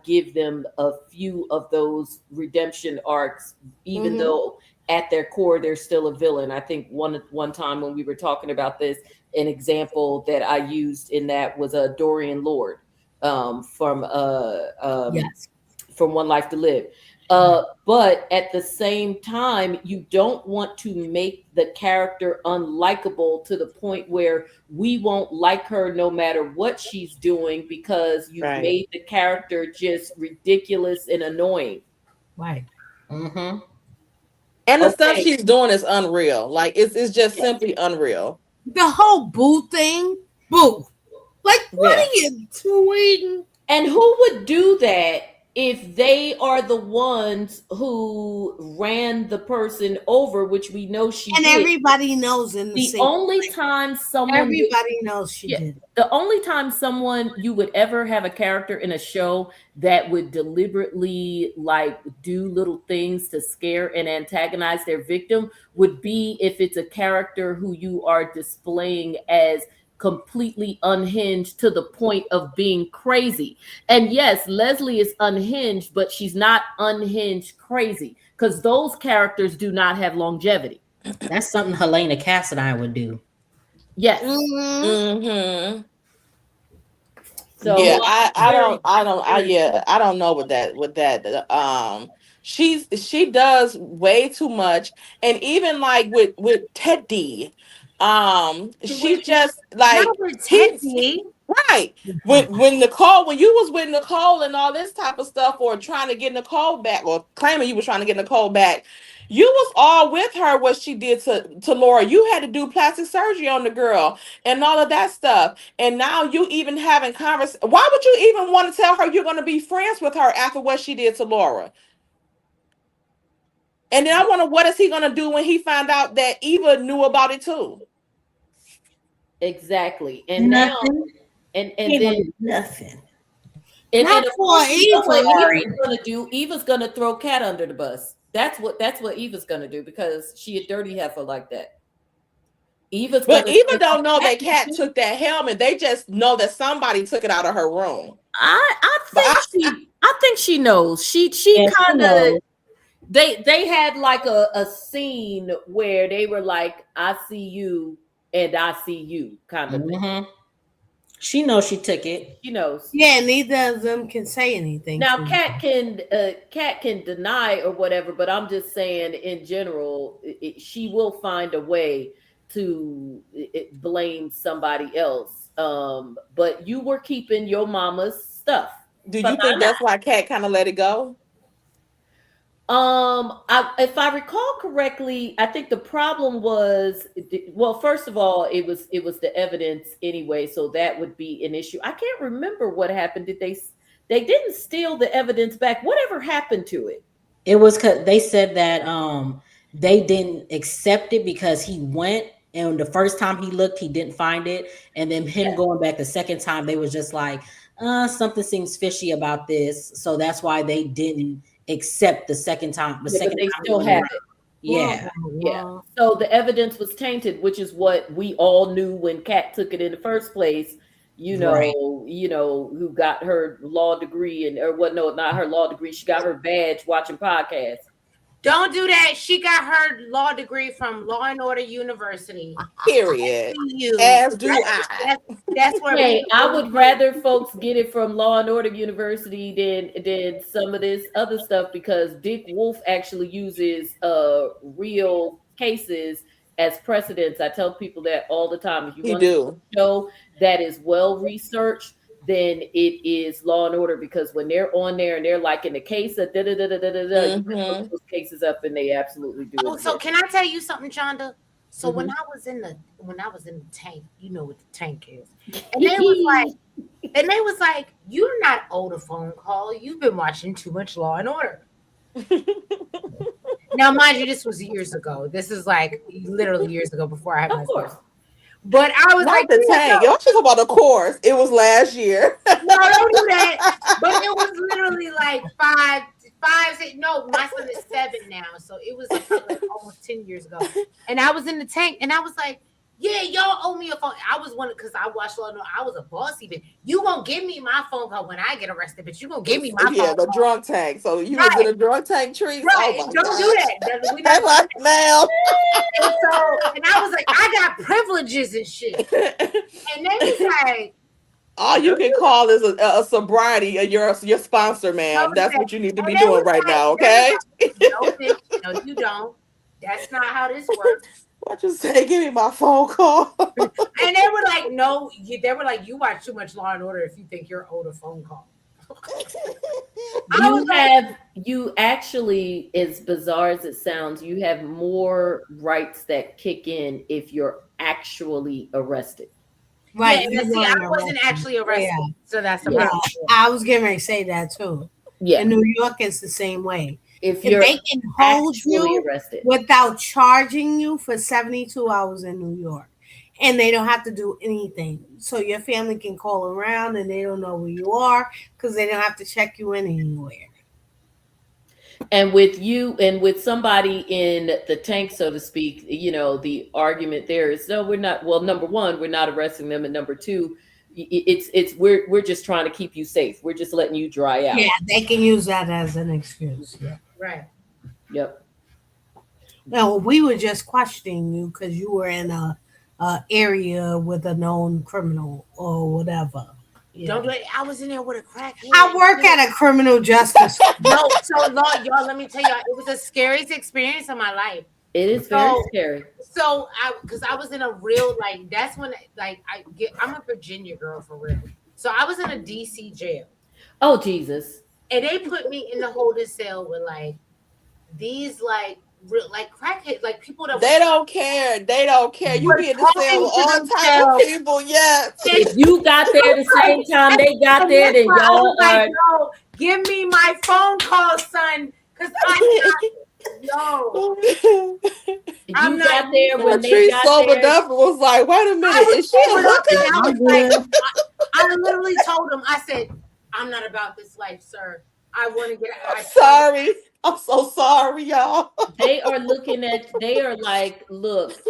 give them a few of those redemption arcs, even Mhm. though at their core they're still a villain. I think one time when we were talking about this, an example that I used in that was a Dorian Lord, um, from uh um, Yes. from One Life to Live. But at the same time, you don't want to make the character unlikable to the point where we won't like her no matter what she's doing because you've Right. made the character just ridiculous and annoying. Right. Mhm. And the stuff Okay. she's doing is unreal. Like it's just simply unreal. The whole boo thing, boo. Like, what Yeah. are you doing? And who would do that if they are the ones who ran the person over, which we know she And did? everybody knows in the The same. only time someone would, Everybody knows she yeah, did it. the only time someone you would ever have a character in a show that would deliberately like do little things to scare and antagonize their victim would be if it's a character who you are displaying as completely unhinged to the point of being crazy. And yes, Leslie is unhinged, but she's not unhinged crazy because those characters do not have longevity. That's something Helena Cassadine would do. Yes. Mm-hmm. Mm-hmm. So Yeah, I very, don't I don't I very yeah, I don't know with that she does way too much, and even like with Teddy, she just Not like with he's Teddy. right. When Nicole, when you was with Nicole and all this type of stuff, or trying to get Nicole back, or claiming you was trying to get Nicole back, you was all with her what she did to Laura. You had to do plastic surgery on the girl and all of that stuff. And now you even having why would you even want to tell her you're going to be friends with her after what she did to Laura? And then I wonder what is he going to do when he found out that Eva knew about it too? exactly. And now Nothing. and Ain't gonna then do nothing. Not and of for course you know what Eva. Sorry. Eva's gonna do. Eva's gonna throw Cat under the bus. That's what Eva's gonna do because she a dirty heifer like that. Eva's But gonna Eva say, don't know "Cat, that Cat took that helmet. They just know that somebody took it out of her room. I But think she knows. She Yeah, she kind of knows. they had like a scene where they were like, I see you and I see you kind of thing. Mhm. She knows she took it. She knows. Yeah, neither of them can say anything Now, to you. Cat can deny or whatever, but I'm just saying in general, she will find a way to blame somebody else. But you were keeping your mama's stuff. do you think that's why Cat kind of let it go? If I recall correctly, I think the problem was, well, first of all, it was the evidence anyway, so that would be an issue. I can't remember what happened. They didn't steal the evidence back. Whatever happened to it? It was 'cause they said that they didn't accept it because he went and the first time he looked, he didn't find it. And then him going back the second time, they was just like, something seems fishy about this. So that's why they didn't accept the second time. The Yeah, but second they time he still went have around. it. Yeah. Yeah. So the evidence was tainted, which is what we all knew when Kat took it in the first place. Right. Who got her law degree or what? No, not her law degree. She got her badge watching podcasts. Don't do that. She got her law degree from Law and Order University. Period. You. As do I. That's where Hey, people I would rather folks get it from Law and Order University than some of this other stuff because Dick Wolf actually uses real cases as precedents. I tell people that all the time. If you He want to do. show that is well researched, then it is Law and Order because when they're on there and they're like in the case of you look those cases up and they absolutely do. Oh, so can I tell you something, Chonda? So when Mhm. I was in the tank, you know what the tank is, and they was like, you're not owed a phone call. You've been watching too much Law and Order. Now, mind you, this was years ago. This is like literally years ago before I had my Of course. son. But I was Not like, the yeah, tank. no, Y'all talking about the course. It was last year. no, don't do that. But it was literally like no, my son is 7 now. So it was like almost 10 years ago. And I was in the tank and I was like, yeah, y'all owe me a phone. I was one because I watched Law and Order. I was a boss even. You gonna give me my phone call when I get arrested, but you gonna give me my phone Yeah, the call. drunk tank. So you was in a drunk tank trees. Right. Oh my Don't God. do that. We Hey, not my ma'am. and I was like, I got privileges and shit. And they was like, all you can call is a sobriety. Your sponsor, ma'am. That's what you need to be doing right now. Okay. No, bitch, no, you don't. That's not how this works. What you say? Give me my phone call. And they were like, no, they were like, you watch too much Law and Order if you think you're owed a phone call. You actually, as bizarre as it sounds, you have more rights that kick in if you're actually arrested. Right. Yeah, see, I wasn't actually arrested, so that's the problem. I was getting ready to say that too. Yeah. In New York, it's the same way. If they can hold you arrested without charging you for 72 hours in New York, and they don't have to do anything. So your family can call around and they don't know where you are because they don't have to check you in anywhere. And with you and with somebody in the tank, so to speak, the argument there is no, we're not. Well, number one, we're not arresting them, and number two, we're just trying to keep you safe. We're just letting you dry out. Yeah, they can use that as an excuse. Yeah. Right. Yep. No, we were just questioning you because you were in a area with a known criminal or whatever. Yeah. Don't do it. I was in there with a crackhead. I work at a criminal justice. No, so Lord, y'all, let me tell y'all, it was the scariest experience of my life. It is very scary. So because I was in a real that's when I'm a Virginia girl for real. So I was in a DC jail. Oh Jesus! And they put me in the holding cell with these crackhead people that they don't care. They don't care. You be in the cell with all types of people. Yes. If you got there the same time they got there, then y'all are. No, give me my phone call, son, because I'm not there when they got sobered there. Up and was like, wait a minute, is she a hooker? I literally told him, I said, I'm not about this life, sir. I want to get out. I'm sorry. I'm so sorry, y'all. They are like, look,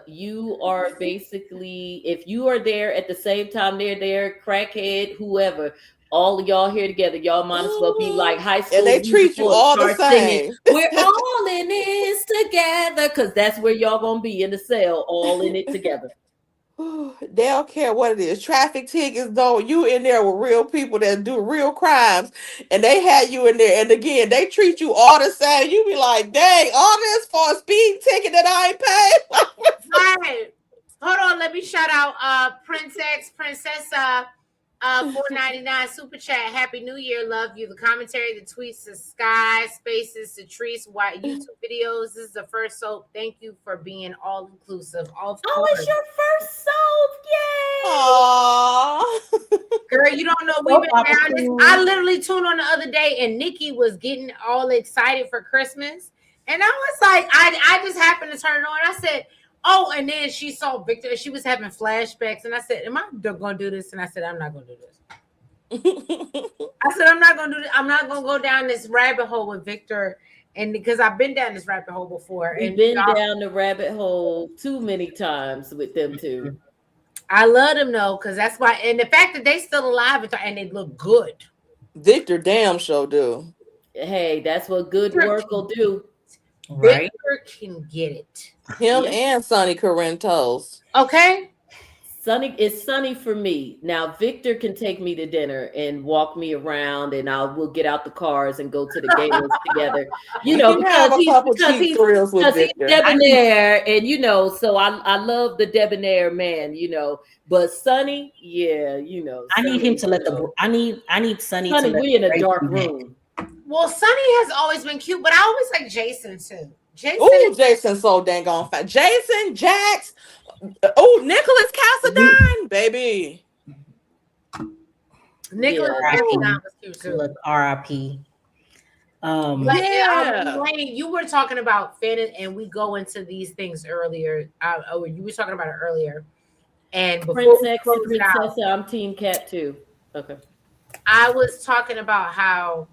you are basically, if you are there at the same time they're there, crackhead, whoever, all of y'all here together, y'all might as well be like high school. And they treat you all the same. We're all in this together, because that's where y'all gonna be, in the cell, all in it together. They don't care what it is. Traffic tickets, though, you in there with real people that do real crimes, and they had you in there. And again, they treat you all the same. You be like, dang, all this for a speed ticket that I ain't paid. Right. Hold on, let me shout out Princess $4.99 super chat. Happy New Year, love you. The commentary, the tweets, the sky, spaces, the trees, white YouTube videos. This is the first soap. Thank you for being all inclusive. Oh, it's your first soap! Yay! Aww. Girl, you don't know we've been down this. I literally tuned on the other day, and Nikki was getting all excited for Christmas. And I was like, I just happened to turn it on. I said, oh, and then she saw Victor. She was having flashbacks, and I said, "Am I going to do this?" And I said, "I'm not going to do this." I said, "I'm not going to do this. I'm not going to go down this rabbit hole with Victor." And because I've been down this rabbit hole before, We've and been down the rabbit hole too many times with them too. I love them though, because that's why. And the fact that they still alive and they look good. Victor damn sure do. Hey, that's what good work will do. Right. Victor can get it. Him Yeah. and Sonny Corinthos. Okay. Sunny, it's Sunny for me. Now Victor can take me to dinner and walk me around, and we'll get out the cars and go to the galas together. You know, can have a couple cheap thrills with because he's Victor. debonair, and you know, so I love the debonair man. You know, but Sunny, yeah, you know, I need Sunny, him to let the. I need Sonny to Sunny, let we in a the dark baby room. Well, Sunny has always been cute, but I always like Jason too. Jason. Ooh, Jason's so dang on fat. Jason, Jax. Oh, Nicholas Cassadine, baby. Nicholas Yeah. Cassadine was cute too. Look, R.I.P. But Yeah. Elaine, you were talking about fantasy, and we go into these things earlier. You were talking about it earlier, and before we Princess close and it out, Princessa, I'm Team Cat too. Okay. I was talking about how,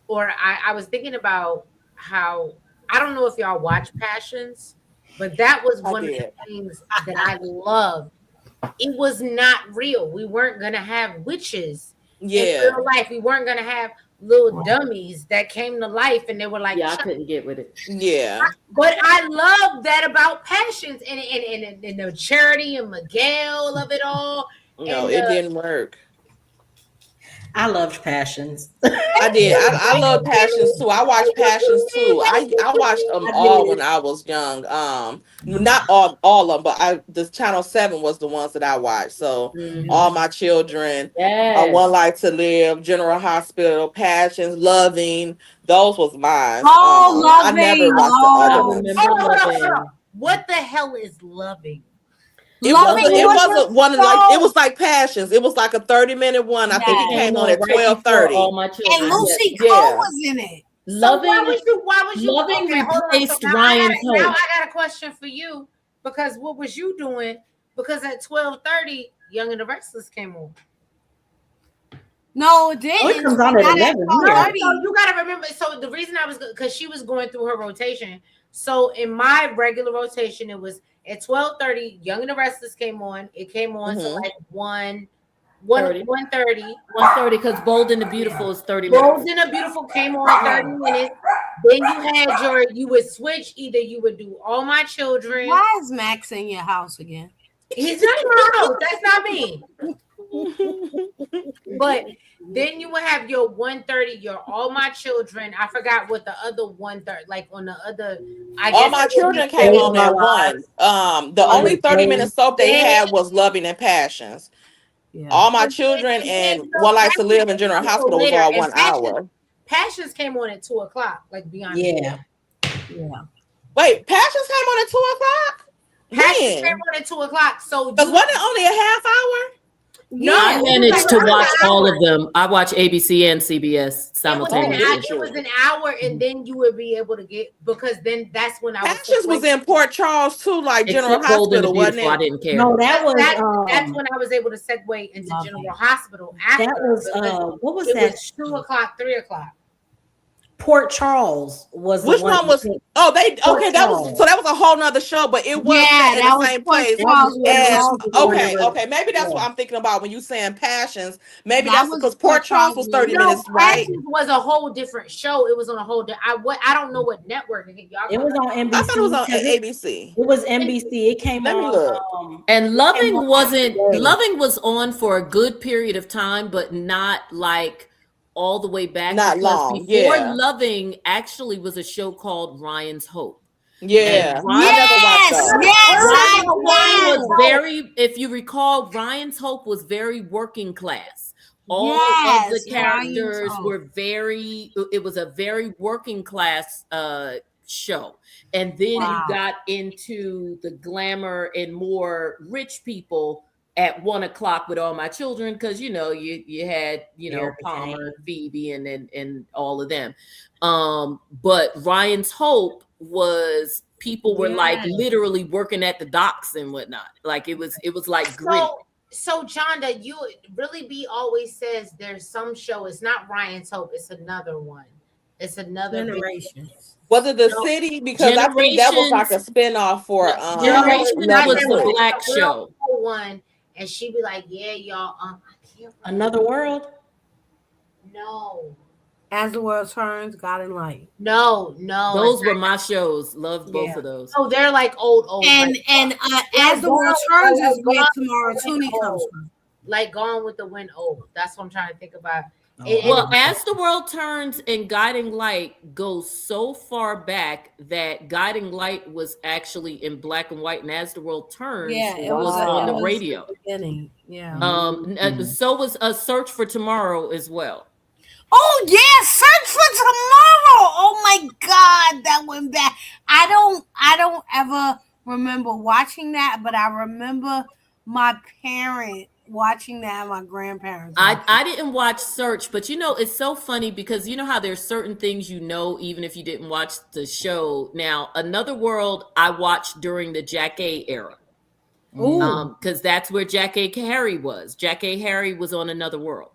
or I was thinking about how, I don't know if y'all watch Passions, but that was one of the things that I loved. It was not real. We weren't going to have witches in real life. We weren't going to have little dummies that came to life and they were like, yeah, I couldn't get with it. Yeah. But I love that about Passions and the Charity and Miguel of it all. No, it didn't work. I loved Passions. I did. I love Passions too. I watched Passions too. I watched them all when I was young. Not all of them, but the Channel 7 was the ones that I watched. So All My Children, One Life to Live, General Hospital, Passions, Loving. Those was mine. Loving. I never watched the other ones. What the hell is Loving? It wasn't one like it was like Passions. It was like a 30-minute one. I think it came on at 12:30. All My Children. And Lucy Cole was in it. Loving. So why was you Loving replaced now Ryan's Now Hope. I got a question for you, because what was you doing? Because at 12:30, Young and the Restless came on. No, it didn't. It comes on at 11. So you gotta remember. So the reason I was, because she was going through her rotation. So in my regular rotation, it was at 12:30. Young and the Restless came on. It came on to like 1:30. 1:30, because Bold and the Beautiful is 30 minutes. Bold and the Beautiful came on 30 minutes. Then you would switch. Either you would do All My Children. Why is Max in your house again? He's not in my house. That's not me. But then you would have your 1:30, your All My Children. I forgot what the other 1:30, like on the other. All My Children came on at 1. The only 30-minute soap they had was Loving and Passions. Yeah. All My Children and One Life to Live in General Hospital was all 1 hour. Passions came on at 2:00, like beyond. Yeah. Wait, Passions came on at 2:00? Passions came on at 2:00. So wasn't it only a half hour? No, I managed to watch all of them. I watch ABC and CBS simultaneously. It was an hour, and then you would be able to get, because then that's when I was. Passions was in Port Charles too, like General Hospital, wasn't it? I didn't care. No, that's when I was able to segue into General Hospital. After, that was what was it that? Was 2:00, 3:00. Port Charles was which one was? Oh, they okay. That was so that was a whole nother show, but it was in the same place. Okay. Maybe that's what I'm thinking about when you saying Passions. Maybe that's because Port Charles was 30 minutes, right? Passions was a whole different show. It was on a whole. I don't know what network. It was on NBC. I thought it was on ABC. It was NBC. It came on. And Loving wasn't. Loving was on for a good period of time, but not like all the way back. Not long. Before Loving actually was a show called Ryan's Hope. Yeah. Ryan was very, if you recall, Ryan's Hope was very working class. All of the characters were it was a very working class show. And then you got into the glamour and more rich people at 1 o'clock with all my children, because you had Erica Palmer, Kane. Phoebe, and all of them. But Ryan's Hope was, people were like Yes. literally working at the docks and whatnot. Like it was like gritty. So Jonda, you really be always says there's some show. It's not Ryan's Hope. It's another one. It's another big- Generations. Was it the No. city? Because I think that was like a Generations. spinoff for No, Generations Another was the World. black a real show. cool one, and she'd be like, "Yeah, y'all, I can't remember. Another World. No, As the World Turns, God and Light. no, Those were my shows. Loved both Yeah. of those. Oh, they're like old. And As the World Turns is where Tomorrow Tooney comes from. Like Gone with the Wind. Old. That's what I'm trying to think about. Well, As the World Turns and Guiding Light go so far back that Guiding Light was actually in black and white, and As the World Turns was on the radio. Beginning. Yeah. So was A Search for Tomorrow as well. Oh yeah, Search for Tomorrow. Oh my God, that went back. I don't ever remember watching that, but I remember my parent watching that, my grandparents. I didn't watch Search, but it's so funny because you know how there's certain things even if you didn't watch the show. Now, Another World I watched during the Jack A era. Because that's where Jack A. Harry was. Jack A. Harry was on Another World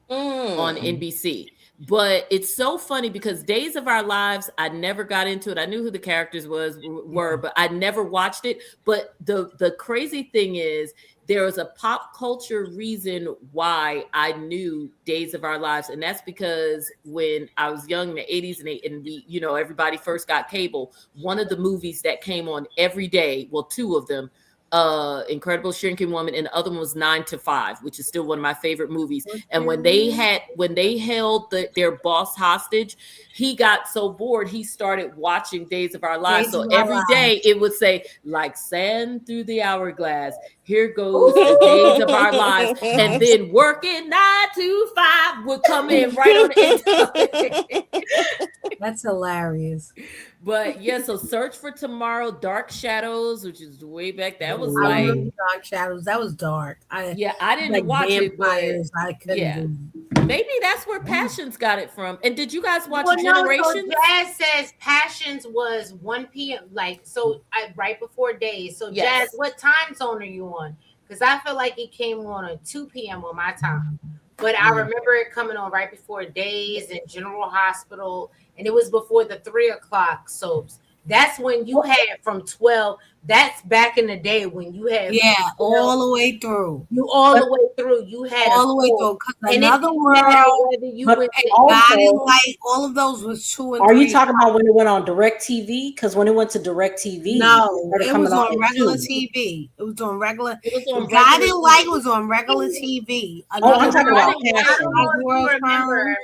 on NBC. But it's so funny because Days of Our Lives, I never got into it. I knew who the characters were, but I never watched it. But the crazy thing is, there was a pop culture reason why I knew Days of Our Lives. And that's because when I was young in the 80s and we, everybody first got cable, one of the movies that came on every day, well, two of them, Incredible Shrinking Woman, and the other one was 9 to 5, which is still one of my favorite movies. And when they held their boss hostage, he got so bored he started watching Days of Our Lives. So every day it would say, like sand through the hourglass, here goes the Days of Our Lives, and then Working 9 to 5 would come in right on the That's hilarious. But yeah, so Search for Tomorrow, Dark Shadows, which is way back. That was I like remember Dark Shadows. That was dark. I didn't like watch vampires, it, but I couldn't yeah. do. Maybe that's where Passions got it from. And did you guys watch Well, no, so Generations? Jazz says Passions was 1 p.m. Right before Days. So Yes. Jazz, what time zone are you on? Because I feel like it came on at 2 p.m. on my time. But I remember it coming on right before Days and General Hospital, and it was before the 3 o'clock soaps. That's when you had from 12. That's back in the day when you had all the way through. The way through. You had all the way through. Because and Another it World, whether you but went to also- Guiding Light, all of those was 2 and 3. Are you talking about when it went on Direct TV? Because when it went to Direct TV, No, it was on at regular 2. TV. It was on regular. It was on Guiding regular Light TV. was on regular TV. I'm Another talking World- about I Passion. don't know if you World remember. Turns.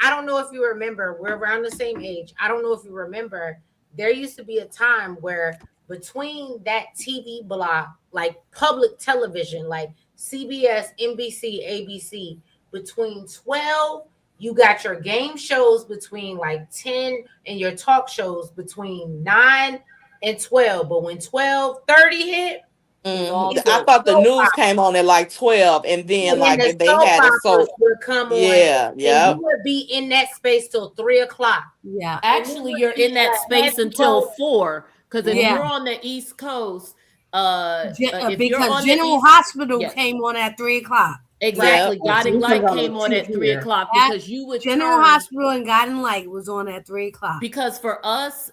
I don't know if you remember. We're around the same age. I don't know if you remember. There used to be a time where between that TV block, like public television, like CBS, NBC, ABC, between 12, you got your game shows between like 10 and your talk shows between 9 and 12. But when 12:30 hit, I thought the news came on at like 12, and then like the if they soap had a operas soap. would come on. Yeah, And yeah. you would be in that space till 3 o'clock. Yeah. Actually, you're in that space until 4. Because if Yeah. you're on the East Coast, if you're Because on General the East, Hospital yes. came on at 3 o'clock. Exactly. Right. Guiding So Light you come came on on at 2 3 here. o'clock That because you would General turn. Hospital and Guiding Light was on at 3 o'clock. Because for us,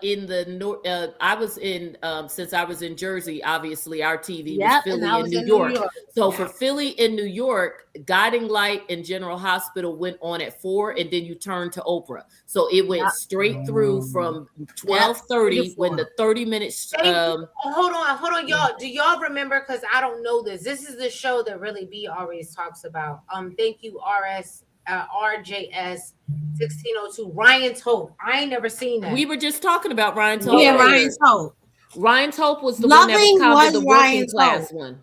in the north, I was in since I was in Jersey. Obviously, our TV was and Philly I and was New in York. New York. So Yeah. for Philly and New York, Guiding Light and General Hospital went on at 4, and then you turned to Oprah. So it went straight through from 12:30 when the 30 minutes. Hold on, y'all. Do y'all remember? Because I don't know this. This is the show that really B always talks about. Thank you, RJS 1602. Ryan's Hope. I ain't never seen that. We were just talking about Ryan's Hope. Yeah, earlier. Ryan's Hope. Ryan's Hope was the one that Loving was kind of was the working Ryan's class Hope. one.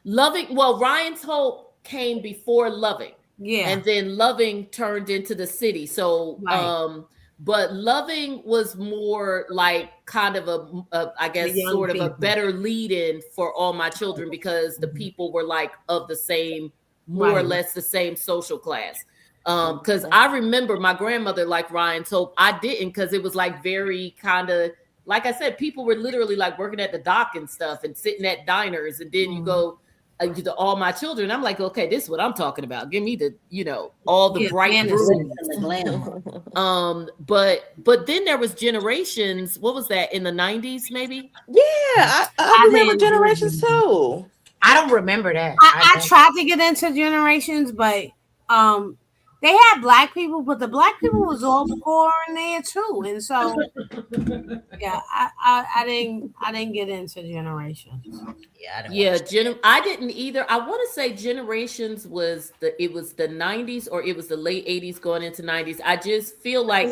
Loving, well, Ryan's Hope came before Loving. Yeah. And then Loving turned into the city. So Right. But Loving was more like kind of I guess young sort of a people. better lead-in for All My Children, because the people were like of the same, more or Right. less the same social class. Because I remember my grandmother, like Ryan told, I didn't, because it was like very kind of, like I said, people were literally like working at the dock and stuff and sitting at diners, and then you go to All My Children. I'm like, okay, this is what I'm talking about. Give me the, all the Yeah, bright fantasy. rooms. And the glamour. But then there was Generations. What was that, in the 90s, maybe? Yeah, I remember didn't- Generations too. I don't remember that. I tried to get into Generations, but they had black people, but the black people was all poor in there too, and so yeah, I didn't get into Generations. Yeah, I didn't either. I want to say Generations was the 90s, or it was the late 80s going into 90s. I just feel like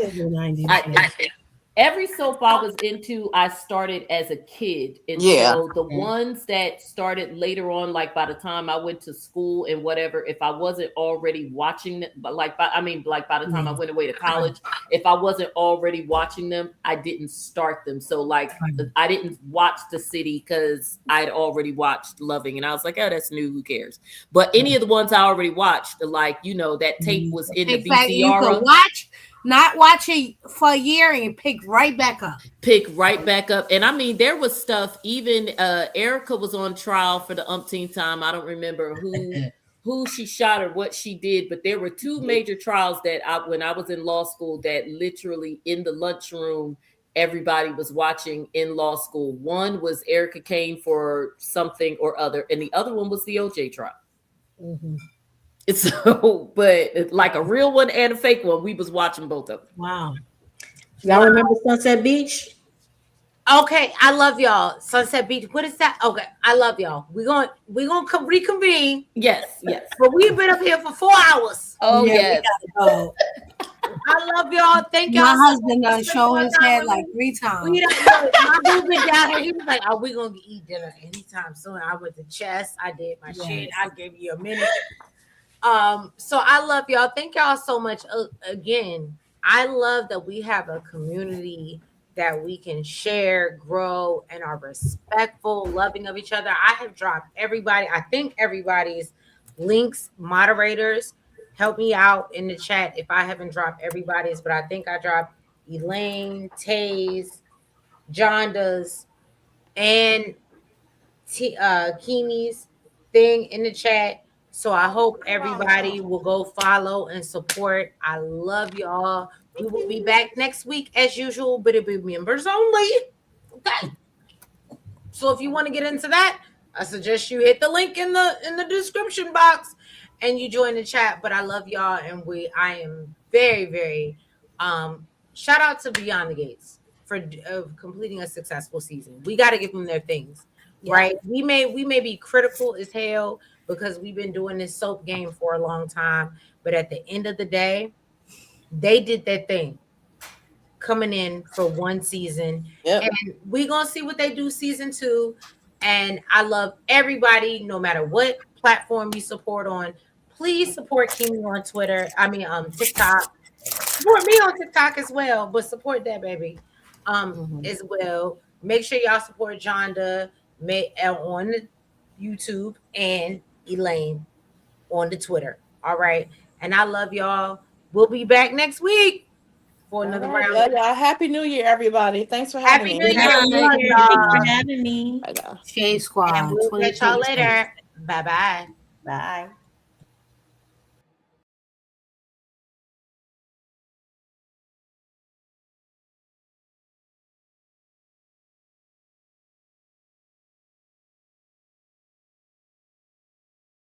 every soap I was into, I started as a kid. And so the ones that started later on, like by the time I went to school and whatever, if I wasn't already watching them, but by the time I went away to college, if I wasn't already watching them, I didn't start them. So like I didn't watch The City because I'd already watched Loving, and I was like, oh, that's new, who cares? But any of the ones I already watched, like, that tape was in the VCR. You could not watch it for a year and pick right back up. And I mean, there was stuff, even Erica was on trial for the umpteenth time. I don't remember who she shot or what she did, but there were two major trials that when I was in law school, that literally in the lunchroom, everybody was watching in law school. One was Erica Kane for something or other, and the other one was the OJ trial. So, but like a real one and a fake one, we was watching both of them. Wow. Y'all remember Sunset Beach? Okay, I love y'all. Sunset Beach. What is that? Okay, I love y'all. We're gonna reconvene. Yes. But we've been up here for 4 hours. Oh yes. I love y'all. Thank y'all. My husband done show his head like 3 times. My dude been down here. He was like, "Are we gonna eat dinner anytime soon?" I went to chess. I did my shit. I gave you a minute. So I love y'all. Thank y'all so much. Again, I love that we have a community that we can share, grow, and are respectful, loving of each other. I have dropped everybody. I think everybody's links, moderators, help me out in the chat if I haven't dropped everybody's, but I think I dropped Elaine, Taze, Jonda's, and Kimi's thing in the chat. So I hope everybody will go follow and support. I love y'all. We will be back next week as usual, but it'll be members only. Okay. So if you want to get into that, I suggest you hit the link in the description box and you join the chat. But I love y'all, and I am very, very shout out to Beyond the Gates for completing a successful season. We got to give them their things, right? We may be critical as hell because we've been doing this soap game for a long time, but at the end of the day, they did their thing coming in for one season. And we're gonna see what they do season 2. And I love everybody, no matter what platform you support on. Please support Kimi on TikTok. Support me on TikTok as well, but support that baby as well. Make sure y'all support Jonda on YouTube and Elaine on the Twitter. All right. And I love y'all. We'll be back next week for another round. Love y'all. Happy New Year, everybody. Thanks for having me. Happy New Year. Thanks for having me. Bye. Shade Squad. And we'll catch y'all later. Bye-bye. Bye.